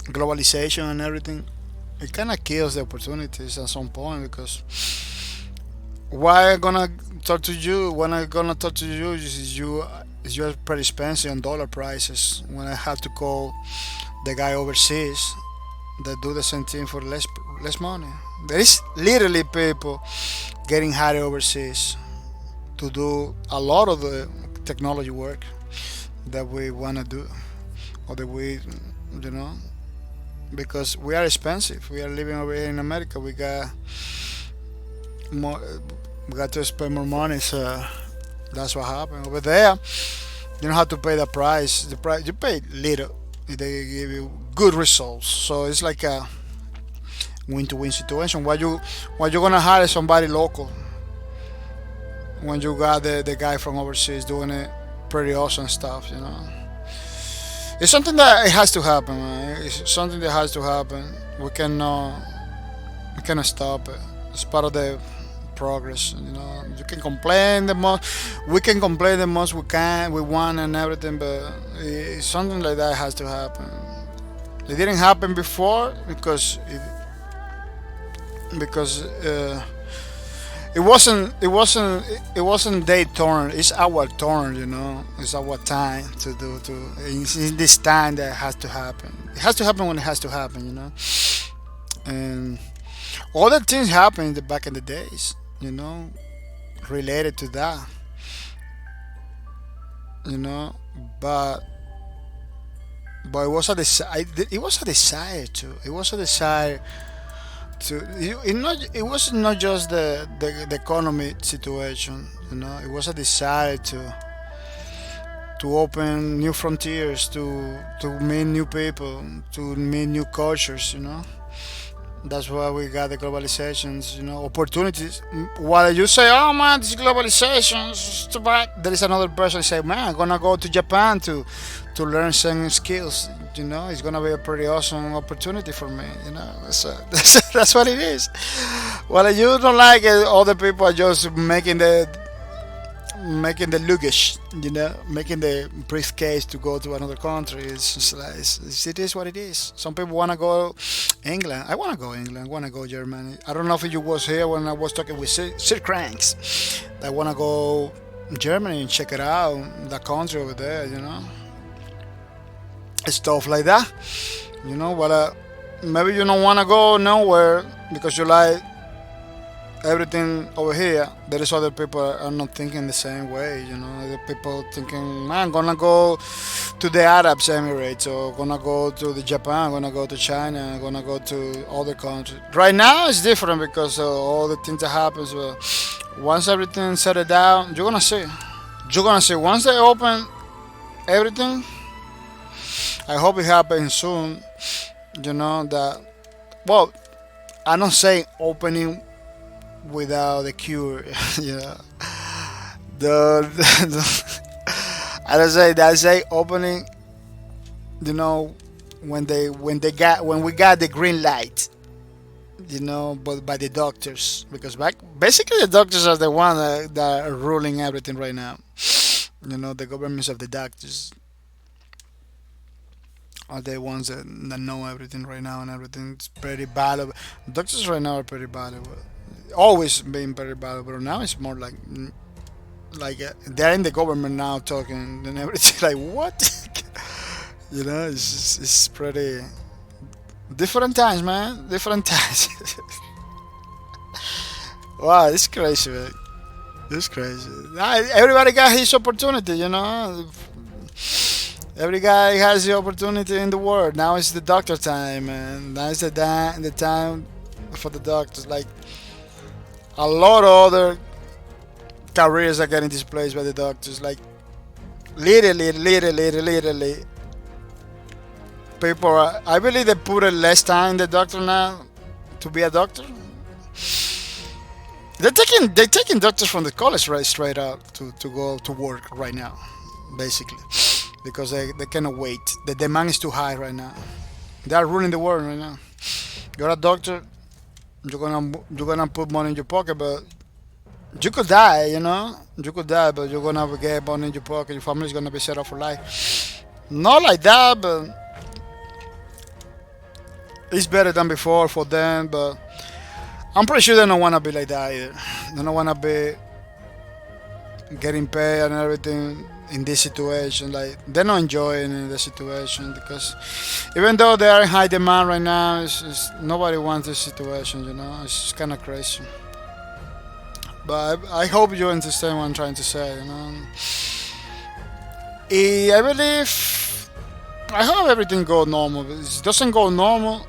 globalization and everything, it kind of kills the opportunities at some point because why I gonna talk to you when I gonna talk to you is you're pretty expensive on dollar prices when I have to call the guy overseas that do the same thing for less money. There is literally people getting hired overseas to do a lot of the technology work that we wanna do or that we you know because we are expensive. We are living over here in America. We got more. We got to spend more money. So that's what happened over there. You don't have to pay the price. The price you pay little. They give you good results. So it's like a win-to-win situation. Why you gonna hire somebody local when you got the guy from overseas doing it pretty awesome stuff? You know. It's something that it has to happen, man. It's something that has to happen. We cannot stop it. It's part of the progress. You know, you can complain the most. We can complain the most we want and everything, but it's something like that has to happen. It didn't happen before because it wasn't their turn. It's our turn, you know. It's our time to do. In this time that has to happen. it has to happen when it has to happen, you know. And all the things happened in the back in the days, you know, related to that, you know. But it was a desire. It was a desire to. It was a desire to. It was not just the economy situation, you know. It was a desire to open new frontiers, to meet new people, to meet new cultures, you know. That's why we got the globalizations, you know, opportunities. While you say, "Oh man, this globalization is too bad," there is another person say, "Man, I'm gonna go to Japan to learn some skills." You know, it's gonna be a pretty awesome opportunity for me. You know, that's what it is. While you don't like it, other people are just making the luggage, you know, making the briefcase to go to another country. It's just like it is what it is. Some people want to go England. I want to go England. I want to go Germany. I don't know if you was here when I was talking with Sir Cranks. I want to go Germany and check it out, the country over there, you know, stuff like that. You know, but maybe you don't want to go nowhere because you like everything over here. There is other people are not thinking the same way, you know. Other people thinking, man, I'm gonna go to the Arab Emirates, or gonna go to the Japan, gonna go to China, gonna go to other countries. Right now it's different because all the things that happens. But once everything settled down, you're gonna see. You're gonna see once they open everything. I hope it happens soon. You know that. Well, I'm not saying opening without a cure, you know. I don't say that. I say opening, you know, when we got the green light, you know, but by the doctors, because basically the doctors are the one that are ruling everything right now. You know, the governments of the doctors are the ones that know everything right now, and everything's pretty valuable. Doctors right now are pretty valuable. Always been very valuable. Now it's more like they're in the government now talking and everything. Like what? You know, it's pretty different times, man. Different times. Wow, it's crazy, man. It's crazy. Everybody got his opportunity, you know. Every guy has the opportunity in the world. Now it's the doctor time, and now it's the time for the doctors. Like a lot of other careers are getting displaced by the doctors. Like literally, people are. I believe they put less time in the doctor now to be a doctor. They're taking doctors from the college right straight out to go to work right now, basically, because they cannot wait. The demand is too high right now. They are ruling the world right now. You're a doctor. You're gonna put money in your pocket, but you could die. You know, you could die, but you're gonna get money in your pocket. Your family's gonna be set up for life. Not like that, but it's better than before for them. But I'm pretty sure they don't wanna be like that either. They don't wanna be getting paid and everything in this situation. Like they're not enjoying the situation, because even though they are in high demand right now, nobody wants this situation. You know, it's kind of crazy. But I hope you understand what I'm trying to say. You know, I believe, I hope everything goes normal. If it doesn't go normal,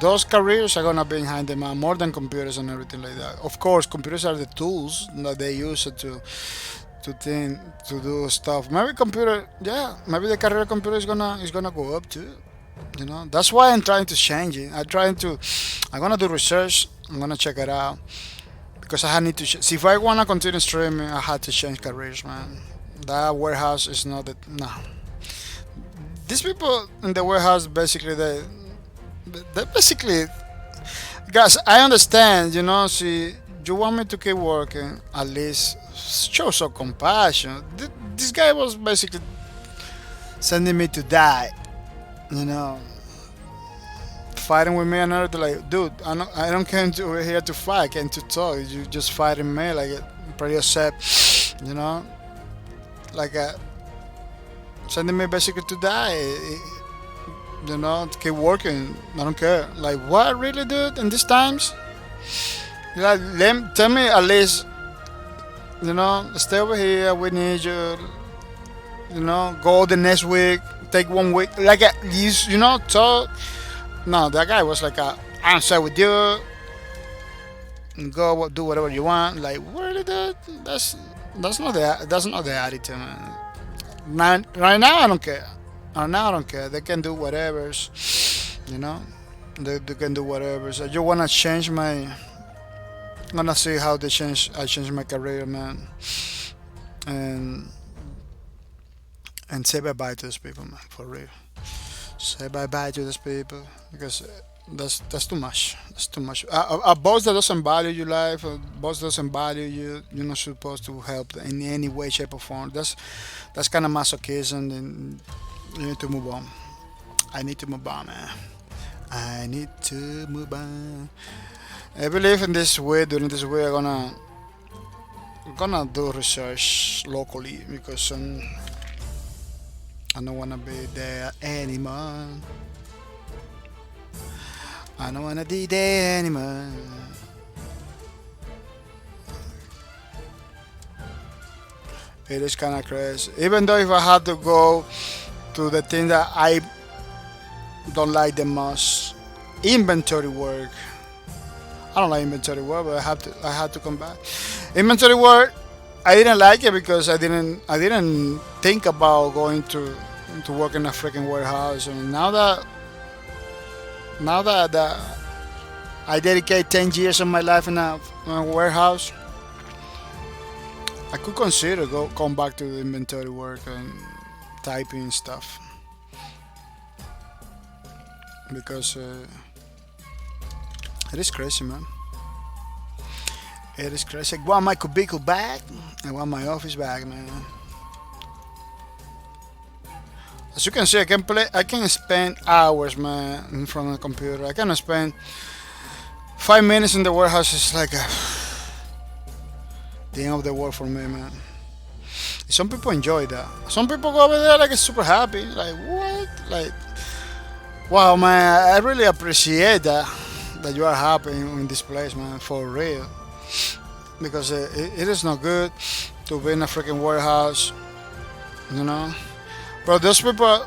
those careers are gonna be in high demand more than computers and everything like that. Of course, computers are the tools that they use to think, to do stuff. Maybe maybe the career of computer is gonna go up too. You know, that's why I'm trying to change it. I'm gonna do research. I'm gonna check it out, because I need to. See, if I wanna continue streaming, I had to change careers, man. That warehouse is not the no. These people in the warehouse basically they basically, guys. I understand. You know, see, you want me to keep working, at least show some compassion. This guy was basically sending me to die, you know, fighting with me and everything. Like, dude, I don't come here to fight. I came to talk. You just fighting me, like, pretty upset, you know, like sending me basically to die. You know, keep working. I don't care. Like, what, really, dude? In these times, like, tell me at least. You know, stay over here. We need you. You know, go the next week. Take 1 week. Like, you know, so no, that guy was like, I'm sorry with you. Go do whatever you want. Like, really, dude? That's not the attitude, man. Right now, I don't care. Right now, I don't care. They can do whatever. You know, they can do whatever. So you wanna change my. I'm gonna see how they change. I change my career, man, and say bye bye to these people, man. For real. Say bye bye to these people because that's too much. That's too much. A boss that doesn't value your life, a boss doesn't value you, you're not supposed to help in any way, shape, or form. That's kind of masochism, and you need to move on. I need to move on, man. I need to move on. I believe in this way. During this way, I'm gonna do research locally because I don't wanna be there anymore. I don't wanna be there anymore. It is kind of crazy. Even though if I had to go to the thing that I don't like the most, inventory work. I don't like inventory work, but I had to come back. Inventory work, I didn't like it because I didn't think about going to work in a freaking warehouse. And now that I dedicate 10 years of my life in a warehouse, I could consider come back to the inventory work and typing stuff because it is crazy, man. It is crazy. I want my cubicle back. I want my office back, man. As you can see, I can spend hours, man, in front of the computer. I can spend 5 minutes in the warehouse. It's like the end of the world for me, man. Some people enjoy that. Some people go over there like super happy. Like, what? Like, wow, man. I really appreciate that you are happy in this place, man. For real. Because it is not good to be in a freaking warehouse, you know. But those people,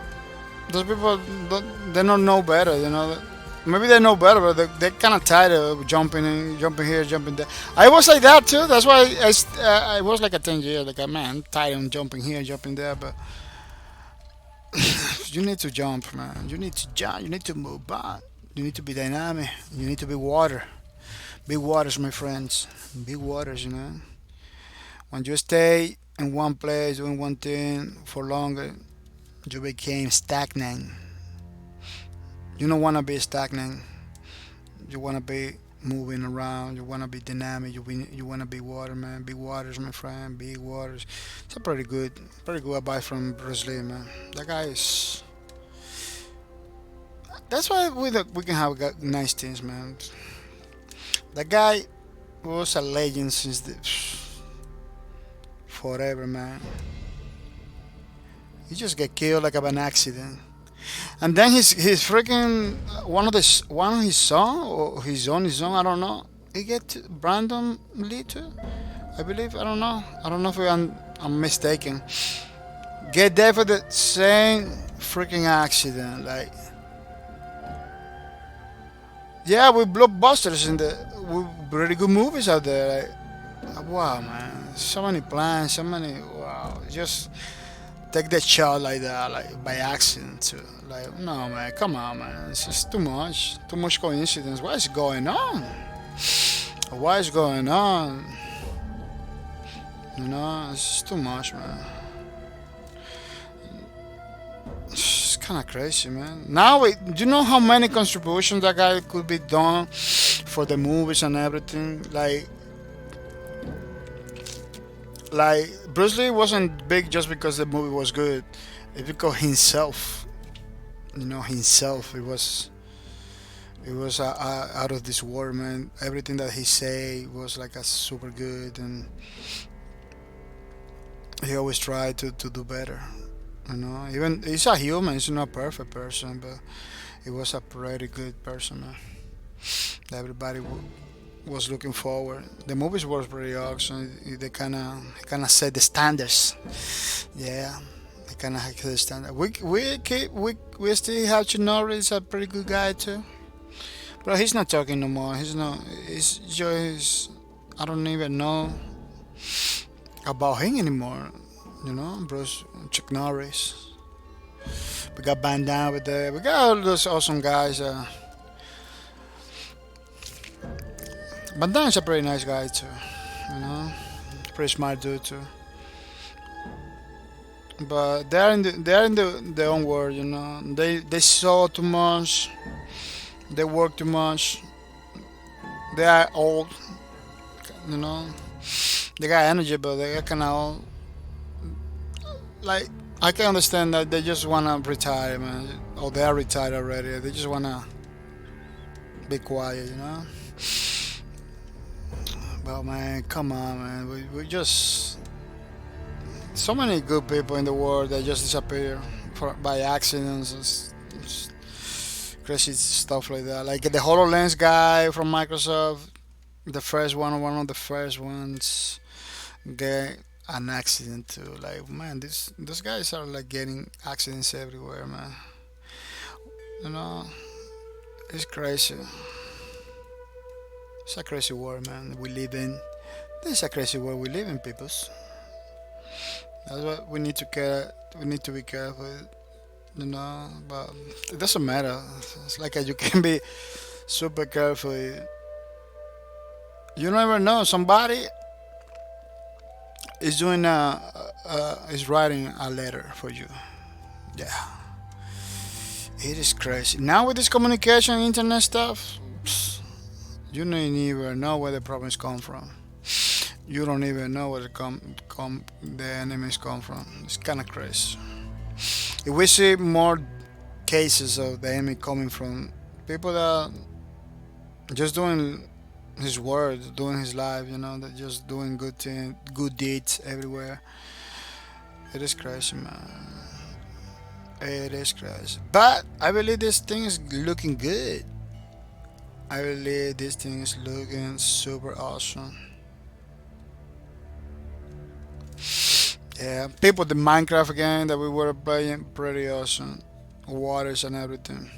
they don't know better, you know. Maybe they know better, but they're kind of tired of jumping here, jumping there. I was like that too. That's why I was like a 10 years, like, man, I'm tired of jumping here, jumping there. But you need to jump, man. You need to jump. You need to move on. You need to be dynamic. You need to be water. Big waters, my friends. Big waters, you know. When you stay in one place doing one thing for longer, you became stagnant. You don't want to be stagnant. You want to be moving around. You want to be dynamic. You want to be water, man. Big waters, my friend. Big waters. It's a pretty good advice from Bruce Lee, man. That guy is. That's why we can have nice things, man. That guy was a legend since forever, man. He just get killed like of an accident. And then his freaking one of his song or his own I don't know. He get randomly too. I believe I don't know if I'm mistaken. Get there for the same freaking accident. Like, yeah, with blockbusters with really good movies out there. Like, wow, man, so many plans, so many. Wow, just take that shot like that, like by accident too. Like, no, man, come on, man, it's just too much coincidence. What is going on? What is going on? You know, it's just too much, man. It's kind of crazy, man. Now, do you know how many contributions that guy could be done for the movies and everything? Like Bruce Lee wasn't big just because the movie was good. It's because himself, you know, it was out of this world, man. Everything that he say was like a super good, and he always tried to do better. You know, even he's a human. He's not a perfect person, but he was a pretty good person, man. Everybody was looking forward. The movies was pretty awesome. They kind of set the standards. Yeah, they kind of set the standard. We still have to know he's a pretty good guy too. But he's not talking no more. He's not. He's just. I don't even know about him anymore. You know, Bruce Chuck Norris. We got Van Damme with there. We got all those awesome guys. Van Damme's a pretty nice guy too. You know, pretty smart dude too. But they're in their own world. You know, they saw too much. They work too much. They are old. You know, they got energy, but they got kind of old. Like I can understand that they just wanna retire, man. Or they are retired already. They just wanna be quiet, you know. But man, come on, man. We just so many good people in the world that just disappear by accidents. It's crazy stuff like that. Like the HoloLens guy from Microsoft, the first one of the first ones, get an accident too. Like man, those guys are like getting accidents everywhere, man. You know, it's crazy. It's a crazy world, man. We live in. This is a crazy world we live in, peoples. That's what we need to care. We need to be careful, you know. But it doesn't matter. It's like you can be super careful. You never know. Somebody is doing is writing a letter for you. Yeah, it is crazy. Now with this communication, internet stuff, you don't even know where the problems come from. You don't even know where the enemies come from. It's kind of crazy. If we see more cases of the enemy coming from people that just doing his word, doing his life, you know, that just doing good deeds everywhere. It is crazy, man. It is crazy. But I believe this thing is looking good. I believe this thing is looking super awesome. Yeah, people, the Minecraft game that we were playing, pretty awesome. Waters and everything.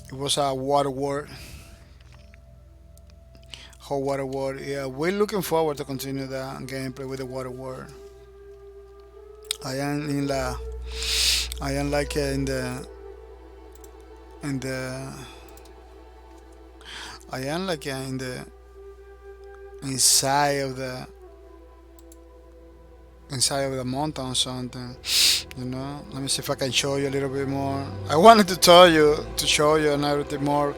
It was a water world. Whole water world. Yeah, we're looking forward to continue that gameplay with the water world. I am in la. I am like in the. I am like in the inside of the mountain or something, you know. Let me see if I can show you a little bit more. I wanted to show you and everything more.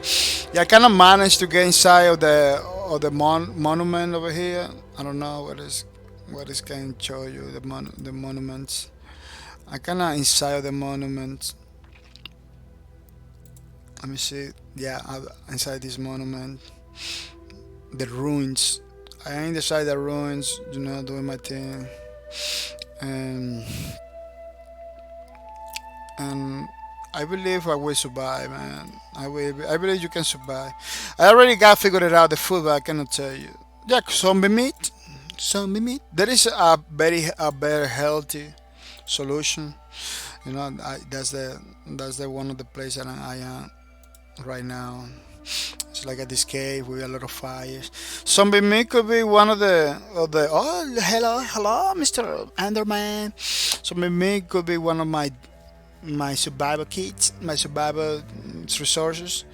Yeah, I kind of managed to get inside of the monument over here. I don't know what is can show you the monuments. I kind of inside of the monument. Let me see. Yeah, inside this monument, the ruins. I am inside the ruins, you know, doing my thing, and I believe I will survive, man. I believe you can survive. I already got figured it out the food, but I cannot tell you. Yeah, zombie meat. Zombie meat. There is a very healthy solution. You know, that's the one of the places that I am right now. It's like at this cave with a lot of fires. Zombie meat could be one of the oh hello Mr. Enderman. Zombie meat could be one of my survival kits, my survival resources.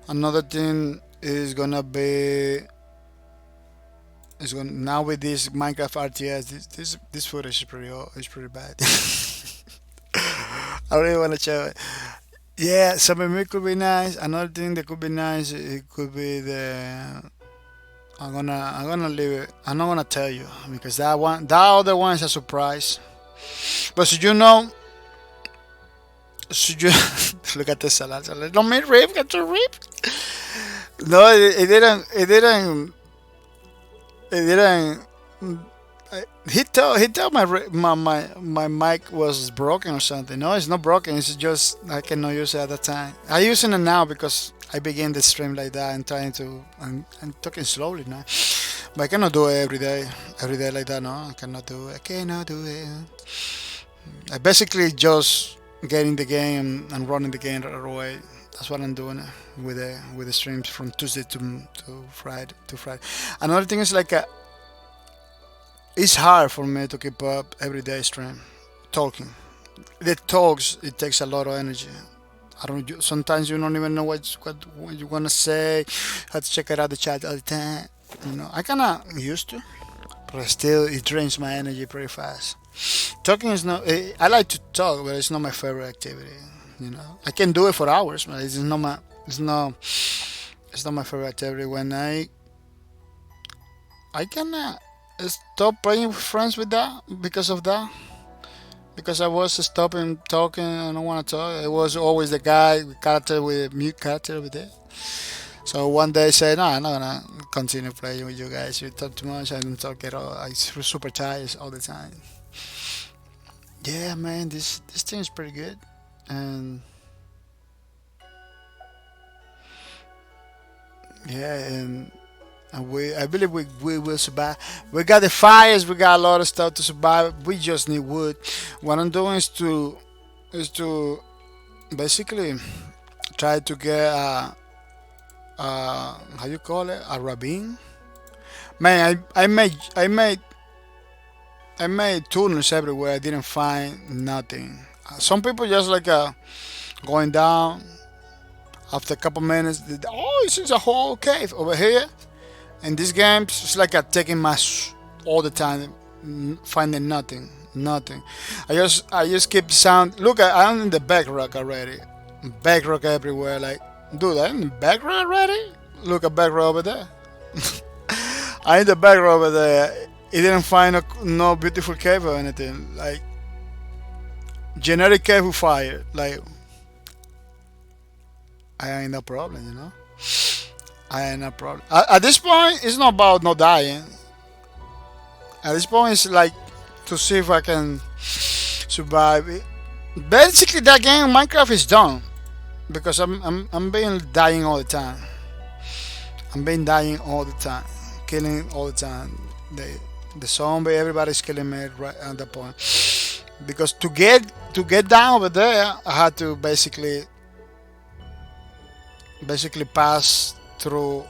Another thing is gonna be now with this Minecraft RTS. This footage is pretty bad. I don't even want to show it. Yeah, some meat could be nice. Another thing that could be nice, it could be the. I'm gonna leave it. I'm not gonna tell you because that other one is a surprise. But should you look at the salad? Don't make rib, get your rib. No, it didn't. he told my mic was broken or something. No, it's not broken. It's just I cannot use it at the time. I using it now because I began the stream like that and trying to. I'm talking slowly now, but I cannot do it every day like that. No, I cannot do it. I cannot do it. I basically just getting the game and running the game right away. That's what I'm doing with the streams from Tuesday to Friday. Another thing is like it's hard for me to keep up everyday stream talking. The talks it takes a lot of energy. I don't. Sometimes you don't even know what you wanna say. Have to check it out the chat all the time. I kinda used to, but still it drains my energy pretty fast. Talking is not. I like to talk, but it's not my favorite activity. I can do it for hours, but it's not my. It's not. It's not my favorite activity. When I can stop playing with friends with that because of that. Because I was stopping talking. I don't want to talk. It was always the guy character with mute character with it. So one day I said, no, I'm not gonna continue playing with you guys. You talk too much. I don't talk at all. I super tired all the time. Yeah, man, this thing is pretty good, and yeah, and I believe we will survive. We got the fires, we got a lot of stuff to survive. We just need wood. What I'm doing is to basically try to get how you call it, a ravine. Man, I made tunnels everywhere. I didn't find nothing. Some people just like going down after a couple minutes. Oh, this is a whole cave over here. In this game, it's like taking my all the time, finding nothing. I just keep sound. Look, I'm in the back rock already. Back rock everywhere. Like, dude, I'm in the back rock already. Look at back rock over there. I in the back rock over there. He didn't find no beautiful cave or anything. Like generic cave with fire. Like I ain't no problem. I ain't no problem. At this point, it's not about not dying. At this point, it's like to see if I can survive. Basically, that game Minecraft is done because I'm being dying all the time. I'm being dying all the time, killing all the time. The zombie, everybody's killing me right at that point. Because to get down over there, I had to basically pass through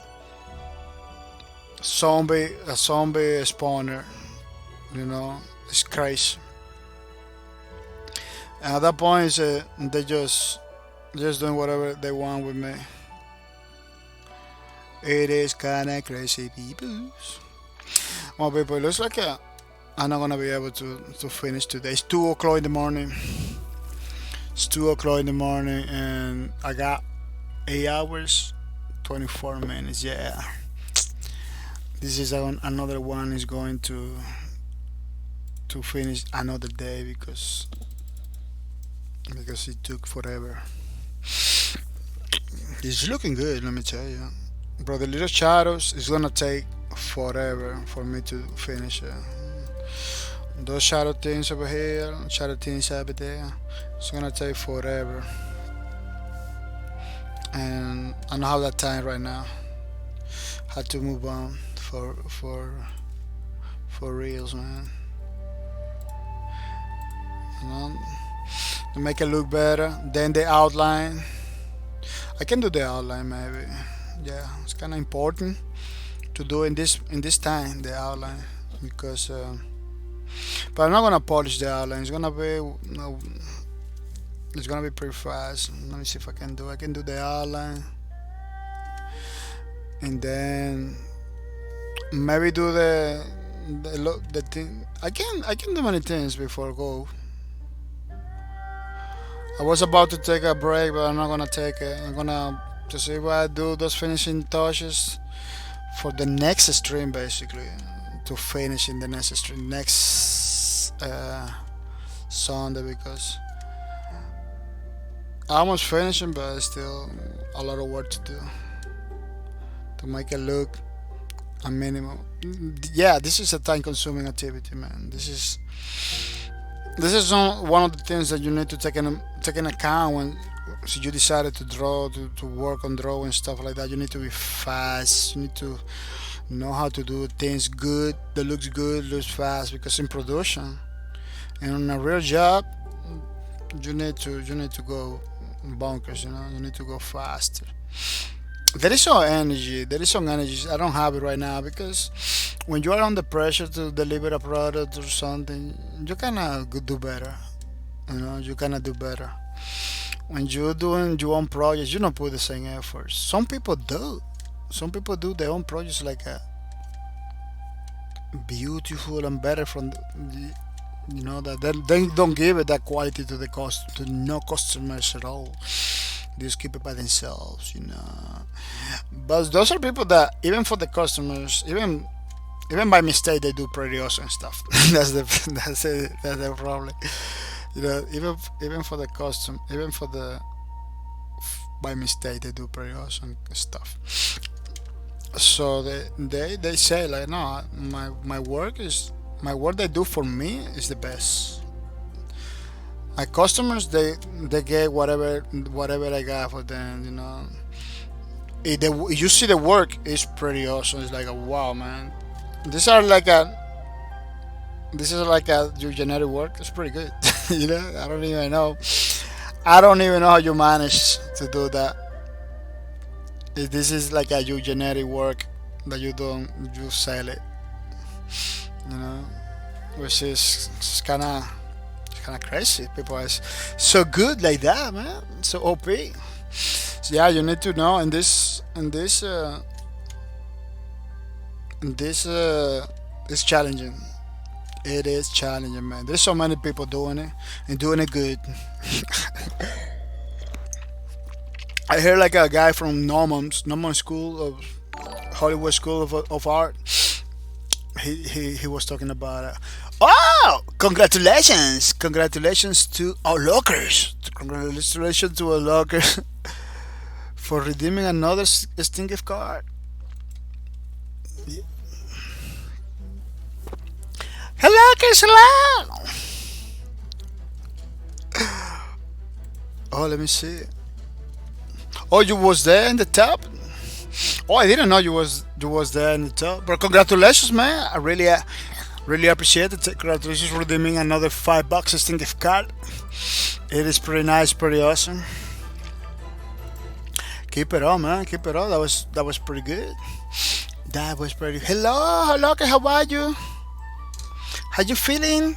a zombie spawner. It's crazy. And at that point, they just doing whatever they want with me. It is kinda crazy, people. Well, people, it looks like I'm not gonna be able to finish today. It's 2 o'clock in the morning. It's 2 o'clock in the morning, and I got 8 hours, 24 minutes. Yeah, this is another one is going to finish another day because it took forever. It's looking good, let me tell you. Bro, the little shadows is gonna take forever for me to finish it. Those shadow things over here, shadow things over there, it's gonna take forever. And I don't have that time right now. Had to move on for reals, man. To make it look better. Then the outline. I can do the outline maybe. Yeah, it's kind of important to do in this time the outline because. But I'm not gonna polish the outline. It's gonna be it's gonna be pretty fast. Let me see if I can do. I can do the outline, and then maybe do the thing. I can do many things before I go. I was about to take a break, but I'm not gonna take it. I'm gonna to see what I do those finishing touches for the next stream, basically, to finish in the next stream next Sunday because I almost finishing, but still a lot of work to do to make it look A minimum. Yeah, this is a time-consuming activity, man. This is one of the things that you need to take in account when so you decided to draw to work on drawing stuff like that. You need to be fast. You need to know how to do things good that looks fast because in production and on a real job you need to go bonkers, you need to go faster. There is some energy. I don't have it right now because when you are under pressure to deliver a product or something, you cannot do better. You cannot do better. When you're doing your own projects, you don't put the same effort. Some people do. Some people do their own projects like a beautiful and better from that they don't give it that quality to the cost to no customers at all. They just keep it by themselves. But those are people that even for the customers, even by mistake, they do pretty awesome stuff. That's the problem. Even for the custom, even for the by mistake, they do pretty awesome stuff. So they say like, no, my work they do for me is the best. My customers, they get whatever I got for them. You see the work is pretty awesome. It's like a wow, man. These are like a this is like a your generic work. It's pretty good. I don't even know. I don't even know how you manage to do that. If this is like a your generic work that you sell it, you know, which is kind of crazy. People are so good like that, man. So OP. So yeah, you need to know in this it's challenging. It is challenging, man. There's so many people doing it and doing it good. I heard like a guy from Norman School of Hollywood School of Art. He was talking about oh, congratulations to our lockers, congratulations to our lockers for redeeming another Steam gift card. Hello, kids, hello. Oh, let me see. Oh, you was there in the top. Oh, I didn't know you was there in the top. But congratulations, man. I really appreciate it. Congratulations for redeeming another $5 Steam gift card. It is pretty nice, pretty awesome. Keep it on, man. Keep it on. That was pretty good. That was pretty. Hello, how are you? How you feeling?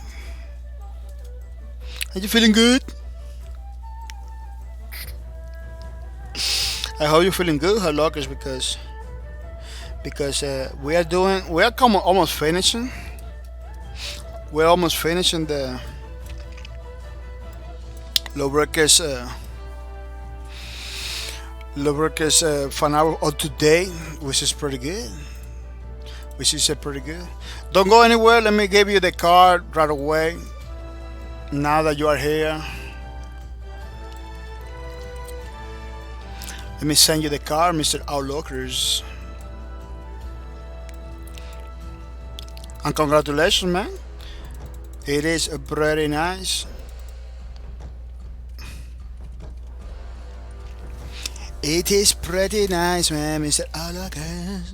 Are you feeling good? I hope you're feeling good, hello, because we are almost finishing. We're almost finishing the Lowbreakers fan hour of today, which is pretty good. Don't go anywhere. Let me give you the card right away. Now that you are here, let me send you the card, Mr. Outlookers. And congratulations, man. It is pretty nice. It is pretty nice, man, Mr. Outlookers.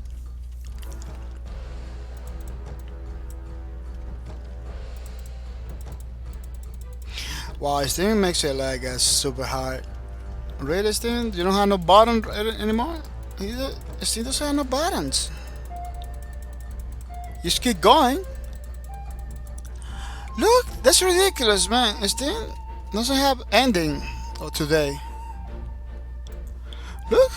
Wow, this thing makes it like a super hard. Really, Steven? You don't have no button anymore? Steven doesn't have no buttons. You just keep going. Look, that's ridiculous, man. Steven doesn't have ending of today. Look.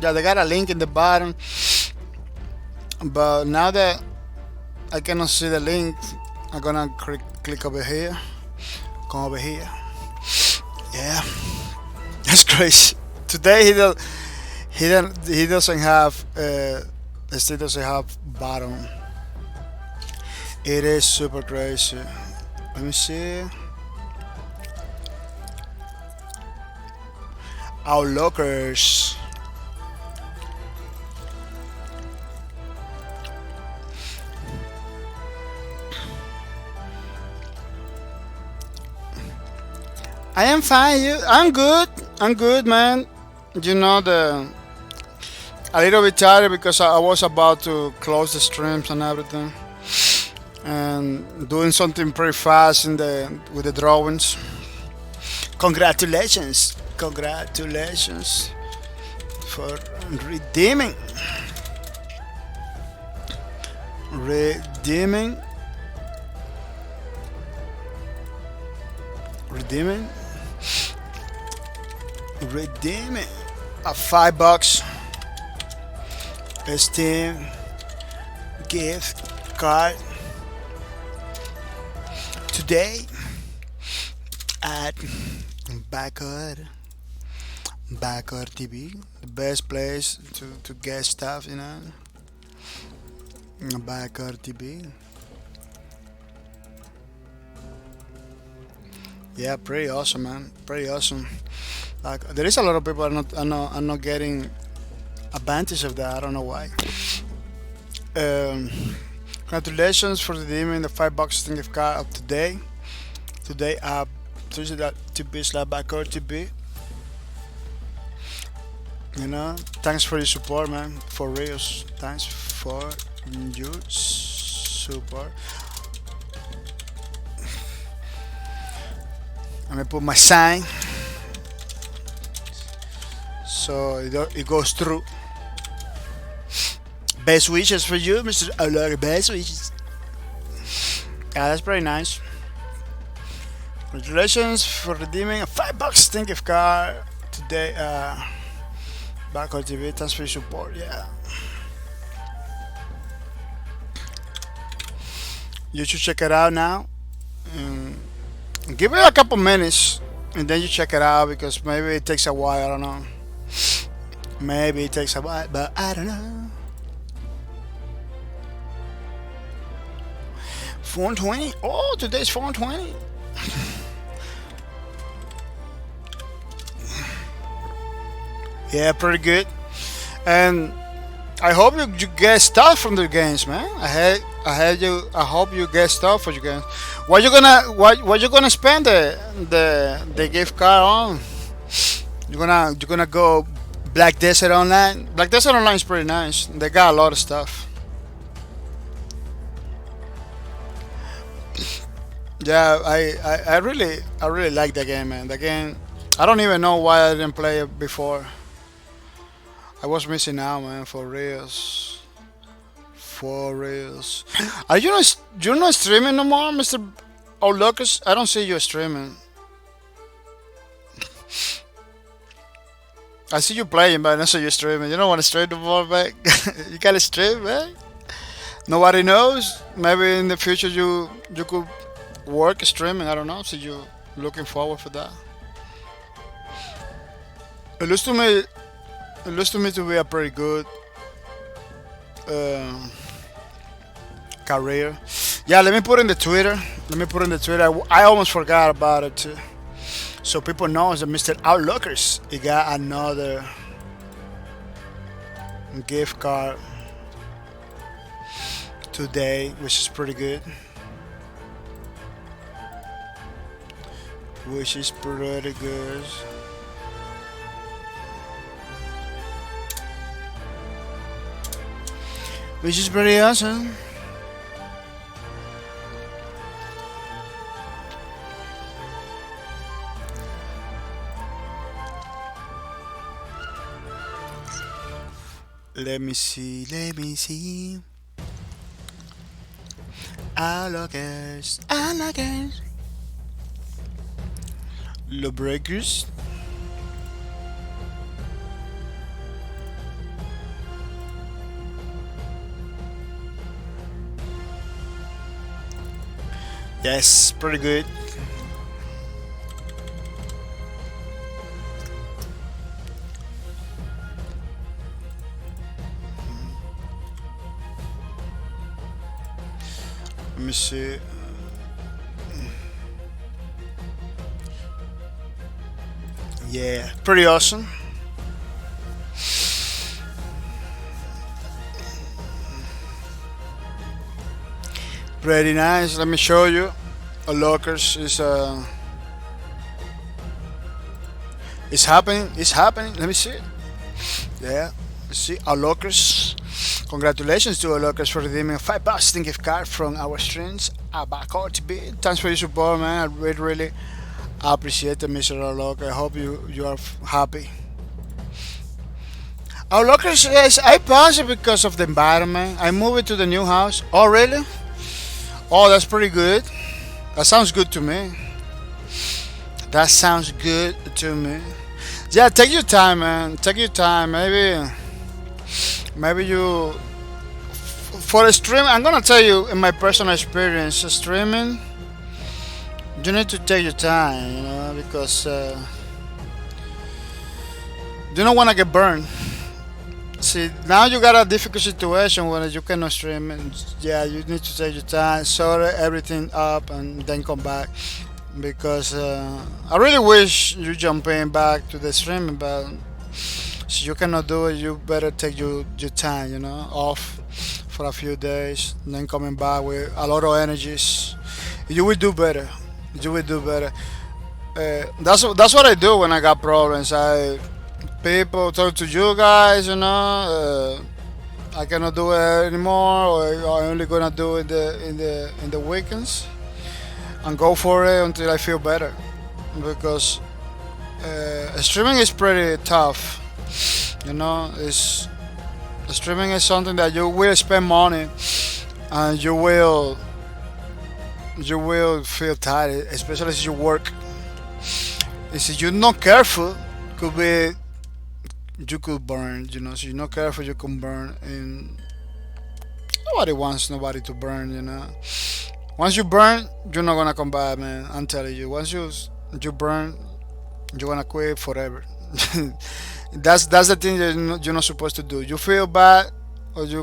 Yeah, they got a link in the bottom. But now that I cannot see the link, I'm gonna click over here. Come over here. Yeah, that's crazy. Today he doesn't have still doesn't have bottom. It is super crazy. Let me see. Outlookers. I am fine. I'm good. I'm good, man. You know the a little bit tired because I was about to close the streams and everything, and doing something pretty fast in the with the drawings. Congratulations, congratulations for redeeming, redeeming, redeeming, redeeming a $5 Steam gift card today at bahcorp TV, the best place to get stuff, you know. Bahcorp TV. Yeah, pretty awesome, man. Pretty awesome. Like there is a lot of people are not getting advantage of that. I don't know why. Um, Congratulations for redeeming the $5 Steam gift card of today. Today, Tuesday.tv/bahcorp TV. You know, thanks for your support, man. For reals, thanks for your support. I'm gonna put my sign so it goes through. Best wishes for you, Mr. O'Lougher. Best wishes. Yeah, that's pretty nice. Congratulations for redeeming a $5 Steam gift card today. Bahcorp TV. Thanks for your support. Yeah. You should check it out now. Give it a couple minutes and then you check it out because maybe it takes a while. I don't know. Maybe it takes a while, but I don't know. 420. Oh, today's 420. Yeah, pretty good. And I hope you get stuff from the games, man. I hope you get stuff for your games. What you gonna spend the gift card on? You're gonna go Black Desert Online. Black Desert Online is pretty nice. They got a lot of stuff. Yeah, I really like the game, man. The game. I don't even know why I didn't play it before. I was missing out, man. For reals. For reals. Are you're not streaming no more, Mr. O'Lougher? I don't see you streaming. I see you playing, but I don't see you streaming. You don't want to stream no more, man. You gotta stream, man. Nobody knows. Maybe in the future you could work streaming. I don't know. So you looking forward for that. It looks to me to be a pretty good career. Yeah, let me put in the Twitter. I almost forgot about it too. So people know that Mr. Outlookers, he got another gift card today, which is pretty good. Which is pretty good. Which is pretty awesome. Let me see. Outlookers. Lawbreakers. Yes, pretty good. Let me see. Yeah, pretty awesome. pretty nice. Let me show you. A lockers is it's happening. It's happening. Let me see. Yeah. See our lockers. Congratulations to our lockers for redeeming a $5 gift card from our streams. Bahcorp TV. Thanks for your support, man. I really appreciate it, Mr. Locker. I hope you are happy. Our lockers, yes, I paused it because of the environment. I moved to the new house. Oh, really? Oh, that's pretty good. That sounds good to me. That sounds good to me. Yeah, take your time, man. Take your time. Maybe you for a stream. I'm gonna tell you in my personal experience, streaming. You need to take your time, you know, because you don't want to get burned. See, now you got a difficult situation where you cannot stream, and yeah, you need to take your time, sort everything up, and then come back. Because I really wish you jump in back to the streaming, but if you cannot do it, you better take your time, you know, off for a few days, and then coming back with a lot of energies. You will do better. You will do better. That's what I do when I got problems. People talk to you guys, you know. I cannot do it anymore, or I'm only gonna do it in the weekends, and go for it until I feel better. Because streaming is pretty tough, you know. Streaming is something that you will spend money, and you will feel tired, especially if you work. If you're not careful, you could burn, you know. So you're not careful, you can burn, and nobody wants nobody to burn, you know. Once you burn, you're not gonna come back, man. I'm telling you. Once you burn, you're gonna quit forever. That's the thing that you're not supposed to do. You feel bad, or you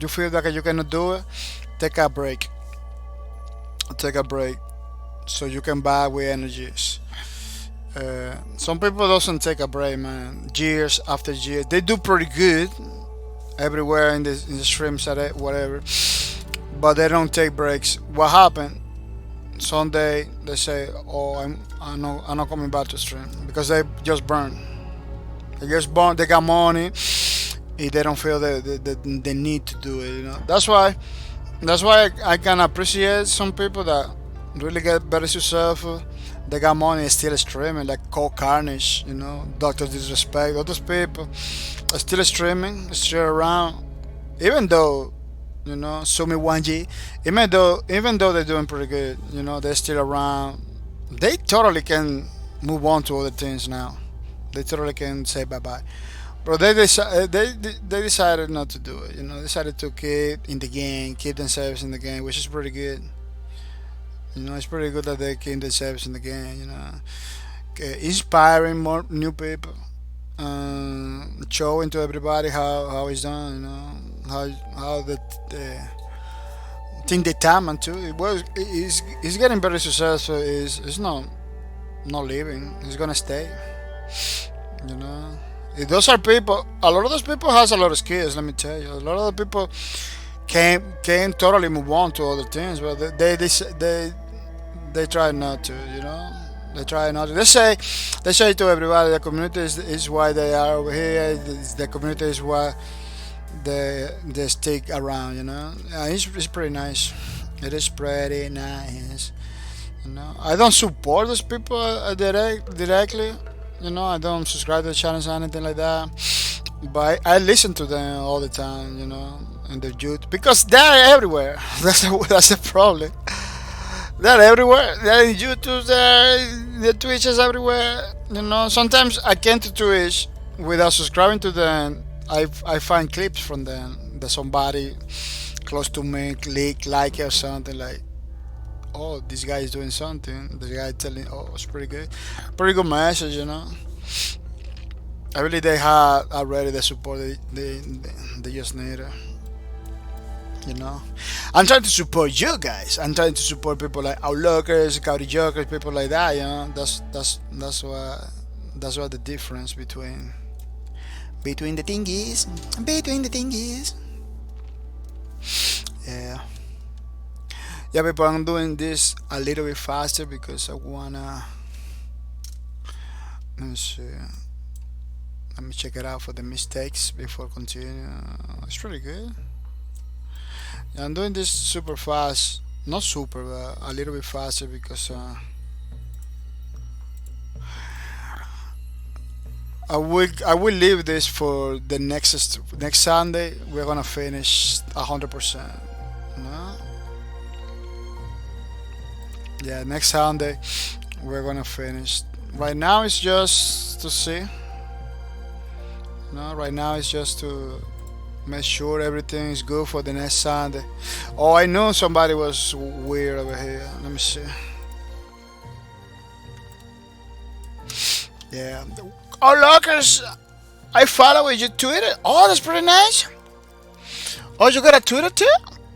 feel like you cannot do it. Take a break. Take a break, so you can buy with energies. Some people doesn't take a break, man. Years after years, they do pretty good everywhere in the streams, whatever. But they don't take breaks. What happened? Someday they say, "Oh, I'm not coming back to stream," because they just burn. They just burn. They got money. If they don't feel the need to do it, you know. That's why I can appreciate some people that really get better successful. They got money and still streaming, like Cold Carnage, you know, Doctor Disrespect. All those people are still streaming, still around, even though, you know, Sumi 1G, even though they're doing pretty good, you know, they're still around. They totally can move on to other things now. They totally can say bye bye. But they decided not to do it. You know, they decided to keep in the game, keep themselves in the game, which is pretty good. You know, it's pretty good that they keep themselves in the game. You know, inspiring more new people, showing to everybody how it's done. You know, how the think the talent too. It's getting very successful. It's not leaving. It's gonna stay. You know. Those are people. A lot of those people has a lot of skills. Let me tell you, a lot of the people can totally move on to other things, but they try not to. You know, they try not to. They say to everybody, the community is why they are over here. The community is why they stick around. You know, it's pretty nice. It is pretty nice. You know, I don't support those people directly. You know, I don't subscribe to the channels or anything like that, but I listen to them all the time. You know, and the youth, because they're everywhere. That's the problem. They're everywhere. They're in YouTube. The Twitch is everywhere. You know, sometimes I came to Twitch without subscribing to them. I find clips from them that somebody close to me like it or something like. Oh, this guy is doing something. The guy telling, oh, it's pretty good message, you know. I really they had already the support they just need it. You know, I'm trying to support you guys. I'm trying to support people like Outlookers, Cowdy Jokers, people like that. You know, that's what the difference between the thingies. Between the thingies. Yeah. Yeah, people, I'm doing this a little bit faster because I wanna. Let me see. Let me check it out for the mistakes before continue. It's pretty good. Yeah, I'm doing this super fast. Not super, but a little bit faster because I will leave this for the next Sunday. We're gonna finish 100%. No? Yeah, next Sunday we're gonna finish. Right now it's just to see. No, right now it's just to make sure everything is good for the next Sunday. Oh, I knew somebody was weird over here. Let me see. Yeah. Oh, lookers! I follow your Twitter. Oh, that's pretty nice. Oh, you got a Twitter too?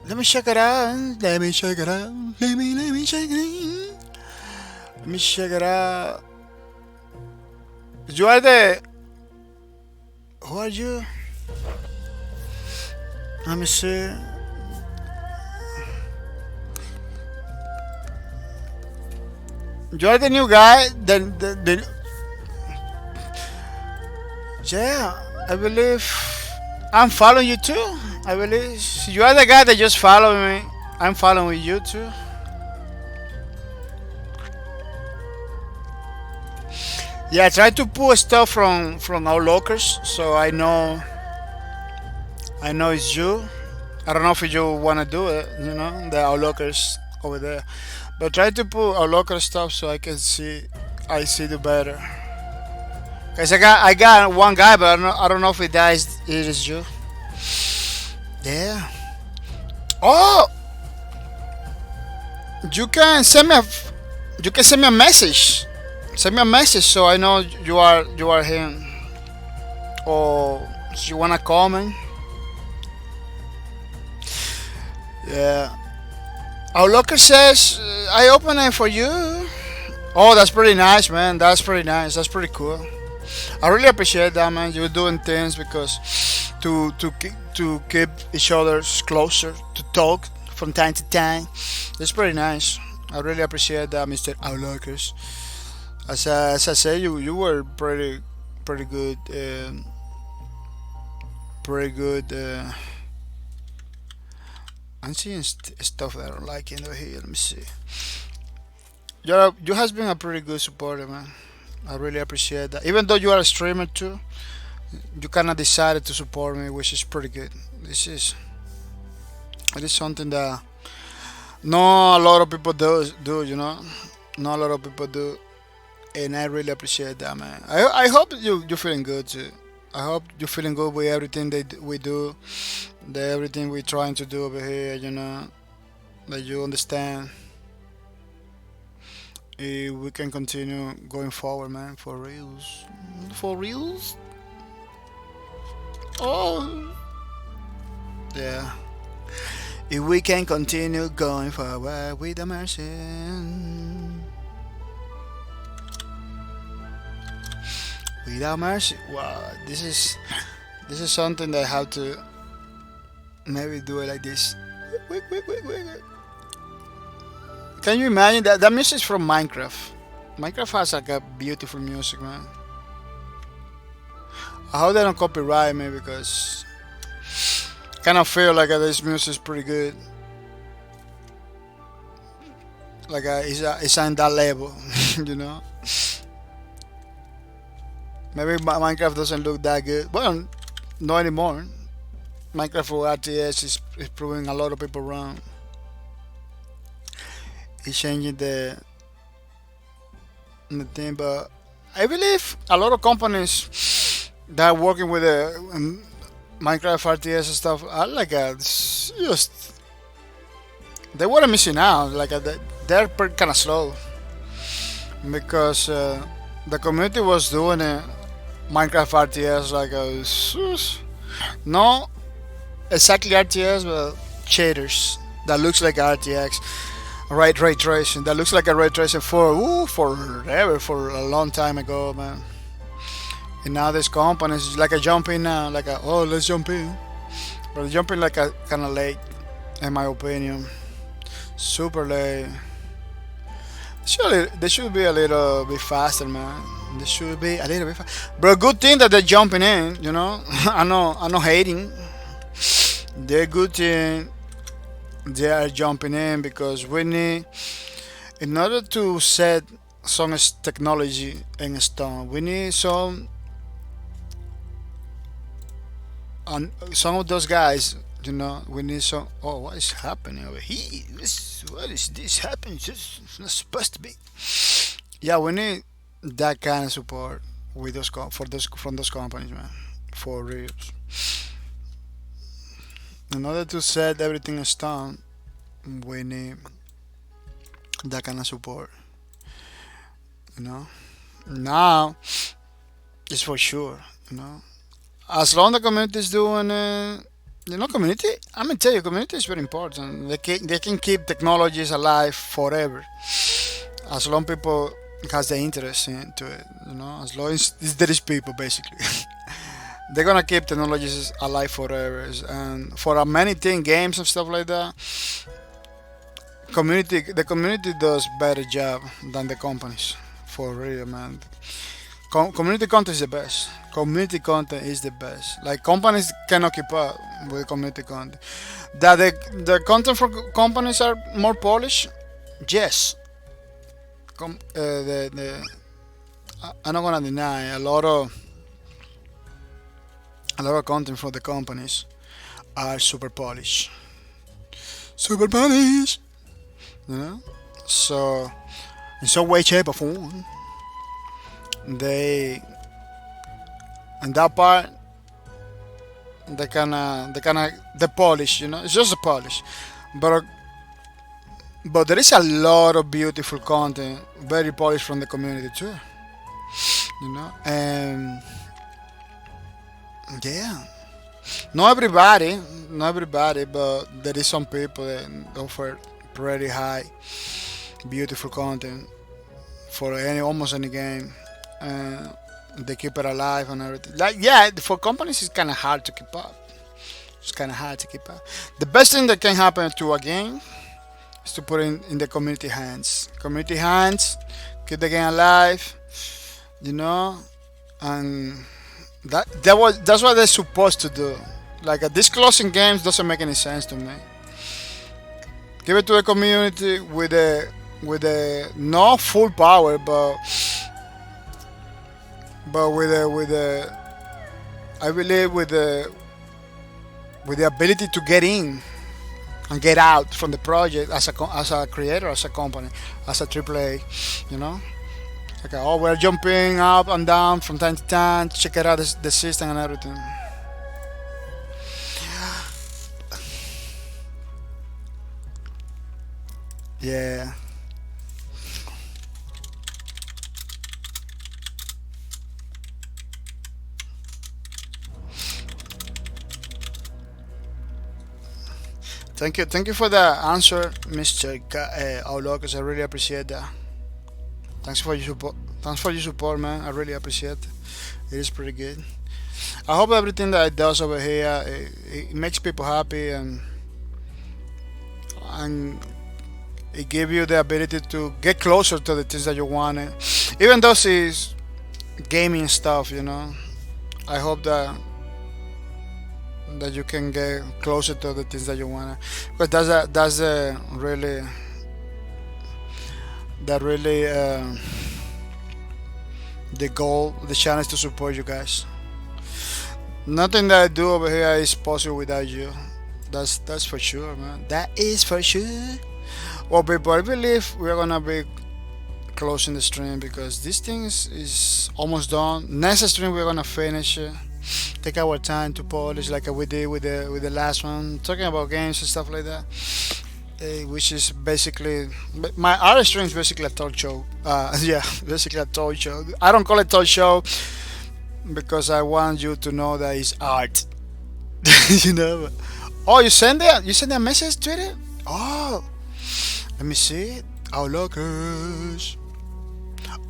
Let me check it out. Let me check it out. Let me check it out. Let me check it out. You are the. Who are you? Let me see. You are the new guy. Yeah, I believe I'm following you too. I believe you are the guy that just followed me. I'm following you too. Yeah, I try to pull stuff from our lockers, so I know it's you. I don't know if you wanna do it, the our lockers over there, but try to pull our locker stuff so I see the better. Cause I got one guy, but I don't know if it is you. Yeah. Oh, you can send me a message. Send me a message so I know you are him. Or you wanna comment? Yeah. Our locker says I open it for you. Oh, that's pretty nice, man. That's pretty nice. That's pretty cool. I really appreciate that, man. You're doing things because to keep each other closer, to talk from time to time. It's pretty nice. I really appreciate that, Mr. Outlookers. As I said, you were pretty good, pretty good. I'm seeing stuff that I don't like in here. Let me see. You has been a pretty good supporter, man. I really appreciate that. Even though you are a streamer too, you kind of decided to support me, which is pretty good. It is something that not a lot of people do. Not a lot of people do, and I really appreciate that, man. I hope you're feeling good too. I hope you're feeling good with everything we do, everything we're trying to do over here. That you understand. We can continue going forward, man. For reals. For reals? Oh. Yeah. If we can continue going forward with the mercy. Without mercy. Wow. This is something that I have to maybe do it like this. Wait. Can you imagine that music is from Minecraft? Minecraft has like a beautiful music, man. I hope they don't copyright me because I kind of feel like this music is pretty good. Like it's on that level, you know. Maybe Minecraft doesn't look that good. Well, not anymore. Minecraft for RTS is proving a lot of people wrong. It's changing the thing, but I believe a lot of companies that are working with the Minecraft RTS and stuff are like just they were missing out. Like they're kind of slow because the community was doing a Minecraft RTS like no exactly RTS, but shaders that looks like RTX. Ray tracing that looks like a ray tracing forever, for a long time ago, man. And now this company is like a jumping now, let's jump in, but jumping like a kind of late, in my opinion. Super late. They should be a little bit faster, man. They should be a little bit faster. But good thing that they're jumping in, you know. I'm not hating. They're good thing they are jumping in because we need, in order to set some technology in stone, we need some of those guys, you know, we need some. Oh, what is happening over here? What is this happening? It's not supposed to be. Yeah, we need that kind of support with for those from those companies, man. For real. In order to set everything in stone, we need that kind of support. You know. Now, it's for sure. You know, as long the community is doing you know, community, I'm gonna tell you, community is very important. They can keep technologies alive forever as long people has the interest into it, you know, as long as there is people basically. They're gonna keep technologies alive forever, and for many things, games and stuff like that, the community does better job than the companies, for real, man. Community content is the best. Community content is the best. Like companies cannot keep up with community content. That the content for companies are more polished, yes. I'm not gonna deny a lot of content for the companies are super polished, super polished. You know, so in some way, shape, or form, they in that part they polish. You know, it's just a polish, but there is a lot of beautiful content, very polished from the community too. You know, and yeah, not everybody, but there is some people that offer pretty high, beautiful content for almost any game, and they keep it alive and everything. Like yeah, for companies it's kind of hard to keep up. It's kind of hard to keep up. The best thing that can happen to a game is to put it in the community hands. Community hands, keep the game alive. You know, and that's what they're supposed to do. Like disclosing games doesn't make any sense to me. Give it to the community with the not full power, but with the I believe with the ability to get in and get out from the project as a creator, as a company, as a AAA, you know. Okay, oh, we're jumping up and down from time to time to check it out the system and everything. Yeah. Thank you for the answer, Mr. Outlookers. I really appreciate that. Thanks for your support. Thanks for your support, man. I really appreciate it. It is pretty good. I hope everything that it does over here it makes people happy and it gives you the ability to get closer to the things that you wanted. Even though it's gaming stuff, you know. I hope that you can get closer to the things that you want, because that's a really the goal, the challenge to support you guys. Nothing that I do over here is possible without you. That's for sure, man. That is for sure. Well, people, I believe we're gonna be closing the stream because this thing is almost done. Next stream we're gonna finish it. Take our time to polish like we did with the last one, talking about games and stuff like that. Which is basically my art stream is basically a talk show. Yeah, basically a talk show. I don't call it talk show because I want you to know that it's art. You know. Oh, you send a message to it. Oh, let me see it. Oh, lookers.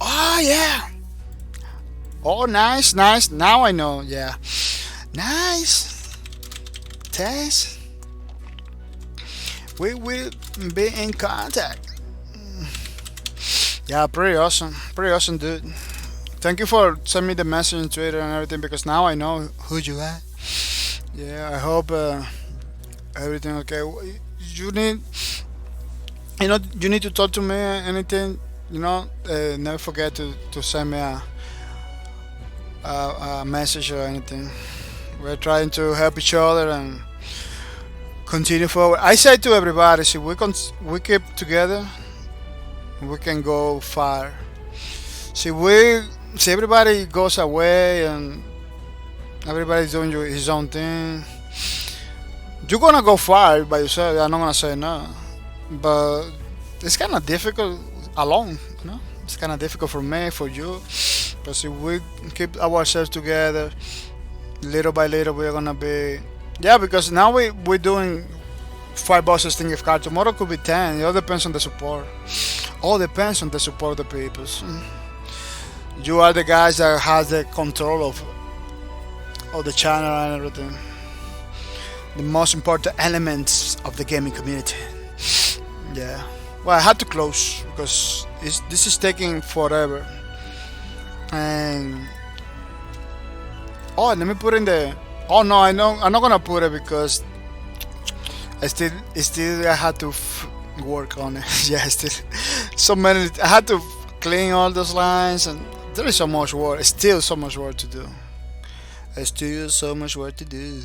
Oh yeah. Oh, nice. Now I know. Yeah, nice. Test. we will be in contact. Yeah, pretty awesome, dude. Thank you for sending me the message on Twitter and everything because now I know who you are. Yeah, I hope everything okay. You need, you need to talk to me. Anything, never forget to send me a message or anything. We're trying to help each other and continue forward. I say to everybody, see, we keep together, we can go far. See everybody goes away and everybody's doing his own thing. You're gonna go far by yourself. I'm not gonna say no, but it's kind of difficult alone. It's kind of difficult for me, for you. But if we keep ourselves together, little by little, we're gonna be. Yeah, because now we're doing 5 bosses thing. If car tomorrow could be 10. It all depends on the support. All depends on the support of the people. You are the guys that has the control of the channel and everything. The most important elements of the gaming community. Yeah. Well, I had to close because this is taking forever. And let me put in the. Oh no, I know I'm not gonna put it because I had to work on it. Yeah, so many. I had to clean all those lines, and there is so much work. Still so much work to do. Still so much work to do.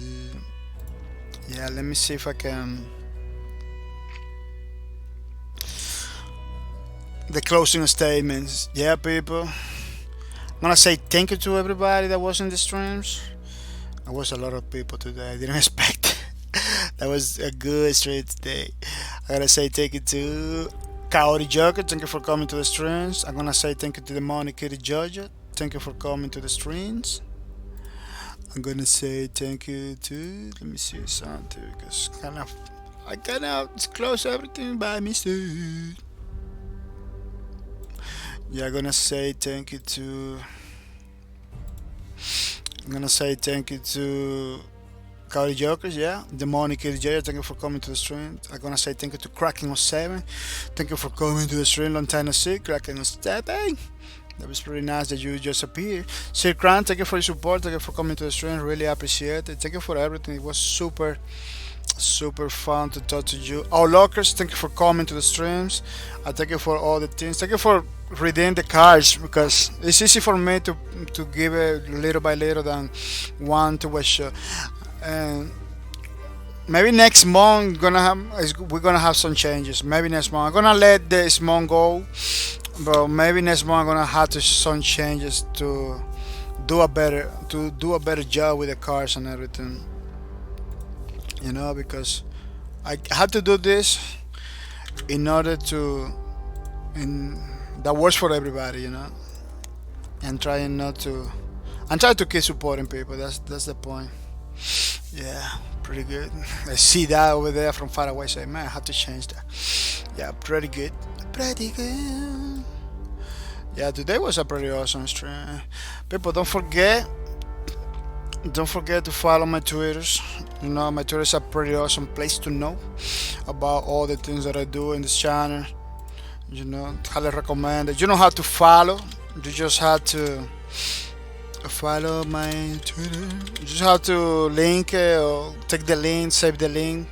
Yeah, let me see if I can. The closing statements. Yeah, people. I'm gonna say thank you to everybody that was in the streams. There was a lot of people today. I didn't expect it. That was a good stream today. I gotta say thank you to Coyote Joker. Thank you for coming to the streams. I'm gonna say thank you to the Money Kitty Georgia. Thank you for coming to the streams. I'm gonna say thank you to. Let me see something because I kind of close everything by mistake. Yeah, I'm gonna say thank you to. I'm gonna say thank you to Cody Jokers, yeah. The Money Kitty J, thank you for coming to the stream. I'm gonna say thank you to Kraken07. Thank you for coming to the stream. Long time no see, Kraken07. That was pretty nice that you just appeared. Sir Kran, thank you for your support. Thank you for coming to the stream. Really appreciate it. Thank you for everything. It was super fun to talk to you. Our lockers, thank you for coming to the streams. I thank you for all the things. Thank you for redeeming the cards because it's easy for me to give it little by little than one to a show. And maybe next month we're gonna have some changes. Maybe next month I'm gonna let this month go, but maybe next month I'm gonna have to some changes to do a better job with the cars and everything. Because I had to do this in order to that works for everybody, and trying to keep supporting people. That's the point. Yeah, pretty good. I see that over there from far away. Say, man, I have to change that. Yeah, pretty good. Pretty good. Yeah, today was a pretty awesome stream. People, don't forget to follow my Twitters. My Twitter is a pretty awesome place to know about all the things that I do in this channel. Highly recommend it. You know how to follow. You just have to follow my Twitter. You just have to link it or take the link, save the link,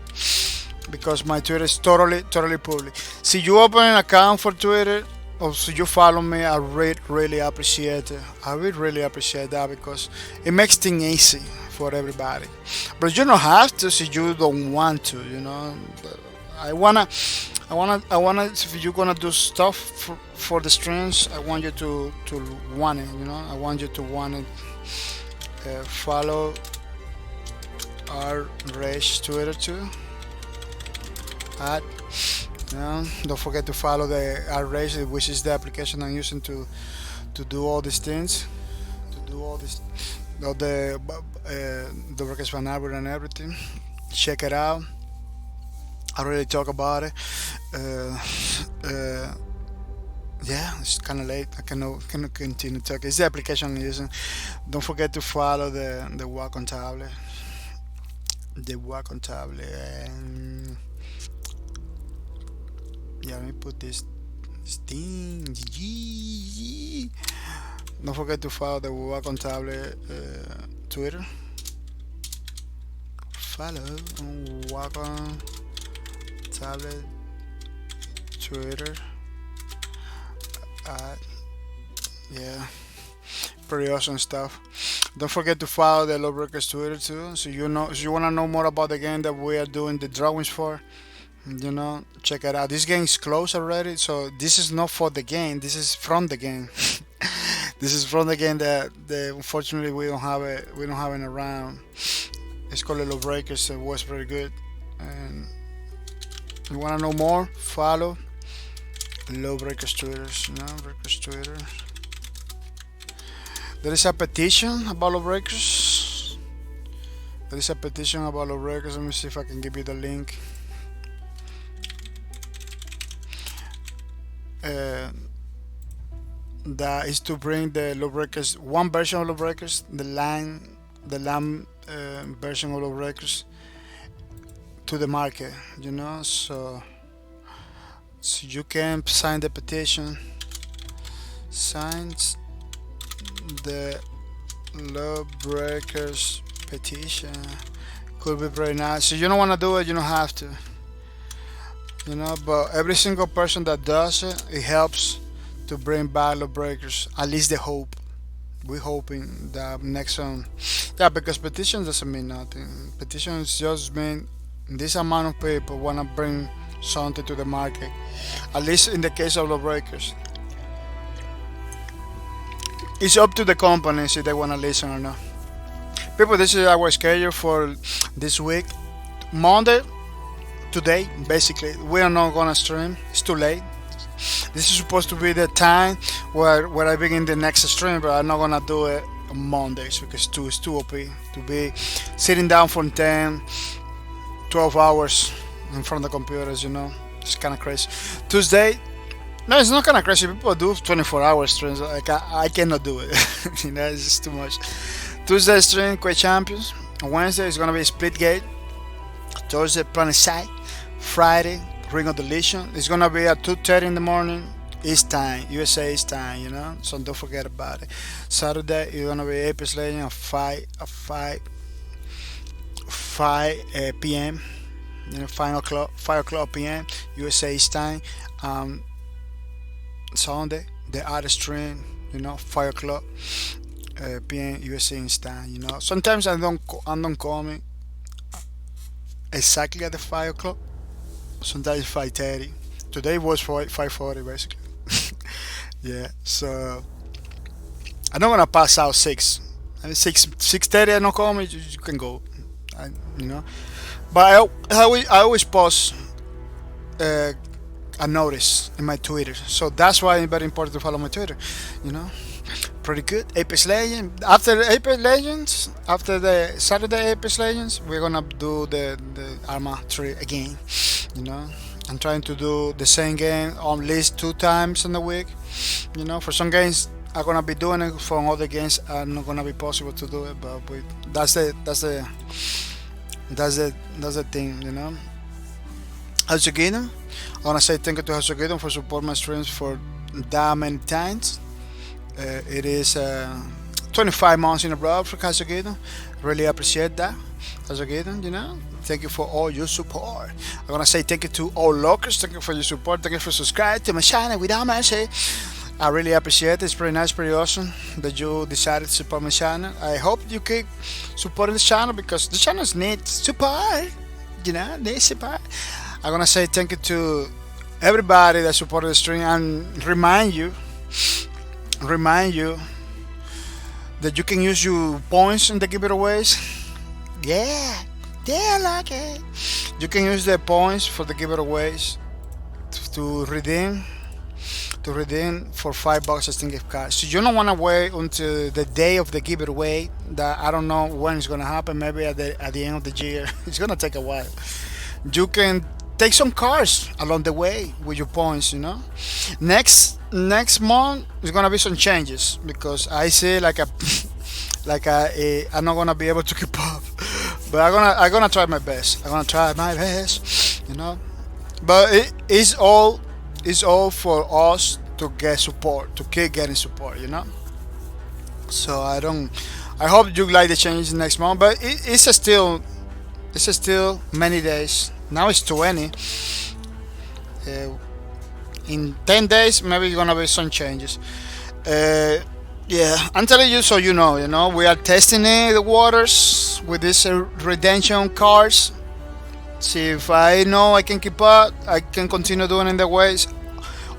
because my Twitter is totally public. See, you open an account for Twitter or so you follow me, I really appreciate it. I really appreciate that because it makes things easy for everybody. But you don't have to if you don't want to, But I wanna. If you're gonna do stuff for the streams, I want you to want it. I want you to want it. Follow our race Twitter too. Don't forget to follow the our race, which is the application I'm using to do all these things, all the Wreckers Van Albert and everything. Check it out. I really talk about it. Yeah, it's kind of late. I cannot continue talking. It's the application I'm using. Don't forget to follow the Wacom tablet. And Yeah, let me put this thing. GG. Don't forget to follow the Wacom Tablet Twitter. Follow on Wacom Tablet Twitter. Yeah, pretty awesome stuff. Don't forget to follow the Lawbreakers Twitter too, so you know, if you wanna know more about the game that we are doing the drawings for. Check it out. This game is closed already, so this is not for the game. This is from the game. This is from the game that unfortunately we don't have it. We don't have it around. It's called the Lawbreakers. It was pretty good. And you wanna know more? Follow Lawbreakers Twitter. Lawbreakers Twitter. There is a petition about Lawbreakers. There is a petition about Lawbreakers. Let me see if I can give you the link. That is to bring the Lawbreakers, one version of Lawbreakers, the LAN version of Lawbreakers to the market. So you can sign the petition. Signs the Lawbreakers petition. Could be very nice. So you don't want to do it, you don't have to. But every single person that does it, it helps to bring back Lawbreakers. At least the hope. We're hoping that next one. Yeah, because petition doesn't mean nothing. Petitions just mean this amount of people want to bring something to the market. At least in the case of Lawbreakers. It's up to the companies if they want to listen or not. People, this is our schedule for this week. Monday, today, basically, we are not gonna stream. It's too late. This is supposed to be the time where I begin the next stream, but I'm not gonna do it on Mondays because it's too OP to be sitting down for 10, 12 hours in front of the computers. It's kind of crazy. Tuesday. No, it's not kind of crazy. People do 24-hour streams. Like I cannot do it. It's just too much. Tuesday stream, Quake Champions. Wednesday is gonna be Splitgate. Thursday, Planet Side. Friday, Ring of Deletion. It's gonna be at 2:30 in the morning. East time, USA East time. So don't forget about it. Saturday, it's gonna be Apex Legends at 5 p.m. 5 o'clock p.m. USA East time. Sunday, the other stream, 5 o'clock p.m. USA East time. Sometimes I don't come in exactly at the 5 o'clock. Sometimes 5:30. Today was 5:40 basically. Yeah, so I'm not gonna pass out 6. 6:30 I don't come, you can go. But I always post a notice in my Twitter, so that's why it's very important to follow my Twitter. Pretty good. Apex Legends. After the Saturday Apex Legends, we're gonna do the Arma 3 again. I'm trying to do the same game at least 2 times in the week. For some games I'm gonna be doing it. For other games, I'm not gonna be possible to do it. But that's the thing. Hasugidon. I wanna say thank you to Hasugidon for supporting my streams for that many times. It is 25 months in a row for Hasugidon. Really appreciate that, Hasugidon. Thank you for all your support. I want to say thank you to all lockers. Thank you for your support. Thank you for subscribing to my channel without mercy. I really appreciate it. It's pretty nice, pretty awesome that you decided to support my channel. I hope you keep supporting this channel because the channel needs support. Needs support. I want to say thank you to everybody that supported the stream and remind you that you can use your points in the giveaways. Yeah, I like it. You can use the points for the giveaways to redeem for $5 as gift cards. So you don't want to wait until the day of the giveaway. That I don't know when it's gonna happen. Maybe at the end of the year. It's gonna take a while. You can take some cards along the way with your points. Next month is gonna be some changes because I see I'm not gonna be able to keep up, but I'm gonna try my best. But it's all it's all for us to get support, to keep getting support, you know. So I don't. I hope you like the changes next month, but it's still many days. Now it's 20. Uh, in 10 days, maybe gonna be some changes. Uh, yeah, I'm telling you so you know. You know, we are testing the waters with these redemption cards. See if I know I can keep up, I can continue doing it the ways.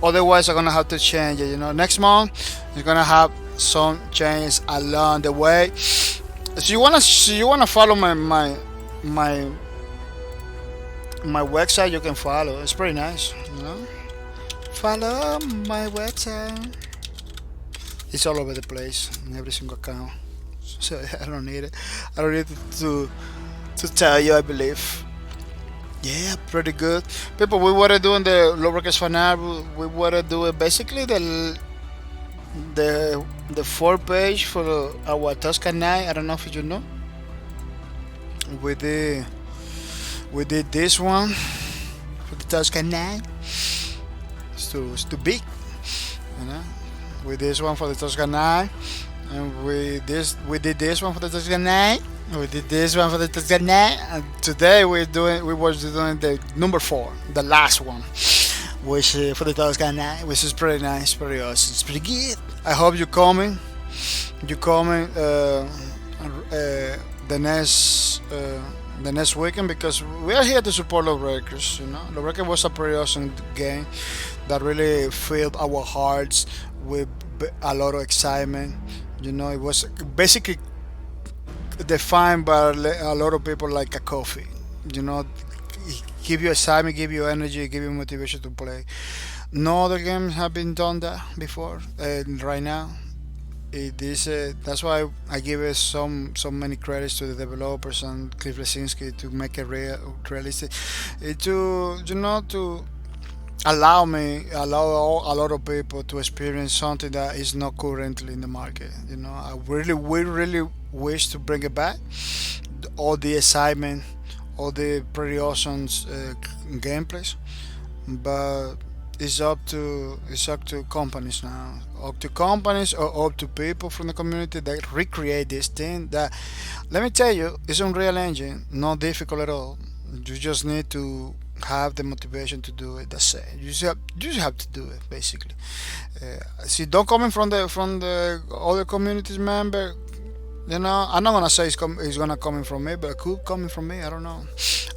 Otherwise, I'm gonna have to change it. You know, next month you're gonna have some changes along the way. So you wanna follow my my website? You can follow. It's pretty nice. You know, follow my website. It's all over the place in every single account. So I don't need it. I don't need to tell you. I believe. Yeah, pretty good. People, we were doing the low brackets final. We were doing basically the fourth page for our Toscan 9. I don't know if you know. We did we did this one for the Toscan 9. It's too big, you know. We did this one for the Toscan 9, and we did this one for the Toscan 9. We did this one for the Toscan 9, and today we was doing the number 4, the last one, which for the Toscan 9, which is pretty nice, pretty awesome, it's pretty good. I hope you're coming. You're coming the next weekend, because we are here to support Lawbreakers. You know, Lawbreakers was a pretty awesome game that really filled our hearts with a lot of excitement. You know, it was basically defined by a lot of people like a coffee. You know, give you excitement, give you energy, give you motivation to play. No other games have been done that before. Right now, it is. That's why I give it so many credits to the developers and Cliff Lesinski to make it realistic. To allow a lot of people to experience something that is not currently in the market. You know, we really wish to bring it back. All the excitement, all the pretty awesome gameplays, but it's up to companies now, up to companies or up to people from the community that recreate this thing. That, let me tell you, it's Unreal Engine, not difficult at all. You just need to have the motivation to do it. That's it. You just have to do it, basically. See, don't coming from the other communities member. You know, I'm not gonna say it's gonna coming from me, but it could coming from me. I don't know.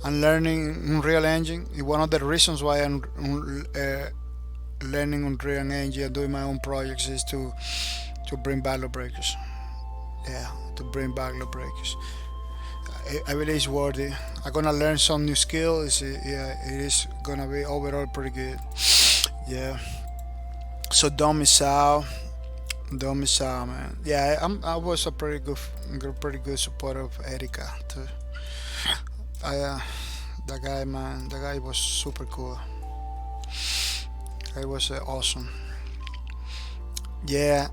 I'm learning Unreal Engine. It's one of the reasons why I'm learning Unreal Engine and doing my own projects is to bring back Lawbreakers. Yeah, to bring back Lawbreakers. I believe it's worthy. I'm gonna learn some new skills. Yeah, it is gonna be overall pretty good. Yeah. So don't miss out. Don't miss out, man. Yeah, I was a pretty good supporter of Erika too. That guy, man, that guy was super cool. It was awesome. Yeah,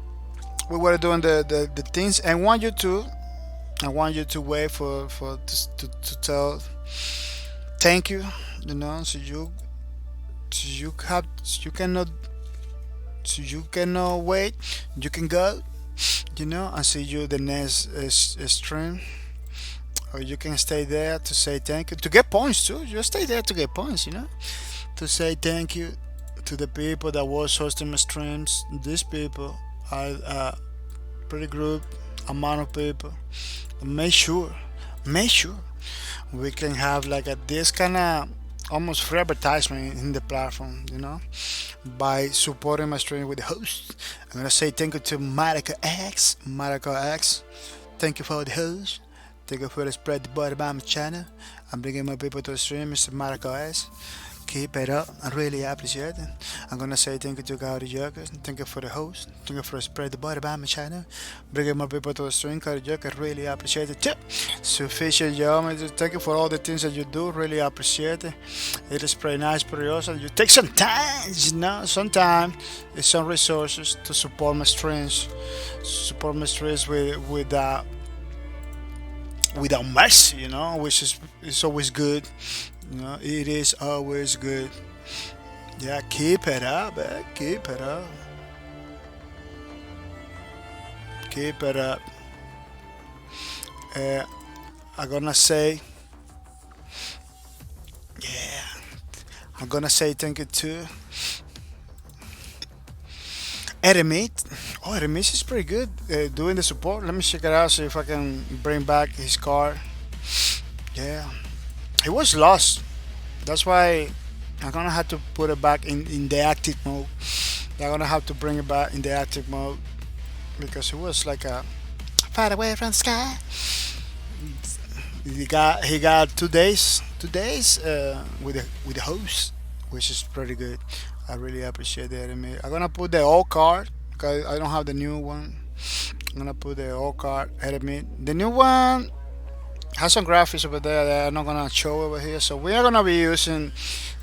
we were doing the things. I want you to wait to tell thank you. You know, you cannot you cannot wait. You can go. You know, and see you the next stream, or you can stay there to say thank you, to get points too. You stay there to get points. You know, to say thank you to the people that was hosting my streams. These people are a pretty group amount of people. Make sure we can have like this kind of almost free advertisement in the platform, you know, by supporting my stream with the host. I'm gonna say thank you to Marika X. Thank you for the host. Thank you for the spread the word about my channel. I'm bringing more people to the stream, Mr. Marika X. Keep it up. I really appreciate it. I'm gonna say thank you to Gaudi Joker. Thank you for the host. Thank you for spread the word about my channel. Bringing more people to the stream, Gaudi Joker. Really appreciate it too. Sufficient job. Thank you for all the things that you do. Really appreciate it. It is pretty nice, pretty awesome. You take some time, you know, some time, and some resources to support my streams. Support my streams without mercy, you know, which is always good. You know, it is always good. Yeah, keep it up, man. Keep it up. Keep it up. Uh, I'm gonna say, yeah, I'm gonna say thank you to Eremit. Oh, Eremit is pretty good doing the support. Let me check it out, see if I can bring back his car. Yeah, he was lost. That's why I'm gonna have to put it back in the active mode. I'm gonna have to bring it back in the active mode because it was like a far away from the sky. He got 2 days, 2 days with the host, which is pretty good. I really appreciate that. I'm gonna put the old card because I don't have the new one. I'm gonna put the old card. The new one has some graphics over there that I'm not gonna show over here, so we are gonna be using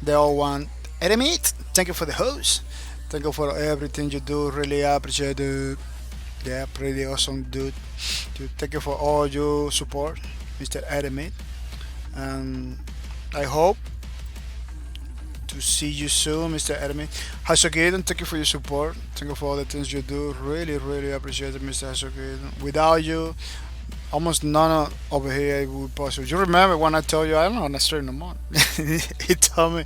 the old one. Edemit, thank you for the host. Thank you for everything you do. Really appreciate it. Yeah, pretty awesome, dude. Thank you for all your support, Mr. Edemit. And I hope to see you soon, Mr. Edemit. Hasogaden, thank you for your support. Thank you for all the things you do. Really, really appreciate it, Mr. Hasogaden. Without you, almost none over here would be possible. You remember when I told you I don't want to stream no more? He told me,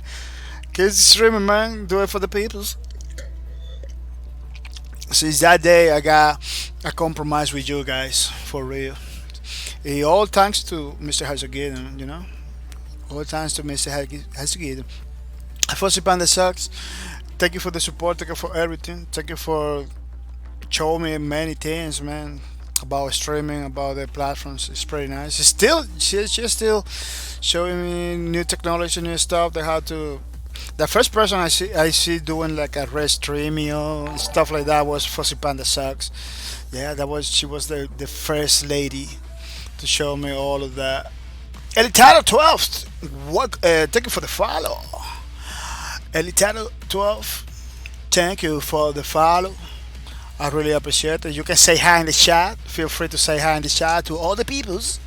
"Keep streaming, man. Do it for the peoples." Since that day, I got a compromise with you guys for real. All thanks to Mr. Hazogidan, you know. All thanks to Mr. Hazogidan. Fuzzy Panda sucks. Thank you for the support. Thank you for everything. Thank you for showing me many things, man, about streaming, about the platforms. It's pretty nice. She's still showing me new technology, new stuff. They had to. The first person I see doing like a red streaming and stuff like that was Fuzzy Panda sucks. Yeah, she was the first lady to show me all of that. Elitaro 12, what? Thank you for the follow. Elitaro 12, thank you for the follow. I really appreciate it. You can say hi in the chat. Feel free to say hi in the chat to all the peoples.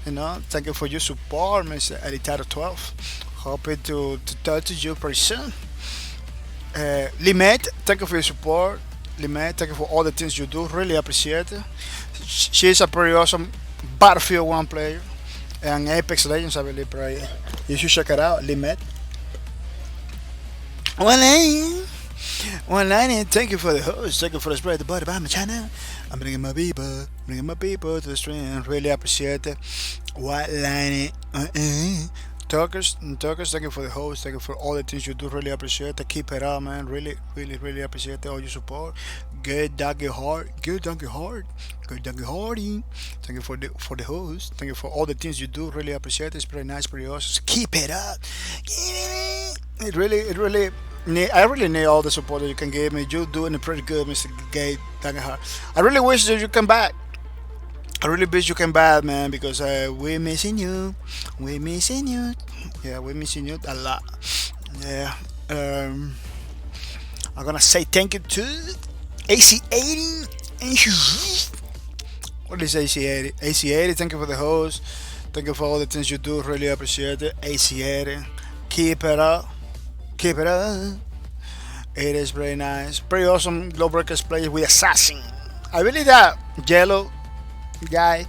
You know, thank you for your support, Mr. Elitaro 12. Hoping to talk to you pretty soon. Limet, thank you for your support. Limet, thank you for all the things you do. Really appreciate it. She's a pretty awesome Battlefield 1 player and Apex Legends, I believe. Right? You should check it out, Limet. One line, thank you for the host. Thank you for the spread the body by my channel. I'm bringing my people to the stream. Really appreciate it. One line, Talkers, thank you for the host. Thank you for all the things you do. Really appreciate it. Keep it up, man. Really, really, really appreciate all your support. Good donkey hard. Good donkey hard. Good donkey hardy. Thank you for the host. Thank you for all the things you do. Really appreciate it. It's pretty nice, pretty awesome. Keep it up. It really. I really need all the support that you can give me. You're doing it pretty good, Mr. Gay Donkey Hard. I really wish that you come back. I really wish you came back, man, because we're missing you. We're missing you. Yeah, we're missing you a lot. Yeah. I'm gonna say thank you to AC80. What is AC80? AC80, thank you for the host. Thank you for all the things you do. Really appreciate it. AC80. Keep it up. Keep it up. It is very nice. Pretty awesome Glowbreakers play with Assassin. I believe that Yellow guy,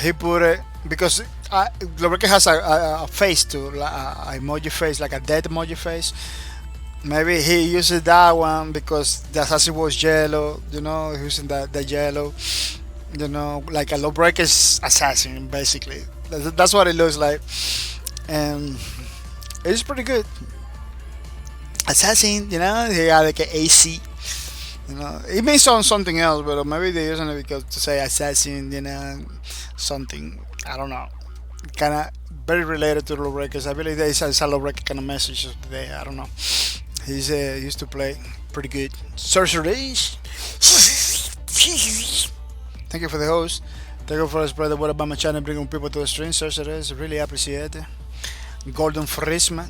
he put it because Glowbreaker has a face too, a emoji face, like a dead emoji face. Maybe he uses that one because the assassin was yellow, you know, using the yellow, you know, like a Lawbreaker's assassin, basically. That's what it looks like, and it's pretty good. Assassin, you know, he got like an AC. You know, it may sound something else, but maybe they're using it because to say assassin, you know, something. I don't know. Kind of very related to Lawbreakers. I believe there's a Lawbreaker kind of message there. I don't know. He's used to play pretty good. Sorceries. Thank you for the host. Thank you for spread the word about my channel, bringing people to the stream. Sorceries, really appreciate it. Gordon Frisman,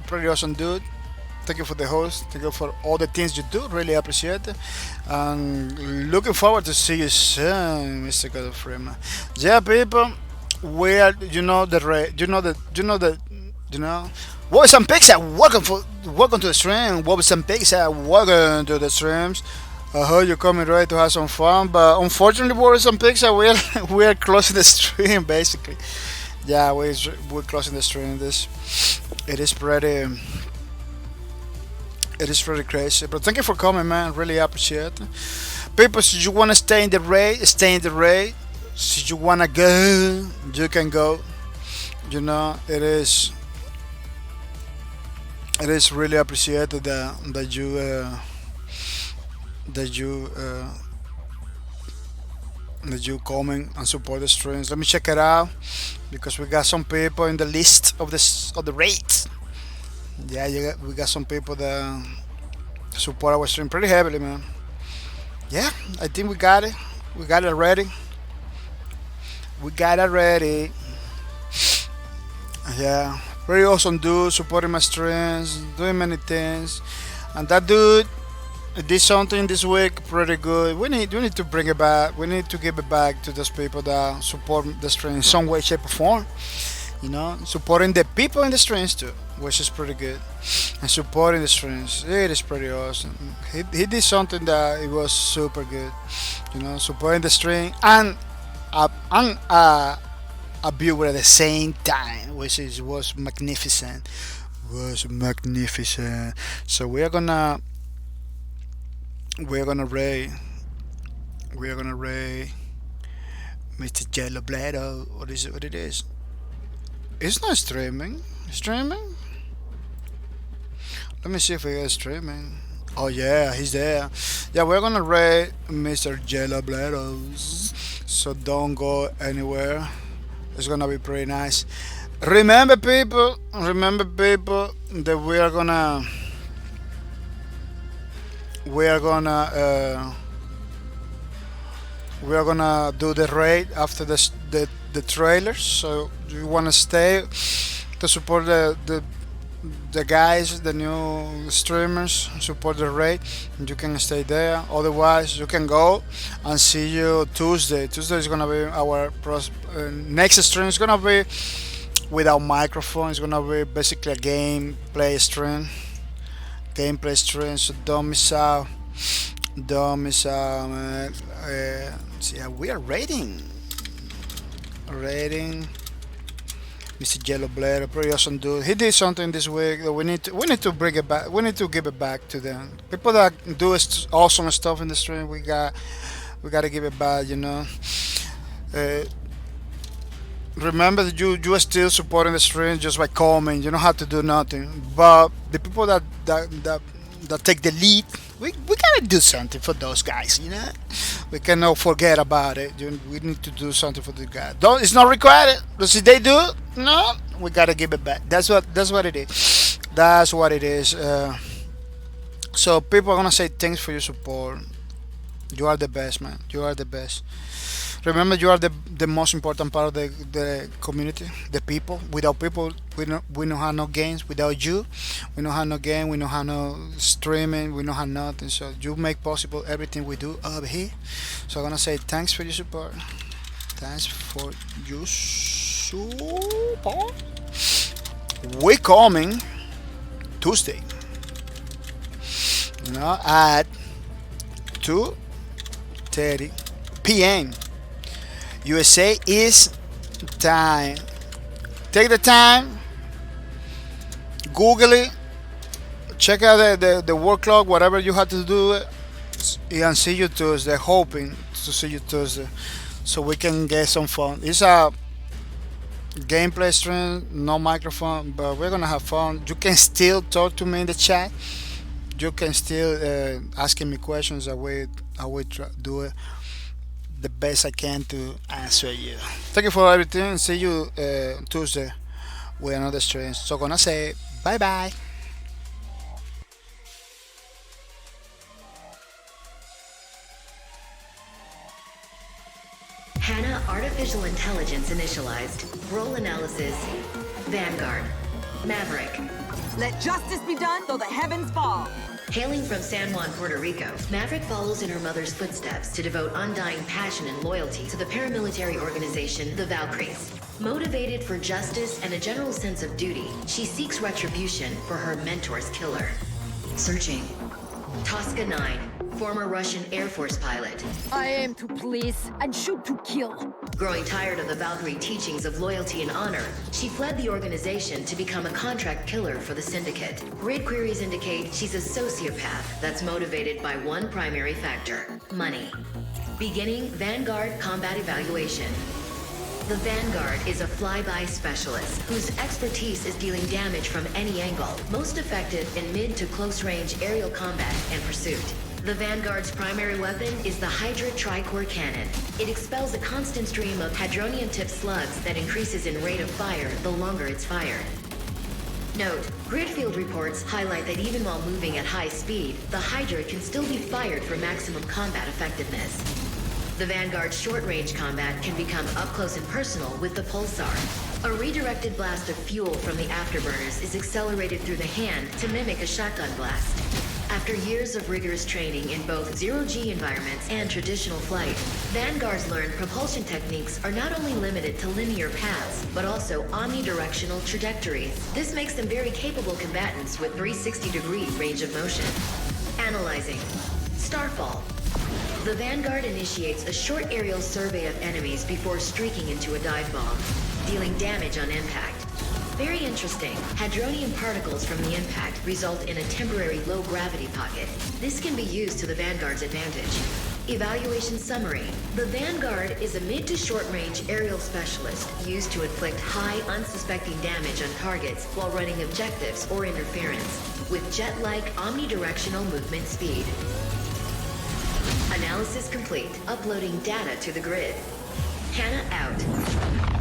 pretty awesome dude. Thank you for the host. Thank you for all the things you do. Really appreciate it. And looking forward to see you soon, Mr. Gordon Freeman. Yeah, people, we are. You know What was some pizza? Welcome to the stream. What was some pizza? Welcome to the streams. I heard you're coming ready to have some fun, but unfortunately, what was some pizza? We're closing the stream basically. Yeah, we're closing the stream. It is pretty. It is pretty crazy. But thank you for coming, man. Really appreciate it. People, if you wanna stay in the raid, stay in the raid. If you wanna go, you can go. You know, it is. It is really appreciated that you coming and support the streams. Let me check it out because we got some people in the list of the rates. Yeah, we got some people that support our stream pretty heavily, man. Yeah, I think we got it. We got it already. We got it ready. Yeah, very awesome dude, supporting my streams, doing many things, and that dude did something this week pretty good. We need to bring it back. We need to give it back to those people that support the stream in some way, shape, or form. You know, supporting the people in the streams too, which is pretty good, and supporting the streams, it is pretty awesome. He did something that it was super good. You know, supporting the stream and a viewer at the same time, was magnificent. Was magnificent. So we're gonna raid Mr. Jello Blado. What is it? What it is? It's not streaming. Streaming? Let me see if he is streaming. Oh yeah, he's there. Yeah, we're gonna raid Mr. Jello Blados. So don't go anywhere. It's gonna be pretty nice. Remember people that we are gonna do the raid after the trailers. So you wanna stay to support the guys, the new streamers, support the raid, you can stay there. Otherwise, you can go and see you Tuesday. Tuesday is gonna be our next stream. It's gonna be without microphone. It's gonna be basically a gameplay stream. So don't miss out. Don't miss out, man. So yeah, we are rating. Mr. Jello Blair, pretty awesome dude. He did something this week that we need to bring it back. We need to give it back to them. People that do awesome stuff in the stream, we got to give it back. You know. Remember that you are still supporting the stream just by commenting. You don't have to do nothing. But the people that take the lead, we gotta do something for those guys. You know. We cannot forget about it. We need to do something for the guys. It's not required. But if they do, no, we gotta give it back. That's what it is. That's what it is. So people are gonna say thanks for your support. You are the best, man. You are the best. Remember, you are the most important part of the community, the people. Without people, we don't have no games. Without you, we don't have no game. We don't have no streaming. We don't have nothing. So you make possible everything we do over here. So I'm gonna say thanks for your support. Thanks for your support. We're coming Tuesday. You know, at 2:30 p.m. USA is time. Take the time, Google it, check out the work clock, whatever you have to do, and see you Tuesday. Hoping to see you Tuesday, so we can get some fun. It's a gameplay stream, no microphone, but we're gonna have fun. You can still talk to me in the chat. You can still asking me questions. I will do it the best I can to answer you. Thank you for everything. See you Tuesday with another stream. So gonna say bye bye. HANA Artificial Intelligence initialized. Role analysis. Vanguard. Maverick. Let justice be done, though the heavens fall. Hailing from San Juan, Puerto Rico, Maverick follows in her mother's footsteps to devote undying passion and loyalty to the paramilitary organization, the Valkyries. Motivated for justice and a general sense of duty, she seeks retribution for her mentor's killer. Searching. Tosca 9, former Russian Air Force pilot. I aim to please and shoot to kill. Growing tired of the Valkyrie teachings of loyalty and honor, she fled the organization to become a contract killer for the Syndicate. Grid queries indicate she's a sociopath that's motivated by one primary factor: money. Beginning Vanguard Combat Evaluation. The Vanguard is a flyby specialist whose expertise is dealing damage from any angle, most effective in mid to close range aerial combat and pursuit. The Vanguard's primary weapon is the Hydra Tricore Cannon. It expels a constant stream of hadronium-tipped slugs that increases in rate of fire the longer it's fired. Note, grid field reports highlight that even while moving at high speed, the Hydra can still be fired for maximum combat effectiveness. The Vanguard's short-range combat can become up-close and personal with the Pulsar. A redirected blast of fuel from the afterburners is accelerated through the hand to mimic a shotgun blast. After years of rigorous training in both zero-G environments and traditional flight, Vanguard's learned propulsion techniques are not only limited to linear paths, but also omnidirectional trajectories. This makes them very capable combatants with 360-degree range of motion. Analyzing. Starfall. The Vanguard initiates a short aerial survey of enemies before streaking into a dive bomb, dealing damage on impact. Very interesting. Hadronium particles from the impact result in a temporary low-gravity pocket. This can be used to the Vanguard's advantage. Evaluation summary. The Vanguard is a mid to short-range aerial specialist used to inflict high, unsuspecting damage on targets while running objectives or interference, with jet-like omnidirectional movement speed. Analysis complete. Uploading data to the grid. Hannah out.